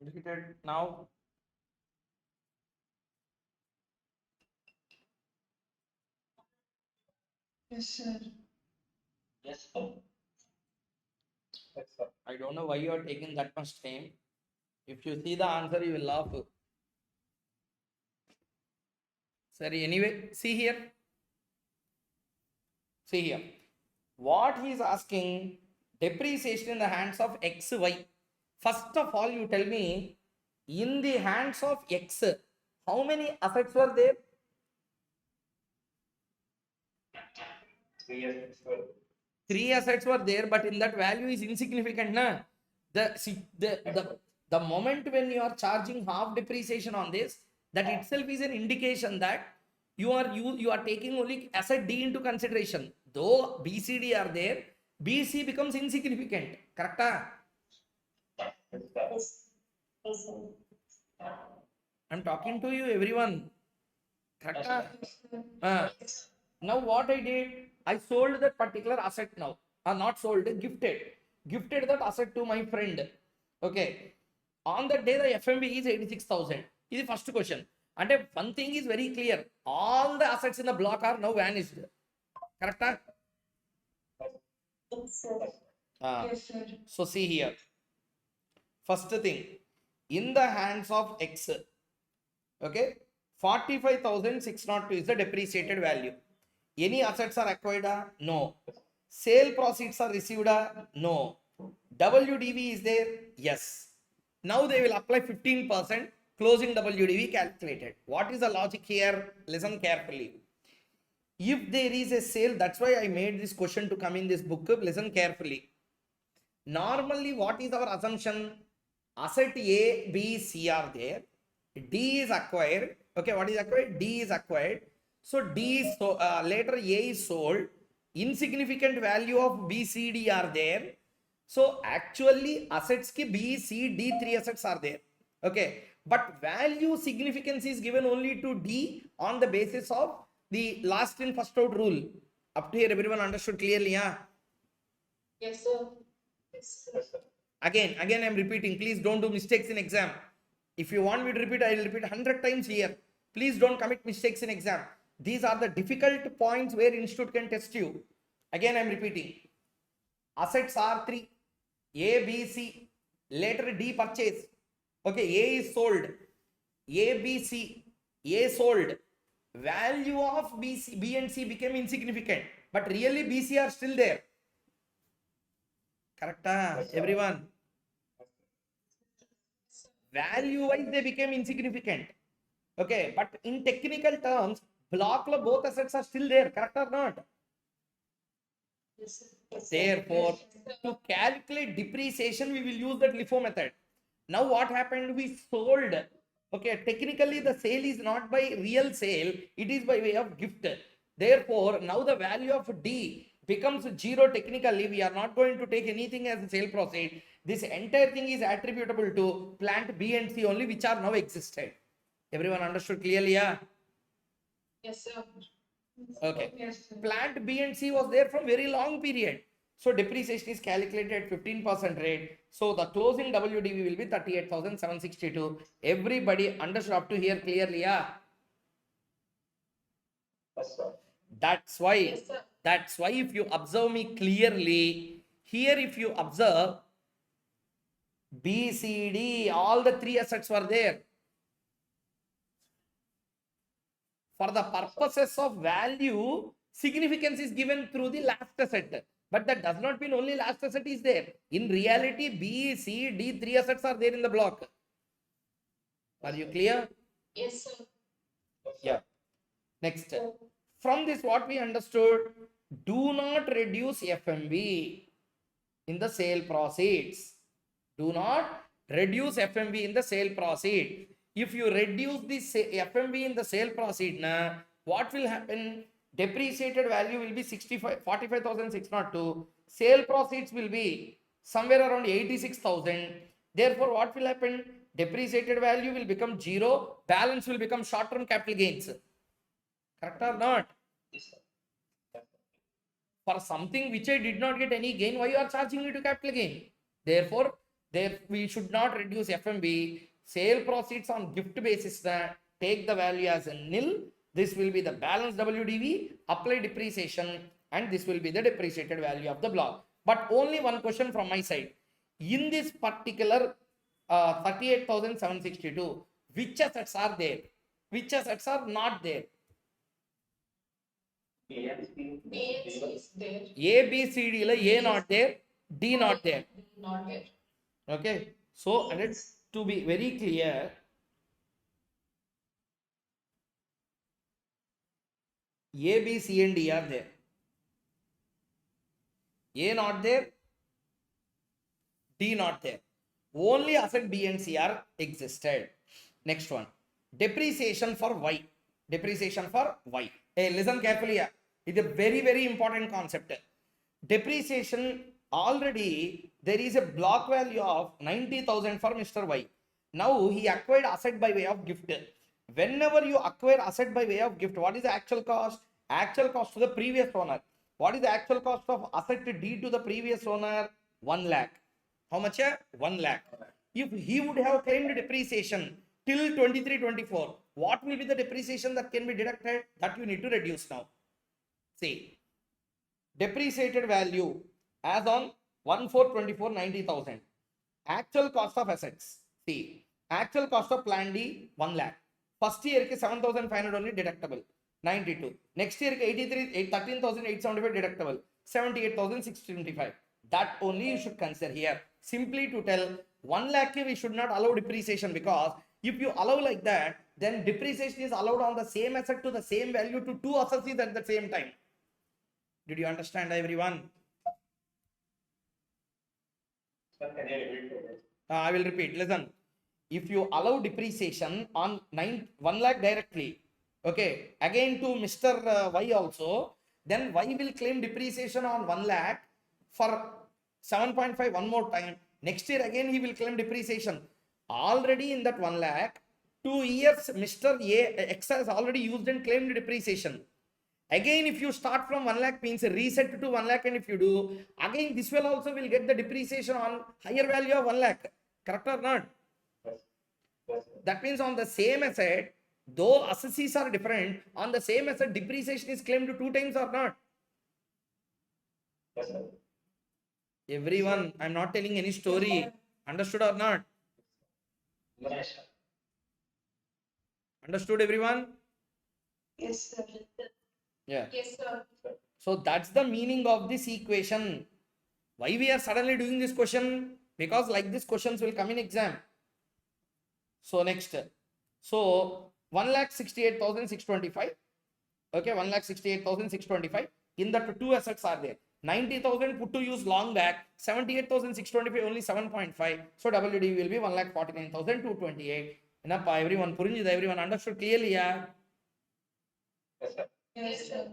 Completed now. Yes, sir. Yes, sir. Yes, sir. I don't know why you are taking that much time. If you see the answer, you will laugh. Sorry, anyway, see here. See here. What he is asking, depreciation in the hands of XY. First of all, you tell me, in the hands of X, how many assets were there? 3 years, sir. 3 assets were there, but in that value is insignificant. Na? The moment when you are charging half depreciation on this, that itself is an indication that you are taking only asset D into consideration. Though BCD are there, BC becomes insignificant. Correct? Yes, sir. I'm talking to you, everyone. Correct? Yes, sir. Now what I did, I sold that particular asset now. Not sold, gifted. Gifted that asset to my friend. Okay. On that day, the FMV is 86,000. This is the first question. And one thing is very clear. All the assets in the block are now vanished. Correct? Yes, sir. Yes, sir. So see here. First thing, in the hands of X, okay, 45,602 is the depreciated value. Any assets are acquired? No. Sale proceeds are received? No. WDV is there? Yes. Now they will apply 15%, closing WDV calculated. What is the logic here? Listen carefully. If there is a sale, that's why I made this question to come in this book. Listen carefully. Normally, what is our assumption? Asset A, B, C are there. D is acquired. Okay, what is acquired? D is acquired. So D is so later A is sold. Insignificant value of B, C, D are there. So actually assets ki B, C, D three assets are there. Okay, but value significance is given only to D on the basis of the last in first out rule. Up to here, everyone understood clearly, yeah? Yes, sir. Yes, sir. Again, I'm repeating. Please don't do mistakes in exam. If you want me to repeat, I will repeat 100 times here. Please don't commit mistakes in exam. These are the difficult points where institute can test you. Again, I'm repeating. Assets are three. A, B, C. Later D purchase. Okay, A is sold. A, B, C. A sold. Value of B, C, B and C became insignificant. But really B, C are still there. Correct, everyone? Value wise they became insignificant. Okay, but in technical terms, block lo both assets are still there, correct or not? Yes, sir. Yes, sir. Therefore, Yes, sir. to calculate depreciation, we will use that LIFO method. Now what happened? We sold. Okay, technically the sale is not by real sale, it is by way of gift. Therefore, now the value of D becomes zero technically. We are not going to take anything as a sale proceed. This entire thing is attributable to plant B and C only, which are now existed. Everyone understood clearly, yeah? Yes, sir. Okay. Yes, sir. Plant B and C was there from very long period. So depreciation is calculated at 15% rate. So the closing WDV will be 38,762. Everybody understood up to here clearly, yeah? Yes, sir. That's why, Yes, sir. if you observe me clearly, here if you observe, B, C, D, all the three assets were there. For the purposes of value, significance is given through the last asset. But that does not mean only last asset is there. In reality, B, C, D, three assets are there in the block. Are you clear? Yes, sir. Yeah. Next. From this, what we understood, do not reduce FMV in the sale proceeds. Do not reduce FMV in the sale proceed. If you reduce the FMV in the sale proceed, what will happen? Depreciated value will be 45,602. Sale proceeds will be somewhere around 86,000. Therefore, what will happen? Depreciated value will become zero. Balance will become short-term capital gains. Correct or not? Yes, sir. For something which I did not get any gain, why you are charging me to capital gain? Therefore, we should not reduce FMB. Sale proceeds on gift basis, take the value as a nil. This will be the balance WDV, apply depreciation, and this will be the depreciated value of the block. But only one question from my side. In this particular 38,762, which assets are there? Which assets are not there? B and C. B and C is there. A, B, C, D, A not there, D not there. Not there. Okay. So, and it's to be very clear, A, B, C, and D are there. A not there, D not there. Only asset B and C are existed. Next one. Depreciation for Y. Depreciation for Y. Hey, listen carefully here. It's a very, very important concept. Depreciation, already there is a block value of 90,000 for Mr. Y. Now he acquired asset by way of gift. Whenever you acquire asset by way of gift, what is the actual cost? Actual cost to the previous owner. What is the actual cost of asset D to the previous owner? 1 lakh. How much? 1 lakh. If he would have claimed depreciation till 23-24, what will be the depreciation that can be deducted? That you need to reduce now. See, depreciated value as on 1/4/24, 90,000. Actual cost of assets. See, actual cost of plan D 1 lakh. First year ke 7,500 only deductible, 92. Next year ke 13,875 deductible, 78,625. That only you should consider here. Simply to tell 1 lakh we should not allow depreciation, because if you allow like that, then depreciation is allowed on the same asset to the same value to two assessees at the same time. Did you understand, everyone? Sir, can you repeat it? I will repeat. Listen, if you allow depreciation on 1 lakh directly, Okay, again to Mr. Y also, then Y will claim depreciation on 1 lakh for 7.5 one more time. Next year again he will claim depreciation. Already in that 1 lakh, 2 years Mr. X has already used and claimed depreciation. Again, if you start from 1 lakh means reset to 1 lakh, and if you do, again this will also will get the depreciation on higher value of 1 lakh. Correct or not? That means on the same asset, though assessees are different, on the same asset depreciation is claimed 2 times or not? Yes, sir. Everyone, I'm not telling any story. Understood or not? Yes, sir. Understood everyone? Yes, sir. Yeah. Yes, sir. So that's the meaning of this equation. Why we are suddenly doing this question? Because like this questions will come in exam. So next, so 1,68,625. Okay, 1,68,625. In that 2 assets are there. 90,000 put to use long back, 78,625 only 7.5. So WD will be 1,49,228. Enough, everyone. Purinjida, everyone understood clearly, yeah? Yes, sir. Yes, sir.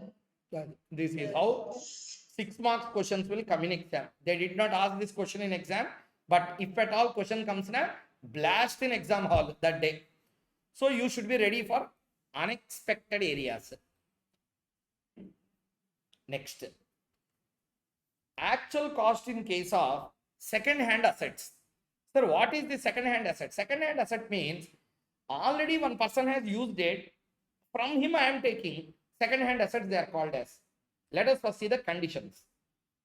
This is how 6 marks questions will come in exam. They did not ask this question in exam, but if at all question comes now, blast in exam hall that day. So you should be ready for unexpected areas. Next, actual cost in case of second hand assets. Sir, what is the second hand asset? Second hand asset means already one person has used it. From him I am taking second hand assets, they are called as. Let us first see the conditions.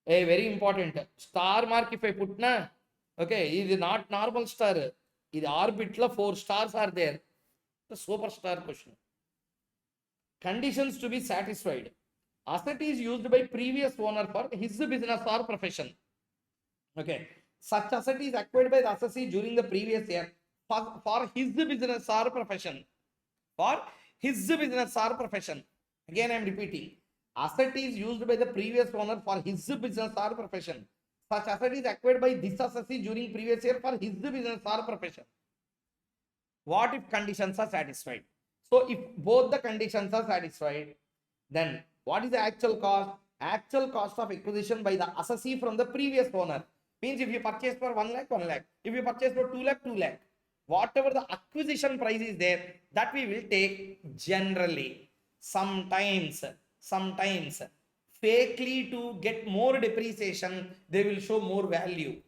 A very important star mark if I put na, okay, it is not normal star. In orbit 4 stars are there. The superstar question. Conditions to be satisfied. Asset is used by previous owner for his business or profession. Okay. Such asset is acquired by the assessee during the previous year for his business or profession. For his business or profession. Again, I am repeating. Asset is used by the previous owner for his business or profession. Such asset is acquired by this assessee during previous year for his business or profession. What if conditions are satisfied? So if both the conditions are satisfied, then what is the actual cost? Actual cost of acquisition by the assessee from the previous owner. Means if you purchase for 1 lakh, 1 lakh. If you purchase for 2 lakh, 2 lakh. Whatever the acquisition price is there, that we will take generally. Sometimes fakely to get more depreciation, they will show more value.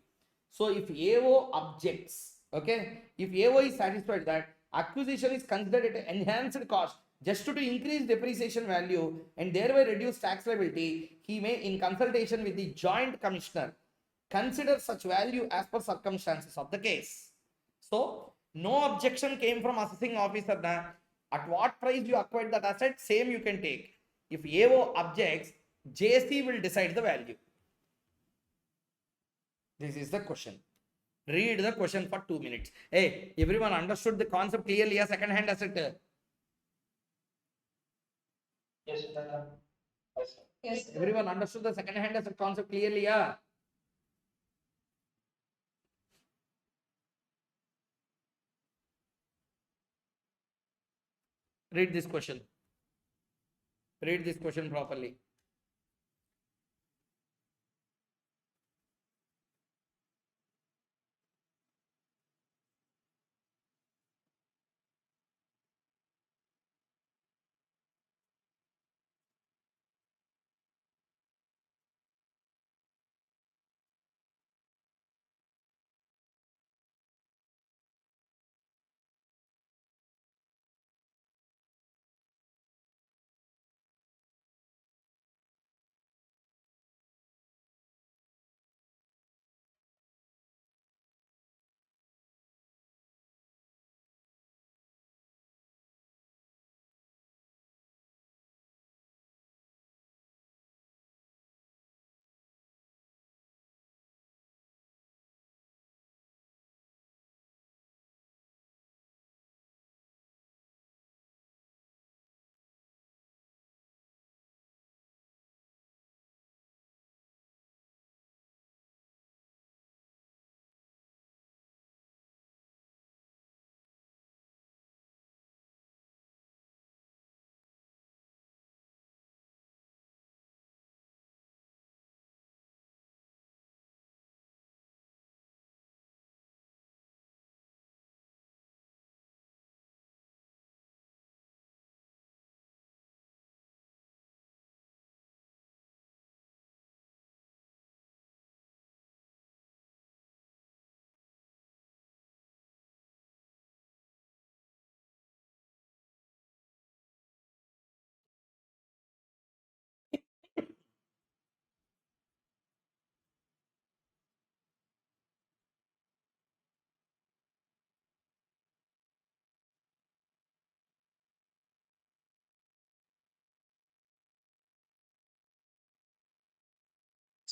So if AO objects, okay, if AO is satisfied that acquisition is considered at enhanced cost just to increase depreciation value and thereby reduce tax liability, he may, in consultation with the joint commissioner, consider such value as per circumstances of the case. So no objection came from assessing officer. At what price you acquired that asset, same you can take. If AO objects, JC will decide the value. This is the question. Read the question for 2 minutes. Hey, everyone understood the concept clearly? A second hand asset. Yes, sir. Yes, sir. Yes, sir. Everyone understood the second hand asset concept clearly? Yeah. Read this question. Read this question properly.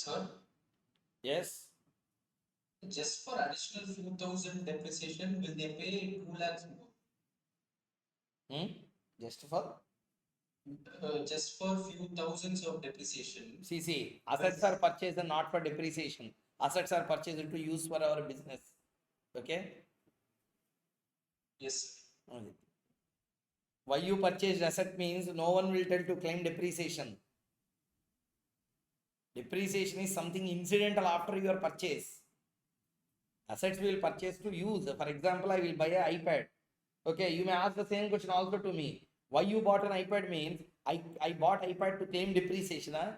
Sir, Yes. just for additional few thousand depreciation, will they pay 2 lakhs more? Just for Just for few thousands of depreciation. see, assets are purchased and not for depreciation. Assets are purchased to use for our business. Okay. Yes. Okay. Why you purchased asset means no one will tell to claim depreciation. Depreciation is something incidental after your purchase. Assets will purchase to use. For example, I will buy an iPad. Okay, you may ask the same question also to me. Why you bought an iPad means I bought iPad to claim depreciation. Huh?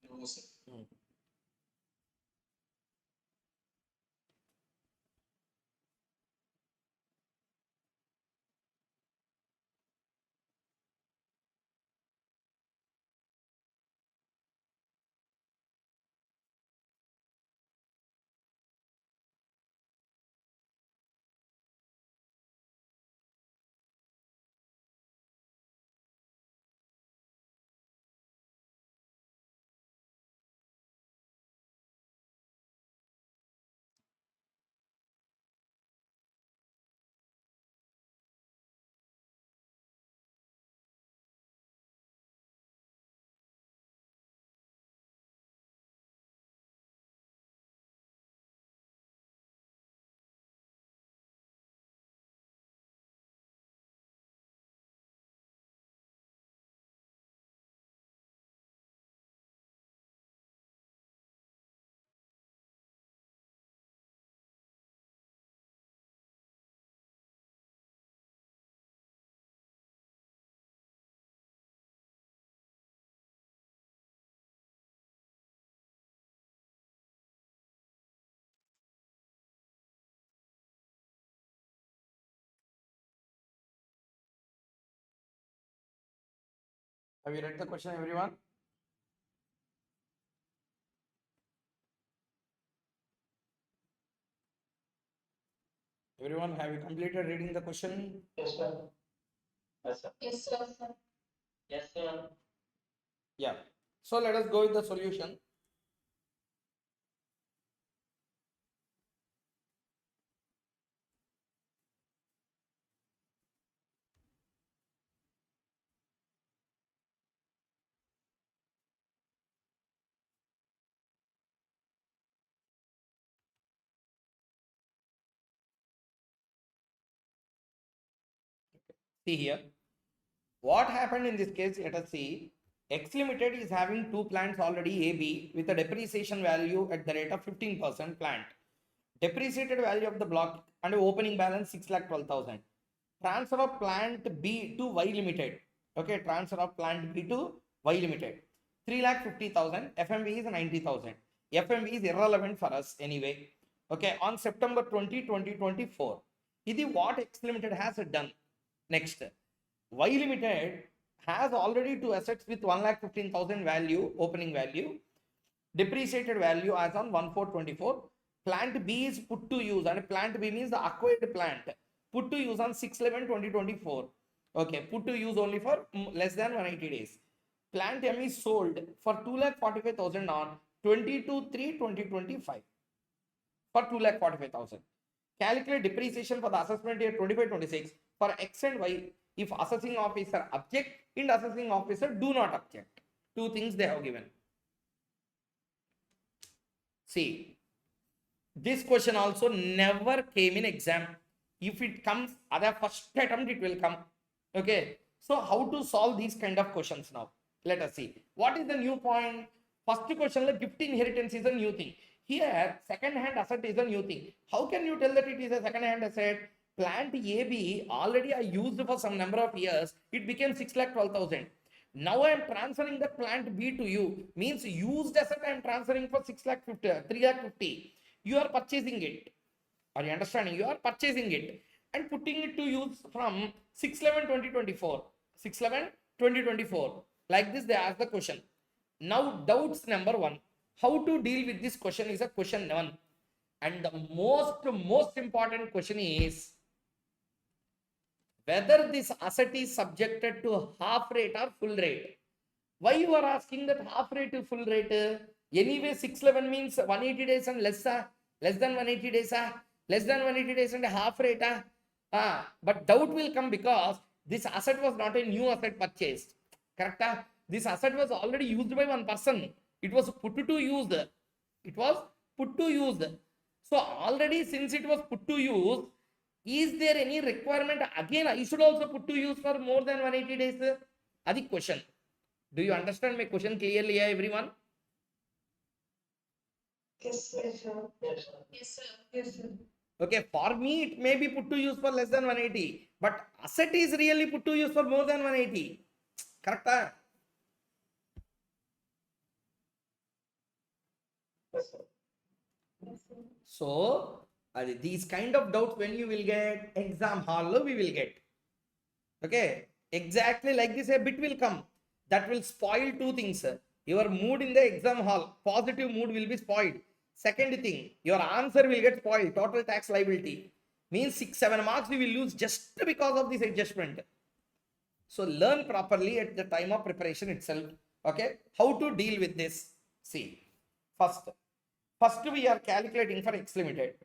No, sir. Have you read the question, everyone? Everyone, have you completed reading the question? Yes, sir. Yes, sir. Yes, sir. Yes, sir. Yeah. So let us go with the solution. See here. What happened in this case? Let us see. X Limited is having two plants already, AB, with a depreciation value at the rate of 15% plant. Depreciated value of the block and opening balance 6,12,000. Transfer of plant B to Y Limited. Okay, transfer of plant B to Y Limited. 3,50,000. FMV is 90,000. FMV is irrelevant for us anyway. Okay, on September 20, 2024. This is what X Limited has done. Next, Y Limited has already two assets with 1,15,000 value, opening value, depreciated value as on 1/4/24. Plant B is put to use, and plant B means the acquired plant, put to use on 6/11/2024. Okay, put to use only for less than 180 days. Plant M is sold for 2,45,000 on 22/3/2025 for 2,45,000. Calculate depreciation for the assessment year 25-26 for X and Y if assessing officer object and assessing officer do not object. Two things they have given. See, this question also never came in exam. If it comes at the first attempt, it will come. Okay. So how to solve these kind of questions now? Let us see. What is the new point? First question, like gift inheritance is a new thing. Here, second-hand asset is a new thing. How can you tell that it is a second-hand asset? Plant AB already I used for some number of years. It became 6,12,000. Now I am transferring the plant B to you. Means used asset I am transferring for 3,50,000. You are purchasing it. Are you understanding? You are purchasing it and putting it to use from 6/11/2024. 6/11/2024. Like this, they ask the question. Now, doubts number one. How to deal with this question is a question one. And the most important question is whether this asset is subjected to half rate or full rate. Why you are asking that half rate to full rate? Anyway, 611 means 180 days and less, less than 180 days, less than 180 days and half rate. But doubt will come because this asset was not a new asset purchased. Correct? This asset was already used by one person. It was put to use. It was put to use. So already since it was put to use, is there any requirement again I should also put to use for more than 180 days? That's the question. Do you understand my question clearly, everyone? Yes, sir. Yes, sir. Yes, sir. Okay, for me it may be put to use for less than 180, but asset is really put to use for more than 180. Correct? Yes, sir. So these kind of doubts when you will get exam hall, we will get. Okay, exactly like this, a bit will come that will spoil two things. Your mood in the exam hall, positive mood will be spoiled. Second thing, your answer will get spoiled. Total tax liability means 6-7 marks we will lose just because of this adjustment. So learn properly at the time of preparation itself. Okay, how to deal with this? See, first we are calculating for X limited.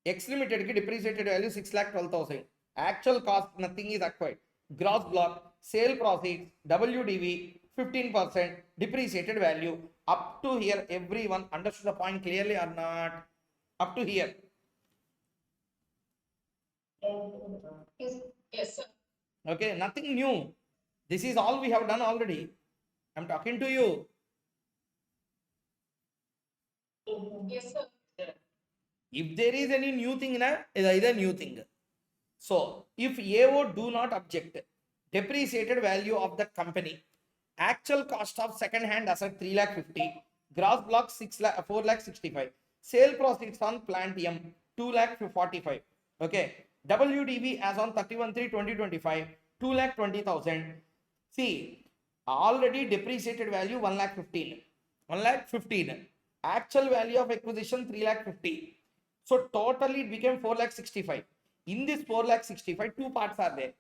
X limited ki depreciated value 6,12,000. Actual cost nothing is acquired. Gross block, sale proceeds, WDV 15%, depreciated value. Up to here, everyone understood the point clearly or not? Up to here. Yes, sir. Okay, nothing new. This is all we have done already. I'm talking to you. Yes, sir. If there is any new thing, it is either new thing. So, if AO do not object, depreciated value of the company, actual cost of second hand asset 3,50,000, gross block 4,65,000, sale proceeds on plant M 2,45,000. Okay, WDV as on 31/3/2025 2,20,000. See, already depreciated value 1,15,000. 1,15,000. Actual value of acquisition 3,50,000. So totally it became 4,65,000. In this 4,65,000, two parts are there.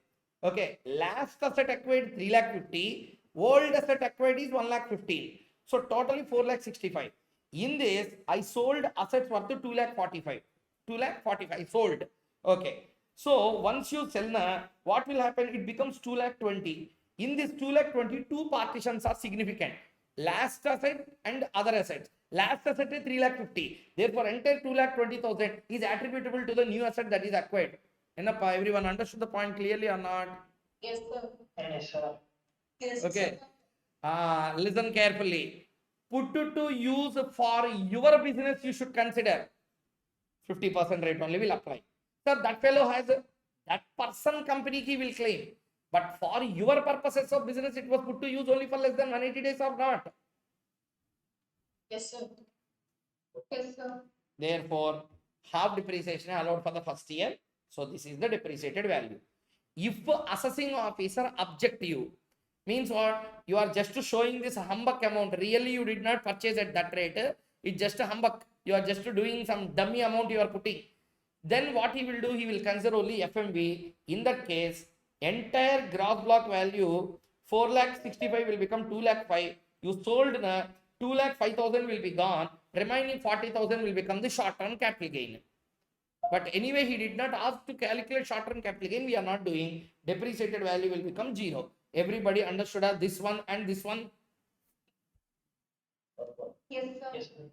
Okay, last asset acquired 3,50,000, old asset acquired is 1,15,000. So totally 4,65,000. In this, I sold assets worth 2,45,000. 2,45,000 sold. Okay. So once you sell na, what will happen? It becomes 2,20,000. In this 2,20,000, two partitions are significant. Last asset and other assets. Last asset is 3,50,000. Therefore, entire 2,20,000 is attributable to the new asset that is acquired. Enough, everyone understood the point clearly or not? Yes, sir. Yes, sir. Yes, Okay. Listen carefully. Put to use for your business, you should consider 50% rate only will apply. So that fellow has that person company key will claim. But for your purposes of business, it was put to use only for less than 180 days or not. Yes, sir. Yes, sir. Therefore, half depreciation allowed for the first year. So this is the depreciated value. If assessing officer object you, means what? You are just showing this humbug amount. Really, you did not purchase at that rate. It's just a humbug. You are just doing some dummy amount you are putting. Then what he will do? He will consider only FMV. In that case, entire gross block value 4,65,000 will become 2,05,000. You sold 2,05,000 will be gone. Remaining 40,000 will become the short-term capital gain. But anyway, he did not ask to calculate short-term capital gain. We are not doing. Depreciated value will become 0. Everybody understood this one and this one? Yes, sir. Yes, sir.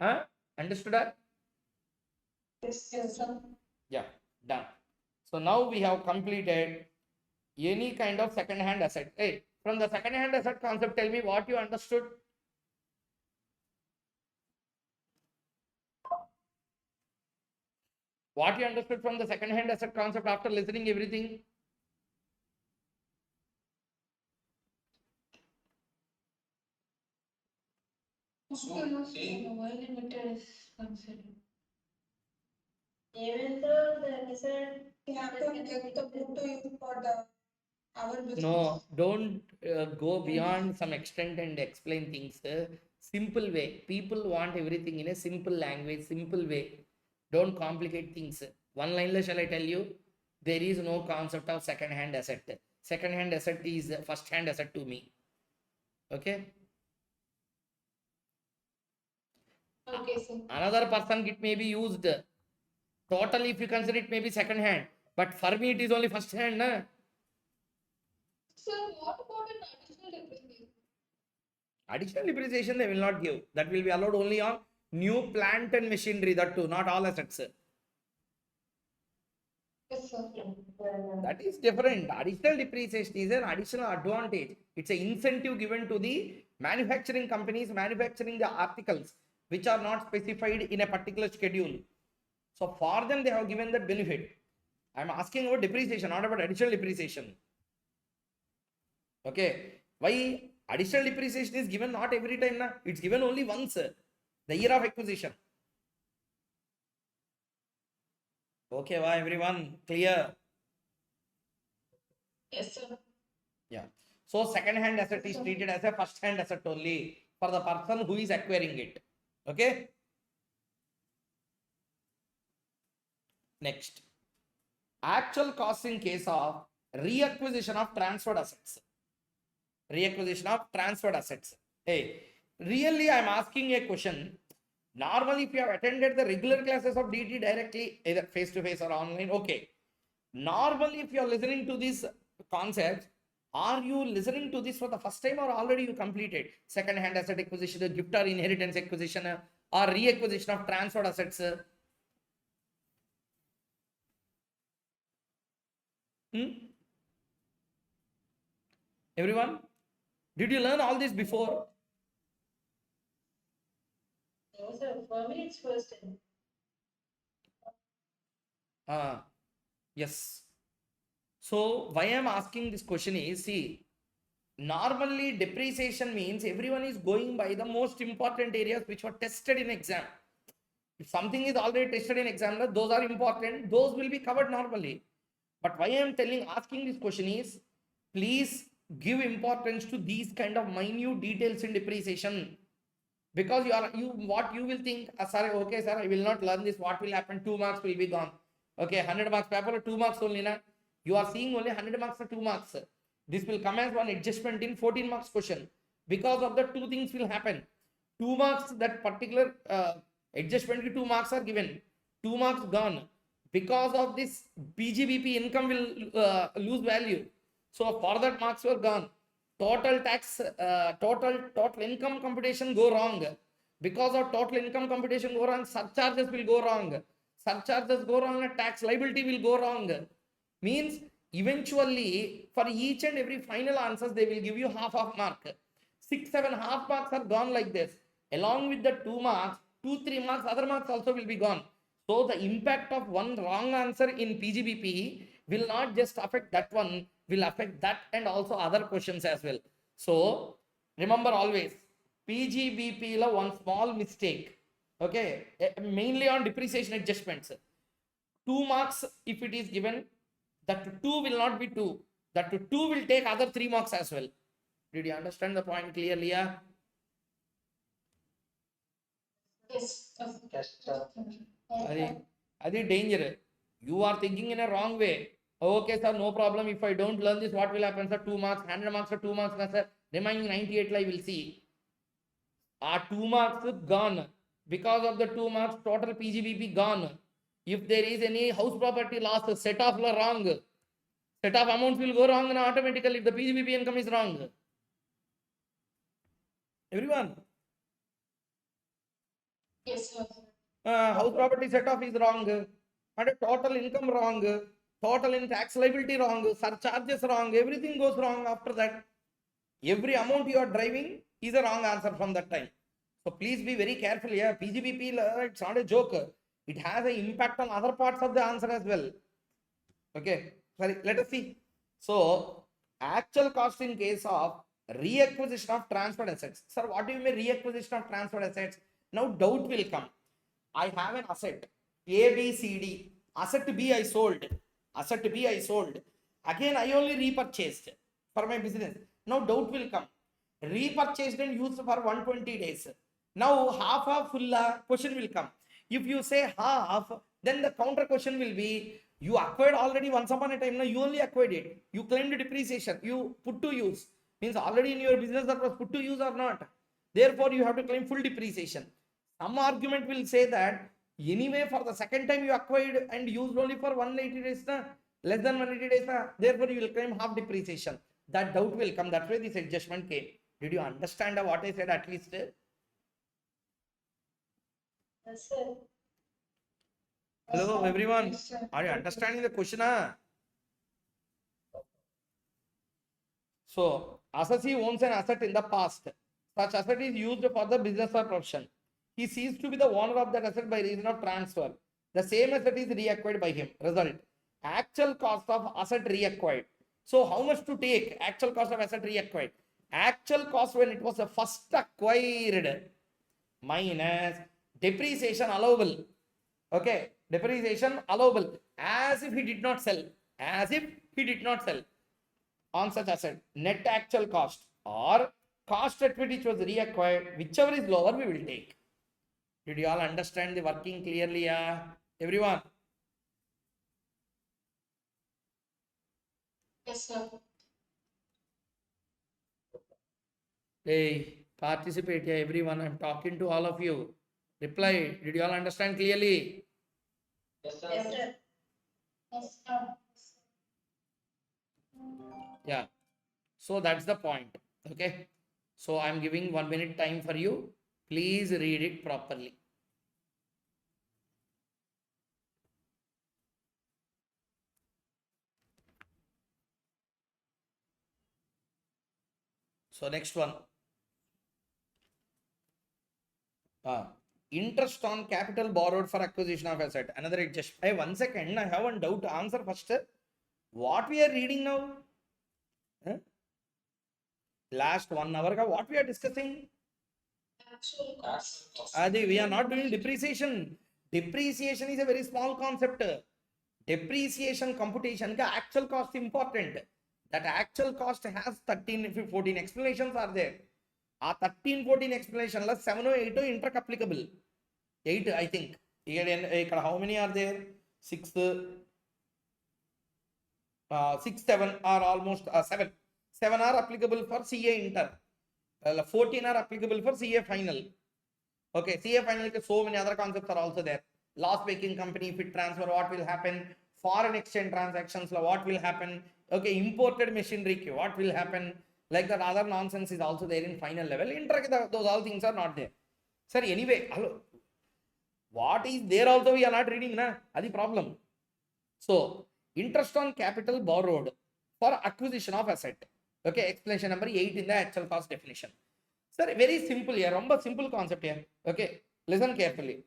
Huh? Understood? Yes, Yes, sir. Yeah, done. So now we have completed any kind of second-hand asset. Hey, from the second-hand asset concept, tell me what you understood. What you understood from the second-hand asset concept after listening everything? Okay, no, sir. Why limited is considered? Even though the result, we have to take the book to use for the our business. No, don't go beyond some extent and explain things. Simple way. People want everything in a simple language, simple way. Don't complicate things. One line shall I tell you? There is no concept of second-hand asset. second hand asset is first hand asset to me. Okay. Okay, sir. Another person it may be used. Totally, if you consider it may be second hand. But for me, it is only first hand. Na? Sir, what about an additional depreciation? Additional depreciation they will not give. That will be allowed only on new plant and machinery, that too, not all assets. Yes, sir. That is different. Additional depreciation is an additional advantage. It's an incentive given to the manufacturing companies manufacturing the articles which are not specified in a particular schedule. So for them, they have given that benefit. I'm asking about depreciation, not about additional depreciation. Okay. Why additional depreciation is given not every time? Na? It's given only once, the year of acquisition. Okay, why everyone clear? Yes, sir. Yeah. So second hand asset is treated as a first hand asset only for the person who is acquiring it. Okay. Next. Actual cost in case of reacquisition of transferred assets. Reacquisition of transferred assets. Hey, really I am asking a question. Normally, if you have attended the regular classes of DT directly, either face to face or online, okay. Normally, if you are listening to these concepts, are you listening to this for the first time or already you completed second hand asset acquisition, gift or inheritance acquisition, or reacquisition of transferred assets? Everyone, did you learn all this before? No, sir. For me, it's first time. Yes. So why I am asking this question is, see, normally depreciation means everyone is going by the most important areas which were tested in exam. If something is already tested in exam, those are important, those will be covered normally. But why I am asking this question is, please give importance to these kind of minute details in depreciation. Because what you will think, sir, okay, sir, I will not learn this. What will happen? 2 marks will be gone. Okay, 100 marks paper, 2 marks only. Na? You are seeing only 100 marks or 2 marks. This will come as one adjustment in 14 marks question. Because of the two things will happen. 2 marks, that particular adjustment, 2 marks are given. 2 marks gone. Because of this, PGBP income will lose value. So for that, marks were gone. Total tax, total income computation go wrong. Because of total income computation go wrong, surcharges will go wrong. Surcharges go wrong, and tax liability will go wrong. Means eventually for each and every final answers, they will give you half mark. 6, 7 half marks are gone like this. Along with the 2 marks, 2, 3 marks, other marks also will be gone. So the impact of one wrong answer in PGBP will not just affect that one, will affect that and also other questions as well. So remember always, PGBP la one small mistake, okay, mainly on depreciation adjustments. 2 marks if it is given, that 2 will not be 2. That 2 will take other 3 marks as well. Did you understand the point clearly? Yeah? Yes, sir. Adi danger. You are thinking in a wrong way. Okay, sir, no problem. If I don't learn this, what will happen, sir? 2 marks, 100 marks or 2 marks, sir. Remaining 98, I will see. 2 marks gone. Because of the 2 marks, total PGBP gone. If there is any house property loss, set off wrong. Set off amounts will go wrong automatically if the PGBP income is wrong. Everyone. Yes, sir. House property set off is wrong, and total income wrong, total in tax liability wrong, surcharges wrong, everything goes wrong after that. Every amount you are driving is a wrong answer from that time. So please be very careful here. PGBP, it's not a joke. It has an impact on other parts of the answer as well. Okay, sorry, let us see. So actual cost in case of reacquisition of transferred assets. Sir, what do you mean reacquisition of transferred assets? Now doubt will come. I have an asset A, B, C, D. Asset B I sold. Asset B I sold. Again, I only repurchased for my business. Now doubt will come. Repurchased and used for 120 days. Now half of full question will come. If you say half, Then the counter question will be, you acquired already once upon a time, now you only acquired it. You claimed depreciation, you put to use. Means already in your business that was put to use or not. Therefore, you have to claim full depreciation. Some argument will say that anyway for the second time you acquired and used only for 180 days, less than 180 days, therefore you will claim half depreciation. That doubt will come. That's why this adjustment came. Did you understand what I said at least? Yes, sir. Hello everyone. Are you understanding the question? So, assessee owns an asset in the past. Such asset is used for the business or profession. He ceased to be the owner of that asset by reason of transfer. The same asset is reacquired by him. Result: actual cost of asset reacquired. So, how much to take? Actual cost of asset reacquired. Actual cost when it was first acquired minus depreciation allowable. Okay, depreciation allowable as if he did not sell. As if he did not sell on such asset, net actual cost or cost at which was reacquired, whichever is lower, we will take. Did you all understand the working clearly? Everyone? Yes, sir. Hey, participate here, everyone. I'm talking to all of you. Reply. Did you all understand clearly? Yes, sir. Yes, sir. Yes, sir. Yeah. So that's the point. Okay. So I'm giving 1 minute time for you. Please read it properly. So next one. Interest on capital borrowed for acquisition of asset. Another adjustment. Hey, 1 second. I have one doubt. Answer first. What we are reading now? Huh? Last 1 hour, what we are discussing? Actual cost. Adi, we are not doing depreciation. Depreciation is a very small concept. Depreciation computation, actual cost important. That actual cost has 13, 14 explanations are there. 13, 14 explanation, 7 or 8 inter-applicable. 8, I think. How many are there? 6, 7 are almost 7. 7 are applicable for CA inter. 14 are applicable for CA final. Okay, CA final, so many other concepts are also there. Loss making company, if it transfer, what will happen? Foreign exchange transactions, what will happen? Okay, imported machinery, what will happen? Like that other nonsense is also there in final level. Those all things are not there. Sir, anyway, hello. What is there also we are not reading, na? That's the problem. So, interest on capital borrowed for acquisition of asset. Okay, explanation number 8 in the actual cost definition. Sir, very simple here. ரொம்ப simple concept here. Okay, listen carefully.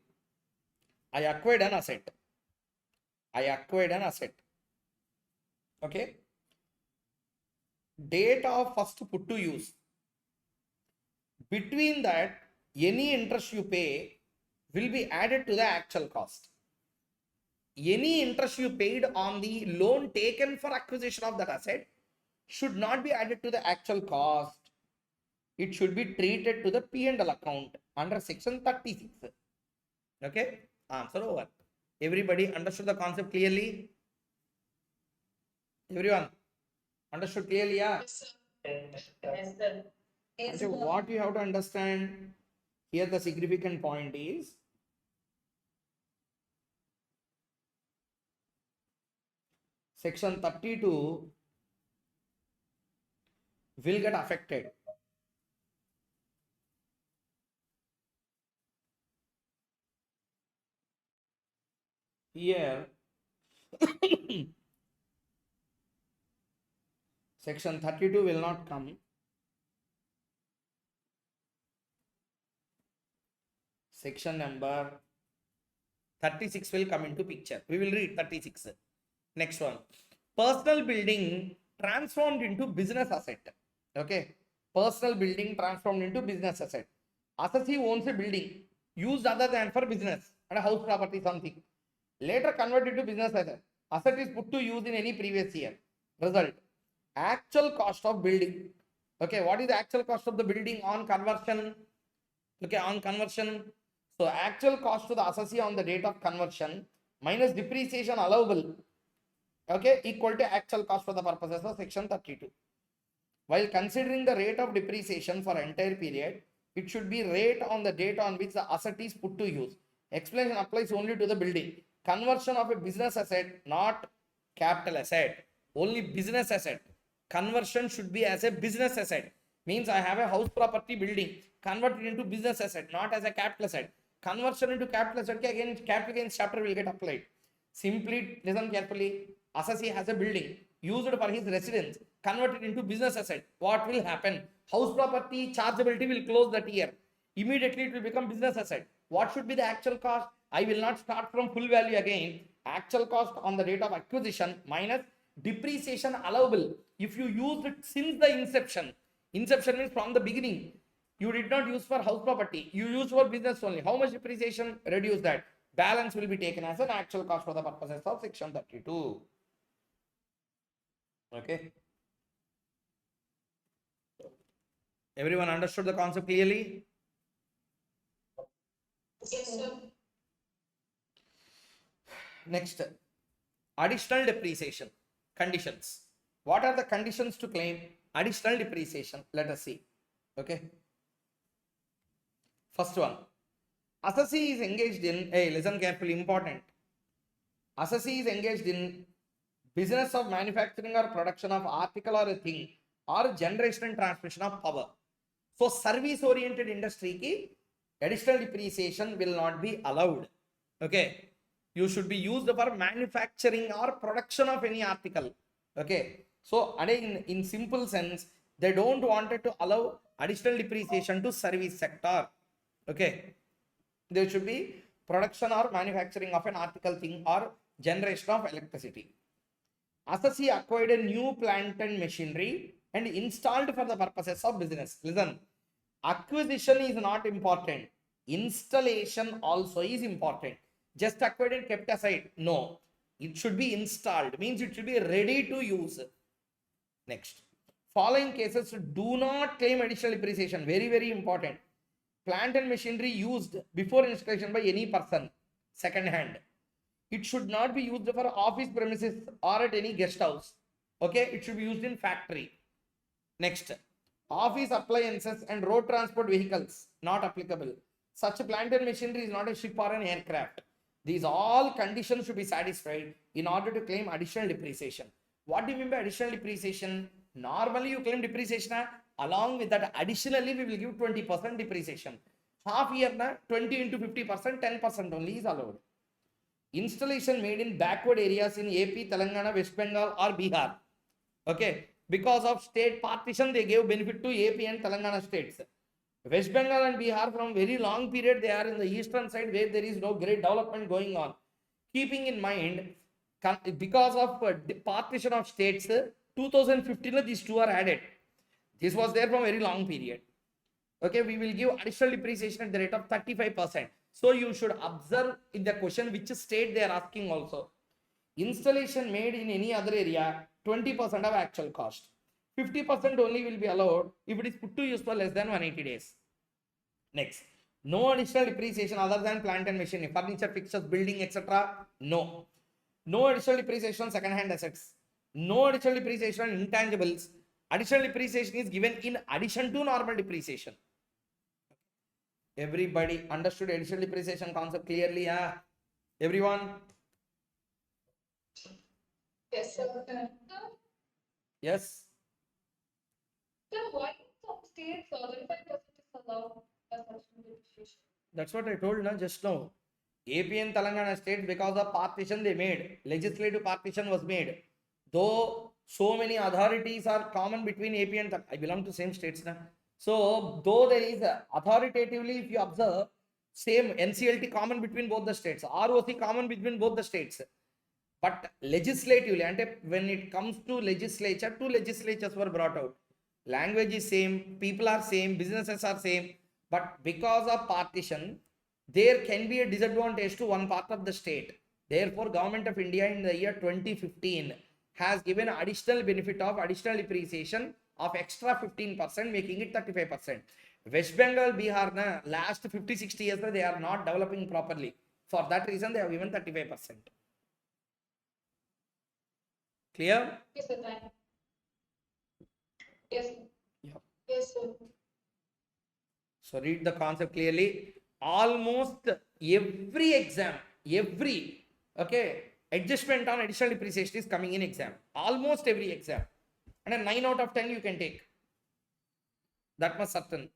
I acquired an asset. Okay. Date of first put to use. Between that, any interest you pay will be added to the actual cost. Any interest you paid on the loan taken for acquisition of that asset should not be added to the actual cost. It should be treated to the P&L account under section 36. Okay, answer over. Everybody understood the concept clearly? Everyone understood clearly? Yeah. Yes, sir. Yes, sir. Yes, So what you have to understand here, the significant point is section 32 will get affected. Here section 32 will not come. Section number 36 will come into picture. We will read 36. Next one. Personal building transformed into business asset. Okay. Personal building transformed into business asset. Assessee owns a building used other than for business and a house property something. Later converted to business asset. Asset is put to use in any previous year. Result: actual cost of building. Okay, what is the actual cost of the building on conversion? Okay, on conversion. So actual cost to the assessee on the date of conversion minus depreciation allowable, okay, equal to actual cost for the purposes of section 32. While considering the rate of depreciation for entire period, it should be rate on the date on which the asset is put to use. Explanation applies only to the building. Conversion of a business asset, not capital asset, only business asset. Conversion should be as a business asset. Means I have a house property building, convert it into business asset, not as a capital asset. Conversion into capital asset, again capital gains chapter will get applied. Simply listen carefully. Assessee has a building used for his residence, converted into business asset. What will happen? House property chargeability will close that year. Immediately it will become business asset. What should be the actual cost? I will not start from full value again. Actual cost on the date of acquisition minus depreciation allowable. If you used it since the inception, inception means from the beginning, you did not use for house property, you used for business only. How much depreciation? Reduce that. Balance will be taken as an actual cost for the purposes of section 32. Okay. Everyone understood the concept clearly? Yes, sir. Next, additional depreciation conditions. What are the conditions to claim additional depreciation? Let us see. Okay. First one, assessee is engaged in, hey, listen carefully, important. Assessee is engaged in business of manufacturing or production of article or a thing or generation and transmission of power. So service oriented industry ki additional depreciation will not be allowed. Okay. You should be used for manufacturing or production of any article. Okay. So in simple sense, they don't want to allow additional depreciation to service sector. Okay. There should be production or manufacturing of an article thing or generation of electricity. Assessee acquired a new plant and machinery and installed for the purposes of business. Listen, acquisition is not important. Installation also is important. Just acquired and kept aside. No, it should be installed. Means it should be ready to use. Next, following cases do not claim additional depreciation. Very, very important. Plant and machinery used before installation by any person, second hand. It should not be used for office premises or at any guest house. Okay, it should be used in factory. Next, office appliances and road transport vehicles, not applicable. Such a plant and machinery is not a ship or an aircraft. These all conditions should be satisfied in order to claim additional depreciation. What do you mean by additional depreciation? Normally you claim depreciation, along with that additionally we will give 20% depreciation. Half year, 20 into 50%, 10% only is allowed. Installation made in backward areas in AP, Telangana, West Bengal or Bihar. Okay, because of state partition they gave benefit to AP and Telangana states. West Bengal and Bihar from very long period they are in the eastern side where there is no great development going on. Keeping in mind, because of partition of states, 2015 these two are added. This was there from very long period. Okay, we will give additional depreciation at the rate of 35%. So you should observe in the question which state they are asking also. Installation made in any other area, 20% of actual cost. 50% only will be allowed if it is put to use for less than 180 days. Next, no additional depreciation other than plant and machinery, furniture, fixtures, building, etc. No. No additional depreciation on second-hand assets. No additional depreciation on intangibles. Additional depreciation is given in addition to normal depreciation. Everybody understood additional depreciation concept clearly? Yeah? Everyone? Yes, sir. Yes? Sir, why some states 35% is allowed as additional depreciation? That's what I told just now. AP and Telangana states, because of partition they made, legislative partition was made. Though so many authorities are common between AP and I belong to same states now. So though there is authoritatively, if you observe, same NCLT common between both the states, ROC common between both the states. But legislatively, and when it comes to legislature, two legislatures were brought out. Language is same, people are same, businesses are same. But because of partition, there can be a disadvantage to one part of the state. Therefore, Government of India in the year 2015 has given additional benefit of additional depreciation of extra 15%, making it 35%. West Bengal, Bihar, last 50-60 years, they are not developing properly. For that reason, they have given 35%. Clear? Yes, sir. Thank you. Yes, sir. Yeah. Yes, sir. So read the concept clearly. Almost every exam, every adjustment on additional depreciation is coming in exam. Almost every exam. And a 9 out of 10 you can take. That much certain.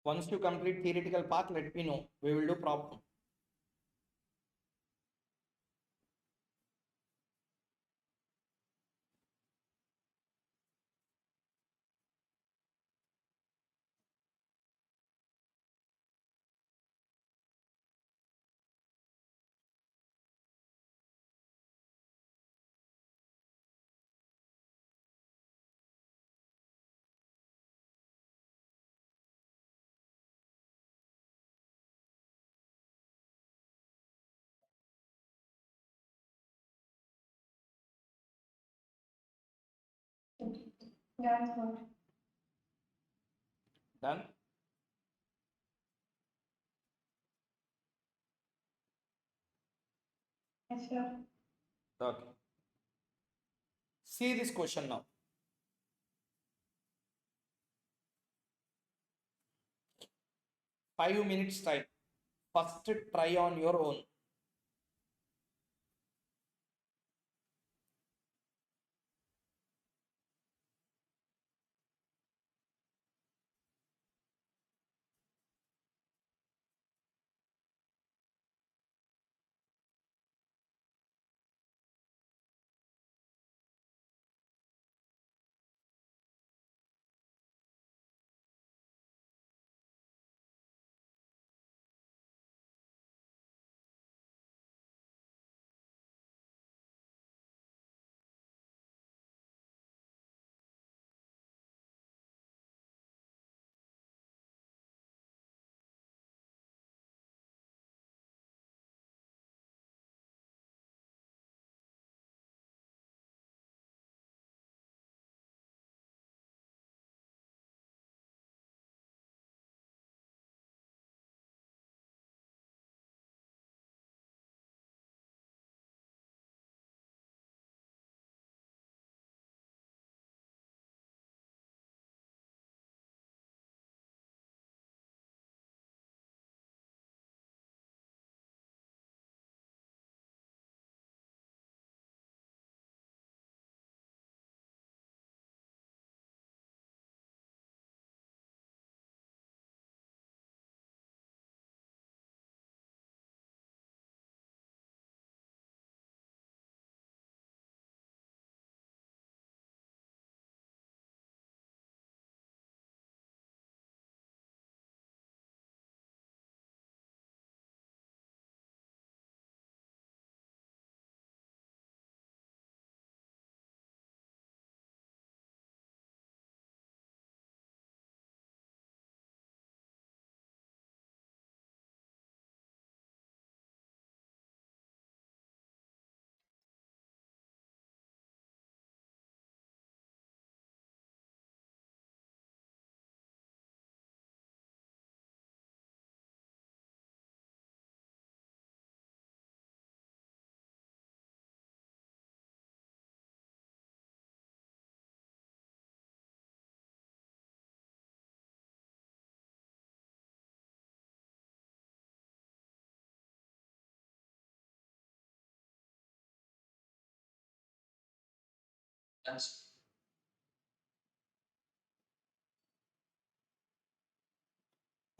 Once you complete theoretical part, let me know. We will do problem. Yeah, it's good. Done? Yes, sir. Okay. See this question now. 5 minutes time. First try on your own.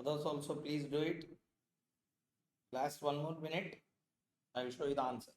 Others also please do it. Last 1 more minute. I will show you the answer.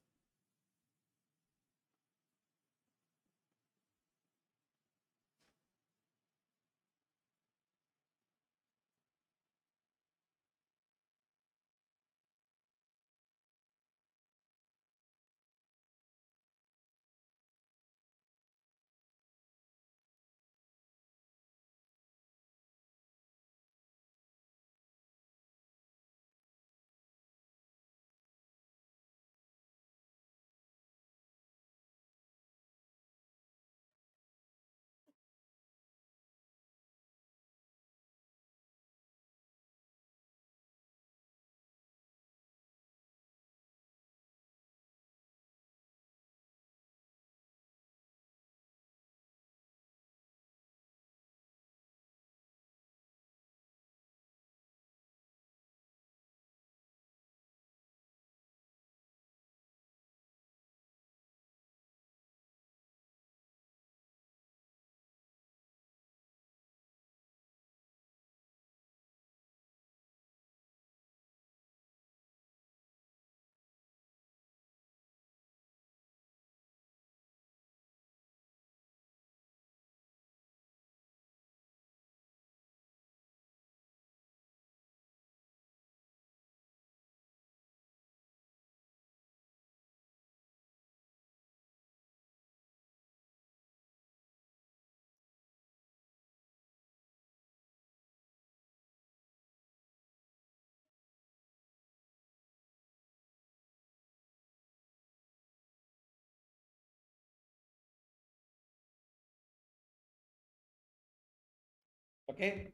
Okay.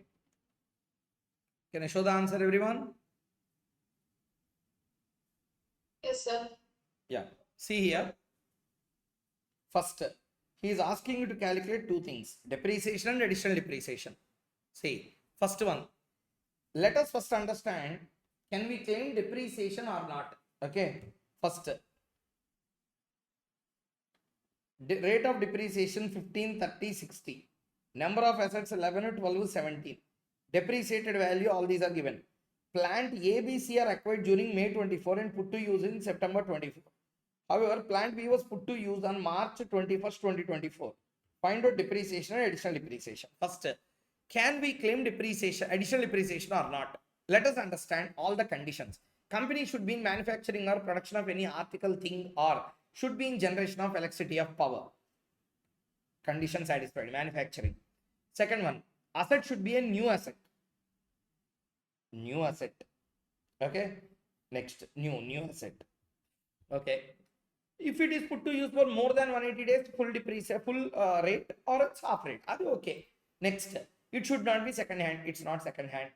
Can I show the answer, everyone? Yes, sir. Yeah. See here. First, he is asking you to calculate two things: depreciation and additional depreciation. See, first one. Let us first understand, can we claim depreciation or not? Okay. First, rate of depreciation 15, 30, 60. Number of assets 11, 12, 17. Depreciated value, all these are given. Plant A, B, C are acquired during May 24 and put to use in September 24. However, plant B was put to use on March 21st, 2024. Find out depreciation and additional depreciation. First, can we claim depreciation, additional depreciation or not? Let us understand all the conditions. Company should be in manufacturing or production of any article, thing, or should be in generation of electricity of power. Condition satisfied, manufacturing. Second one, asset should be a new asset. New asset. Okay. Next, new asset. Okay. If it is put to use for more than 180 days, full depreciation, full rate, or it's half rate. That's okay. Next, it should not be second hand. It's not second hand.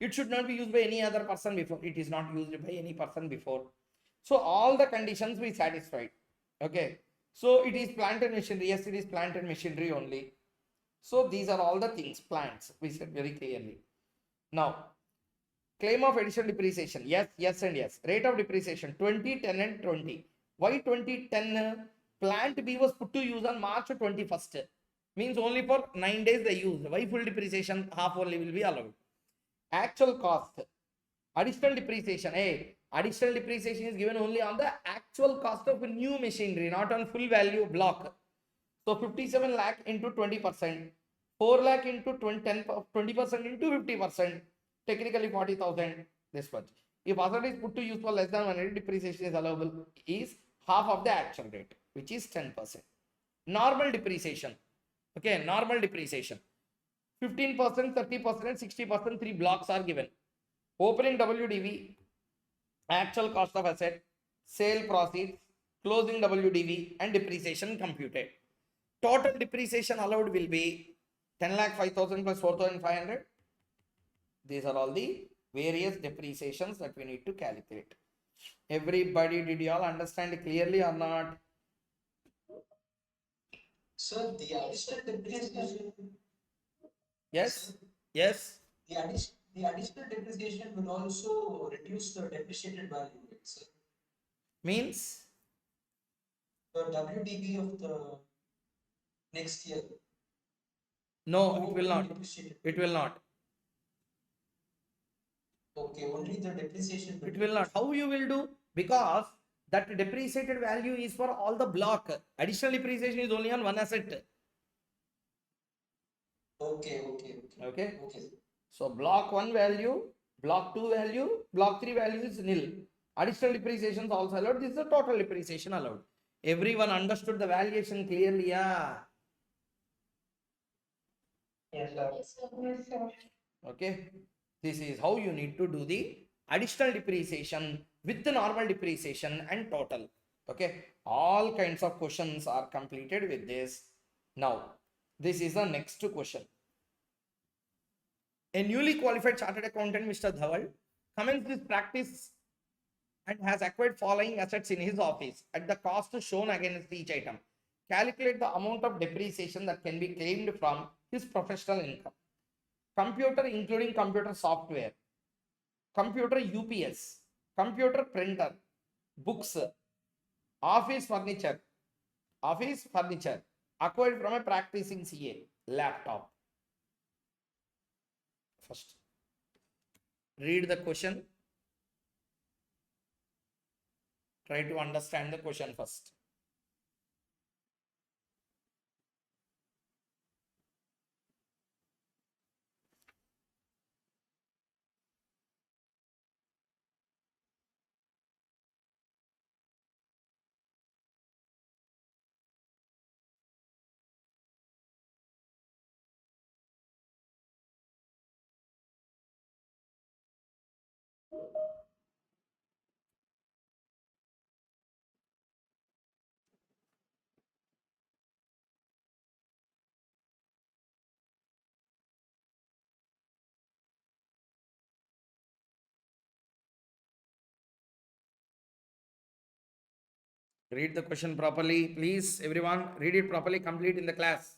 It should not be used by any other person before. It is not used by any person before. So all the conditions we satisfied. Okay. So it is plant and machinery. Yes, it is plant and machinery only. So these are all the things, plants, we said very clearly. Now, claim of additional depreciation. Yes, yes, and yes. Rate of depreciation 20, 10, and 20. Why 20, 10? Plant B was put to use on March 21st. Means only for 9 days they used. Why full depreciation? Half only will be allowed. Actual cost. Additional depreciation. Hey, additional depreciation is given only on the actual cost of new machinery, not on full value block. So 57 lakh into 20%. 4 lakh into 20% into 50%. Technically 40,000. This much. If asset is put to use for less than 100, depreciation is allowable is half of the actual rate, which is 10%. Normal depreciation. Okay, normal depreciation. 15%, 30%, and 60%, 3 blocks are given. Opening WDV, actual cost of asset, sale proceeds, closing WDV, and depreciation computed. Total depreciation allowed will be 10 lakh 5,000 plus 4,500. These are all the various depreciations that we need to calculate. Everybody, did you all understand it clearly or not? Sir, the additional depreciation. Yes? Yes? The additional depreciation will also reduce the depreciated value, right, sir? Means? The WDB of the next year. No, it will not. It will not. Okay, only the depreciation. It will not. How you will do? Because that depreciated value is for all the block. Additional depreciation is only on one asset. Okay. Okay. So block 1 value, block 2 value, block 3 value is nil. Additional depreciation is also allowed. This is the total depreciation allowed. Everyone understood the valuation clearly, yeah? Yes, sir. Yes, sir. Okay. This is how you need to do the additional depreciation with the normal depreciation and total. Okay. All kinds of questions are completed with this. Now, this is the next question. A newly qualified chartered accountant, Mr. Dhawal, commenced this practice and has acquired following assets in his office at the cost shown against each item. Calculate the amount of depreciation that can be claimed from his professional income. Computer, including computer software, computer UPS, computer printer, books, office furniture, acquired from a practicing CA, laptop. First, read the question. Try to understand the question first. Read the question properly. Please, everyone, read it properly, complete in the class.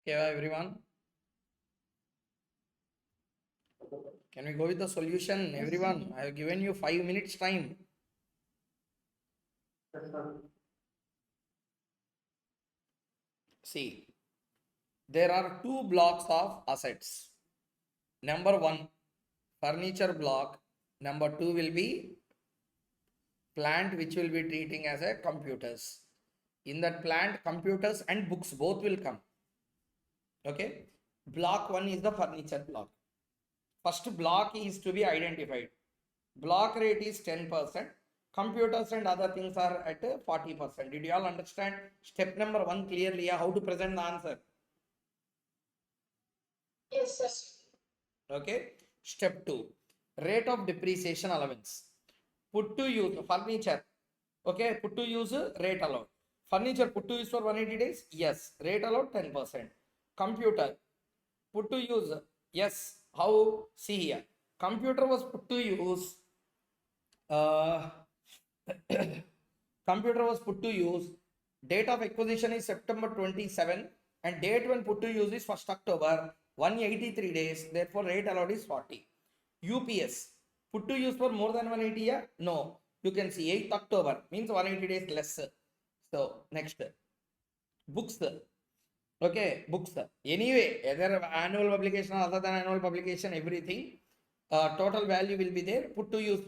Okay, everyone. Can we go with the solution? Everyone, I have given you 5 minutes time. See, there are two blocks of assets. Number one, furniture block. Number two will be plant, which will be treating as a computers. In that plant, computers and books both will come. Okay. Block one is the furniture block. First block is to be identified. Block rate is 10%. Computers and other things are at 40%. Did you all understand step number one clearly? How to present the answer? Yes, sir. Okay. Step two, rate of depreciation allowance. Put to use furniture. Okay. Put to use rate allowed. Furniture put to use for 180 days. Yes. Rate allowed 10%. Computer put to use. Yes. How? See here. Computer was put to use. Computer was put to use. Date of acquisition is September 27 and date when put to use is 1st October. 183 days. Therefore, rate allowed is 40. UPS put to use for more than 180 year? No. You can see 8th October means 180 days less. So next, books. Okay, books. Anyway, either annual publication or other than annual publication, everything, total value will be there. Put to use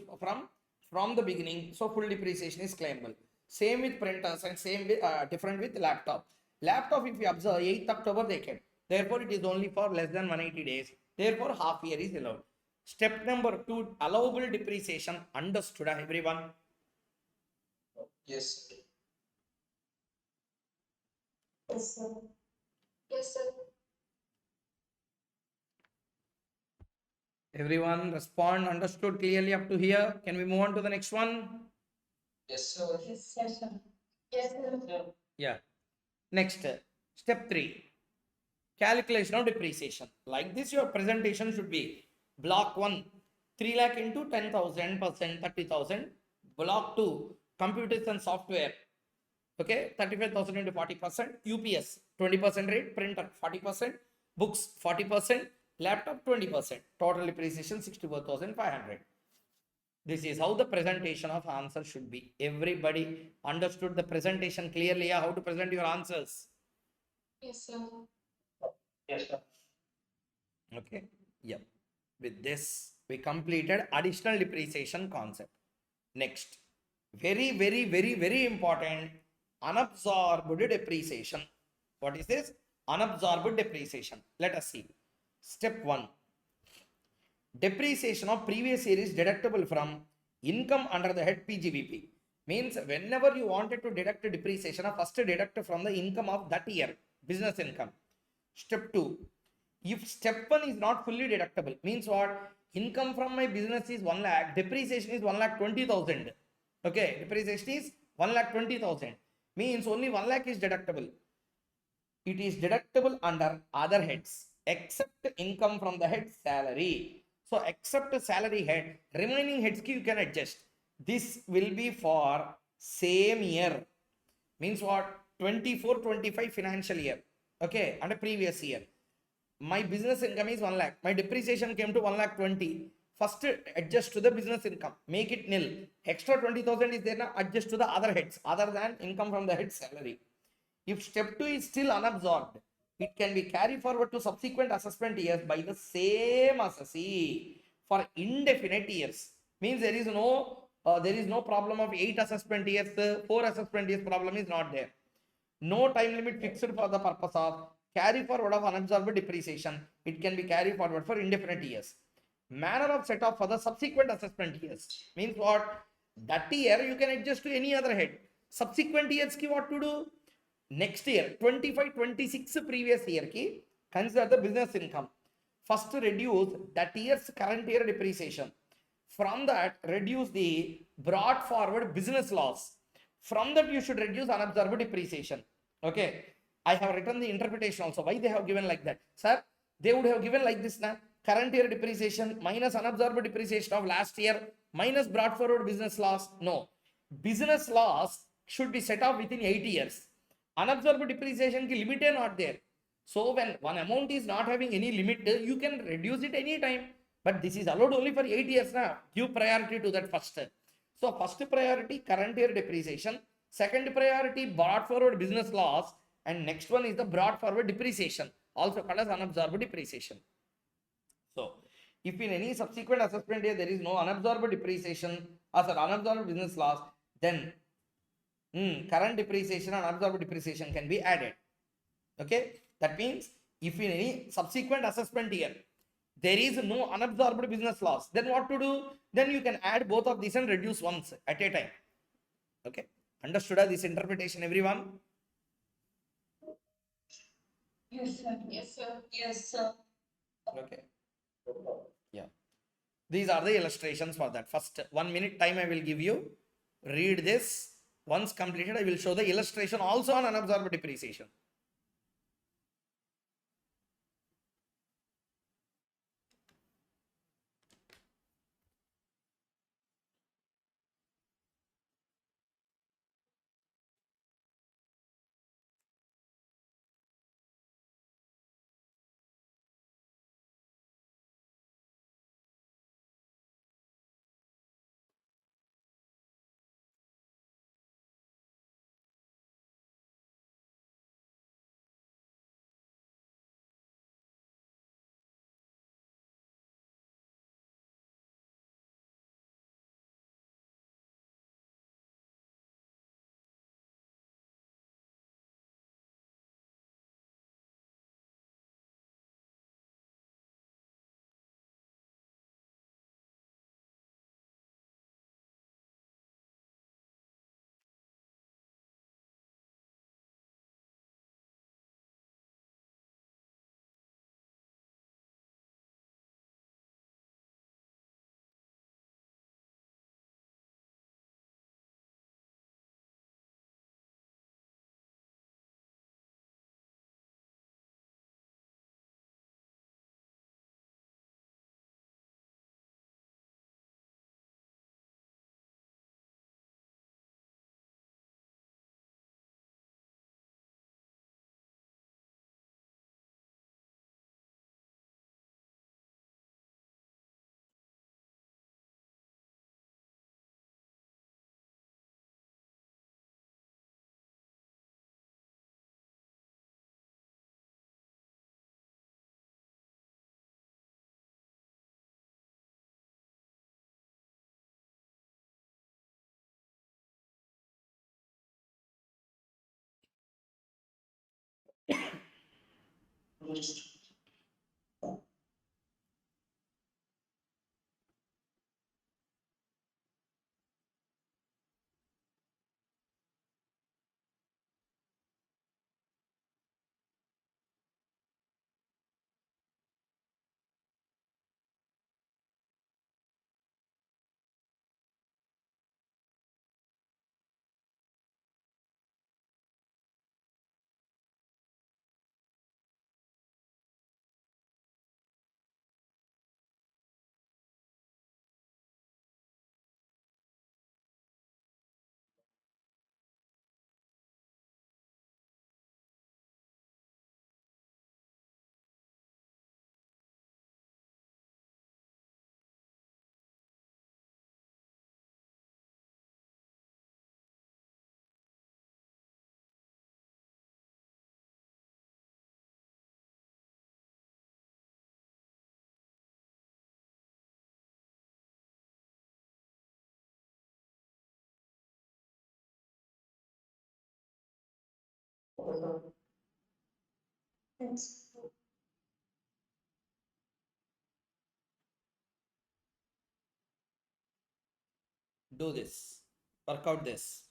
from the beginning. So full depreciation is claimable. Same with printers and same with different with laptop. Laptop, if you observe, 8th October they came. Therefore, it is only for less than 180 days. Therefore, half year is allowed. Step number two, allowable depreciation. Understood, everyone? Yes. Yes, sir. Yes, sir. Everyone respond, understood clearly up to here. Can we move on to the next one? Yes, sir. Yes, sir. Yes, sir. Yeah. Next, step 3, calculation of depreciation. Like this, your presentation should be block 1, 3 lakh into 10,000 percent, 30,000. Block 2, computers and software. Okay, 35,000 into 40%. UPS 20% rate, printer 40%, books 40%, laptop 20%. Total depreciation 64,500. This is how the presentation of answer should be. Everybody understood the presentation clearly? How to present your answers? Yes, sir. Yes, sir. Okay. Yep. With this, we completed additional depreciation concept. Next, very, very, very, very important, unabsorbed depreciation. What is this? Unabsorbed depreciation. Let us see. Step 1. Depreciation of previous year is deductible from income under the head PGBP. Means whenever you wanted to deduct depreciation, first deduct from the income of that year, business income. Step 2. If step 1 is not fully deductible, means what? Income from my business is 1 lakh, depreciation is 1,20,000. Okay, depreciation is 1,20,000. Means only 1 lakh is deductible. It is deductible under other heads, except income from the head salary. So except salary head, remaining heads you can adjust. This will be for same year. Means what? 24-25 financial year. Okay, and a previous year. My business income is 1 lakh. My depreciation came to 1,20,000. First adjust to the business income. Make it nil. Extra 20,000 is there now. Adjust to the other heads other than income from the head salary. If step 2 is still unabsorbed, it can be carried forward to subsequent assessment years by the same assessee for indefinite years. Means there is no problem of 8 assessment years, 4 assessment years problem is not there. No time limit fixed for the purpose of carry forward of unabsorbed depreciation. It can be carried forward for indefinite years. Manner of set off for the subsequent assessment years. Means what? That year you can adjust to any other head. Subsequent years ki what to do? Next year, 25-26 previous year ki consider the business income. First reduce that year's current year depreciation. From that, reduce the brought forward business loss. From that, you should reduce unabsorbed depreciation. Okay. I have written the interpretation also. Why they have given like that? Sir, they would have given like this now. Current year depreciation minus unabsorbed depreciation of last year minus brought forward business loss. No. Business loss should be set off within 8 years. Unabsorbed depreciation ki limit is not there. So when one amount is not having any limit, you can reduce it any time. But this is allowed only for 8 years now. Give priority to that first. So first priority current year depreciation. Second priority brought forward business loss. And next one is the brought forward depreciation. also called as unabsorbed depreciation. So, if in any subsequent assessment year there is no unabsorbed depreciation or unabsorbed business loss, then current depreciation and unabsorbed depreciation can be added. Okay, that means if in any subsequent assessment year there is no unabsorbed business loss, then what to do? Then you can add both of these and reduce once at a time. Okay, understood this interpretation, everyone? Yes, sir. Yes, sir. Yes, sir. Okay. Yeah. These are the illustrations for that. First 1 minute time I will give you. Read this. Once completed, I will show the illustration also on unabsorbed depreciation. Yes. Do this. Work out this.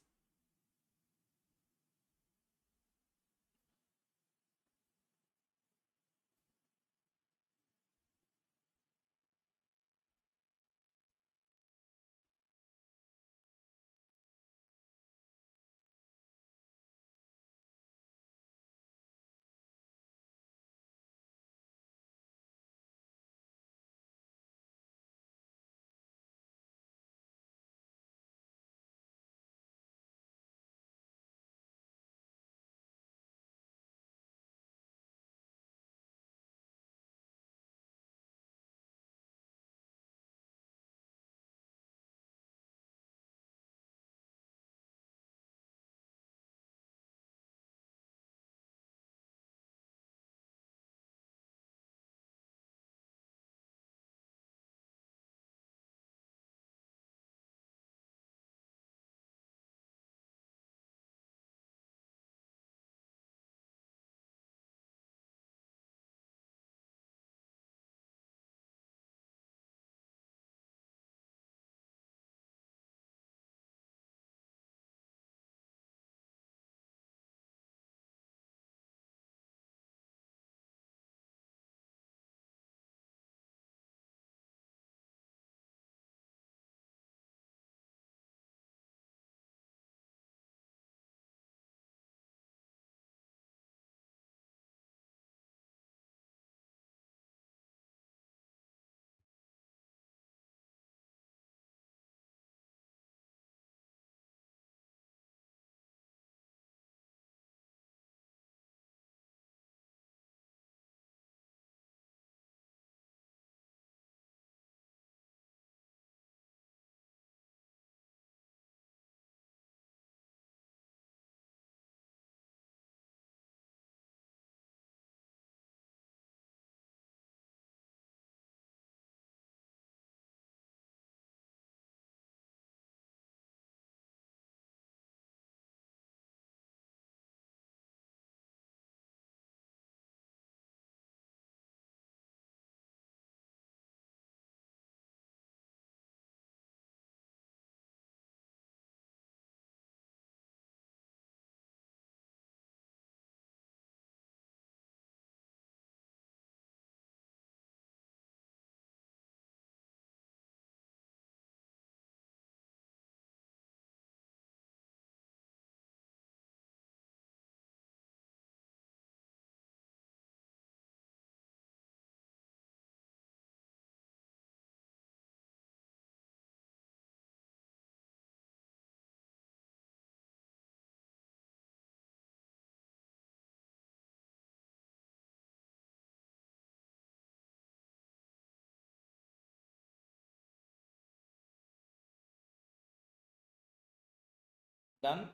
Done?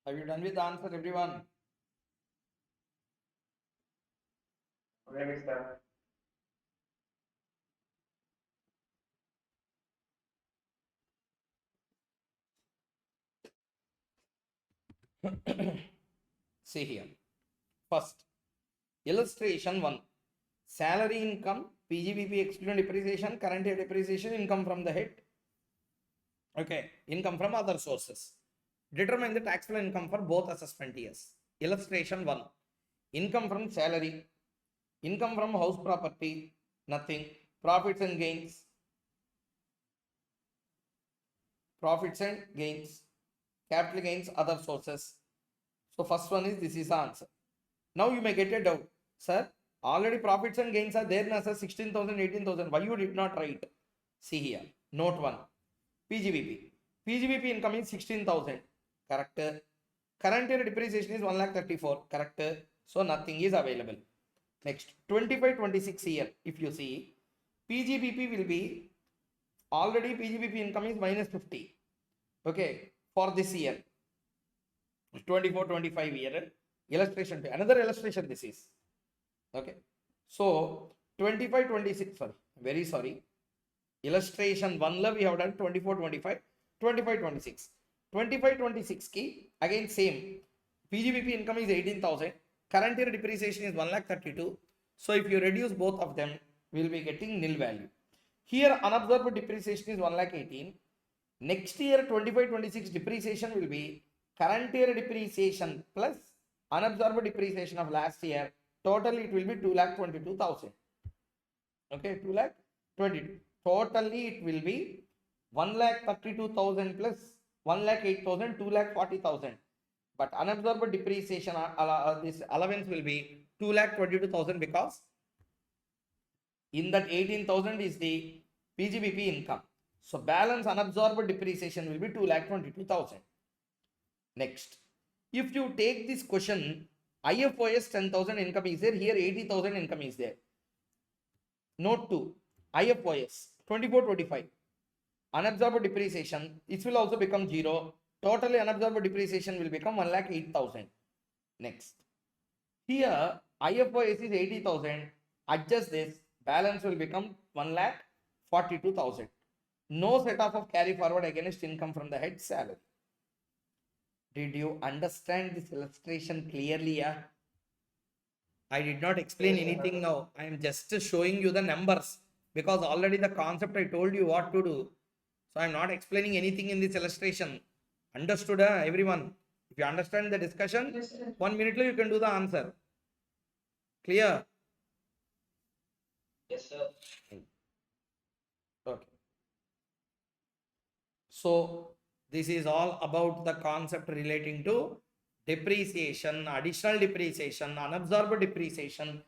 Have you done with the answer, everyone? See here. First, illustration 1. Salary income, PGBP excluding depreciation, current year depreciation, income from the head. Okay, income from other sources. Determine the taxable income for both assessment years. Illustration 1. Income from salary, income from house property, nothing. Profits and gains, capital gains, other sources. So first one is, this is the answer. Now you may get a doubt, sir, already profits and gains are there as a 16,000, 18,000. Why you did not write? See here, note 1. PGBP. PGBP income is 16,000. Correct. Current year depreciation is 1,34,000. Correct. So nothing is available. Next, 25-26 year. If you see, PGBP will be, already PGBP income is minus 50. Okay, for this year. 24-25 year. Illustration 2. Another illustration this is. Okay. So 25-26. Sorry. Very sorry. Illustration 1 we have done 24-25. 25-26. 25-26 key. Again same. PGBP income is 18,000. Current year depreciation is 1,32,000. So if you reduce both of them, we will be getting nil value. Here unabsorbed depreciation is 1,18,000. Next year 25-26 depreciation will be current year depreciation plus unabsorbed depreciation of last year. Totally it will be 2,22,000. Okay, 2,22,000. Totally it will be 1,32,000 plus 1,08,000, 2,40,000. But unabsorbed depreciation, this allowance will be 2,22,000 because in that 18,000 is the PGBP income. So balance unabsorbed depreciation will be 2,22,000. Next, if you take this question, IFOS 10,000 income is there, here 80,000 income is there. Note 2, IFOS 24-25. Unabsorbed depreciation, it will also become 0. Totally unabsorbed depreciation will become 1,08,000. Next, here IFOS is 80,000. Adjust this, balance will become 1,42,000. No set off of carry forward against income from the head salary. Did you understand this illustration clearly? Yeah? I did not explain anything now. I am just showing you the numbers because already the concept I told you what to do. So I am not explaining anything in this illustration. Understood, everyone? If you understand the discussion, yes, 1 minute you can do the answer. Clear? Yes, sir. Okay. So this is all about the concept relating to depreciation, additional depreciation, unabsorbed depreciation.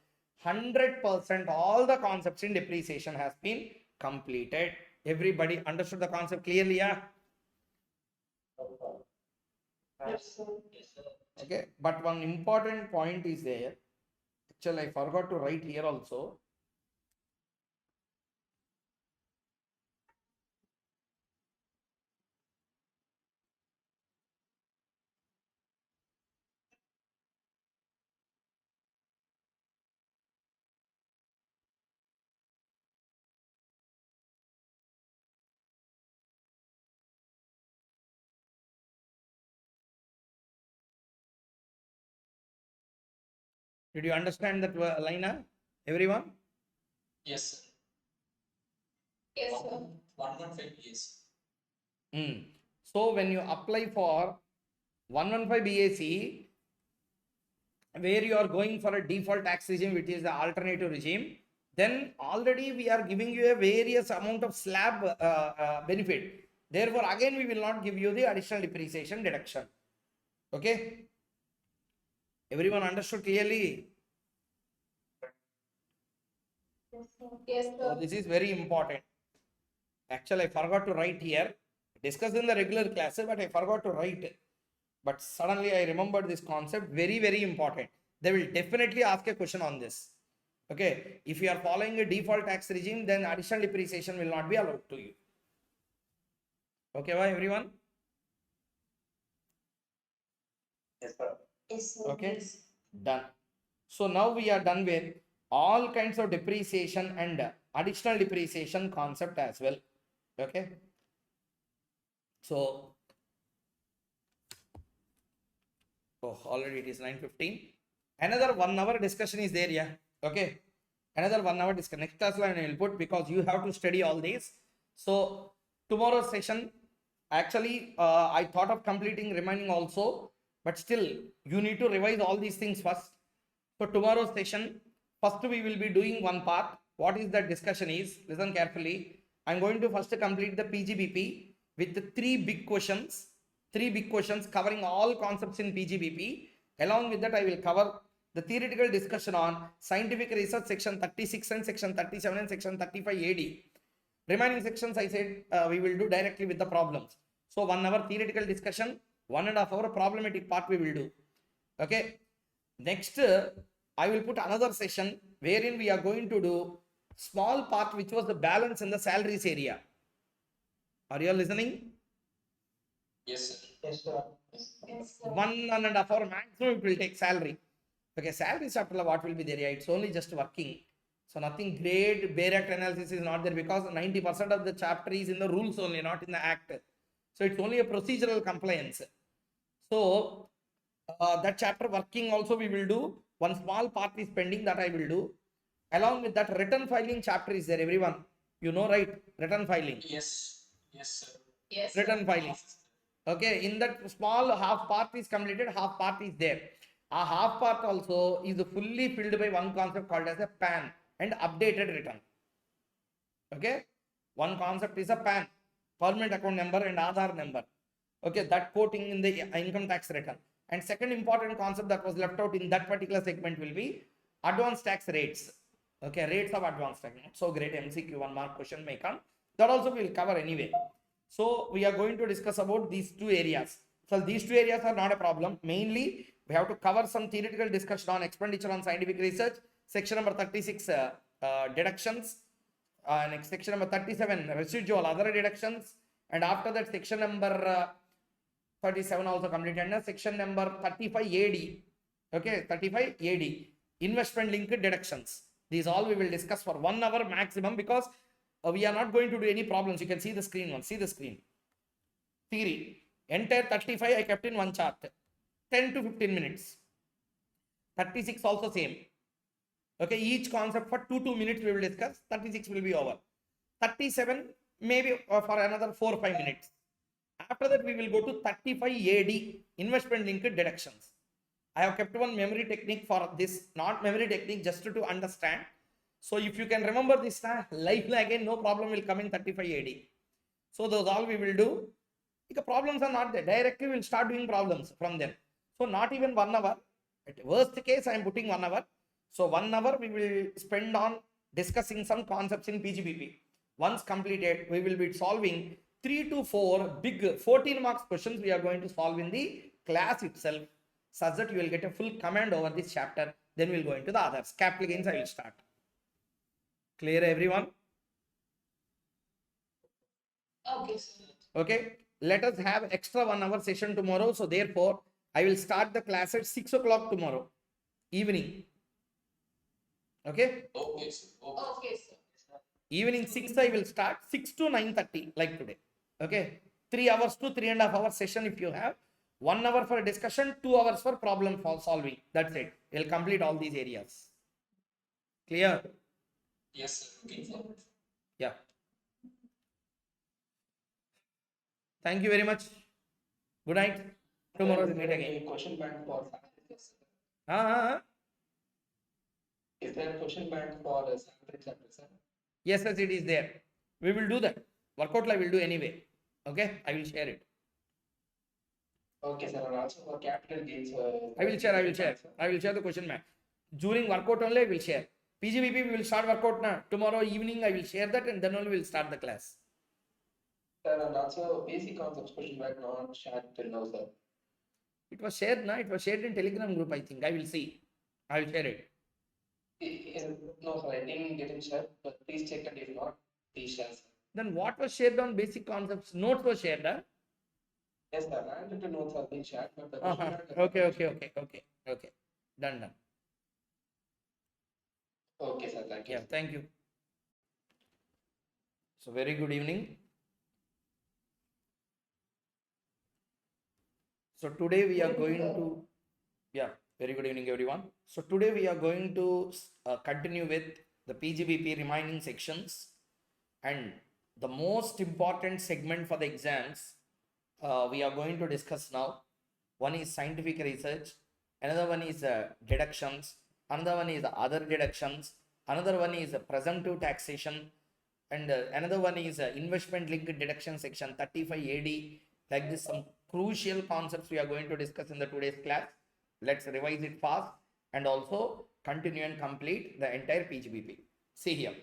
100% all the concepts in depreciation has been completed. Everybody understood the concept clearly? Yeah? Yes, sir. Yes, sir. Okay, but one important point is there. Actually, I forgot to write here also. Did you understand that line, everyone? Yes, sir. Yes, sir. 115 years. So when you apply for 115 BAC, where you are going for a default tax regime, which is the alternative regime, then already we are giving you a various amount of slab benefit. Therefore, again, we will not give you the additional depreciation deduction. Okay? Everyone understood clearly? Yes, So sir. this is very important. Actually, I forgot to write here. Discuss in the regular classes, but I forgot to write. But suddenly I remembered this concept. Very, very important. They will definitely ask a question on this. Okay, if you are following a default tax regime, then additional depreciation will not be allowed to you. Okay, why everyone? Yes, sir. Yes, sir. Okay, Yes. done. So now we are done with all kinds of depreciation and additional depreciation concept as well. Okay. So, oh, already it is 9:15. Another 1 hour discussion is there, yeah. Okay. Another 1 hour discussion. Next class I will put because you have to study all these. So tomorrow's session, actually, I thought of completing remaining also, but still you need to revise all these things first. So tomorrow's session, first we will be doing one part. What is that discussion is? Listen carefully. I'm going to first complete the PGBP with the three big questions covering all concepts in PGBP. Along with that, I will cover the theoretical discussion on scientific research section 36 and section 37 and section 35 AD. Remaining sections I said we will do directly with the problems. So 1 hour theoretical discussion, 1.5 hour problematic part we will do. Okay. Next, I will put another session wherein we are going to do small part which was the balance in the salaries area. Are you all listening? Yes, sir. Yes, sir. Yes, sir. 1.5 hour maximum it will take salary. Okay, salary chapter what will be there? Yeah, it's only just working. So nothing great Bare Act analysis is not there because 90% of the chapter is in the rules only, not in the act. So it's only a procedural compliance. So that chapter working also we will do. One small part is pending that I will do. Along with that return filing chapter is there, everyone. You know, right? Return filing. Yes. Yes, sir. Yes. Return filing. Okay, in that small half part is completed, half part is there. A half part also is fully filled by one concept called as a PAN and updated return. Okay, one concept is a PAN, permanent account number and Aadhaar number. Okay, that quoting in the income tax return. And second important concept that was left out in that particular segment will be advance tax rates. Okay, rates of advance tax. Not so great MCQ 1 mark question may come. That also we will cover anyway. So we are going to discuss about these two areas. So these two areas are not a problem. Mainly, we have to cover some theoretical discussion on expenditure on scientific research. Section number 36, deductions. Next section number 37, residual other deductions. And after that, section number 37 also completed. And section number 35 AD. Okay, 35 AD. Investment linked deductions. These all we will discuss for 1 hour maximum because we are not going to do any problems. You can see the screen one. See the screen. Theory. Entire 35 I kept in one chart. 10 to 15 minutes. 36 also same. Okay, each concept for 2 minutes we will discuss. 36 will be over. 37 maybe for another 4 or 5 minutes. After that we will go to 35 AD, investment linked deductions. I have kept one memory technique for this, not memory technique, just to understand. So if you can remember this live again, no problem will come in 35 AD. So those all we will do. The problems are not there. Directly we will start doing problems from them. So not even 1 hour. At worst case, I am putting 1 hour. So 1 hour we will spend on discussing some concepts in PGBP. Once completed, we will be solving 3 to 4 big 14 marks questions we are going to solve in the class itself, such that you will get a full command over this chapter. Then we'll go into the others. Capital gains I will start. Clear everyone? Okay, sir. Okay. Let us have extra 1 hour session tomorrow. So therefore, I will start the class at 6 o'clock tomorrow evening. Okay. Okay, sir. Okay, sir. Evening 6 I will start 6 to 9:30 like today. Okay. 3 hours to 3.5 hour session if you have. 1 hour for discussion, 2 hours for problem solving. That's it. We'll complete all these areas. Clear? Yes, sir. Looking forward. Yeah. Thank you very much. Good night. Tomorrow we meet again. Question bank for salaries. Is there a question bank for salary chapter, sir? Yes, yes, it is there. We will do that. Workout I will do anyway. Okay, I will share it. Okay, sir. And also for capital gains. I will share. I will share the question map. During workout only I will share. PGBP we will start workout now. Tomorrow evening I will share that and then only we will start the class. Sir, and also basic concepts question bank not shared till now, sir. It was shared now. It was shared in Telegram group, I think. I will see. I will share it. No, sir, I didn't get in shared, but please check, and if not, please share, sir. Then what was shared on basic concepts? Notes were shared, huh? Yes, sir, mandatory notes have been shared, but the Uh-huh. Okay. Done. Okay, sir, thank you. Yeah, thank you. So very good evening. So today we are going to, very good evening everyone. So today we are going to continue with the PGBP remaining sections, and the most important segment for the exams we are going to discuss now. One is scientific research, another one is deductions, another one is other deductions, another one is presumptive taxation, and another one is investment linked deduction section 35 AD. Like this, some crucial concepts we are going to discuss in the today's class. Let's revise it fast and also continue and complete the entire PGBP. See here.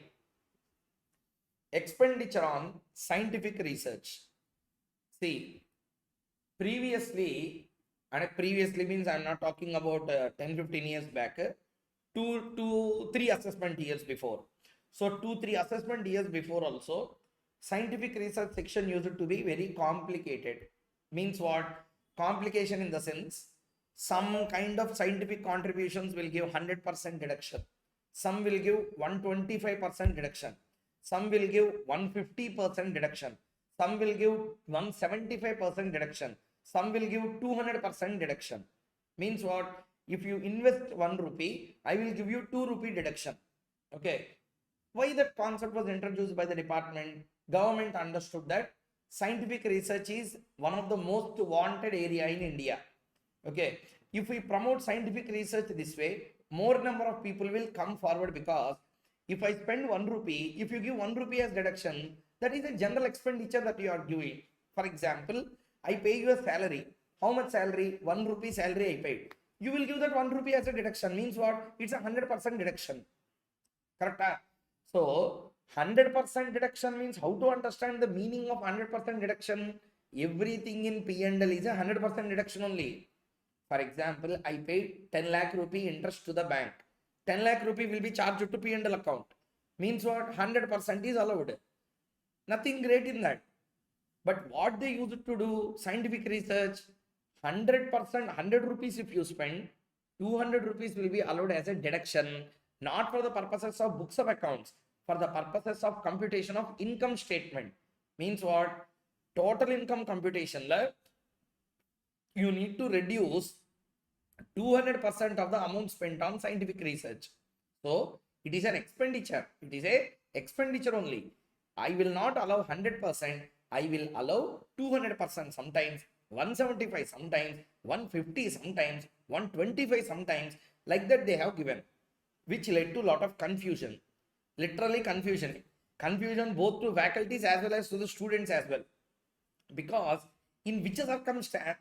Expenditure on scientific research. See, previously, and previously means I'm not talking about 10-15 years back, 2-3 assessment years before. So 2-3 assessment years before also, scientific research section used to be very complicated. Means what? Complication in the sense, some kind of scientific contributions will give 100% deduction. Some will give 125% deduction. Some will give 150% deduction. Some will give 175% deduction. Some will give 200% deduction. Means what? If you invest 1 rupee, I will give you 2 rupee deduction. Okay. Why that concept was introduced by the department? Government understood that scientific research is one of the most wanted area in India. Okay. If we promote scientific research this way, more number of people will come forward, because if I spend 1 rupee, if you give 1 rupee as deduction, that is a general expenditure that you are doing. For example, I pay you a salary. How much salary? 1 rupee salary I paid. You will give that 1 rupee as a deduction. Means what? It's a 100% deduction. Correct? So 100% deduction means, how to understand the meaning of 100% deduction? Everything in P&L is a 100% deduction only. For example, I paid 10 lakh rupee interest to the bank. 10 lakh rupee will be charged to P&L account. Means what? 100% is allowed. Nothing great in that. But what they used to do, scientific research, 100%, 100 rupees if you spend, 200 rupees will be allowed as a deduction, not for the purposes of books of accounts, for the purposes of computation of income statement. Means what? Total income computation, you need to reduce 200% of the amount spent on scientific research. So it is an expenditure. It is a expenditure only. I will not allow 100%. I will allow 200% sometimes, 175 sometimes, 150 sometimes, 125 sometimes. Like that they have given, which led to a lot of confusion. Literally confusion. Confusion both to faculties as well as to the students as well. Because in which circumstance,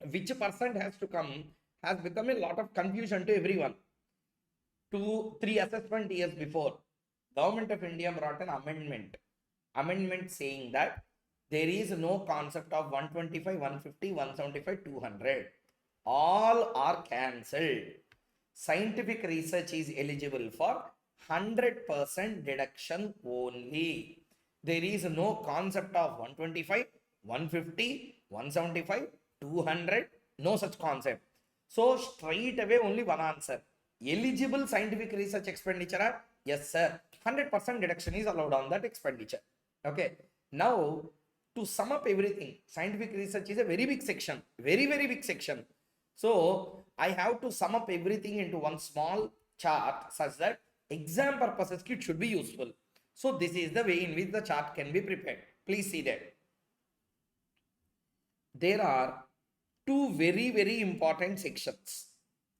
which percent has to come has become a lot of confusion to everyone. 2-3 assessment years before, Government of India brought an amendment saying that there is no concept of 125, 150, 175, 200. All are cancelled. Scientific research is eligible for 100% deduction only. There is no concept of 125, 150, 175, 200, no such concept. So straight away only one answer. Eligible scientific research expenditure, yes sir, 100% deduction is allowed on that expenditure. Okay. Now to sum up everything, scientific research is a very big section, very big section. So I have to sum up everything into one small chart such that exam purposes it should be useful. So this is the way in which the chart can be prepared. Please see that. There are two very important sections.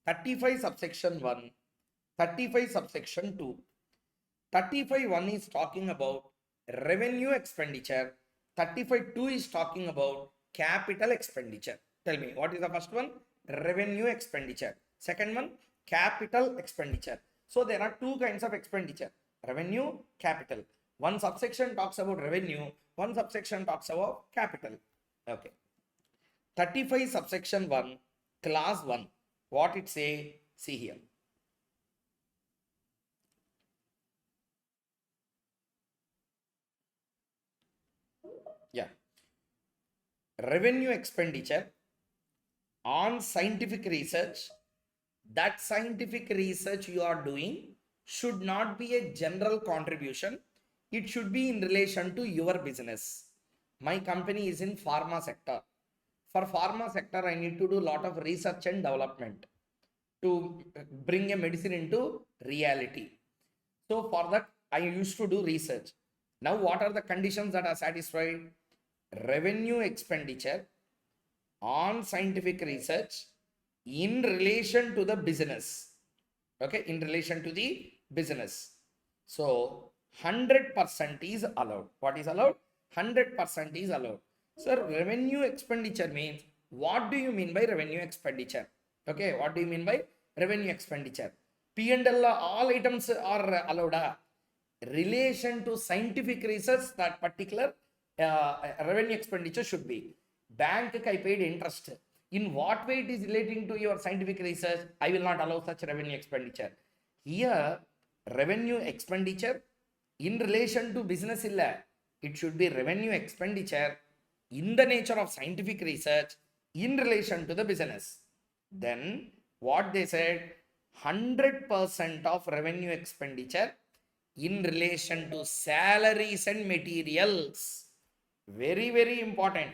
35 subsection 1, 35 subsection 2. 35(1) is talking about revenue expenditure. 35(2) is talking about capital expenditure. Tell me, what is the first one? Revenue expenditure. Second one, capital expenditure. So there are two kinds of expenditure: revenue, capital. One subsection talks about revenue, one subsection talks about capital. Okay. 35 subsection 1, class 1. What it say? See here. Yeah. Revenue expenditure on scientific research. That scientific research you are doing should not be a general contribution. It should be in relation to your business. My company is in pharma sector. For pharma sector, I need to do a lot of research and development to bring a medicine into reality. So for that, I used to do research. Now, what are the conditions that are satisfied? Revenue expenditure on scientific research in relation to the business. Okay, in relation to the business. So 100% is allowed. What is allowed? 100% is allowed. Sir, revenue expenditure means, what do you mean by revenue expenditure? Okay, what do you mean by revenue expenditure? P&L, all items are allowed. Relation to scientific research, that particular revenue expenditure should be. Bank I paid interest. In what way it is relating to your scientific research? I will not allow such revenue expenditure. Here, revenue expenditure in relation to business illa. It should be revenue expenditure in the nature of scientific research in relation to the business. Then what they said, 100% of revenue expenditure in relation to salaries and materials. Very, very important.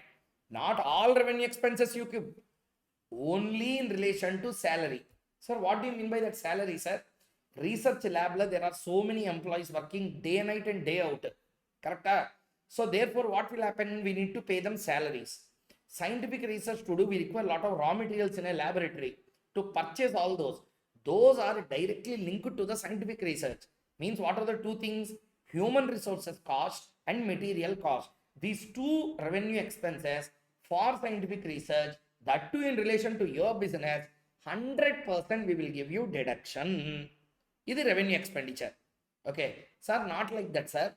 Not all revenue expenses you keep, only in relation to salary. Sir, what do you mean by that salary, sir? Research lab, there are so many employees working day, night and day out. Correct? So therefore, what will happen? We need to pay them salaries. Scientific research to do, we require a lot of raw materials in a laboratory to purchase all those. Those are directly linked to the scientific research. Means what are the two things? Human resources cost and material cost. These two revenue expenses for scientific research, that too in relation to your business, 100% we will give you deduction. This is revenue expenditure. Okay, sir, not like that, sir.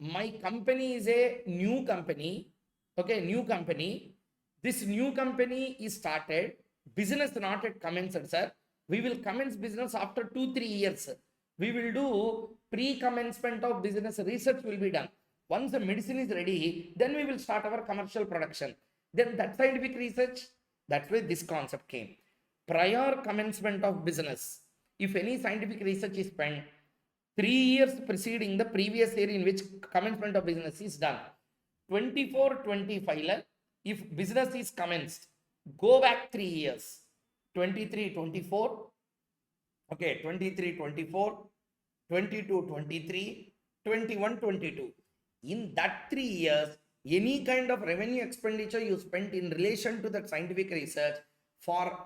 My company is a new company. Okay, new company. This new company is started. Business not yet commenced, sir. We will commence business after 2-3 years. We will do pre-commencement of business. Research will be done. Once the medicine is ready, then we will start our commercial production. Then that scientific research, that's where this concept came. Prior commencement of business, if any scientific research is spent, 3 years preceding the previous year in which commencement of business is done. 24-25, if business is commenced, go back 3 years. 23-24, okay, 23-24, 22-23, 21-22. In that 3 years, any kind of revenue expenditure you spent in relation to that scientific research for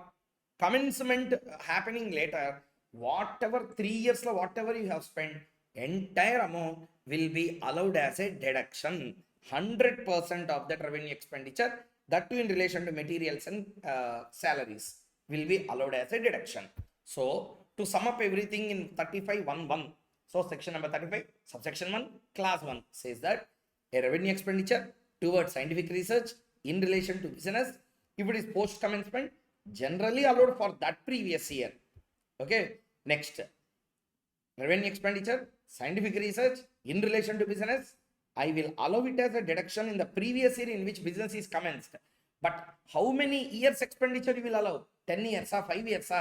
commencement happening later, whatever 3 years, whatever you have spent, entire amount will be allowed as a deduction. 100% of that revenue expenditure, that too in relation to materials and salaries, will be allowed as a deduction. So to sum up everything in 35.1.1, so section number 35, subsection 1, class 1 says that a revenue expenditure towards scientific research in relation to business, if it is post commencement, generally allowed for that previous year. Okay, next, revenue expenditure, scientific research in relation to business, I will allow it as a deduction in the previous year in which business is commenced. But how many years expenditure you will allow? 10 years, 5 years,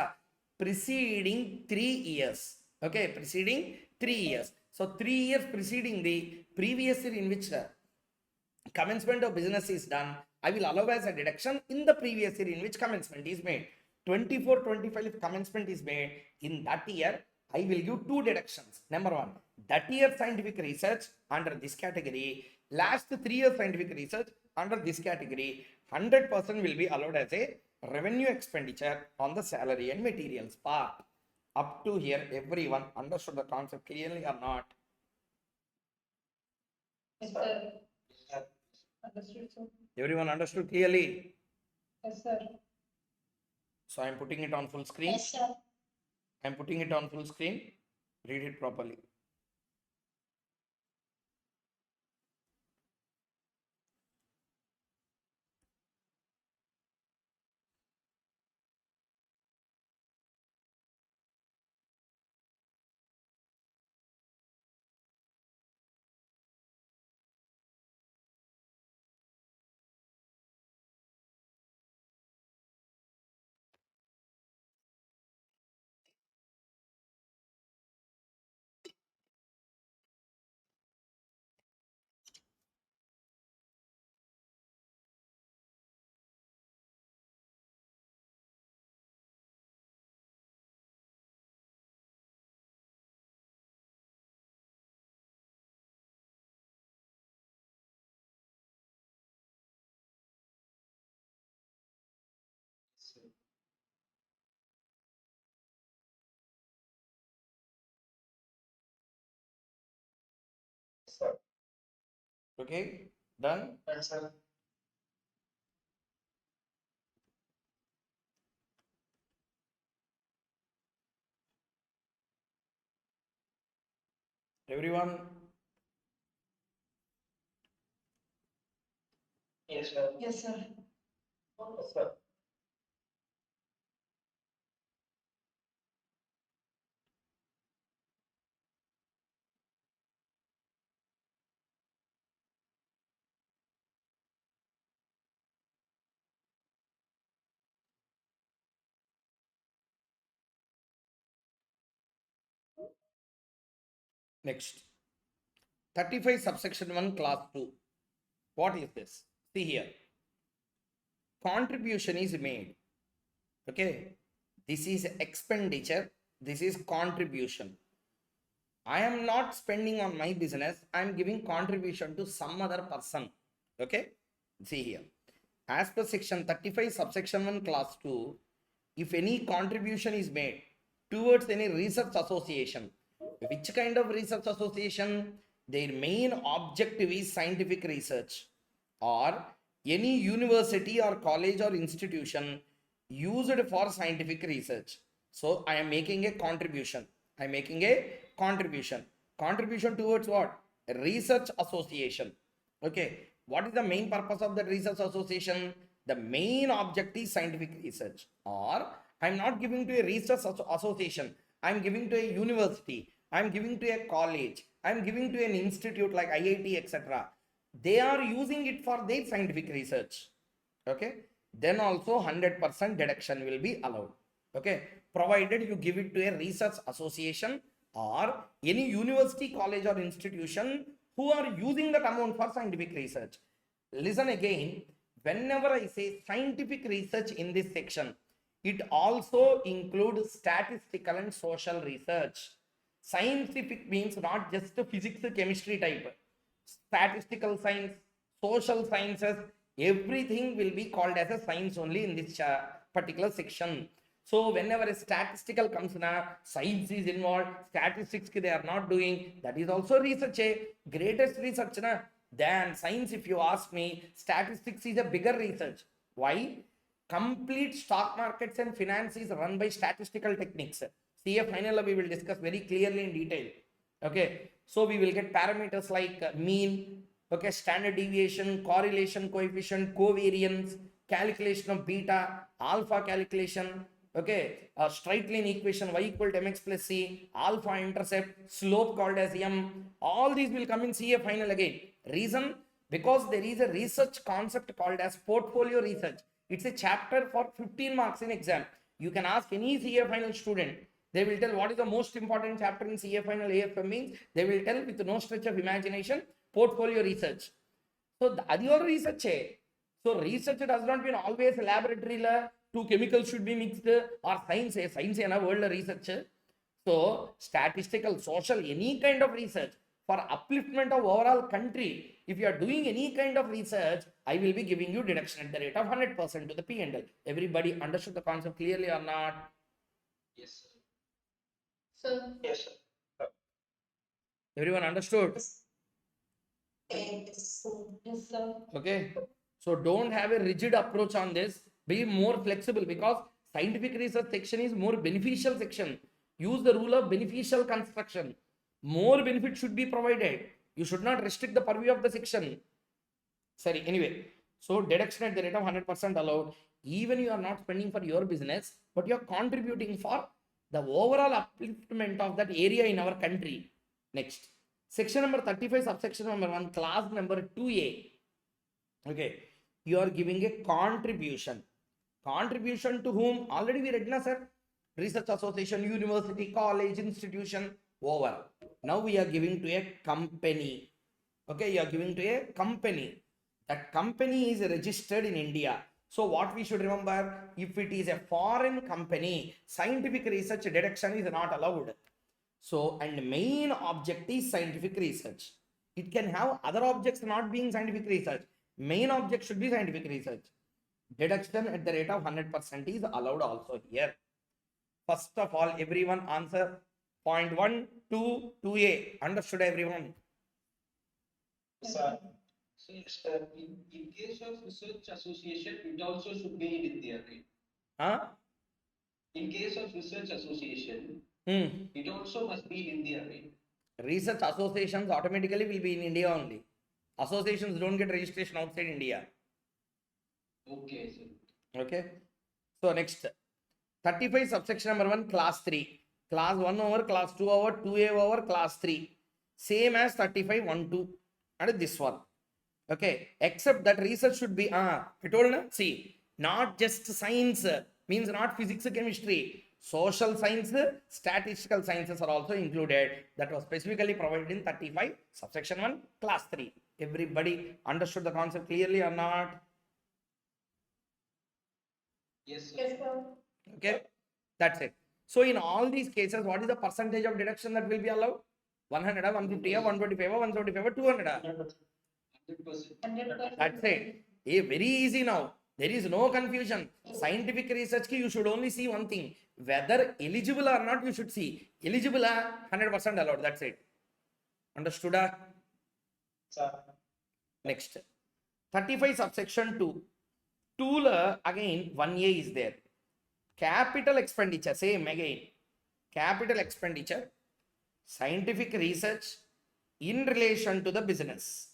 preceding 3 years. Okay, preceding 3 years. So 3 years preceding the previous year in which commencement of business is done, I will allow as a deduction in the previous year in which commencement is made. 24-25, if commencement is made, in that year, I will give two deductions. Number one, that year scientific research under this category, last 3 years scientific research under this category, 100% will be allowed as a revenue expenditure on the salary and materials part. Up to here, everyone understood the concept clearly or not? Yes, sir. Understood, sir. Everyone understood clearly? Yes, sir. So I am putting it on full screen. Yes, sir. I am putting it on full screen. Read it properly. Sir. Okay, done. Yes, sir. Everyone, Yes, sir. Yes, sir. Yes, sir. next. 35 subsection 1 class 2. What is this? See here. Contribution is made. Okay. This is expenditure. This is contribution. I am not spending on my business. I am giving contribution to some other person. Okay. See here. As per section 35 subsection 1 class 2, if any contribution is made towards any research association, which kind of research association? Their main objective is scientific research, or any university or college or institution used for scientific research. So I am making a contribution. I am making a contribution. Contribution towards what? A research association. Okay. What is the main purpose of the research association? The main object is scientific research. Or I am not giving to a research association. I am giving to a university. I am giving to a college. I am giving to an institute like IIT, etc. They are using it for their scientific research. Okay. Then also 100% deduction will be allowed. Okay. Provided you give it to a research association or any university, college or institution who are using that amount for scientific research. Listen again, whenever I say scientific research in this section, it also includes statistical and social research. Scientific means not just physics, chemistry type. Statistical science, social sciences, everything will be called as a science only in this particular section. So whenever a statistical comes now, science is involved, statistics they are not doing, that is also research. Greatest research na, than science. If you ask me, statistics is a bigger research. Why? Complete stock markets and finance is run by statistical techniques. CA final we will discuss very clearly in detail. Okay, so we will get parameters like mean, okay, standard deviation, correlation coefficient, covariance, calculation of beta, alpha calculation, okay, straight line equation y equal to mx plus c, alpha intercept, slope called as m. All these will come in CA final again. Reason? Because there is a research concept called as portfolio research. It's a chapter for 15 marks in exam. You can ask any CA final student. They will tell what is the most important chapter in CA final AFM means. They will tell with no stretch of imagination, portfolio research. So that your research. So research does not mean always laboratory la, two chemicals should be mixed or science. Science is a world research. So statistical, social, any kind of research for upliftment of overall country. If you are doing any kind of research, I will be giving you deduction at the rate of 100% to the P&L. Everybody understood the concept clearly or not? Yes, sir. Sir. Yes, sir. Everyone understood? Yes, sir. Okay. So don't have a rigid approach on this. Be more flexible because scientific research section is more beneficial section. Use the rule of beneficial construction. More benefit should be provided. You should not restrict the purview of the section. Sorry, anyway. So deduction at the rate of 100% allowed. Even you are not spending for your business, but you are contributing for the overall upliftment of that area in our country. Next. Section number 35, subsection number 1, class number 2A. Okay. You are giving a contribution. Contribution to whom? Already we read, na sir? Research association, university, college, institution, over. Now we are giving to a company. Okay, you are giving to a company. That company is registered in India. So what we should remember, if it is a foreign company, scientific research deduction is not allowed. So, and main object is scientific research. It can have other objects not being scientific research. Main object should be scientific research. Deduction at the rate of 100% is allowed also here. First of all, everyone answer point 1, 2, 2A. Understood everyone? Sir. So, in case of research association, it also should be in India, right? Huh? In case of research association, Hmm. it also must be in India, right? Research associations automatically will be in India only. Associations don't get registration outside India. Okay, sir. Okay. So next, 35 subsection number 1, class 3. Class 1 over, class 2 over, 2A over, class 3. Same as 35, 1, 2. And this one. Okay. Except that research should be, I told na, see, not just science, means not physics, chemistry. Social science, statistical sciences are also included. That was specifically provided in 35 subsection 1, class 3. Everybody understood the concept clearly or not? Yes, sir. Yes, sir. Okay, that's it. So in all these cases, what is the percentage of deduction that will be allowed? 100, 150, 125, 175, 200. 100%. 100%. That's it. Very easy now. There is no confusion. Scientific research ki you should only see one thing. Whether eligible or not, you should see. Eligible, 100% allowed. That's it. Understood? Sir. Next. 35 subsection 2. Tool, again, 1A is there. Capital expenditure, same again. Capital expenditure, scientific research in relation to the business.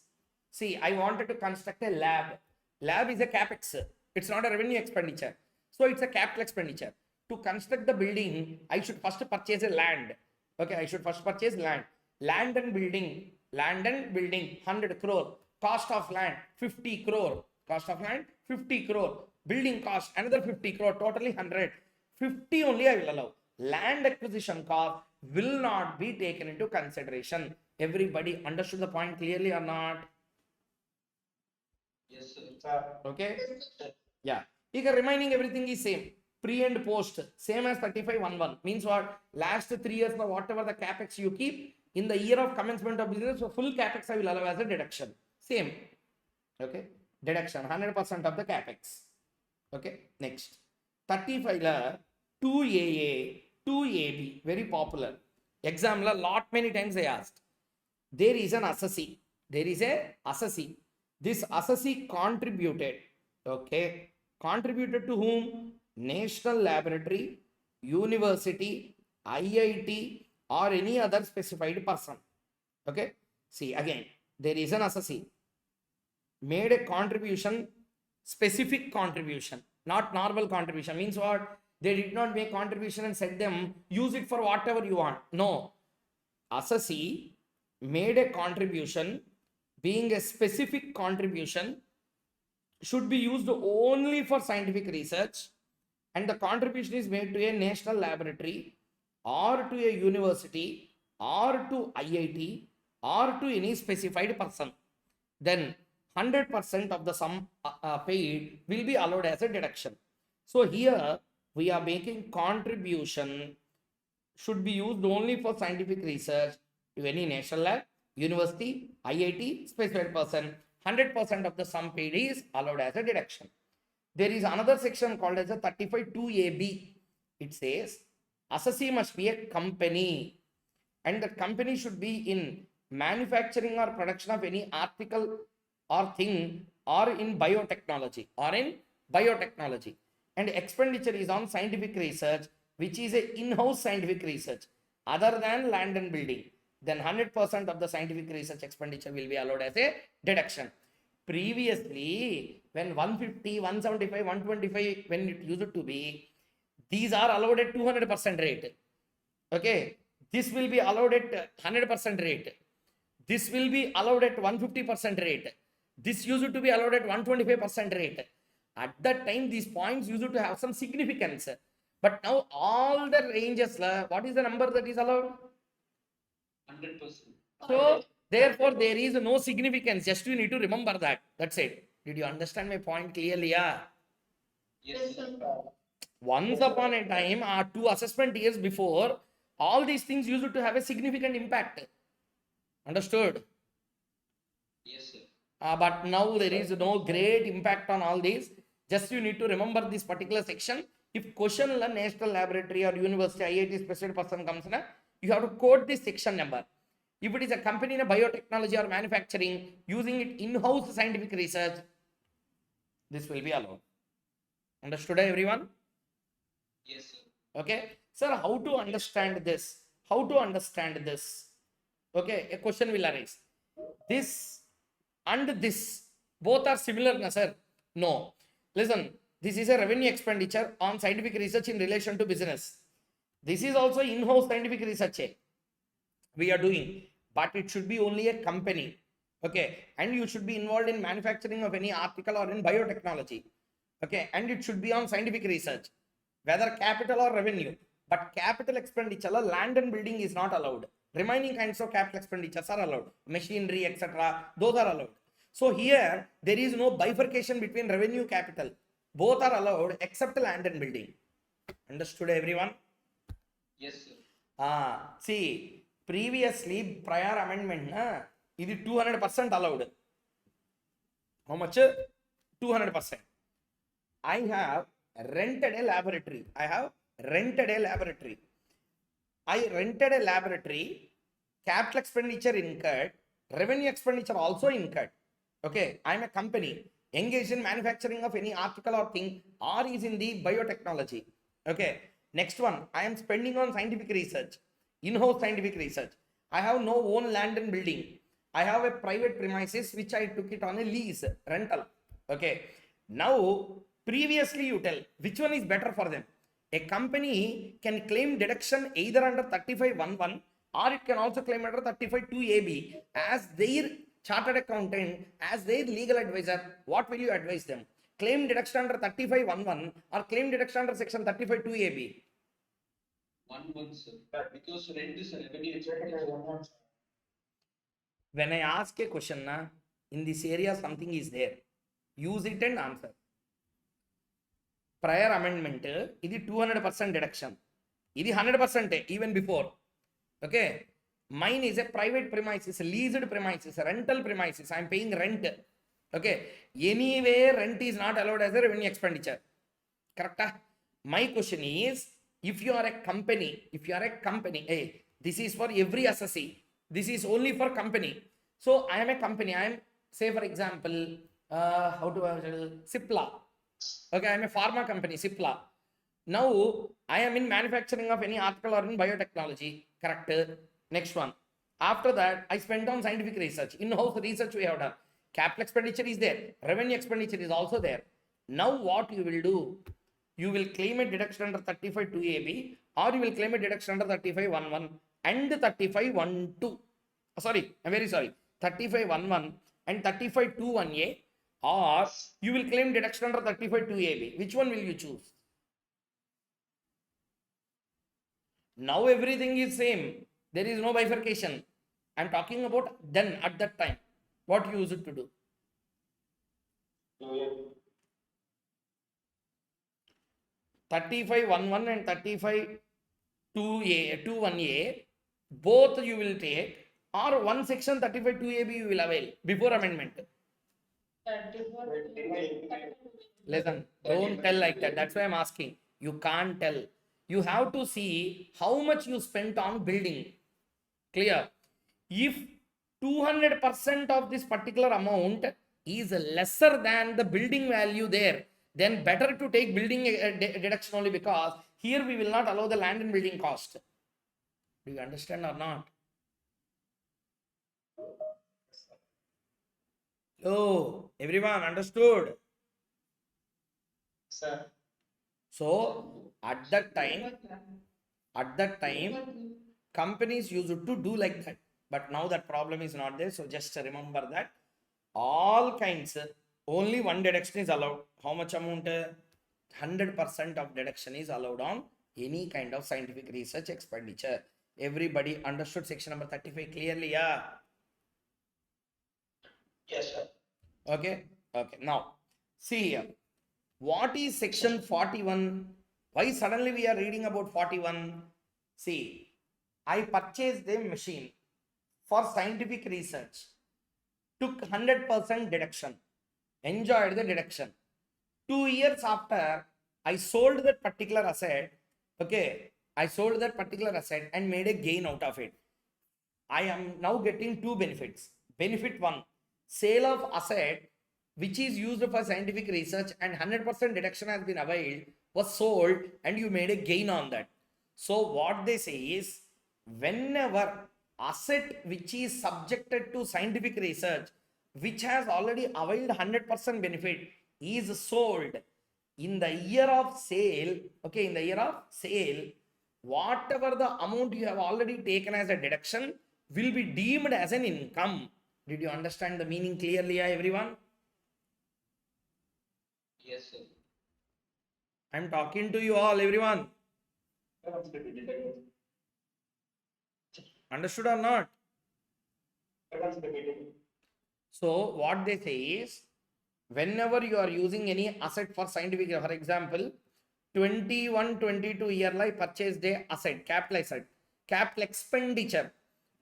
See, I wanted to construct a lab. Lab is a capex. It's not a revenue expenditure. So it's a capital expenditure. To construct the building, I should first purchase a land. Okay, I should first purchase land. Land and building, 100 crore. Cost of land, 50 crore. Cost of land, 50 crore. Building cost, another 50 crore, totally 100. 50 only I will allow. Land acquisition cost will not be taken into consideration. Everybody understood the point clearly or not? Yes, sir. Sir. Okay. Yeah. Here remaining everything is same. Pre and post, same as 3511. Means what? Last 3 years, whatever the capex you keep, in the year of commencement of business, so full capex I will allow as a deduction. Same. Okay. Deduction, 100% of the capex. Okay. Next. 35 la 2AA, 2AB, very popular. Exam la lot many times I asked. There is an assessee. There is a assessee. This assessee contributed. Okay. Contributed to whom? National Laboratory, University, IIT, or any other specified person. Okay. See again, there is an assessee. Made a contribution, specific contribution, not normal contribution. Means what? They did not make contribution and said them, use it for whatever you want. No. Assessee made a contribution, being a specific contribution, should be used only for scientific research, and the contribution is made to a national laboratory or to a university or to IIT or to any specified person. Then 100% of the sum paid will be allowed as a deduction. So here we are making contribution should be used only for scientific research to any national lab, university, IIT, specified person. 100% of the sum paid is allowed as a deduction. There is another section called as a 35(2)AB. It says assessee must be a company, and the company should be in manufacturing or production of any article or thing, or in biotechnology, and expenditure is on scientific research, which is a in-house scientific research other than land and building. Then 100% of the scientific research expenditure will be allowed as a deduction. Previously, when 150, 175, 125, when it used to be, these are allowed at 200% rate. Okay, this will be allowed at 100% rate. This will be allowed at 150% rate. This used to be allowed at 125% rate. At that time, these points used to have some significance. But now all the ranges, what is the number that is allowed? 100%. So therefore, there is no significance. Just you need to remember that. That's it. Did you understand my point clearly? Yeah. Yes, sir. Once upon a time, 2 assessment years before, all these things used to have a significant impact. Understood? Yes, sir. But now there is no great impact on all these. Just you need to remember this particular section. If question la national laboratory or university IIT special person comes na, you have to quote this section number. If it is a company in a biotechnology or manufacturing using it in-house scientific research, this will be allowed. Understood, everyone? Yes, sir. Okay. Sir, how to understand this? How to understand this? Okay, a question will arise. This and this, both are similar, na sir? No. Listen, this is a revenue expenditure on scientific research in relation to business. This is also in-house scientific research we are doing, but it should be only a company. Okay, and you should be involved in manufacturing of any article or in biotechnology. Okay, and it should be on scientific research, whether capital or revenue. But capital expenditure, land and building is not allowed. Remaining kinds of capital expenditures are allowed. Machinery, etc. Those are allowed. So here, there is no bifurcation between revenue capital. Both are allowed except land and building. Understood, everyone? Yes, sir. See, previously, prior amendment, it is 200% allowed. How much? 200%. I have rented a laboratory. I rented a laboratory. Capital expenditure incurred, revenue expenditure also incurred. Okay, I am a company engaged in manufacturing of any article or thing, or is in the biotechnology. Okay, next one, I am spending on scientific research, in-house scientific research. I have no own land and building. I have a private premises which I took it on a lease, rental. Okay, now previously you tell which one is better for them. A company can claim deduction either under 35(1)(1) or it can also claim under 35(2)(ab) as their chartered accountant, as their legal advisor. What will you advise them? Claim deduction under 35(1)(1) or claim deduction under section 35(2)(ab)? 1 month, sir. Because rent is a revenue expenditure. When I ask a question, in this area something is there. Use it and answer. Prior amendment, this is 200% deduction. This is 100% even before. Okay. Mine is a private premises, leased premises, rental premises. I am paying rent. Okay. Anyway, rent is not allowed as a revenue expenditure. Correct? My question is, if you are a company, hey, this is for every assessee. This is only for company. So I am a company. I am, say for example, Cipla. Okay, I am a pharma company, Cipla. Now, I am in manufacturing of any article or in biotechnology. Correct. Next one. After that, I spent on scientific research. In-house research we have done. Capital expenditure is there. Revenue expenditure is also there. Now, what you will do? You will claim a deduction under 35(2)(ab) or you will claim a deduction under 35(1)(1) and 35(1)(2). Sorry, I'm very sorry. 35(1)(1) and 35(2)(1)(a, or you will claim deduction under 35(2)(ab). Which one will you choose? Now everything is same. There is no bifurcation. I'm talking about then at that time. What you used to do? No, 35(1)(1) and 35(2)(1)(a), both you will take, or one section 35(2)(ab) you will avail before amendment. Listen, don't tell like that. That's why I'm asking. You can't tell. You have to see how much you spent on building. Clear? If 200% of this particular amount is lesser than the building value there, then better to take building deduction only, because here we will not allow the land and building cost. Do you understand or not? Oh, everyone understood? sir. So at that time, companies used to do like that. But now that problem is not there. So just remember that all kinds, only one deduction is allowed. How much amount? 100% of deduction is allowed on any kind of scientific research expenditure. Everybody understood section number 35 clearly? Yeah. Yes, sir. Okay. Okay. Now, see here. What is section 41? Why suddenly we are reading about 41? See, I purchased a machine for scientific research, took 100% deduction, enjoyed the deduction. 2 years after I sold that particular asset, okay, I sold that particular asset and made a gain out of it. I am now getting two benefits. Benefit one, sale of asset which is used for scientific research and 100% deduction has been availed, was sold and you made a gain on that. So what they say is, whenever asset which is subjected to scientific research, which has already availed 100% benefit, is sold in the year of sale, okay, in the year of sale, whatever the amount you have already taken as a deduction will be deemed as an income. Did you understand the meaning clearly, everyone? Yes, sir. I'm talking to you all, everyone. Understood or not? So what they say is, whenever you are using any asset for scientific, for example, 21-22 year I purchased a asset, capital asset, capital expenditure.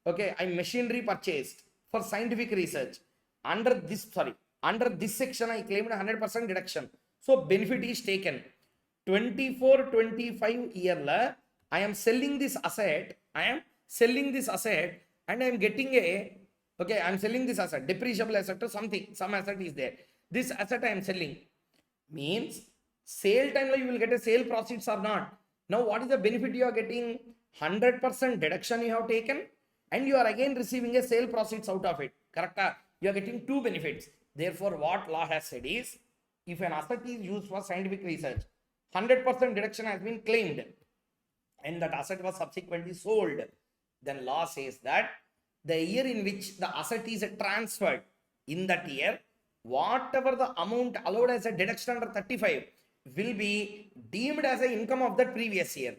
Okay, I machinery purchased for scientific research. Under this section, I claimed 100% deduction. So benefit is taken. 24-25 year I am selling this asset. And I am getting a, okay, I am selling this asset, depreciable asset or something, some asset is there. This asset I am selling means sale time you will get a sale proceeds or not. Now what is the benefit you are getting? 100% deduction you have taken and you are again receiving a sale proceeds out of it. Correct? You are getting two benefits. Therefore, what law has said is, if an asset is used for scientific research, 100% deduction has been claimed and that asset was subsequently sold, then law says that the year in which the asset is transferred, in that year, whatever the amount allowed as a deduction under 35 will be deemed as an income of that previous year.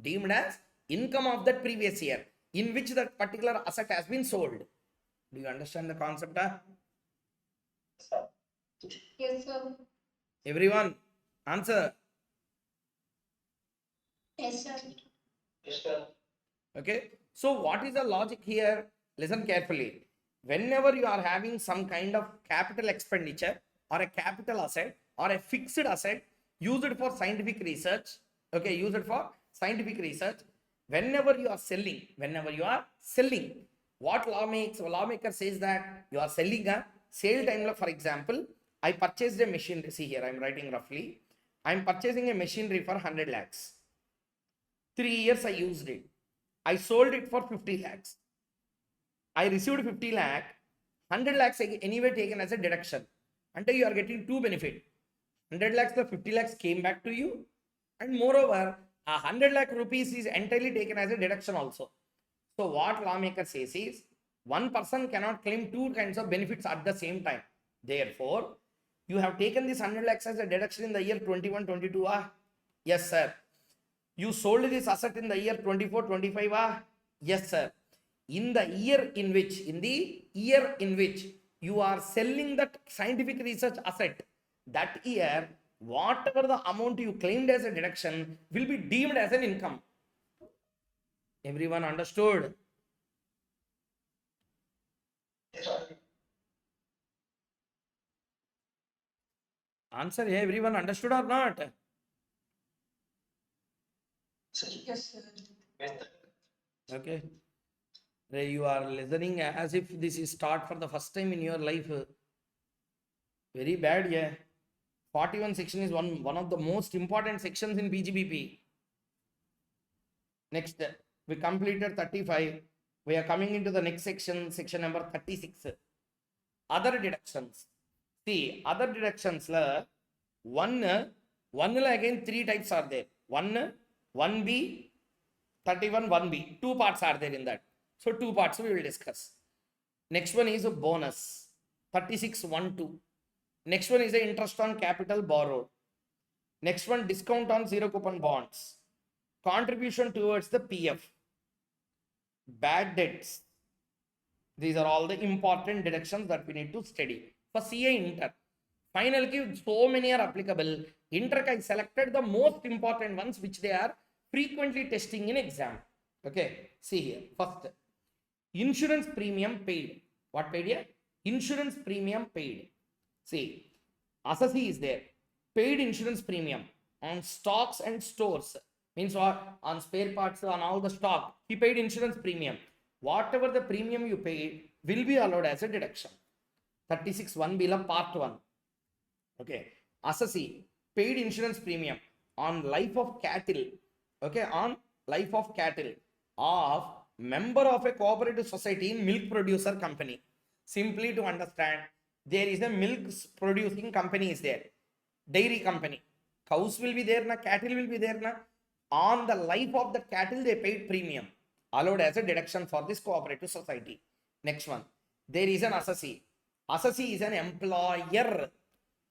Deemed as income of that previous year in which that particular asset has been sold. Do you understand the concept? Yes, sir. Everyone, answer. Yes, sir. Yes, sir. Okay. So what is the logic here? Listen carefully. Whenever you are having some kind of capital expenditure or a capital asset or a fixed asset used for scientific research, okay, used for scientific research, whenever you are selling, what lawmaker says that you are selling a sale time, for example, I purchased a machinery. See here, I am writing roughly. I am purchasing a machinery for 100 lakhs. 3 years I used it. I sold it for 50 lakhs. I received 50 lakh, 100 lakhs anyway taken as a deduction. Until you are getting two benefit. 100 lakhs plus 50 lakhs came back to you. And moreover, 100 lakh rupees is entirely taken as a deduction also. So what lawmaker says is, one person cannot claim two kinds of benefits at the same time. Therefore, you have taken this 100 lakhs as a deduction in the year 21-22. Yes, sir. You sold this asset in the year 24-25. Yes, sir. In the year in which you are selling that scientific research asset, that year, whatever the amount you claimed as a deduction will be deemed as an income. Everyone understood? Yes, sir. Answer, everyone understood or not? Yes, sir. Okay. You are listening as if this is start for the first time in your life. Very bad, yeah. 41 section is one of the most important sections in PGBP. Next, we completed 35. We are coming into the next section, section number 36. Other deductions. See, other deductions, one again 3 types are there. 1B, 31, 1B. 2 parts are there in that. So 2 parts we will discuss. Next one is a bonus. 36.1.2. Next one is a interest on capital borrowed. Next one, discount on zero coupon bonds. Contribution towards the PF. Bad debts. These are all the important deductions that we need to study. For CA Inter. Finally, so many are applicable. Inter, I selected the most important ones which they are frequently testing in exam. Okay, see here. First, insurance premium paid. What paid here? Insurance premium paid. See, assessee is there. paid insurance premium on stocks and stores. Means what? On spare parts, on all the stock, he paid insurance premium. Whatever the premium you paid will be allowed as a deduction. 36 1B part 1. Okay. Assessee paid insurance premium on life of cattle. Okay, on life of cattle of member of a cooperative society in milk producer company. Simply to understand, there is a milk producing company is there, dairy company. Cows will be there, na cattle will be there, na. On the life of the cattle, they paid premium, allowed as a deduction for this cooperative society. Next one, there is an assessee. Assessee is an employer.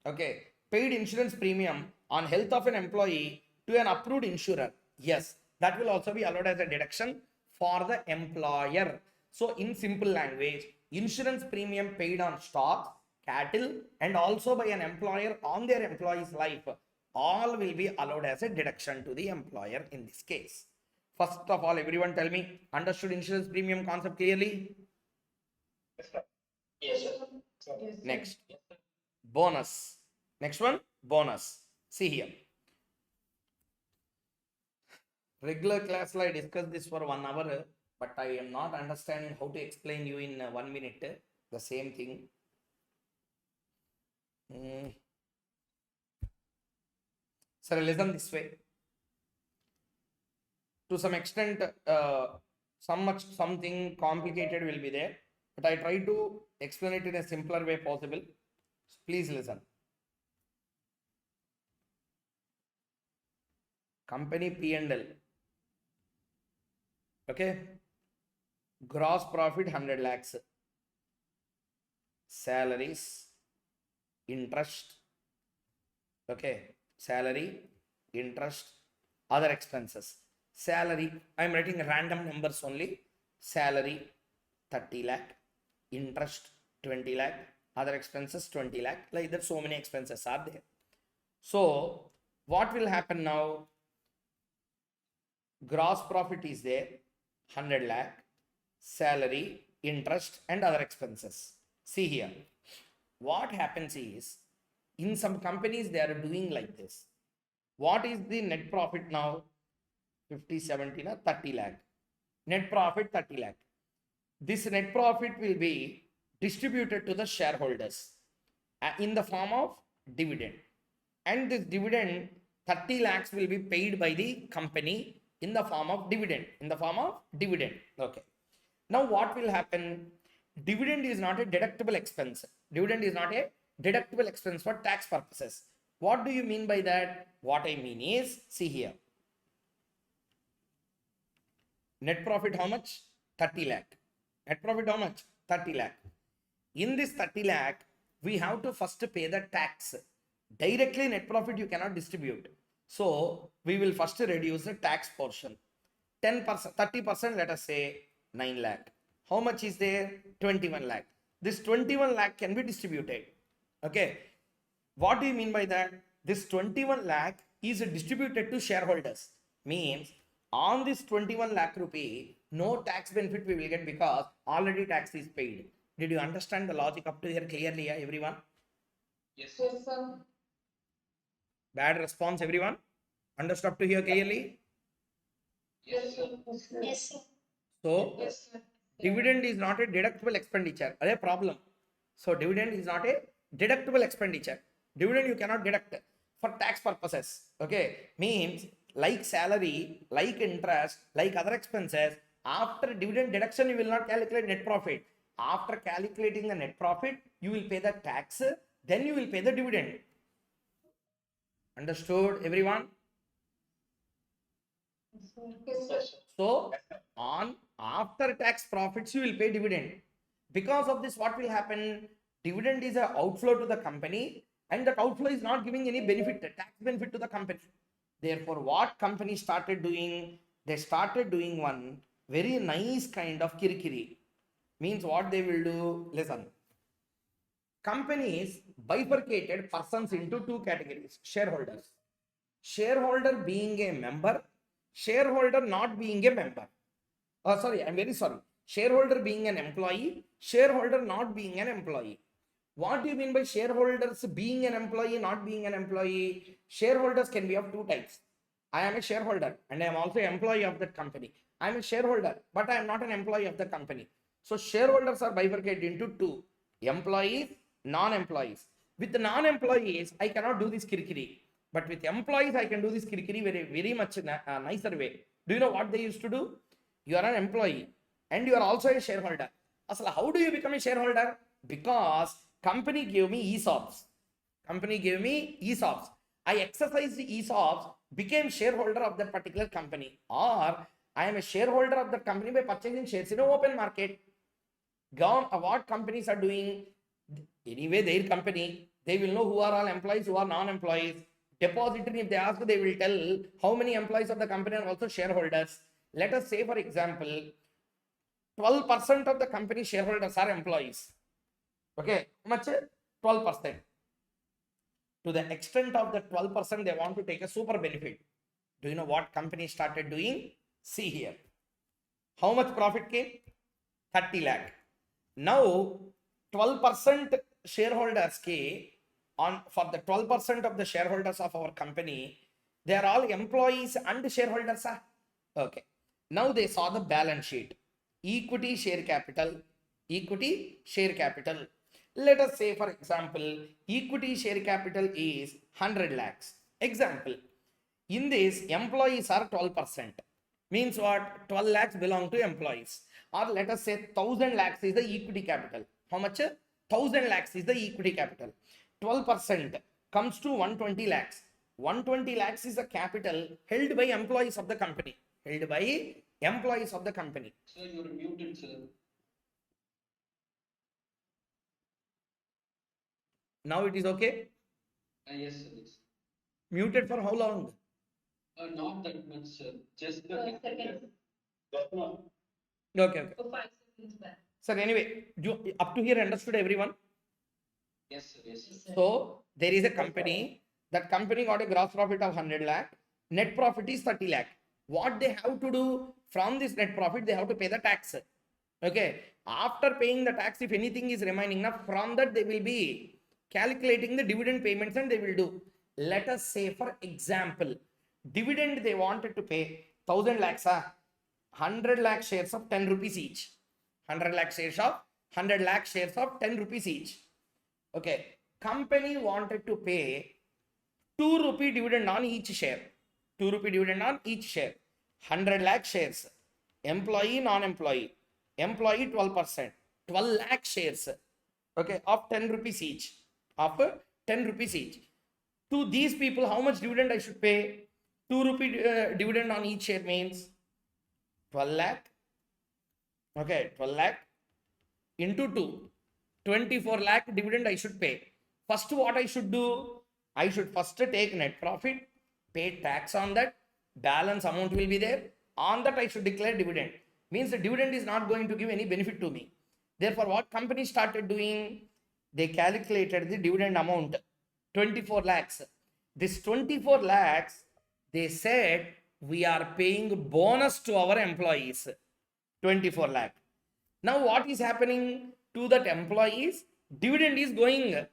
Okay, paid insurance premium on health of an employee to an approved insurer. Yes, that will also be allowed as a deduction for the employer. So in simple language, insurance premium paid on stocks, cattle, and also by an employer on their employee's life, all will be allowed as a deduction to the employer in this case. First of all, everyone tell me, understood insurance premium concept clearly? Yes, sir. Next, bonus. Next one, bonus. See here. Regular class, I discussed this for 1 hour, but I am not understanding how to explain you in 1 minute. The same thing. Sir, listen this way. To some extent, something complicated will be there, but I try to explain it in a simpler way possible. So please listen. Company P&L. Okay. Gross profit 100 lakhs. Salaries, interest. Okay. Salary, interest, other expenses. Salary, I am writing random numbers only. Salary 30 lakh, interest 20 lakh, other expenses 20 lakh. Like that, so many expenses are there. So what will happen now? Gross profit is there, 100 lakh, salary, interest, and other expenses. See here, what happens is, in some companies, they are doing like this. What is the net profit now? 50, 70, 30 lakh. Net profit 30 lakh. This net profit will be distributed to the shareholders in the form of dividend. And this dividend, 30 lakhs will be paid by the company in the form of dividend. Okay. Now what will happen? Dividend is not a deductible expense. Dividend is not a deductible expense for tax purposes. What do you mean by that? What I mean is, see here. Net profit how much? 30 lakh. Net profit how much? 30 lakh. In this 30 lakh, we have to first pay the tax. Directly net profit you cannot distribute. So we will first reduce the tax portion. 10%, 30%, let us say 9 lakh. How much is there? 21 lakh. This 21 lakh can be distributed. Okay. What do you mean by that? This 21 lakh is distributed to shareholders. Means on this 21 lakh rupee, no tax benefit we will get because already tax is paid. Did you understand the logic up to here clearly, everyone? Yes, sir. Bad response, everyone? Understood up to here clearly? Yes, sir. Yes, sir. So, Yes, sir. dividend is not a deductible expenditure. That's a problem. So, dividend is not a deductible expenditure. Dividend you cannot deduct for tax purposes. Okay. Means like salary, like interest, like other expenses, after dividend deduction, you will not calculate net profit. After calculating the net profit, you will pay the tax, then you will pay the dividend. Understood, everyone? Yes, sir. So, on after tax profits, you will pay dividend. Because of this, what will happen? Dividend is an outflow to the company, and that outflow is not giving any benefit, tax benefit to the company. Therefore, what company started doing? They started doing one very nice kind of kirikiri. Means what they will do? Listen. Companies bifurcated persons into two categories: shareholders. Shareholder being a member, shareholder not being a member. I'm very sorry. Shareholder being an employee, shareholder not being an employee. What do you mean by shareholders being an employee, not being an employee? Shareholders can be of two types. I am a shareholder and I am also an employee of that company. I am a shareholder, but I am not an employee of the company. So shareholders are bifurcated into two: employees, non-employees. With the non-employees, I cannot do this kirikiri. But with employees, I can do this kirikiri very much nicer way. Do you know what they used to do? You are an employee and you are also a shareholder. Asla, how do you become a shareholder? Because company gave me ESOPs. Company gave me ESOPs. I exercised the ESOPs, became shareholder of that particular company. Or I am a shareholder of that company by purchasing shares in an open market. What companies are doing? Anyway, their company, they will know who are all employees, who are non-employees. Depository, if they ask, they will tell how many employees of the company are also shareholders. Let us say, for example, 12% of the company shareholders are employees. Okay, how much? 12%. To the extent of the 12%, they want to take a super benefit. Do you know what company started doing? See here. How much profit came? 30 lakh. Now, 12% shareholders came on for the 12% of the shareholders of our company. They are all employees and shareholders. Okay. Now they saw the balance sheet. Equity, share capital. Equity, share capital. Let us say, for example, equity share capital is 100 lakhs. Example, in this, employees are 12%. Means what? 12 lakhs belong to employees. Or let us say 1000 lakhs is the equity capital. How much? 1000 lakhs is the equity capital. 12% comes to 120 lakhs. 120 lakhs is the capital held by employees of the company. Held by employees of the company. Sir, you're muted, sir. Now it is okay? Yes, sir. Yes. Muted for how long? Not that much, sir. Just Seconds. Okay. For 5 seconds back. Sir, anyway, up to here understood everyone? Yes, sir. Yes, sir. So there is a company. That company got a gross profit of 100 lakh. Net profit is 30 lakh. What they have to do from this net profit, they have to pay the tax. Okay. After paying the tax, if anything is remaining, now from that they will be calculating the dividend payments and they will do. Let us say, for example, dividend they wanted to pay 1000 lakhs, 100 lakh shares of 10 rupees each. 100 lakh shares of 100 lakh shares of 10 rupees each. Okay. Company wanted to pay 2 rupee dividend on each share. 2 rupee dividend on each share. 100 lakh shares. Employee, non-employee. Employee 12%. 12 lakh shares. Okay, of 10 rupees each. Of 10 rupees each. To these people, how much dividend I should pay? 2 rupee dividend on each share means 12 lakh. Okay, 12 lakh into 2. 24 lakh dividend I should pay. First, what I should do? I should first take net profit, pay tax on that, balance amount will be there. On that, I should declare dividend. Means the dividend is not going to give any benefit to me. Therefore, what company started doing? They calculated the dividend amount, 24 lakhs. This 24 lakhs, they said, we are paying bonus to our employees, 24 lakh. Now, what is happening to that employees? Dividend is going.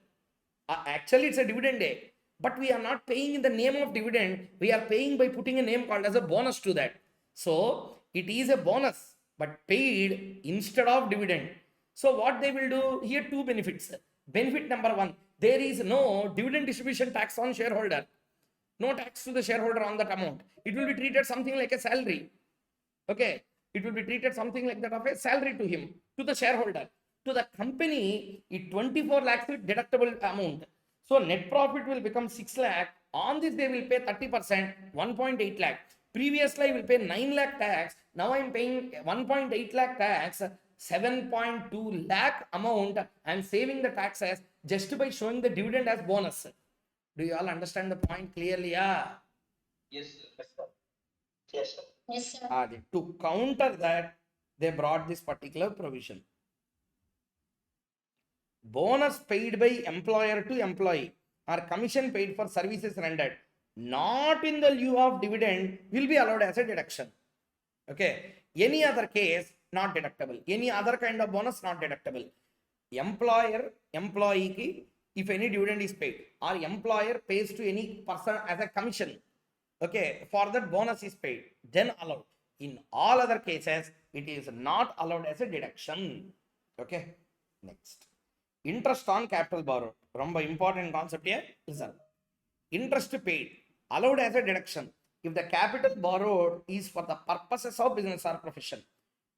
Actually, it's a dividend day, but we are not paying in the name of dividend. We are paying by putting a name called as a bonus to that. So it is a bonus, but paid instead of dividend. So what they will do here, two benefits. Benefit number one, there is no dividend distribution tax on shareholder. No tax to the shareholder on that amount. It will be treated something like a salary. Okay. It will be treated something like that of a salary to him, to the shareholder. To the company, it 24 lakhs with deductible amount. So net profit will become 6 lakh. On this, they will pay 30%, 1.8 lakh. Previously, I will pay 9 lakh tax. Now I am paying 1.8 lakh tax, 7.2 lakh amount. I am saving the taxes just by showing the dividend as bonus. Do you all understand the point clearly? Yeah. Yes, sir. Yes, sir. Yes, sir. To counter that, they brought this particular provision. Bonus paid by employer to employee or commission paid for services rendered not in the lieu of dividend will be allowed as a deduction. Okay. Any other case, not deductible. Any other kind of bonus, not deductible. employer employee ki if any dividend is paid or employer pays to any person as a commission, okay, for that bonus is paid, then allowed. In all other cases it is not allowed as a deduction. Okay, next, interest on capital borrowed, romba important concept here. Listen, interest paid allowed as a deduction if the capital borrowed is for the purposes of business or profession.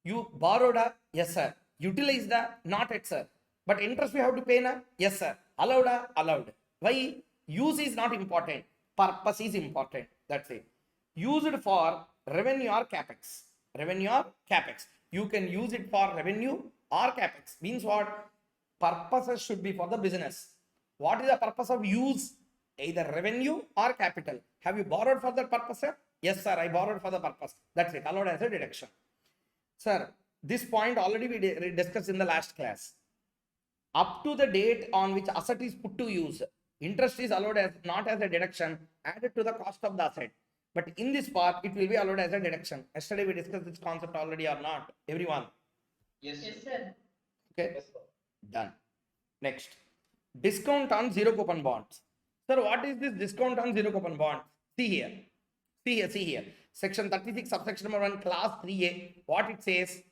You borrowed a, yes sir, utilized a, not yet sir, but interest we have to pay na, yes sir, allowed a, allowed. Why? Use is not important, purpose is important, that's it. Used for revenue or capex, revenue or capex, you can use it for revenue or capex, means what? Purposes should be for the business. What is the purpose of use? Either revenue or capital. Have you borrowed for that purpose, sir? Yes sir, I borrowed for the purpose, that's it, allowed as a deduction. Sir, this point already we discussed in the last class. Up to the date on which asset is put to use, interest is allowed as not as a deduction added to the cost of the asset. But in this part, it will be allowed as a deduction. Yesterday we discussed this concept already or not? Everyone? Yes, Yes, sir. Okay, done. Next, discount on zero coupon bonds. Sir, what is this discount on zero coupon bond? See here. See here. Section 36, subsection number 1, class 3A. What it says?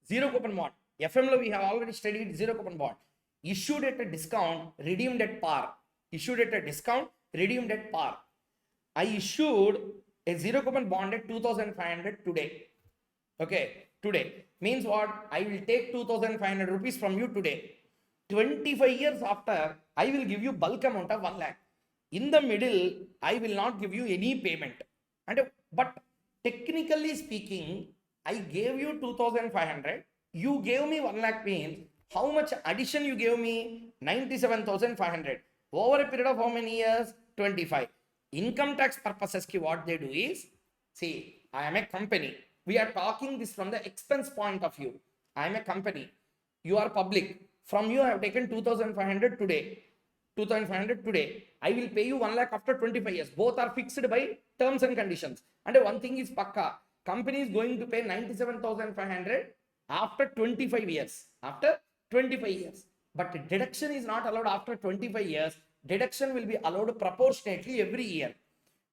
Zero coupon bond. FM lo we have already studied zero coupon bond. Issued at a discount, redeemed at par. Issued at a discount, redeemed at par. I issued a zero coupon bond at 2,500 today. Okay, today. Means what? I will take 2,500 rupees from you today. 25 years after, I will give you bulk amount of 1 lakh. In the middle, I will not give you any payment. And but technically speaking, I gave you 2,500. You gave me 1 lakh, means how much addition you gave me? 97,500. Over a period of how many years? 25. Income tax purposes ki what they do is, see, I am a company. We are talking this from the expense point of view. I am a company. You are public. From you I have taken 2,500 today. 2,500 today. I will pay you 1 lakh after 25 years. Both are fixed by terms and conditions. And one thing is pakka. Company is going to pay 97,500 after 25 years. After 25 years. But deduction is not allowed after 25 years. Deduction will be allowed proportionately every year.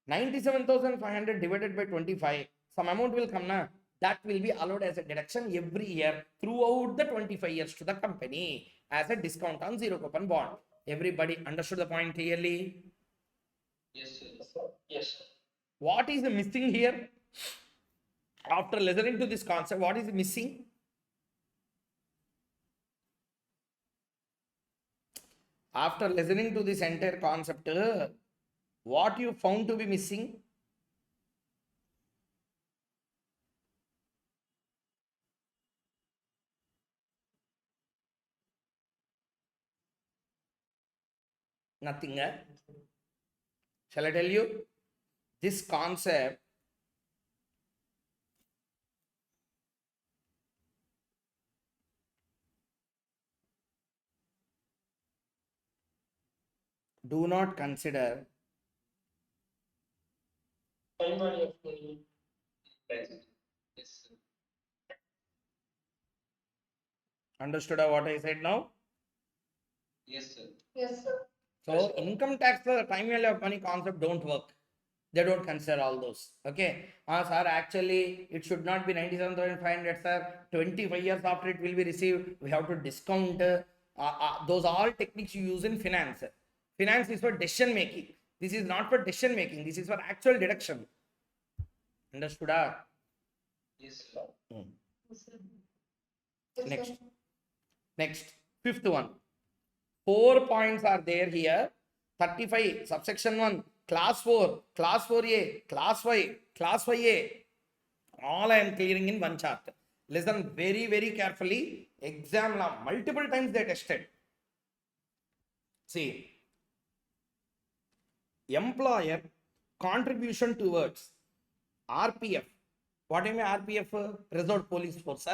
97,500 divided by 25. Some amount will come na. That will be allowed as a deduction every year throughout the 25 years to the company as a discount on zero coupon bond. Everybody understood the point clearly? yes, sir. Yes, sir. What is missing here? After listening to this concept, what is missing? After listening to this entire concept, what you found to be missing? Nothing. Shall I tell you? This concept do not consider Yes, sir. understood what I said now? Yes, sir. Yes, sir. So income tax, the time value of money concept don't work. They don't consider all those. Okay. Sir, actually it should not be 97,500, sir. 25 years after it will be received. We have to discount. Those all techniques you use in finance. Finance is for decision making. This is not for decision making. This is for actual deduction. Understood? Yes, sir. Yes, sir. Yes, Next. sir. Next. Fifth one. 4 points are there here. 35, subsection 1, class 4, class 4A, class 5, class 5A. All I am clearing in one chart. Listen very, very carefully. Exam law, multiple times they tested. See, employer contribution towards RPF. What do you mean RPF? Reserve Police Force.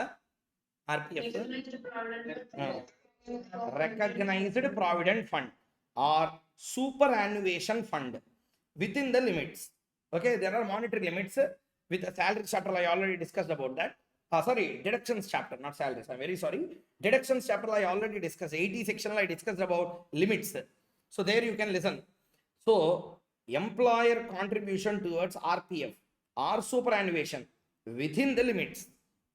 RPF. Recognized Provident Fund or superannuation fund within the limits. Okay, there are monetary limits with the salary chapter. I already discussed about that. Sorry, deductions chapter, not salaries. I'm very sorry. Deductions chapter I already discussed. 80 section I discussed about limits. So there you can listen. So employer contribution towards RPF or superannuation within the limits.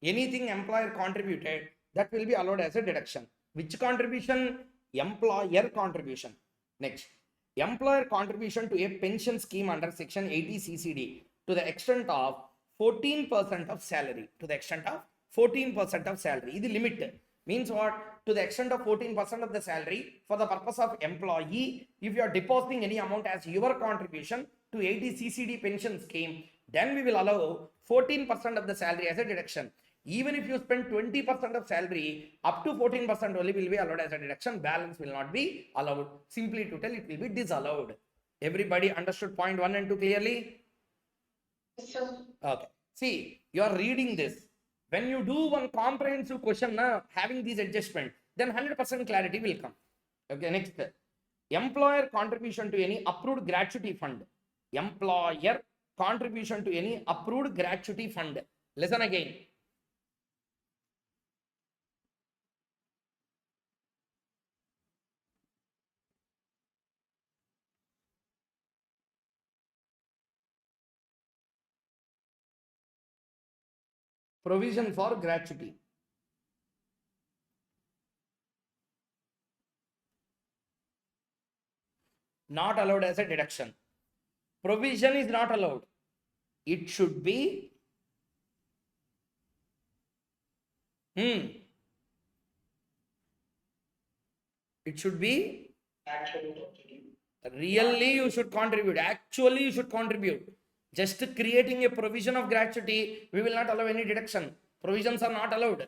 Anything employer contributed, that will be allowed as a deduction. Which contribution? Employer contribution. Next, employer contribution to a pension scheme under section 80 CCD to the extent of 14% of salary. To the extent of 14% of salary. This limit means what? To the extent of 14% of the salary for the purpose of employee. If you are depositing any amount as your contribution to 80 CCD pension scheme, then we will allow 14% of the salary as a deduction. Even if you spend 20% of salary, up to 14% only will be allowed as a deduction. Balance will not be allowed. Simply to tell, it will be disallowed. Everybody understood point 1 and 2 clearly? Okay. See, you are reading this. When you do one comprehensive question having these adjustments, then 100% clarity will come. Okay, next. Employer contribution to any approved gratuity fund. Employer contribution to any approved gratuity fund. Listen again. Provision for gratuity. Not allowed as a deduction. Provision is not allowed. It should be it should be really you should contribute. Actually, you should contribute. Just creating a provision of gratuity, we will not allow any deduction. Provisions are not allowed.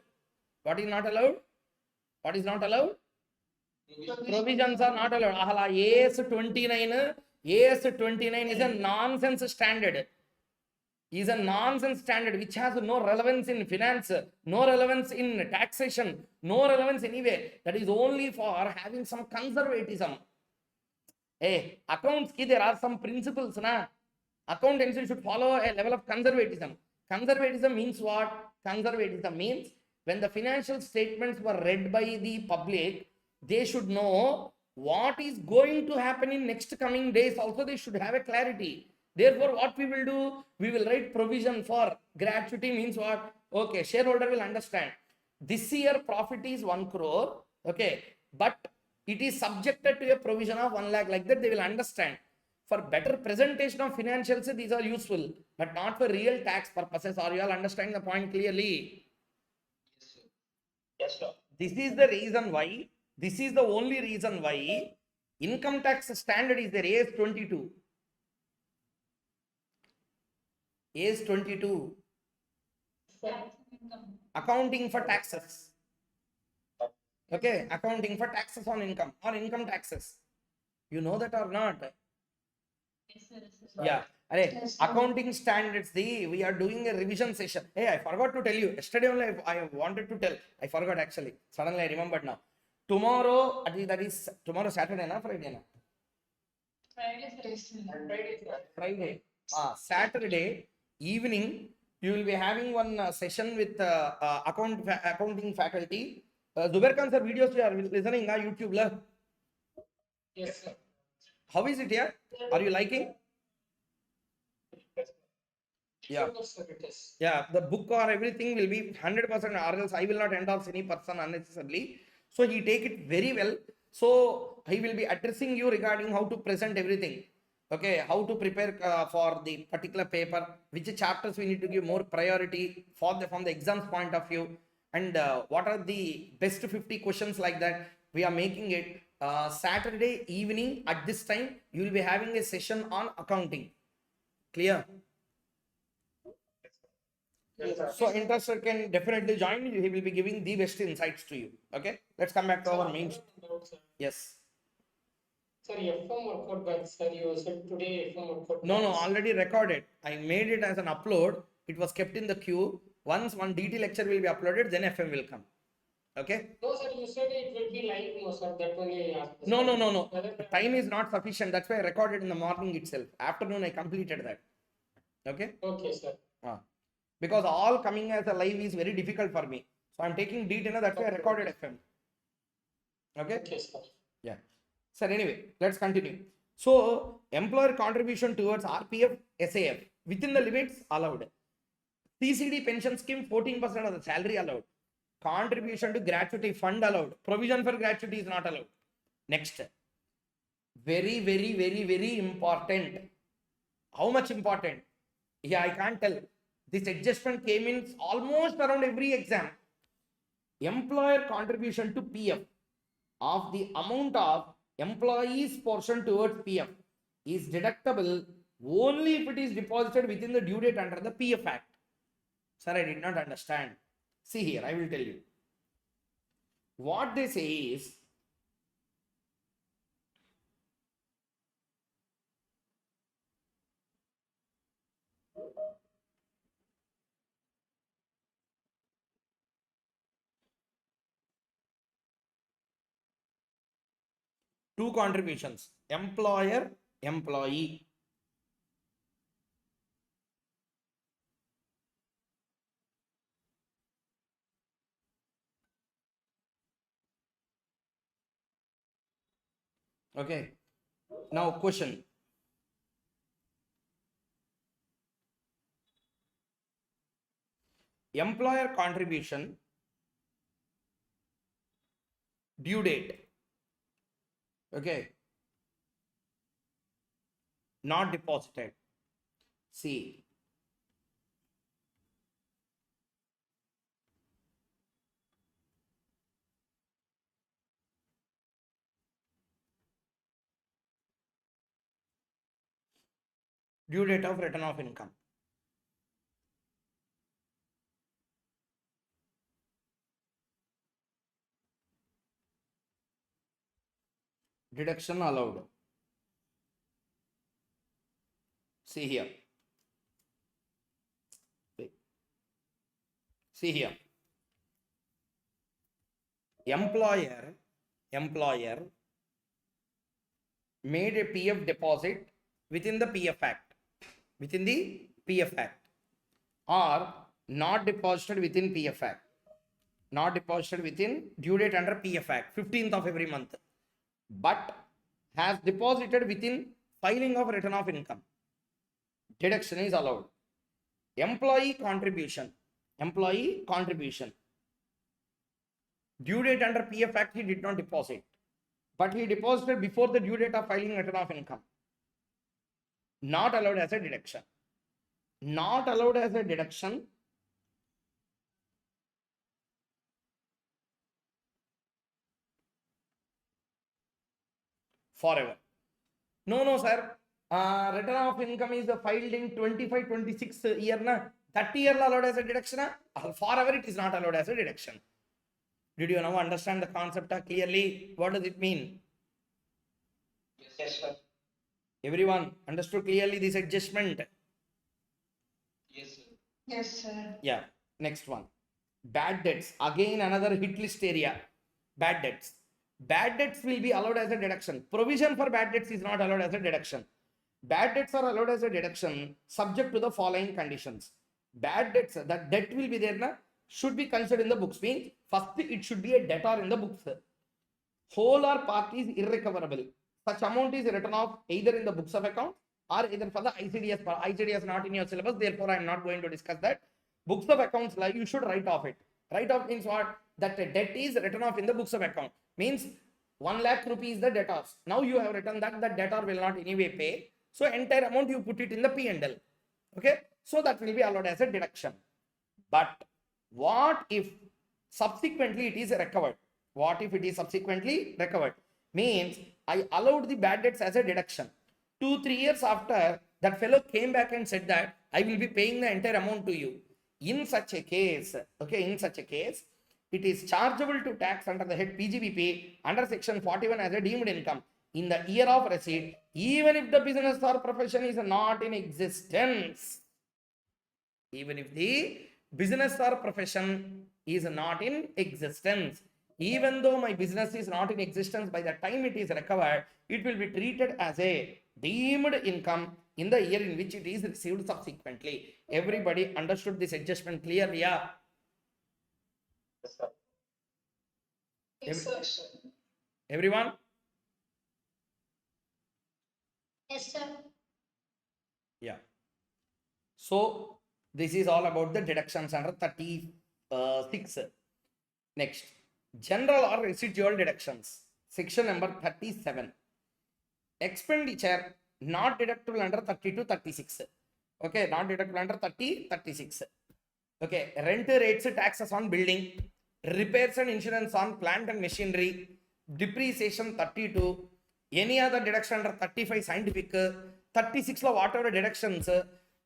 What is not allowed? What is not allowed? Provisions are not allowed. AS 29 is a nonsense standard. Is a nonsense standard which has no relevance in finance, no relevance in taxation, no relevance anywhere. That is only for having some conservatism. Hey, accounts ki there are some principles na. Accountancy should follow a level of conservatism. Conservatism means what? Conservatism means when the financial statements were read by the public, they should know what is going to happen in next coming days. Also, they should have a clarity. Therefore, what we will do? We will write provision for gratuity means what? Okay, shareholder will understand. This year profit is 1 crore. Okay, but it is subjected to a provision of 1 lakh. Like that, they will understand. For better presentation of financials, these are useful, but not for real tax purposes. Are you all understanding the point clearly? Yes, sir. This is the reason why, this is the only reason why income tax standard is there, AS 22. AS 22. Accounting for taxes. Okay, accounting for taxes on income or income taxes. You know that or not? Yeah. Accounting standards, we are doing a revision session. Hey, I forgot to tell you. Yesterday only I wanted to tell. I forgot actually. Suddenly I remembered now. Tomorrow, that is tomorrow Saturday na Friday na? Friday. Saturday evening, you will be having one session with accounting faculty. Zubair Khan sir videos you are listening na YouTube la. Yes, sir. How is it here? Are you liking? Yeah. Yeah, the book or everything will be 100% or else I will not endorse any person unnecessarily. So he take it very well. So he will be addressing you regarding how to present everything. Okay, how to prepare for the particular paper, which chapters we need to give more priority for from the exams point of view, and what are the best 50 questions like that. We are making it Saturday evening at this time. You will be having a session on accounting. Clear? Yes, So interested can definitely join. He will be giving the best insights to you. Okay, let's come back to our main. Yes. Sir, FM workout back, sir. You said today FM workout. No, already recorded. I made it as an upload. It was kept in the queue. Once one DT lecture will be uploaded, then FM will come. Okay. No, sir. You said it will be live. No, sir. That only I asked. No. The time is not sufficient. That's why I recorded in the morning itself. Afternoon, I completed that. Okay. Okay, sir. because all coming as a live is very difficult for me. So I'm taking detail, that's why I recorded FM. Okay? Yes, sir. Yeah. Sir, anyway, let's continue. So, employer contribution towards RPF, SAF within the limits allowed. CCD pension scheme 14% of the salary allowed. Contribution to gratuity fund allowed. Provision for gratuity is not allowed. Next. Very, very, very, very important. How much important? Yeah, I can't tell. This adjustment came in almost around every exam. Employer contribution to PF of the amount of employee's portion towards PF is deductible only if it is deposited within the due date under the PF Act. Sir, I did not understand. See here, I will tell you. What they say is, two contributions, employer, employee. Okay. Now question. Employer contribution due date. Okay. Not deposited. See. Due date of return of income. Deduction allowed. See here. See here. Employer made a PF deposit within the PF Act. Within the PF Act. Or not deposited within PF Act. Not deposited within due date under PF Act, 15th of every month. But has deposited within filing of return of income. Deduction is allowed. Employee contribution. Due date under PF Act he did not deposit. But he deposited before the due date of filing return of income. Not allowed as a deduction. Not allowed as a deduction. Forever. No, sir. Return of income is filed in 25-26 year. Na? 30 year allowed as a deduction. Forever it is not allowed as a deduction. Did you now understand the concept clearly? What does it mean? Yes, sir. Everyone understood clearly this adjustment? Yes, sir. Yes, sir. Yeah. Next one. Bad debts. Again another hit list area. Bad debts. Bad debts will be allowed as a deduction. Provision for bad debts is not allowed as a deduction. Bad debts are allowed as a deduction subject to the following conditions. Bad debts, that debt will be there, na, should be considered in the books. Means first it should be a debtor in the books. Whole or part is irrecoverable. Such amount is written off either in the books of account or either for the ICDS. ICDS not in your syllabus, therefore I am not going to discuss that. Books of accounts, like you should write off it. Write off means what? That a debt is written off in the books of account. Means 1 lakh rupees the debtors. Now you have written that the debtor will not anyway pay. So entire amount you put it in the P&L. Okay. So that will be allowed as a deduction. But what if subsequently it is recovered? What if it is subsequently recovered? Means I allowed the bad debts as a deduction. 2-3 years after, that fellow came back and said that I will be paying the entire amount to you. In such a case, it is chargeable to tax under the head PGBP under section 41 as a deemed income in the year of receipt, even if the business or profession is not in existence. Even if the business or profession is not in existence. Even though my business is not in existence, by the time it is recovered, it will be treated as a deemed income in the year in which it is received subsequently. Everybody understood this adjustment clearly? Yeah. Yes, sir. Every- Everyone? Yes, sir. Yeah. So this is all about the deductions under 36. Next, general or residual deductions. Section number 37. Expenditure not deductible under 30 to 36. Okay, not deductible under 30, 36. Okay, rent rates, taxes on building, repairs and insurance on plant and machinery, depreciation 32, any other deduction under 35 scientific, 36 lo whatever deductions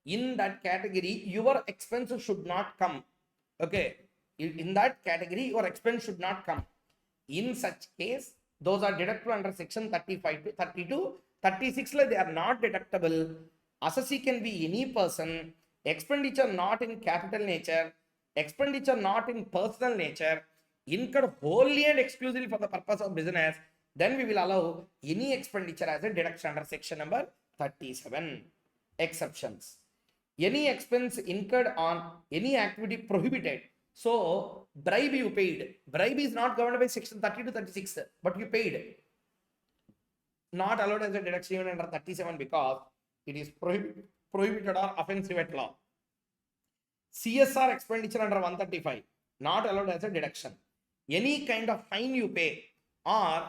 in that category, your expense should not come. Okay, in that category, your expense should not come. In such case, those are deductible under section 35 to 32. 36 they are not deductible. Assessee can be any person. Expenditure not in capital nature, expenditure not in personal nature, incurred wholly and exclusively for the purpose of business, then we will allow any expenditure as a deduction under section number 37. Exceptions. Any expense incurred on any activity prohibited. So, bribe you paid. Bribe is not governed by section 30 to 36, but you paid. Not allowed as a deduction even under 37 because it is prohibited or offensive at law. CSR expenditure under 135, not allowed as a deduction. Any kind of fine you pay, or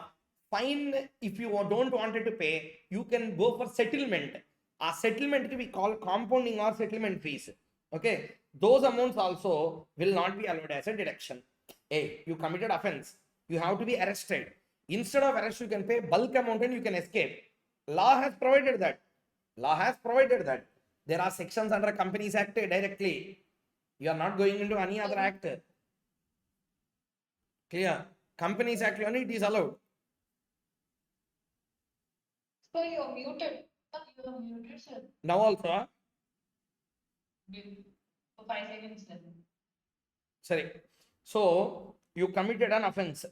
fine if you don't want to pay, you can go for settlement. A settlement we call compounding or settlement fees. Okay, those amounts also will not be allowed as a deduction. Hey, you committed offense, you have to be arrested. Instead of arrest, you can pay bulk amount and you can escape. Law has provided that. Law has provided that. There are sections under Companies Act directly. You are not going into any other act. Clear? Companies Act only it is allowed. So you're muted. You're muted, sir. Now also. For 5 seconds then. Sorry. So you committed an offense.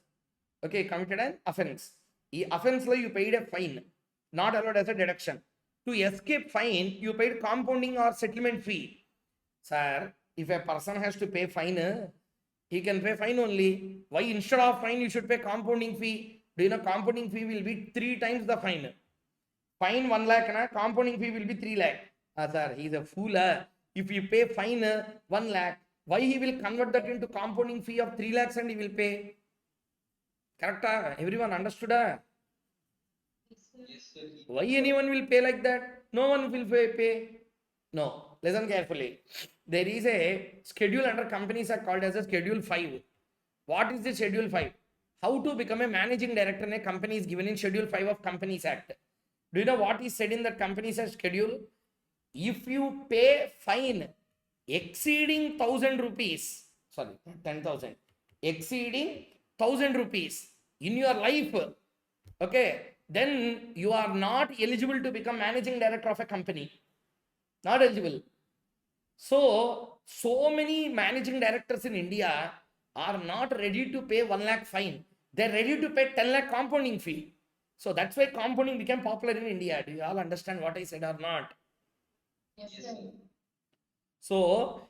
Okay, committed an offense. The offense you paid a fine, not allowed as a deduction. To escape fine, you paid compounding or settlement fee. Sir, if a person has to pay fine, he can pay fine only. Why instead of fine you should pay compounding fee? Do you know compounding fee will be 3 times the fine? Fine 1 lakh, compounding fee will be 3 lakh. Sir, he is a fool. If you pay fine 1 lakh, why he will convert that into compounding fee of 3 lakhs and he will pay? Correct? Everyone understood? Yes, sir. Why anyone will pay like that? No one will pay. No, listen carefully. There is a schedule under Companies Act called as a Schedule 5. What is the Schedule 5? How to become a managing director in a company is given in Schedule 5 of Companies Act. Do you know what is said in that Companies Act schedule? If you pay fine exceeding 1,000 rupees, sorry, 10,000, exceeding 1,000 rupees in your life, okay, then you are not eligible to become managing director of a company. Not eligible. So many managing directors in India are not ready to pay 1 lakh fine. They're ready to pay 10 lakh compounding fee. So that's why compounding became popular in India. Do you all understand what I said or not? Yes, Yes, sir. sir. So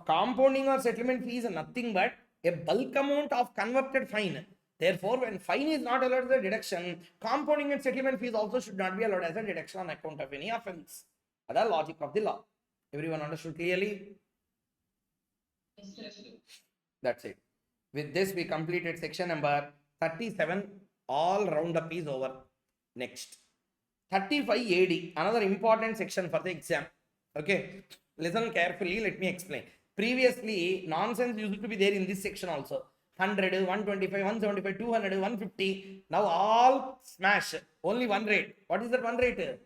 compounding or settlement fee is nothing but a bulk amount of converted fine. Therefore, when fine is not allowed as a deduction, compounding and settlement fees also should not be allowed as a deduction on account of any offense. That's the logic of the law. Everyone understood clearly? Yes, sir. Yes, sir. That's it. With this, we completed section number 37. All round up is over. Next. 35 AD, another important section for the exam. Okay. Listen carefully. Let me explain. Previously, nonsense used to be there in this section also. 100, 125, 175, 200, 150. Now all smash. Only one rate. What is that one rate?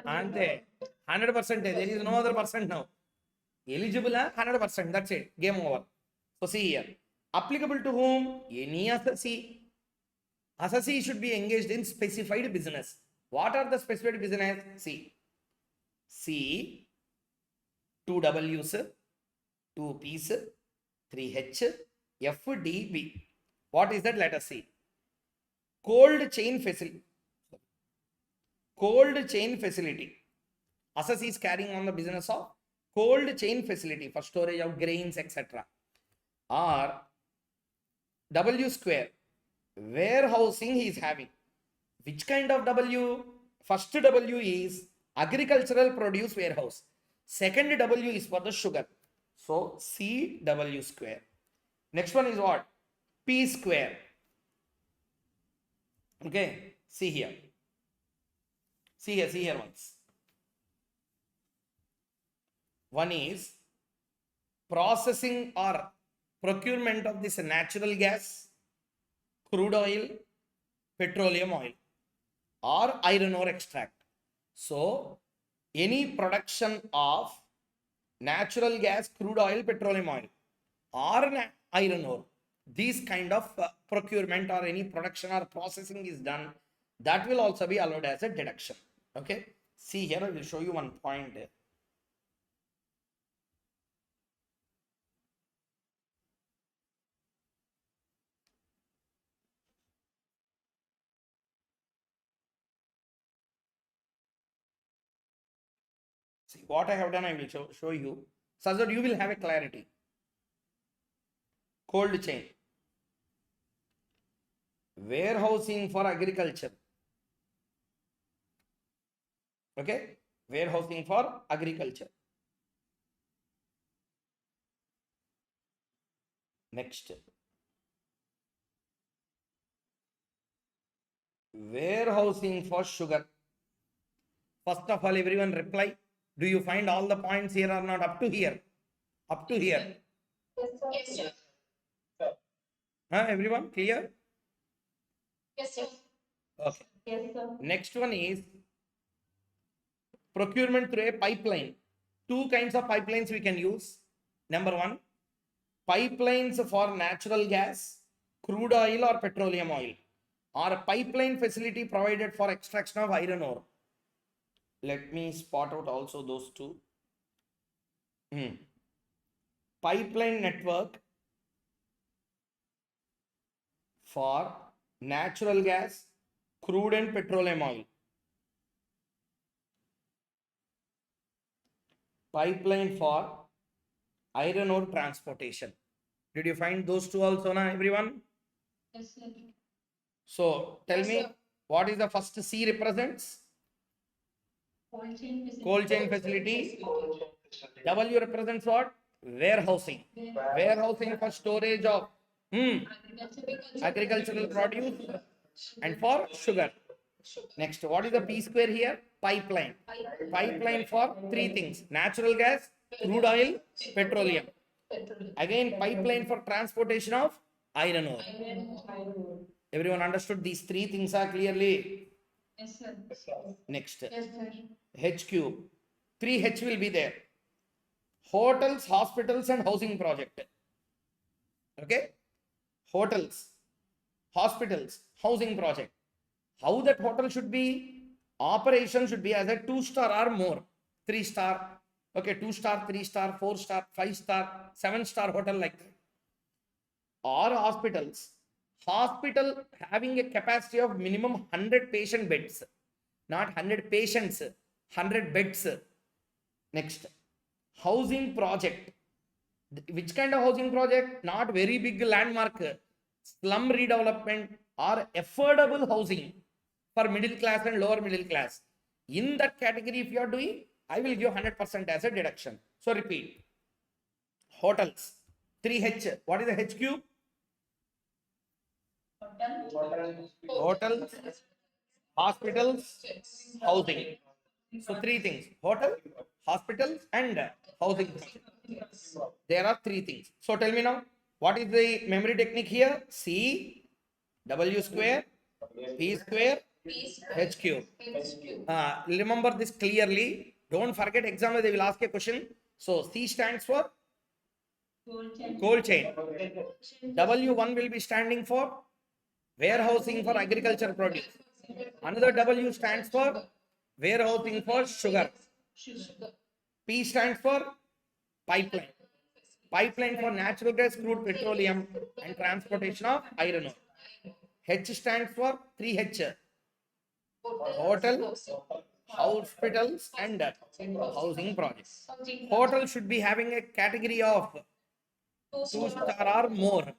Ante 100%. There is no other percent now. Eligible 100%. That's it. Game over. So see here. Applicable to whom? Any assessee. Assessee should be engaged in specified business. What are the specified business? See. C, 2 W's, 2 P's, 3 H, F, D, B. What is that? Let us see. Cold chain facility. cold chain facility. Assessee is carrying on the business of cold chain facility for storage of grains, etc. Or W square, warehousing he is having. Which kind of W? First W is agricultural produce warehouse. Second W is for the sugar. So CW square. Next one is what? P square. Okay, see here. See here once. One is processing or procurement of this natural gas, crude oil, petroleum oil, or iron ore extract. So, any production of natural gas, crude oil, petroleum oil, or iron ore, these kind of procurement or any production or processing is done, that will also be allowed as a deduction. Okay, see here, I will show you one point. See what I have done, I will show you so that you will have a clarity. Cold chain, warehousing for agriculture. Okay, warehousing for agriculture. Next, warehousing for sugar. First of all, everyone reply. Do you find all the points here or not? Up to here. Up to here. Yes, sir. Everyone clear? Yes, sir. Okay. Yes, sir. Next one is procurement through a pipeline. Two kinds of pipelines we can use. Number one, pipelines for natural gas, crude oil or petroleum oil, or a pipeline facility provided for extraction of iron ore. Let me spot out also those two. Pipeline network for natural gas, crude and petroleum oil. Pipeline for iron ore transportation. Did you find those two also now, everyone? Yes, sir. So tell Yes, me, sir. what is the first C represents? Cold chain facility. Cold chain facility. W represents what? Warehousing. Warehousing for storage of agricultural produce and for sugar. Next, what is the P square here? Pipeline. Pipeline for three things: natural gas, crude oil, petroleum. Again, pipeline for transportation of iron ore. Everyone understood these three things are clearly? Yes, sir. Next, Yes, sir. H cube. 3H will be there. Hotels, hospitals, and housing project. Okay? Hotels, hospitals, housing project. How that hotel should be? Operation should be as a 2-star or more. 3-star. Okay, 2-star, 3-star, 4-star, 5-star, 7-star hotel like that. Or hospitals. Hospital having a capacity of minimum 100 patient beds. Not 100 patients, 100 beds. Next, housing project. Which kind of housing project? Not very big landmark. Slum redevelopment or affordable housing for middle class and lower middle class. In that category, if you are doing, I will give 100% as a deduction. So repeat. Hotels. 3H. What is the H cube? Hotels, hospitals, housing. So three things: hotel, hospitals, and housing. There are three things. So tell me now, what is the memory technique here? C, W square, P square, H cube. Remember this clearly. Don't forget exam, they will ask a question. So C stands for cold chain. W1 will be standing for warehousing for agriculture produce. Another W stands for warehousing for sugar. P stands for pipeline. Pipeline for natural gas, crude, petroleum, and transportation of iron ore. H stands for 3H. Hotel, hospitals, and housing projects. Hotel should be having a category of 2-star or more.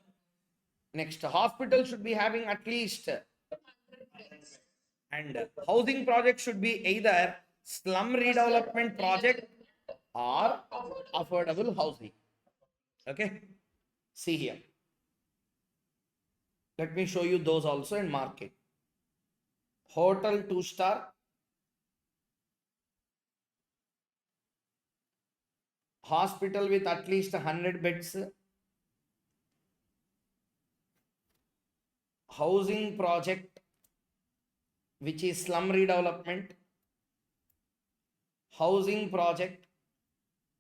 Next, hospital should be having at least, and housing project should be either slum redevelopment project or affordable housing. Okay, see here. Let me show you those also and mark it. Hotel 2-star, hospital with at least 100 beds, housing project which is slum redevelopment, housing project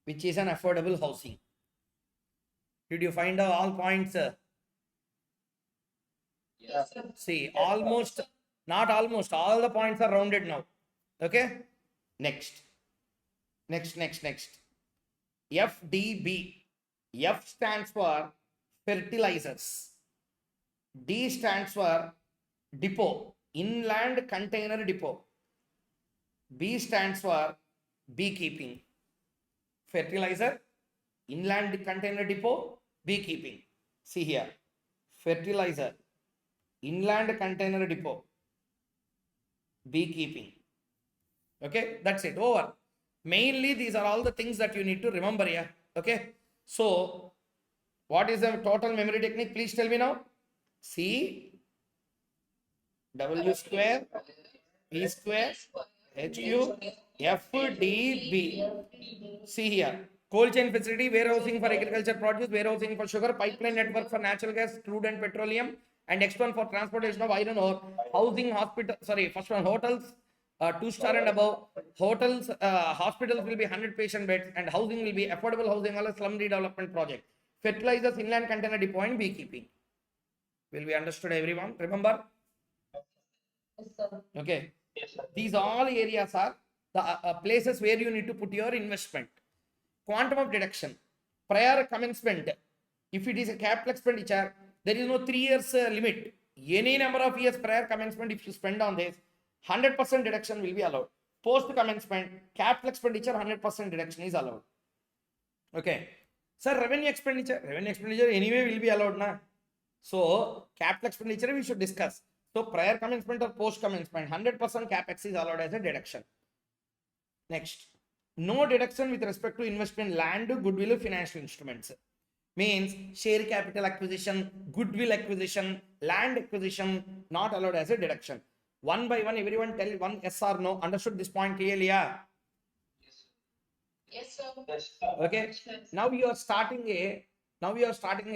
which is an affordable housing. Did you find out all points? Yes, sir. See, almost, not almost, all the points are rounded now. Okay, next. FDB. F stands for fertilizers. D stands for depot, inland container depot. B stands for beekeeping. Fertilizer, inland container depot, beekeeping. See here, fertilizer, inland container depot, beekeeping. Okay, that's it, over. Mainly these are all the things that you need to remember here. Okay, so what is the total memory technique? Please tell me now. C W square P square H Q F D B. See here, cold chain facility, warehousing for agriculture produce, warehousing for sugar, pipeline network for natural gas, crude and petroleum, and next one for transportation of iron ore, housing, hospital, sorry, first one hotels, 2-star and above, hotels, hospitals will be 100 patient beds, and housing will be affordable housing or a slum redevelopment project. Fertilizers, inland container depot, and beekeeping. Will be understood, everyone? Remember? Yes, sir. Okay. These all areas are the places where you need to put your investment. Quantum of deduction, prior commencement. If it is a capital expenditure, there is no 3 years limit. Any number of years prior commencement, if you spend on this, 100% deduction will be allowed. Post commencement, capital expenditure, 100% deduction is allowed. Okay. Sir, revenue expenditure anyway will be allowed, na? So, capital expenditure we should discuss. So, prior commencement or post commencement, 100% capex is allowed as a deduction. Next, no deduction with respect to investment, land, goodwill, financial instruments. Means share capital acquisition, goodwill acquisition, land acquisition, not allowed as a deduction. One by one, everyone tell one yes or no. Understood this point clearly? Yeah. Yes, sir. Okay. Now you are starting a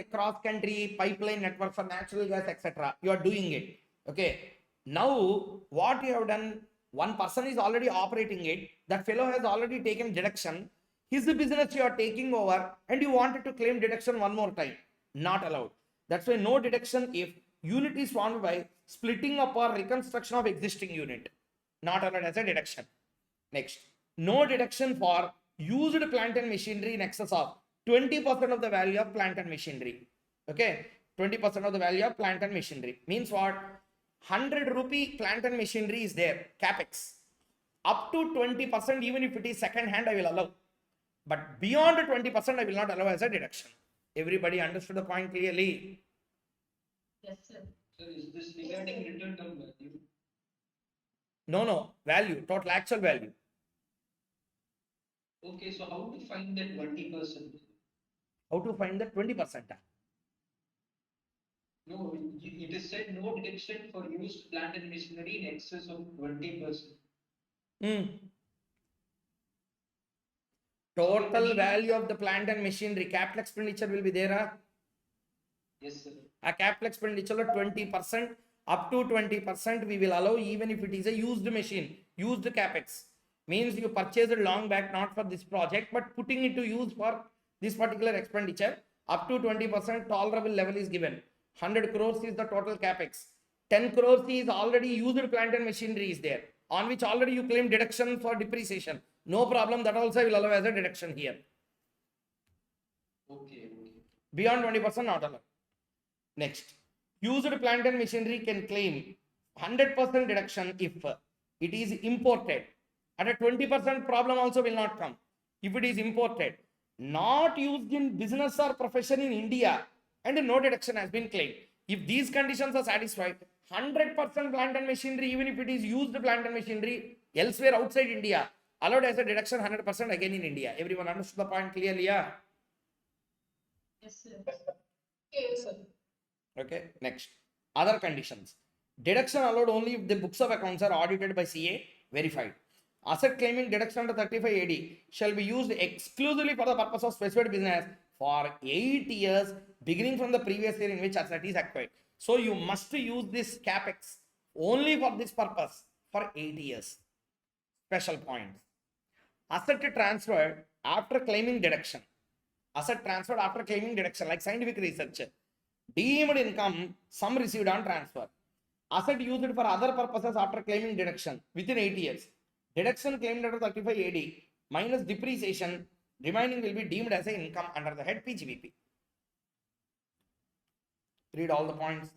cross country pipeline network for natural gas, etc. You are doing it. Okay. Now what you have done, one person is already operating it. That fellow has already taken deduction. His business you are taking over and you wanted to claim deduction one more time. Not allowed. That's why no deduction if unit is formed by splitting up or reconstruction of existing unit. Not allowed as a deduction. Next, no deduction for used plant and machinery in excess of 20% of the value of plant and machinery. Okay, 20% of the value of plant and machinery. Means what? 100 rupee plant and machinery is there, capex. Up to 20%, even if it is second hand, I will allow. But beyond 20%, I will not allow as a deduction. Everybody understood the point clearly? Yes, sir. So is this regarding return term value? No, value, total actual value. Okay, so how to find that 20%? How to find the 20%? No, it is said no deduction for used plant and machinery in excess of 20%. Total value of the plant and machinery, capital expenditure will be there. Yes, sir. A capital expenditure of 20%, up to 20% we will allow even if it is a used machine, used capex. Means you purchased it long back, not for this project, but putting it to use for this particular expenditure, up to 20% tolerable level is given. 100 crores is the total capex. 10 crores is already used plant and machinery is there, on which already you claim deduction for depreciation. No problem, that also I will allow as a deduction here. Okay. Beyond 20% not allowed. Next, used plant and machinery can claim 100% deduction if it is imported. At a 20% problem also will not come. If it is imported, not used in business or profession in India, and no deduction has been claimed. If these conditions are satisfied, 100% plant and machinery, even if it is used plant and machinery elsewhere outside India, allowed as a deduction 100% again in India. Everyone understood the point clearly? Yeah. Yes, sir. Yes, sir. Okay, next. Other conditions. Deduction allowed only if the books of accounts are audited by CA verified. Asset claiming deduction under 35 AD shall be used exclusively for the purpose of specified business for 8 years, beginning from the previous year in which asset is acquired. So you must use this capex only for this purpose for 8 years. Special points. Asset transferred after claiming deduction. Asset transferred after claiming deduction, like scientific research. Deemed income, sum received on transfer. Asset used for other purposes after claiming deduction within 8 years. Deduction claimed under 35 AD minus depreciation remaining will be deemed as an income under the head PGBP. Read all the points.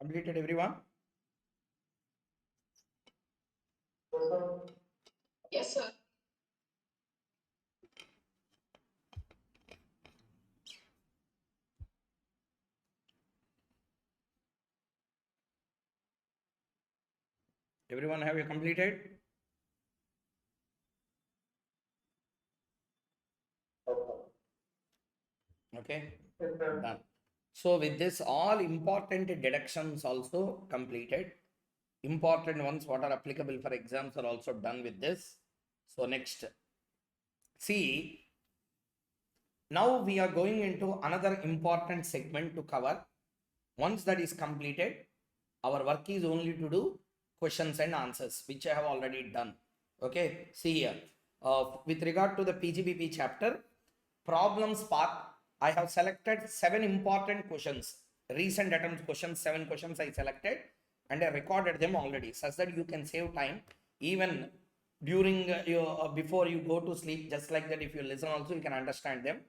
Completed everyone? Yes, sir. Everyone have you completed? Okay, done. So with this, all important deductions also completed. Important ones what are applicable for exams are also done with this. So next, see, now we are going into another important segment to cover. Once that is completed, our work is only to do questions and answers, which I have already done. Okay, see here. With regard to the PGBP chapter, problems part, I have selected 7 important questions. Recent attempt questions, 7 questions I selected and I recorded them already, such that you can save time even during before you go to sleep. Just like that, if you listen also, you can understand them.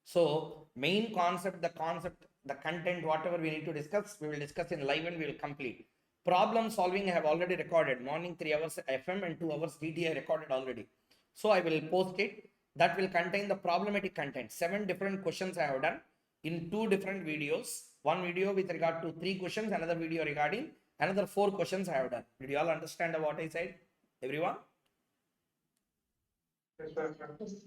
So main concept, the content, whatever we need to discuss, we will discuss in live and we will complete. Problem solving I have already recorded. Morning 3 hours FM and 2 hours DT I recorded already. So I will post it. That will contain the problematic content. 7 different questions I have done in 2 different videos. One video with regard to 3 questions, another video regarding another 4 questions I have done. Did you all understand what I said? Everyone?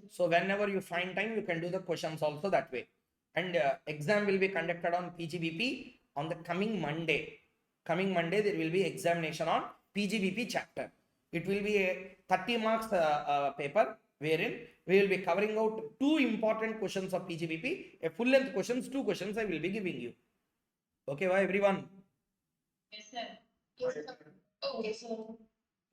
So whenever you find time, you can do the questions also that way. And exam will be conducted on PGBP on the coming Monday. Coming Monday, there will be examination on PGBP chapter. It will be a 30 marks paper, wherein we will be covering out 2 important questions of PGBP, a full length questions, 2 questions I will be giving you. Okay, why everyone? Yes, sir. Yes, sir. Okay, sir.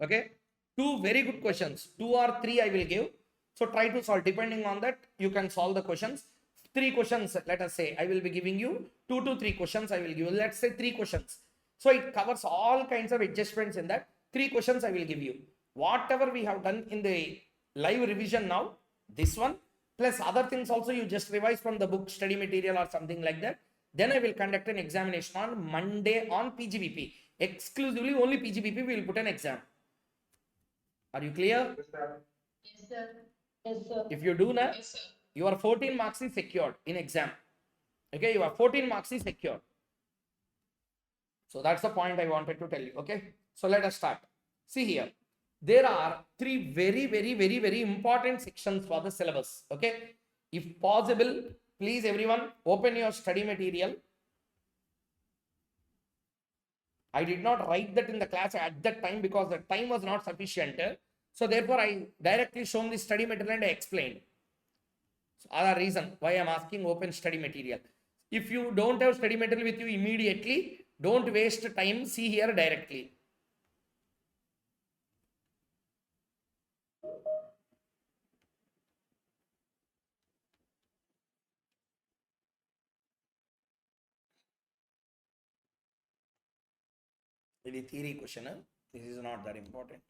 Okay, 2 very good questions, 2 or 3 I will give. So try to solve. Depending on that, you can solve the questions. 3 questions, let us say, I will be giving you 2 to 3 questions I will give you. Let's say 3 questions. So it covers all kinds of adjustments in that. 3 questions I will give you. Whatever we have done in the live revision now, this one, plus other things also you just revise from the book, study material or something like that. Then I will conduct an examination on Monday on PGBP. Exclusively only PGBP we will put an exam. Are you clear? Yes, sir. Yes, sir. If you do that, Yes, sir. your 14 marks is secured in exam. Okay, your 14 marks is secured. So that's the point I wanted to tell you. Okay, so let us start. See here, there are 3 very important sections for the syllabus. Okay, if possible, please everyone open your study material. I did not write that in the class at that time because the time was not sufficient. So therefore, I directly shown the study material and I explained. So other reason why I am asking open study material. If you don't have study material with you immediately, don't waste time. See here directly. It is theory question. This is not that important.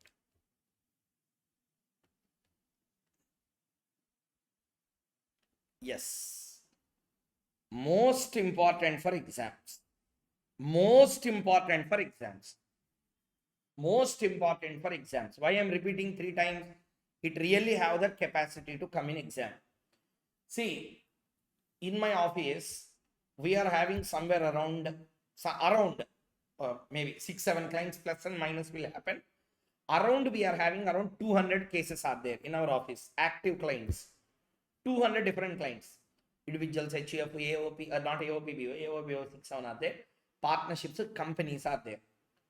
Yes. Most important for exams. Most important for exams. Most important for exams. Why I am repeating 3 times? It really have the capacity to come in exam. See, in my office, we are having somewhere around maybe 6-7 clients, plus and minus will happen. Around we are having around 200 cases are there in our office, active clients. 200 different clients. Individuals, HUF, AOP, not AOP, AOP, 6-7 are there. Partnerships, companies are there.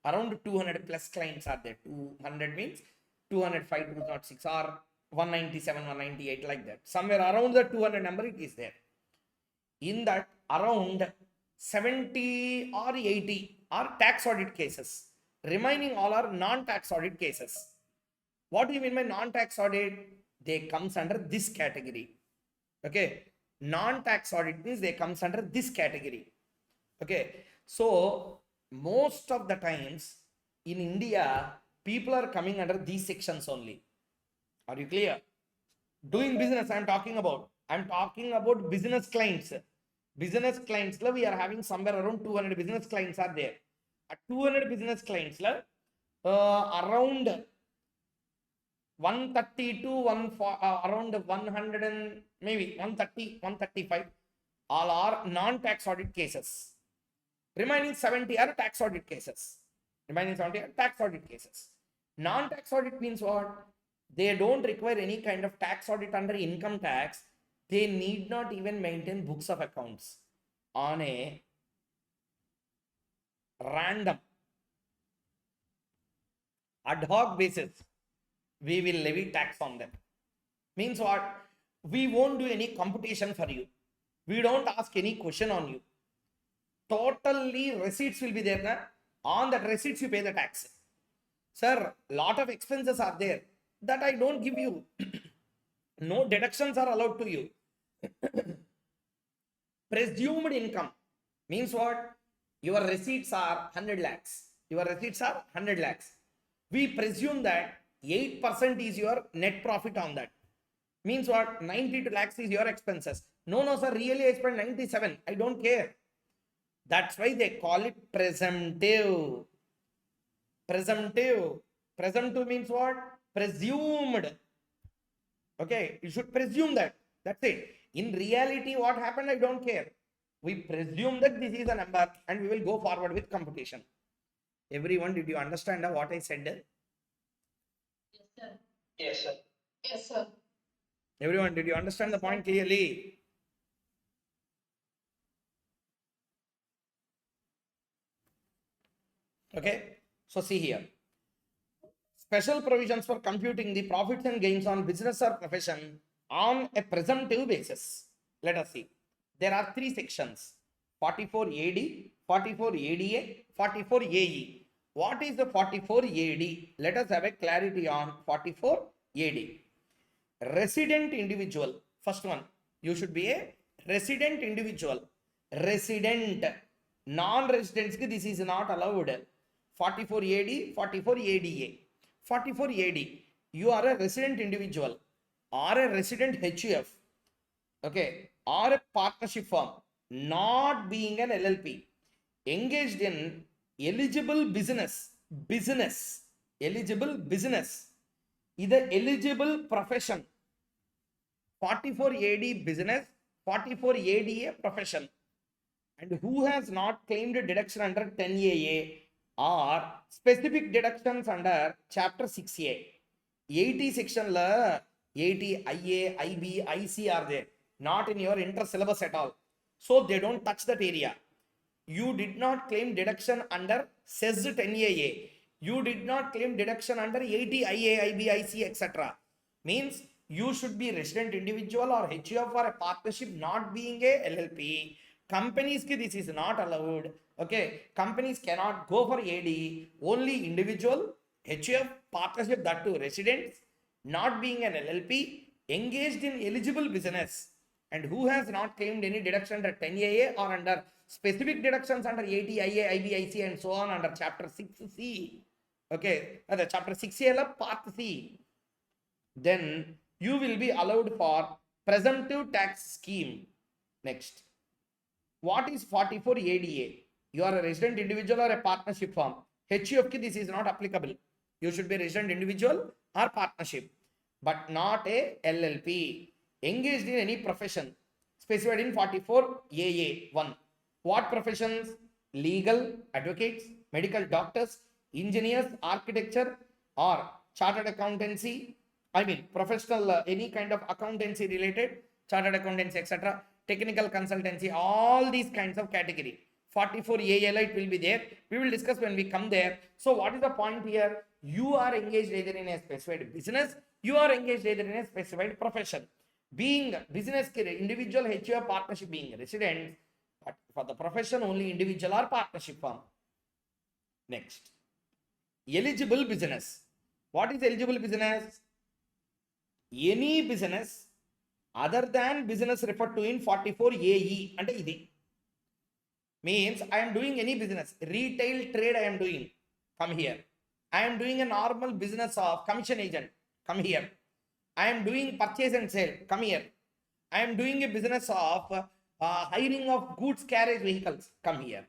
Around 200 plus clients are there. 200 means 205, 206 or 197, 198 like that. Somewhere around the 200 number it is there. In that around 70 or 80 are tax audit cases. Remaining all are non-tax audit cases. What do you mean by non-tax audit? They comes under this category. Okay, non-tax audit means they comes under this category. Okay, so most of the times in India, people are coming under these sections only. Are you clear? Doing business, I'm talking about business clients. Business clients, we are having somewhere around 200 business clients are there. 200 business clients, around 130 to around 100 and maybe 130, 135, all are non-tax audit cases. Remaining 70 are tax audit cases. Remaining 70 are tax audit cases. Non-tax audit means what? They don't require any kind of tax audit under income tax. They need not even maintain books of accounts. On a random, ad hoc basis, we will levy tax on them. Means what? We won't do any computation for you. We don't ask any question on you. Totally receipts will be there. Na? On that receipts you pay the tax. Sir, lot of expenses are there that I don't give you. No deductions are allowed to you. Presumed income means what? Your receipts are 100 lakhs. Your receipts are 100 lakhs. We presume that 8% is your net profit on that. Means what? 92 lakhs is your expenses. No, sir, really I spent 97. I don't care. That's why they call it presumptive. Presumptive. Presumptive means what? Presumed. Okay, you should presume that. That's it. In reality, what happened, I don't care. We presume that this is a number and we will go forward with computation. Everyone, did you understand what I said? Yes, sir. Yes, sir. Yes, sir. Everyone, did you understand the point clearly? Okay, so see here. Special provisions for computing the profits and gains on business or profession on a presumptive basis. Let us see. There are three sections: 44 AD, 44 ADA, 44 AE. What is the 44 AD? Let us have a clarity on 44 AD. Resident individual. First one, you should be a resident individual. Resident. Non-residents, this is not allowed. 44 AD, 44 ADA. 44 AD, you are a resident individual or a resident HUF, okay, or a partnership firm, not being an LLP, engaged in eligible business, eligible business, either eligible profession, 44 AD business, 44 ADA profession, and who has not claimed a deduction under 10AA or specific deductions under chapter 6A. 80 section la 80 IA, IB, IC are there, not in your inter syllabus at all. So they don't touch that area. You did not claim deduction under CES 10AA. You did not claim deduction under 80 IA, IB, IC, etc. Means you should be resident individual or HUF or a partnership, not being a LLP. Companies ki this is not allowed. Okay, companies cannot go for AD. Only individual, HUF, partnership, that too residents, not being an LLP, engaged in eligible business, and who has not claimed any deduction under 10AA or under specific deductions under 80 IA, IB, IC, and so on under chapter 6C. Okay, the chapter 6A la part C. Then you will be allowed for presumptive tax scheme. Next. What is 44 ADA? You are a resident individual or a partnership firm. HUF ki this is not applicable. You should be a resident individual or partnership, but not a LLP. Engaged in any profession specified in 44 AA 1. What professions? Legal, advocates, medical doctors, engineers, architecture, or chartered accountancy. I mean, professional, any kind of accountancy related, chartered accountancy, etc. Technical consultancy, all these kinds of category. 44 AL, it will be there. We will discuss when we come there. So what is the point here? You are engaged either in a specified business, you are engaged either in a specified profession. Being business, individual, HUF, partnership being resident, but for the profession only individual or partnership firm. Next. Eligible business. What is eligible business? Any business other than business referred to in 44 AE and ID. Means I am doing any business, retail trade I am doing, come here. I am doing a normal business of commission agent, come here. I am doing purchase and sale, come here. I am doing a business of hiring of goods carriage vehicles, come here.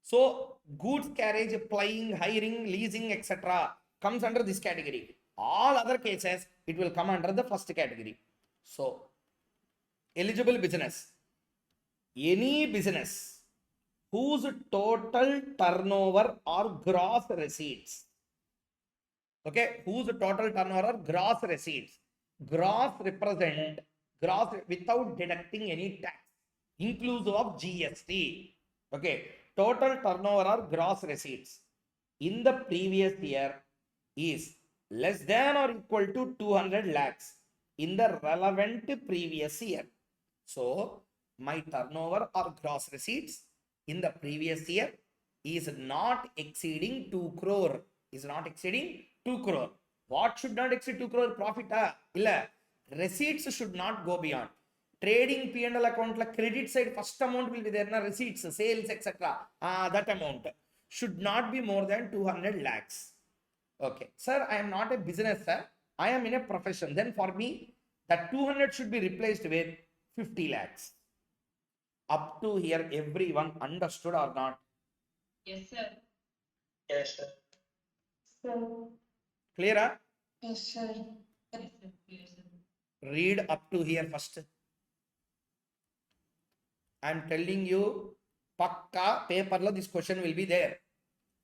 So goods carriage, plying, hiring, leasing, etc. comes under this category. All other cases, it will come under the first category. So eligible business, any business whose total turnover or gross receipts, okay, whose total turnover or gross receipts, gross represent gross without deducting any tax, inclusive of GST, okay, total turnover or gross receipts in the previous year is less than or equal to 200 lakhs in the relevant previous year. So my turnover or gross receipts in the previous year is not exceeding 2 crore. Is not exceeding 2 crore. What should not exceed 2 crore? Profit. Illa. Receipts should not go beyond. Trading P&L account, like credit side, first amount will be there, na receipts, sales, etc. That amount should not be more than 200 lakhs. Okay, sir, I am not a business, sir. I am in a profession. Then for me, that 200 should be replaced with 50 lakhs. Up to here, everyone understood or not? Yes, sir. Yes, sir. So, Clear? Yes, sir. Yes, sir. Yes, sir. Read up to here first. I am telling you, pakka paper lo this question will be there.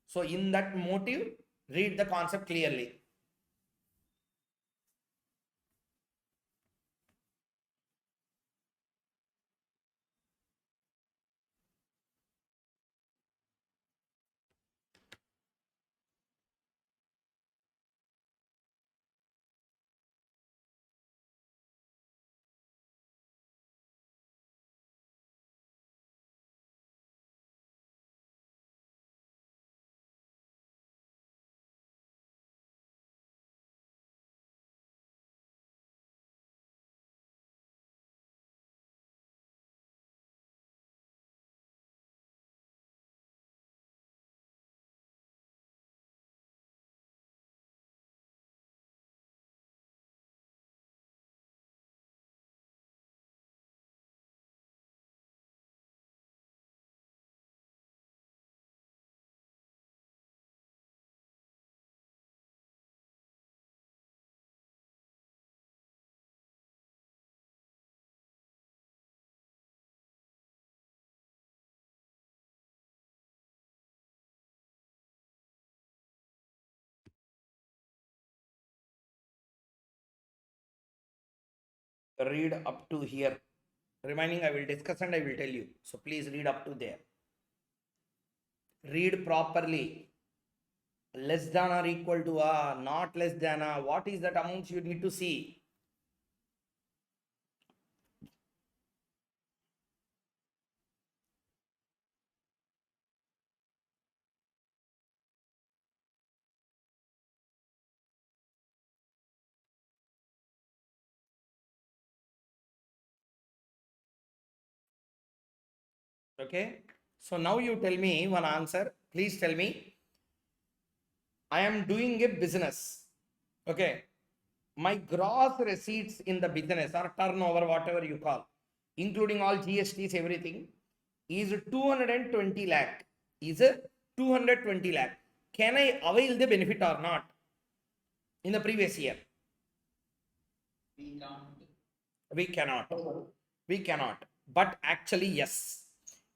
So in that motive, read the concept clearly. Read up to here. Remaining, I will discuss and I will tell you. So please read up to there. Read properly. Less than or equal to not less than what is that amount you need to see. Okay. So now you tell me one answer. Please tell me. I am doing a business. Okay. My gross receipts in the business or turnover, whatever you call, including all GSTs, everything, is 220 lakh. Is 220 lakh. Can I avail the benefit or not in the previous year? We can't. We cannot. We cannot. But actually, yes.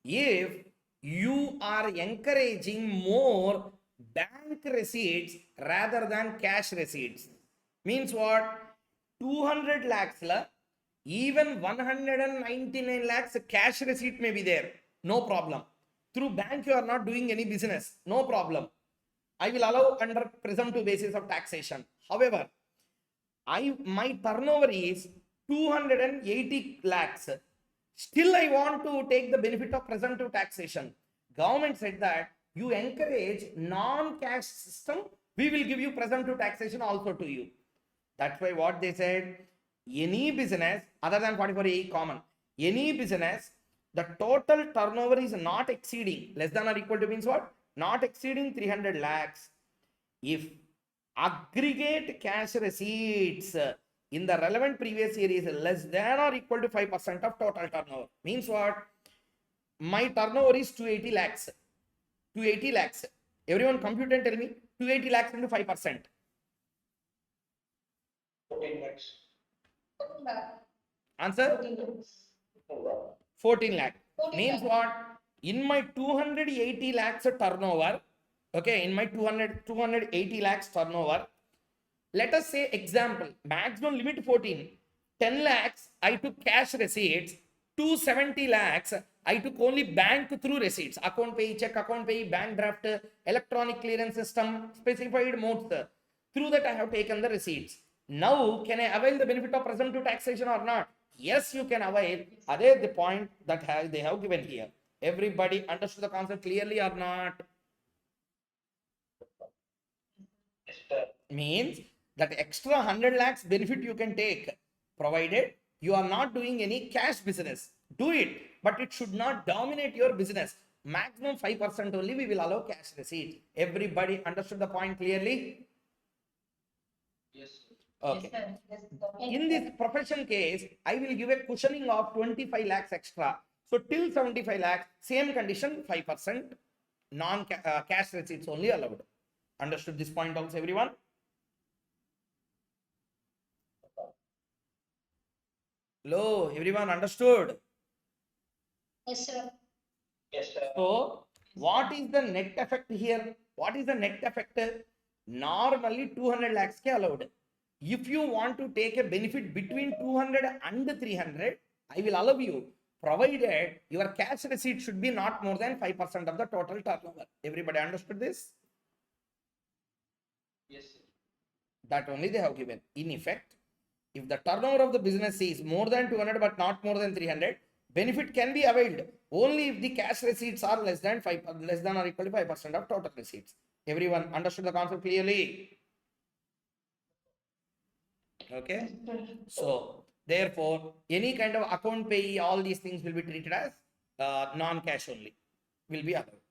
If you are encouraging more bank receipts rather than cash receipts, means what? 200 lakhs, even 199 lakhs cash receipt may be there. No problem. Through bank, you are not doing any business. No problem. I will allow under presumptive basis of taxation. However, my turnover is 280 lakhs. Still, I want to take the benefit of presumptive taxation. Government said that you encourage non-cash system, we will give you presumptive taxation also to you. That's why what they said, any business other than 44A common, any business, the total turnover is not exceeding, less than or equal to means what? Not exceeding 300 lakhs. If aggregate cash receipts in the relevant previous year is less than or equal to 5% of total turnover, means what? My turnover is 280 lakhs. 280 lakhs. Everyone compute and tell me 280 lakhs into 5%. 14 lakhs. Answer 14 lakh. Means what? In my 280 lakhs turnover, okay, in my 280 lakhs turnover, let us say example, maximum limit 14, 10 lakhs I took cash receipts, 270 lakhs I took only bank through receipts, account pay, check, account pay, bank draft, electronic clearance system, specified modes. Through that I have taken the receipts. Now can I avail the benefit of presumptive taxation or not? Yes, you can avail. That is the point that they have given here. Everybody understood the concept clearly or not? Yes, sir. Means that extra 100 lakhs benefit you can take, provided you are not doing any cash business. Do it, but it should not dominate your business. Maximum 5% only we will allow cash receipt. Everybody understood the point clearly? Yes, sir. Okay. Yes, sir. Yes, sir. In this profession case, I will give a cushioning of 25 lakhs extra. So till 75 lakhs, same condition, 5% non-cash receipts only allowed. Understood this point also, everyone? Hello, everyone understood? Yes, sir. Yes, sir. So, what is the net effect here? What is the net effect? Normally 200 lakhs ke allowed. If you want to take a benefit between 200 and 300, I will allow you, provided your cash receipt should be not more than 5% of the total turnover. Everybody understood this? Yes, sir. That only they have given. In effect, if the turnover of the business is more than 200 but not more than 300, benefit can be availed only if the cash receipts are less than or equal to 5% of total receipts. Everyone understood the concept clearly? Okay. So therefore, any kind of account pay, all these things will be treated as non-cash only, will be allowed.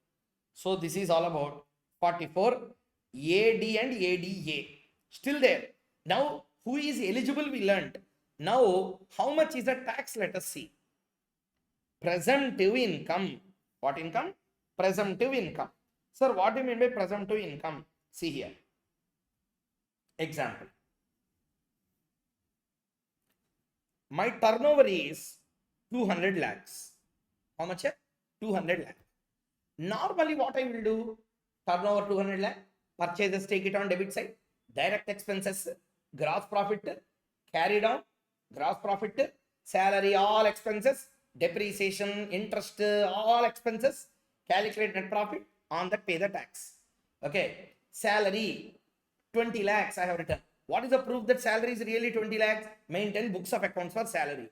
So this is all about 44 AD and ADA. Still there. Now, who is eligible we learned. Now, how much is the tax? Let us see. Presumptive income. What income? Presumptive income. Sir, what do you mean by presumptive income? See here. Example. My turnover is 200 lakhs. How much? 200 lakhs. Normally, what I will do, turnover 200 lakh, purchases take it on debit side, direct expenses, gross profit, carry down, gross profit, salary, all expenses, depreciation, interest, all expenses, calculate net profit, on that pay the tax. Okay, salary, 20 lakhs I have written. What is the proof that salary is really 20 lakhs? Maintain books of accounts for salary.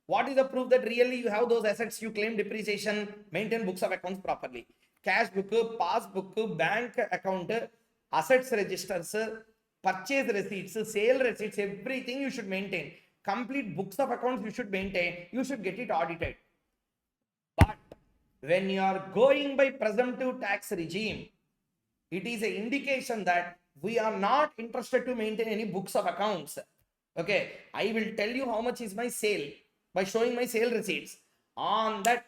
What is the proof that really you have those assets, you claim depreciation? Maintain books of accounts properly. Cash book, passbook, bank account, assets registers, purchase receipts, sale receipts, everything you should maintain. Complete books of accounts you should maintain. You should get it audited. But when you are going by presumptive tax regime, it is an indication that we are not interested to maintain any books of accounts. Okay, I will tell you how much is my sale by showing my sale receipts. On that,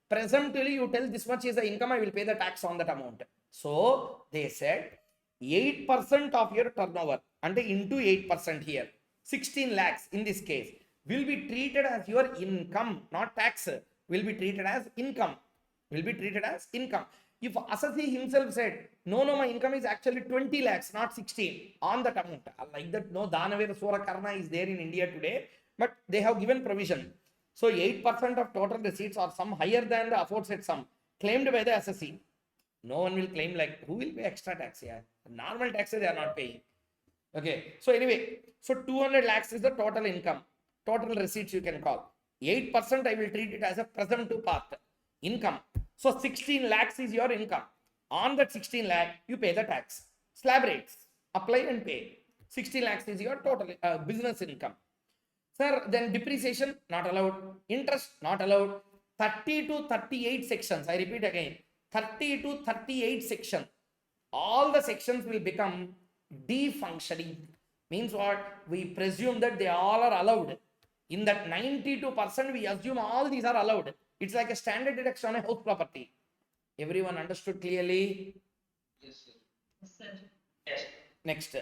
presumptively you tell this much is the income, I will pay the tax on that amount. So they said 8% of your turnover and into 8% here, 16 lakhs in this case, will be treated as your income, not tax, will be treated as income. Will be treated as income. If assessee himself said, no, my income is actually 20 lakhs, not 16, on that amount, like that, no Danavera Sura Karna is there in India today, but they have given provision. So 8% of total receipts or some higher than the aforesaid sum claimed by the assessee. No one will claim like, who will pay extra tax here? Normal taxes they are not paying. Okay, so anyway, so 200 lakhs is the total income, total receipts you can call. 8% I will treat it as a presumptive part, income. So 16 lakhs is your income. On that 16 lakh, you pay the tax. Slab rates, apply and pay. 16 lakhs is your total business income. Sir, then depreciation, not allowed. Interest, not allowed. 30 to 38 sections, I repeat again, 30 to 38 section. All the sections will become defunctioning. Means what? We presume that they all are allowed. In that 92%, we assume all these are allowed. It's like a standard deduction on a house property. Everyone understood clearly? Yes, sir. Yes, sir. Next,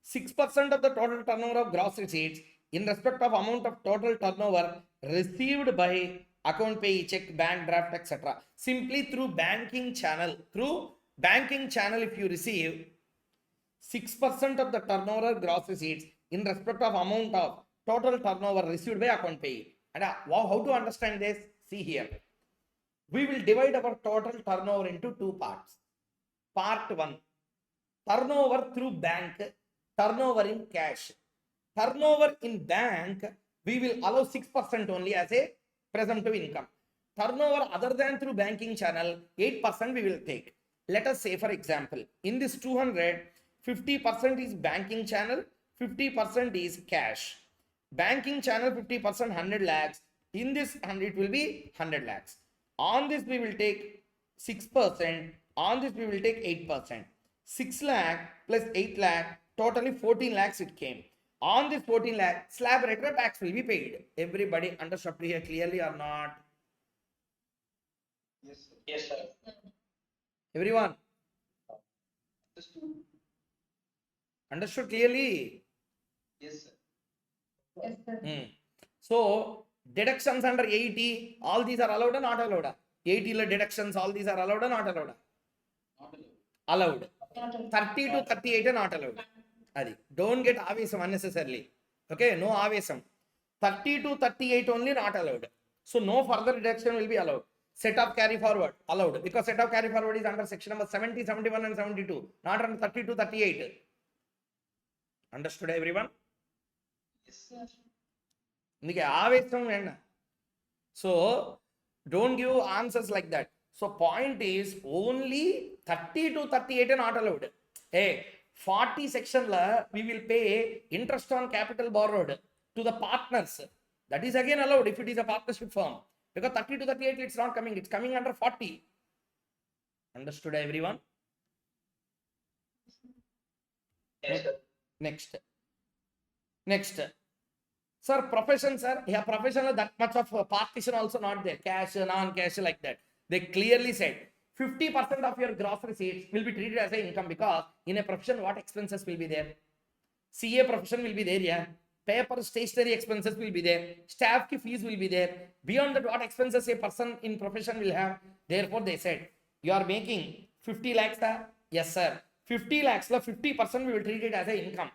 6% of the total turnover of gross receipts in respect of amount of total turnover received by account pay, check, bank draft, etc. Simply through banking channel. Through banking channel, if you receive 6% of the turnover gross receipts in respect of amount of total turnover received by account pay. And wow, how to understand this? See here. We will divide our total turnover into two parts. Part 1, turnover through bank, turnover in cash. Turnover in bank, we will allow 6% only as a presumptive income. Turnover other than through banking channel, 8% we will take. Let us say, for example, in this 200, 50% is banking channel, 50% is cash. Banking channel 50%, 100 lakhs. In this 100 will be 100 lakhs. On this we will take 6%. On this we will take 8%. 6 lakh plus 8 lakh, totally 14 lakhs it came. On this 14 lakh, slab retro tax will be paid. Everybody understood here clearly or not? Yes, sir. Yes, sir. Everyone Understood. understood clearly? Yes, sir. Yes, sir. So deductions under 80, all these are allowed or not allowed? 80 deductions, all these are allowed or not allowed? Not allowed. Allowed. Not allowed. 30 to 38 are not allowed. Adi. Don't get avesam unnecessarily. Okay, no avesam. 30 to 38 only not allowed. So no further deduction will be allowed. Set of carry forward allowed, because set of carry forward is under section number 70, 71 and 72, not under 30 to 38. Understood everyone? Yes, sir. So don't give answers like that. So point is only 30 to 38 are not allowed. Hey, 40 section la we will pay interest on capital borrowed to the partners. That is again allowed if it is a partnership firm. Because 30 to 38 it's not coming. It's coming under 40. Understood everyone? Yes, sir. Next. Sir, profession, sir. Yeah, profession, that much of partition also not there. Cash, non-cash, like that. They clearly said 50% of your gross receipts will be treated as an income, because in a profession, what expenses will be there? CA profession will be there, yeah. Paper, stationery expenses will be there. Staff ki fees will be there. Beyond that, what expenses a person in profession will have? Therefore, they said, you are making 50 lakhs, sir? Yes, sir. 50 lakhs, 50% we will treat it as an income.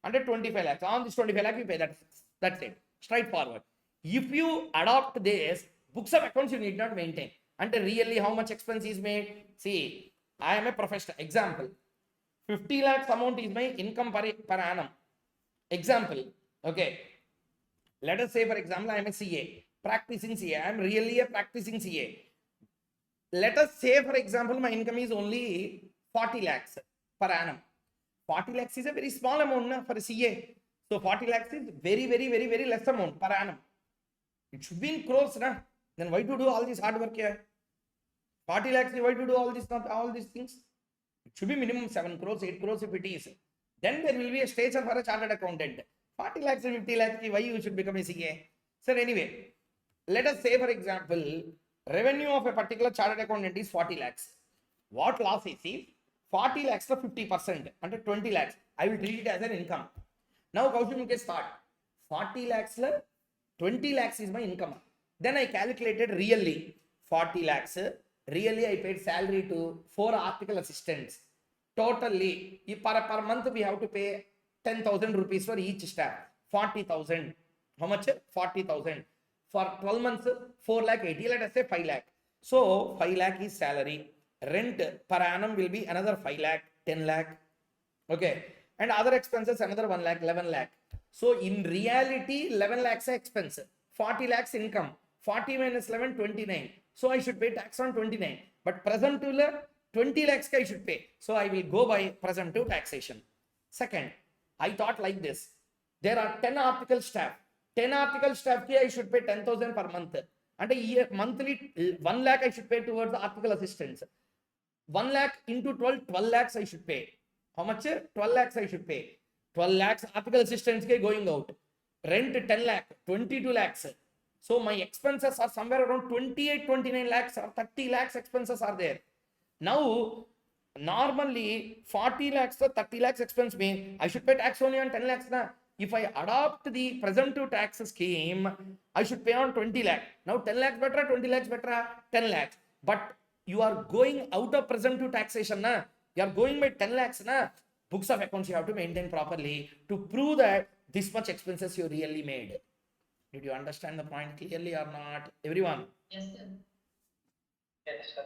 Under 25 lakhs. On this 25 lakhs, we pay that. That's it. Straightforward. If you adopt this, books of accounts you need not maintain. And really, how much expense is made? See, I am a professional. Example, 50 lakhs amount is my income per annum. Example, okay. Let us say, for example, I am a CA, practicing CA. I am really a practicing CA. Let us say, for example, my income is only 40 lakhs per annum. 40 lakhs is a very small amount for a CA. So 40 lakhs is very less amount per annum. It should be in crores, na? Then why to do all this hard work here? 40 lakhs, why to do all this, not all these things? It should be minimum 7 crores, 8 crores if it is. Then there will be a station for a chartered accountant. 40 lakhs and 50 lakhs, why you should become a CA? Sir, anyway, let us say, for example, revenue of a particular chartered accountant is 40 lakhs. What loss is he? 40 lakhs to 50%, under 20 lakhs. I will treat it as an income. Now, Koushik Mukhesh start. 40 lakhs, 20 lakhs is my income. Then I calculated really 40 lakhs. Really, I paid salary to 4 article assistants. Totally, per month we have to pay 10,000 rupees for each staff. 40,000. How much? 40,000. For 12 months, 4 lakh 80. Let us say 5 lakh. So 5 lakh is salary. Rent per annum will be another 5 lakh, 10 lakh. Okay. And other expenses another 1 lakh, 11 lakh. So in reality, 11 lakhs expense, 40 lakhs income, 40 minus 11, 29. So I should pay tax on 29. But presumptive 20 lakhs I should pay. So I will go by presumptive taxation. Second, I thought like this. There are 10 article staff. 10 article staff I should pay 10,000 per month. And a year monthly 1 lakh I should pay towards the article assistance. 1 lakh into 12 lakhs I should pay. How much? 12 lakhs I should pay. 12 lakhs article assistance going out. Rent 10 lakh, 22 lakhs. So my expenses are somewhere around 28, 29 lakhs or 30 lakhs expenses are there. Now, normally 40 lakhs or 30 lakhs expense mean I should pay tax only on 10 lakhs. Na? If I adopt the presumptive tax scheme, I should pay on 20 lakh. Now 10 lakhs better, 20 lakhs better, 10 lakhs. But you are going out of presumptive taxation. Na? You are going by 10 lakhs. Na? Books of accounts you have to maintain properly to prove that this much expenses you really made. Did you understand the point clearly or not? Everyone? Yes, sir. Yes, sir.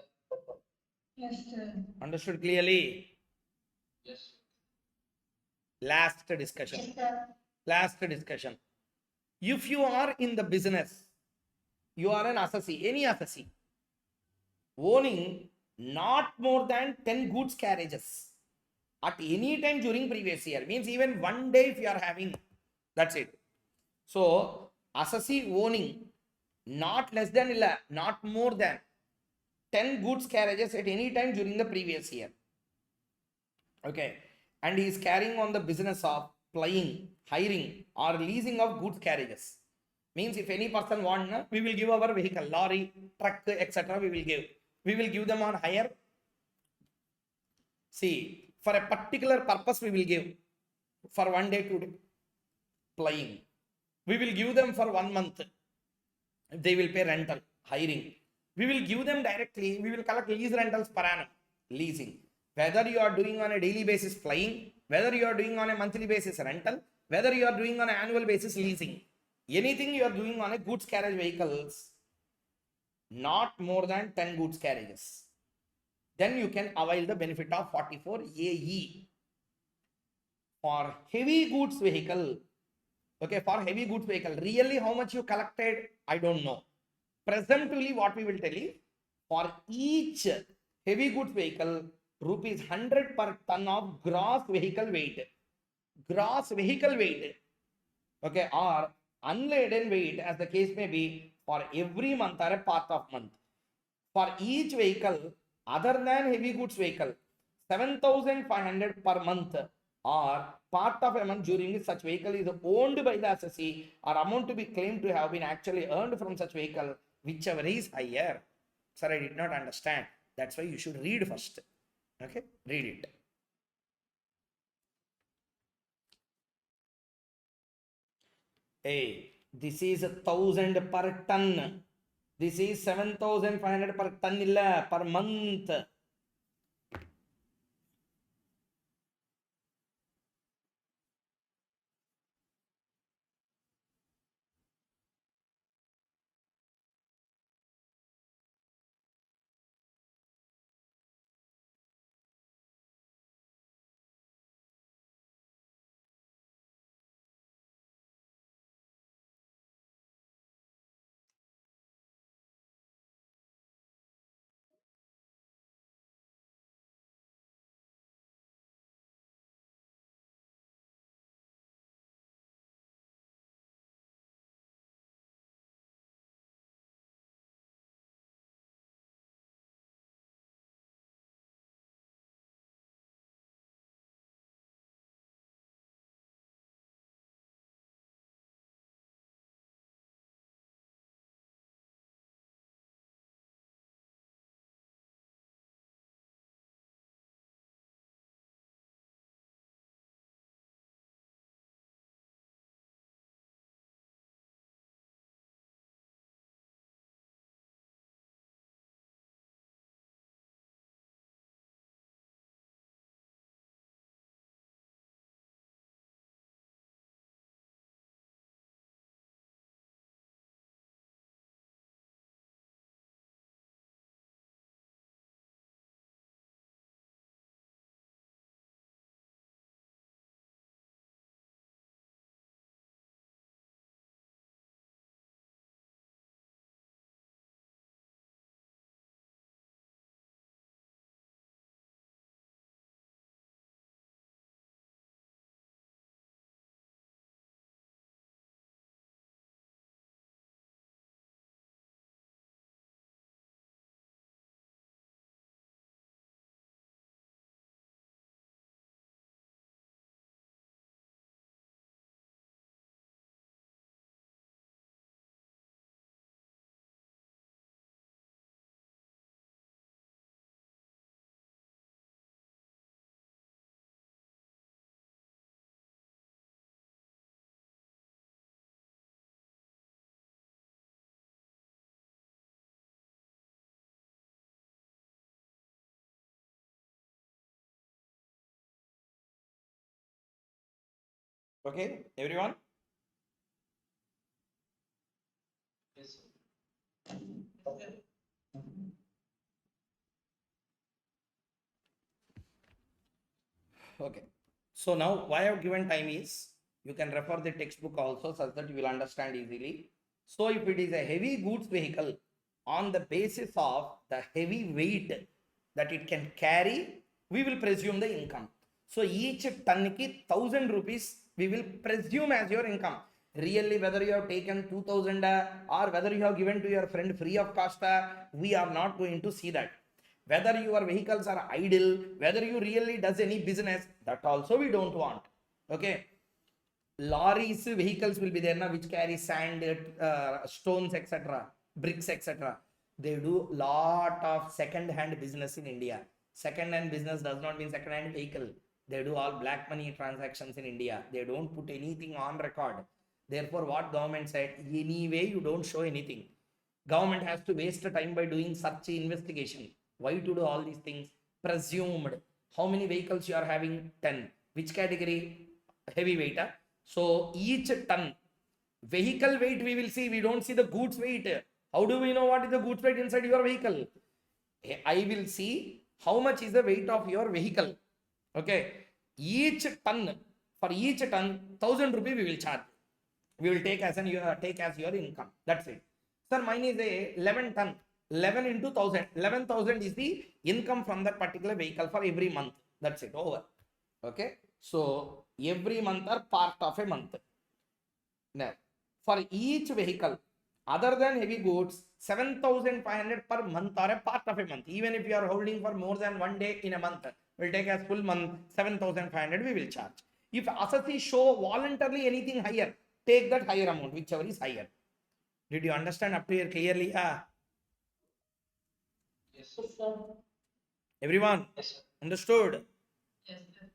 Yes, sir. Understood clearly? Yes. Last discussion. Yes, sir. Last discussion. If you are in the business, you are an assessee, any assessee, owning not more than 10 goods carriages at any time during previous year, means even one day if you are having, that's it. So, assessee owning not less than, not more than 10 goods carriages at any time during the previous year. Okay. And he is carrying on the business of plying, hiring, or leasing of goods carriages. Means if any person want, we will give our vehicle, lorry, truck, etc. We will give them on hire. See, for a particular purpose, we will give for 1 day, 2 day, plying. We will give them for 1 month. They will pay rental, hiring. We will give them directly. We will collect lease rentals per annum, leasing. Whether you are doing on a daily basis flying, whether you are doing on a monthly basis rental, whether you are doing on an annual basis leasing, anything you are doing on a goods carriage vehicles, not more than 10 goods carriages, then you can avail the benefit of 44 AE. For heavy goods vehicle, okay, for heavy goods vehicle, really how much you collected, I don't know. Presumptively, what we will tell you, for each heavy goods vehicle, rupees 100 per ton of gross vehicle weight. Gross vehicle weight, okay, or unladen weight, as the case may be, for every month or a part of month. For each vehicle, other than heavy goods vehicle, 7,500 per month or part of a month during which such vehicle is owned by the assessee or amount to be claimed to have been actually earned from such vehicle, whichever is higher. Sir, I did not understand. That's why you should read first. Okay, read it. Hey, this is 1,000 per ton. This is 7,500 per ton illa per month. Okay, everyone? Yes, sir. Okay. Okay. So now why I've given time is you can refer the textbook also such that you will understand easily. So if it is a heavy goods vehicle, on the basis of the heavy weight that it can carry, we will presume the income. So each ton ki 1,000 rupees we will presume as your income. Really, whether you have taken 2,000 or whether you have given to your friend free of cost, we are not going to see that. Whether your vehicles are idle, whether you really does any business, that also we don't want. Okay. Lorries, vehicles will be there now, which carry sand, stones, etc., bricks, etc. They do lot of second-hand business in India. Second-hand business does not mean second-hand vehicle. They do all black money transactions in India. They don't put anything on record. Therefore, what government said, anyway, you don't show anything. Government has to waste time by doing such investigation. Why to do all these things? Presumed. How many vehicles you are having? 10. Which category? Heavy weight. So each ton vehicle weight we will see. We don't see the goods weight. How do we know what is the goods weight inside your vehicle? I will see how much is the weight of your vehicle. Okay. Each ton, for each ton, 1,000 rupees we will charge. We will take as your income. That's it. Sir, mine is a 11 ton. 11 into 1,000. 11,000 is the income from that particular vehicle for every month. That's it. Over. Okay. So every month or part of a month. Now, for each vehicle, other than heavy goods, 7,500 per month or a part of a month. Even if you are holding for more than 1 day in a month, we'll take as full month, 7,500 we will charge. If assessee show voluntarily anything higher, take that higher amount, whichever is higher. Did you understand up to here clearly? Yes, sir. Everyone? Yes, sir. Understood? Yes, sir.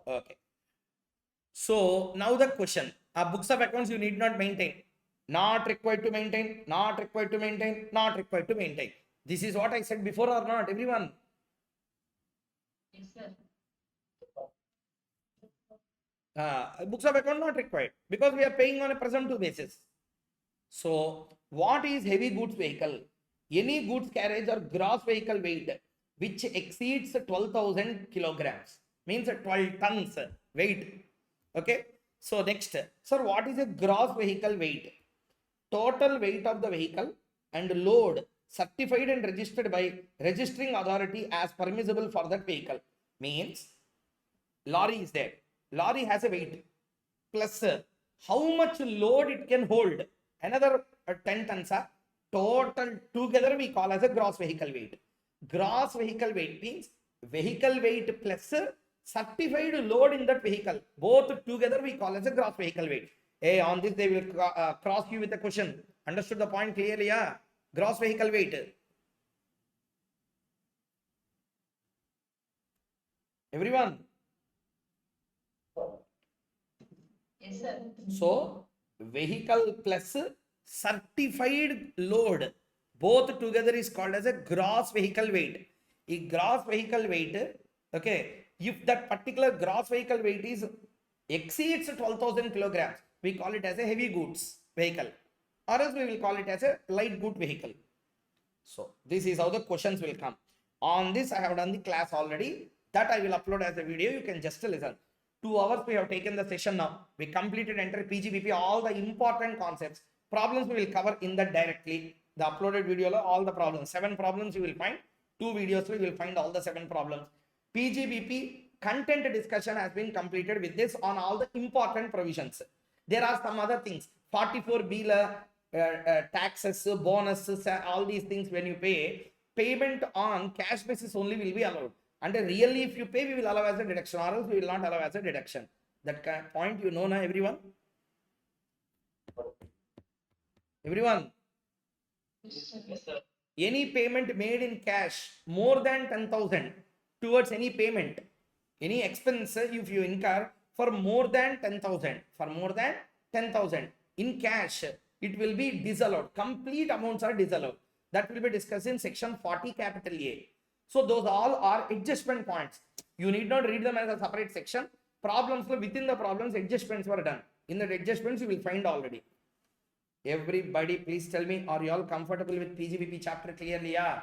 Okay. So now the question, books of accounts you need not maintain. Not required to maintain, not required to maintain, not required to maintain. This is what I said before or not, everyone? Yes, sir. Books of account not required because we are paying on a presumptive basis. So what is heavy goods vehicle? Any goods carriage or gross vehicle weight which exceeds 12,000 kilograms, means 12 tons weight. Okay. So next, sir, what is a gross vehicle weight? Total weight of the vehicle and load certified and registered by registering authority as permissible for that vehicle. Means lorry is there. Lorry has a weight plus how much load it can hold. Another 10 tons. Total together we call as a gross vehicle weight. Gross vehicle weight means vehicle weight plus certified load in that vehicle. Both together we call as a gross vehicle weight. Hey, on this they will cross you with a question. Understood the point clearly? Yeah? Gross vehicle weight. Everyone? Yes, sir. So, vehicle plus certified load, both together is called as a gross vehicle weight. A gross vehicle weight, okay, if that particular gross vehicle weight is exceeds 12,000 kilograms, we call it as a heavy goods vehicle, or else we will call it as a light good vehicle. So this is how the questions will come. On this, I have done the class already. That I will upload as a video. You can just listen. 2 hours we have taken the session now. We completed enter PGBP, all the important concepts. Problems we will cover in that directly. The uploaded video, all the problems. 7 problems you will find. 2 videos we will find all the 7 problems. PGBP content discussion has been completed with this on all the important provisions. There are some other things. 44B taxes, bonuses, all these things when you pay, payment on cash basis only will be allowed. And really if you pay, we will allow as a deduction, or else we will not allow as a deduction. That point you know now, everyone? Everyone? Yes, sir. Any payment made in cash more than 10,000 towards any payment, any expense if you incur for more than 10,000, in cash, it will be disallowed. Complete amounts are disallowed. That will be discussed in section 40 capital A. So those all are adjustment points. You need not read them as a separate section. problems, within the problems, adjustments were done. In that adjustments, you will find already. Everybody, please tell me, are you all comfortable with PGBP chapter clearly? Yeah.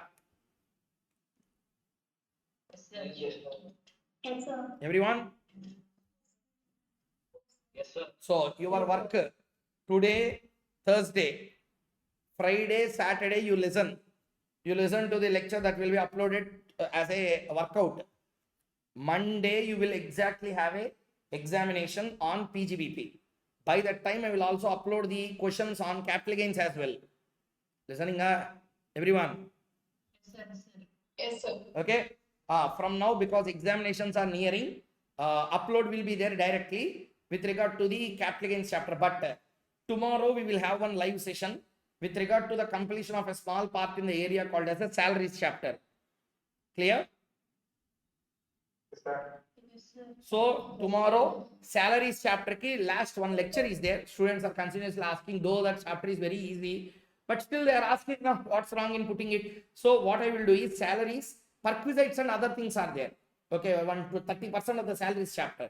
Yes, sir. Everyone? Yes, sir. So your work today, Thursday, Friday, Saturday, you listen. You listen to the lecture that will be uploaded as a workout. Monday, you will exactly have a examination on PGBP. By that time, I will also upload the questions on capital gains as well. Listening, everyone? Yes, sir. Okay. From now, because examinations are nearing, upload will be there directly with regard to the capital gains chapter. But tomorrow we will have one live session with regard to the completion of a small part in the area called as a salaries chapter. Clear? Yes, sir. So tomorrow salaries chapter ki last one lecture is there. Students are continuously asking, though that chapter is very easy, but still they are asking, no, what's wrong in putting it? So what I will do is salaries, perquisites and other things are there. Okay, 1 to 30% of the salaries chapter.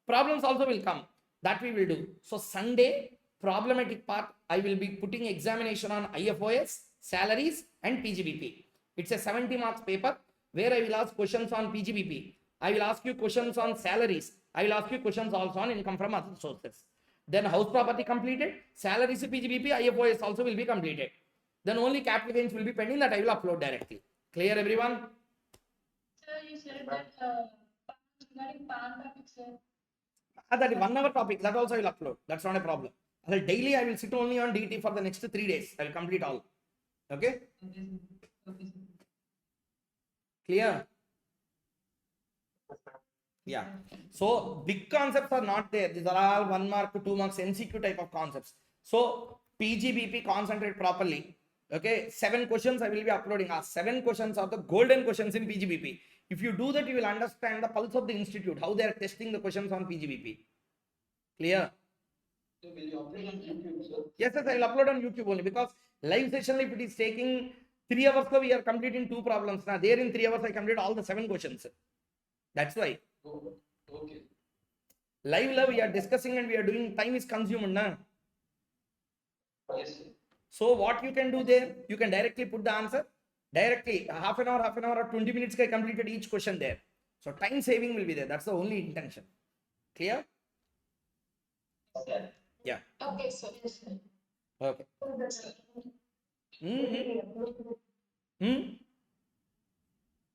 Problems also will come. That we will do. So Sunday, problematic part, I will be putting examination on IFOS, salaries and PGBP. It's a 70 marks paper where I will ask questions on PGBP. I will ask you questions on salaries. I will ask you questions also on income from other sources. Then house property completed, salaries PGBP, IFOS also will be completed. Then only capital gains will be pending, that I will upload directly. Clear everyone? Sir, you said that regarding PAN topic, sir. That is 1 hour topic, that also I will upload. That's not a problem. Daily I will sit only on DT for the next 3 days. I will complete all. Okay? Clear? Yeah. So big concepts are not there. These are all 1 mark, 2 marks, MCQ type of concepts. So PGBP, concentrate properly. Okay, 7 questions I will be uploading. 7 questions are the golden questions in PGBP. If you do that, you will understand the pulse of the institute, how they are testing the questions on PGBP. Clear? So will you upload on YouTube, sir? Yes, I will upload on YouTube only, because live session, if it is taking 3 hours, so we are completing 2 problems. Now there in 3 hours I complete all the 7 questions. That's why. Oh, okay. Live we are discussing and we are doing, time is consumed. Na? Yes, sir. So what you can do there, you can directly put the answer. Directly, half an hour or 20 minutes I completed each question there. So time saving will be there. That's the only intention. Clear? Sir. Yeah. Okay, sir. Yes, sir. Okay.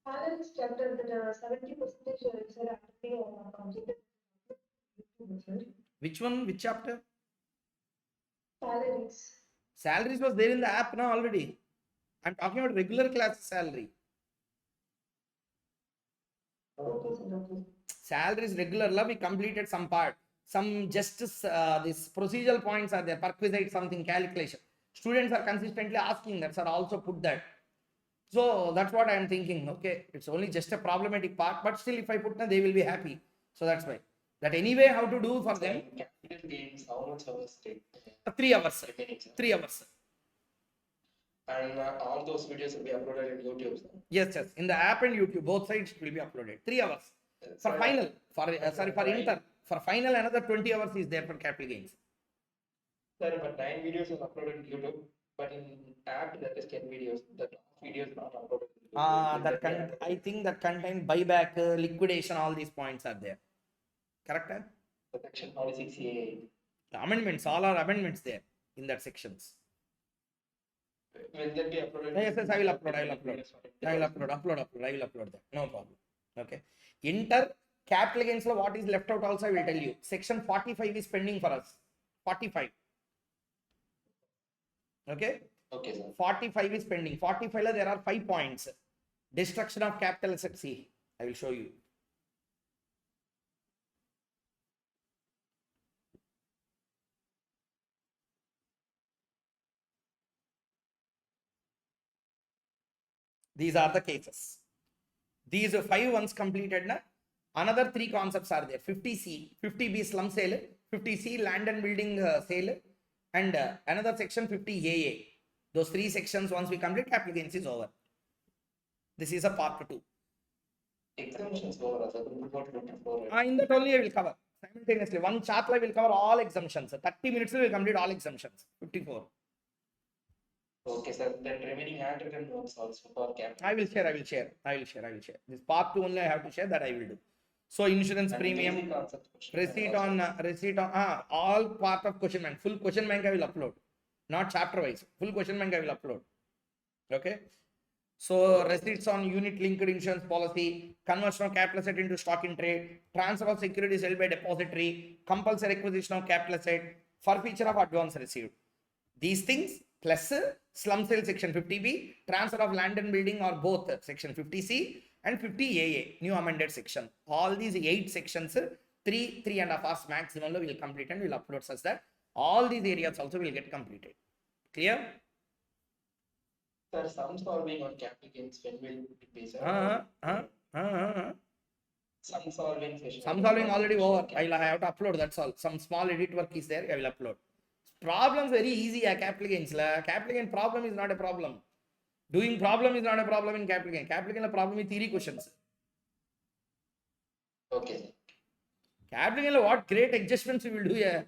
Balance chapter that 70% is actually completed. Which one? Which chapter? Salaries. Salaries was there in the app now already. I'm talking about regular class salary. Okay, sir. Okay. Salaries regular, we completed some part. Some just this procedural points are there. Perquisite something, calculation. Students are consistently asking that, sir, also put that. So that's what I am thinking. Okay, it's only just a problematic part, but still if I put that, they will be happy. So that's why. That anyway, how to do for them? Capital gains, how much hours take? 3 hours. Remaining, sir. 3 hours. And all those videos will be uploaded in YouTube, sir. Yes. In the app and YouTube, both sides will be uploaded. 3 hours. For final, for inter, for final another 20 hours is there for capital gains. Sir, but 9 videos are uploaded in YouTube, but in app there is 10 videos. The videos not uploaded. I think that contain buyback, liquidation, all these points are there. Correct? The section 46 CA. The amendments, all are amendments there in that sections. Will that be uploaded? Yes, I will upload. I will upload that. No problem. Okay. Inter capital gains, what is left out also I will tell you. Section 45 is pending for us. 45. Okay. Okay, sir. 45 is pending. 45 there are 5 points. Destruction of capital asset. See, I will show you. These are the cases. These 5 ones completed. Na? Another 3 concepts are there. 50C, 50B slum sale, 50C land and building sale, and another section 50AA. Those 3 sections, once we complete, capital gains is over. This is a part 2. Exemptions over, sir, 54, right? In that only I will cover simultaneously. One chart I will cover all exemptions. 30 minutes we will complete all exemptions. 54. Okay, sir. Then remaining handwritten notes also for capital. I will share. This part 2 only I have to share, that I will do. So insurance And premium, basic concept question. receipt on all part of question bank. Full question bank I will upload, not chapter wise. Full question bank I will upload. Okay. So receipts on unit linked insurance policy, conversion of capital asset into stock in trade, transfer of securities held by depository, compulsory acquisition of capital asset, forfeiture of advance received. These things plus slum sale section 50B, transfer of land and building or both section 50C and 50AA, new amended section. All these 8 sections, 3.5 hours maximum will complete and will upload such that all these areas also will get completed. Clear? Sir, sum solving on capital gains, when will it be, sir? Sum solving session. Sum solving already over. I have to upload, that's all. Some small edit work is there, I will upload. Problems very easy, capital gains. Capital gain problem is not a problem. Doing problem is not a problem in capital gain. Capital gain problem is theory questions. Okay. Capital gain, what great adjustments you will do here.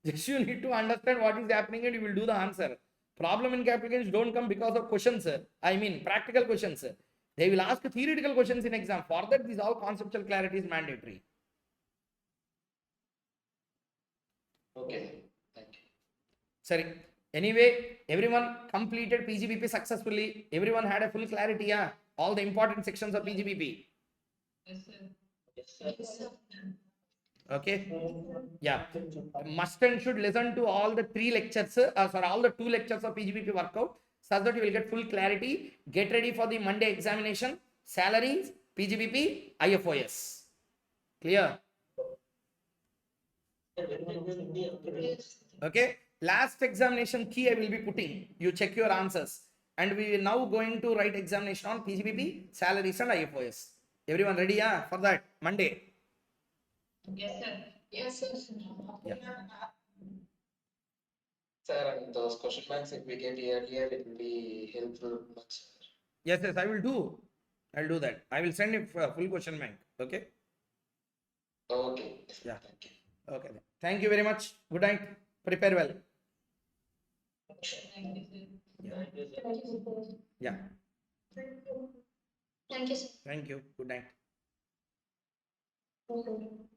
Just you need to understand what is happening and you will do the answer. Problem in capital gains don't come because of questions. I mean practical questions. They will ask theoretical questions in exam. For that, this all conceptual clarity is mandatory. Okay. Thank you. Sorry. Anyway, everyone completed PGBP successfully. Everyone had a full clarity. Yeah? All the important sections of PGBP. Yes, sir. Yes, sir. Okay. Yeah. Must and should listen to all the 3 lectures, all the 2 lectures of PGBP workout, so that you will get full clarity. Get ready for the Monday examination. Salaries, PGBP, IFOS. Clear? Okay. Last examination key I will be putting. You check your answers. And we will now going to write examination on PGBP, salaries and IFOS. Everyone ready for that? Monday. Yes, sir. Yes, sir. Yeah. Sir, and those question banks, if we get earlier, it will be helpful much. Yes, I will do. I'll do that. I will send you full question bank. Okay. Okay. Yeah. Thank you. Okay. Thank you very much. Good night. Prepare well. Thank you, sir. Yeah. Thank you, sir. Thank you. Good night. Thank you.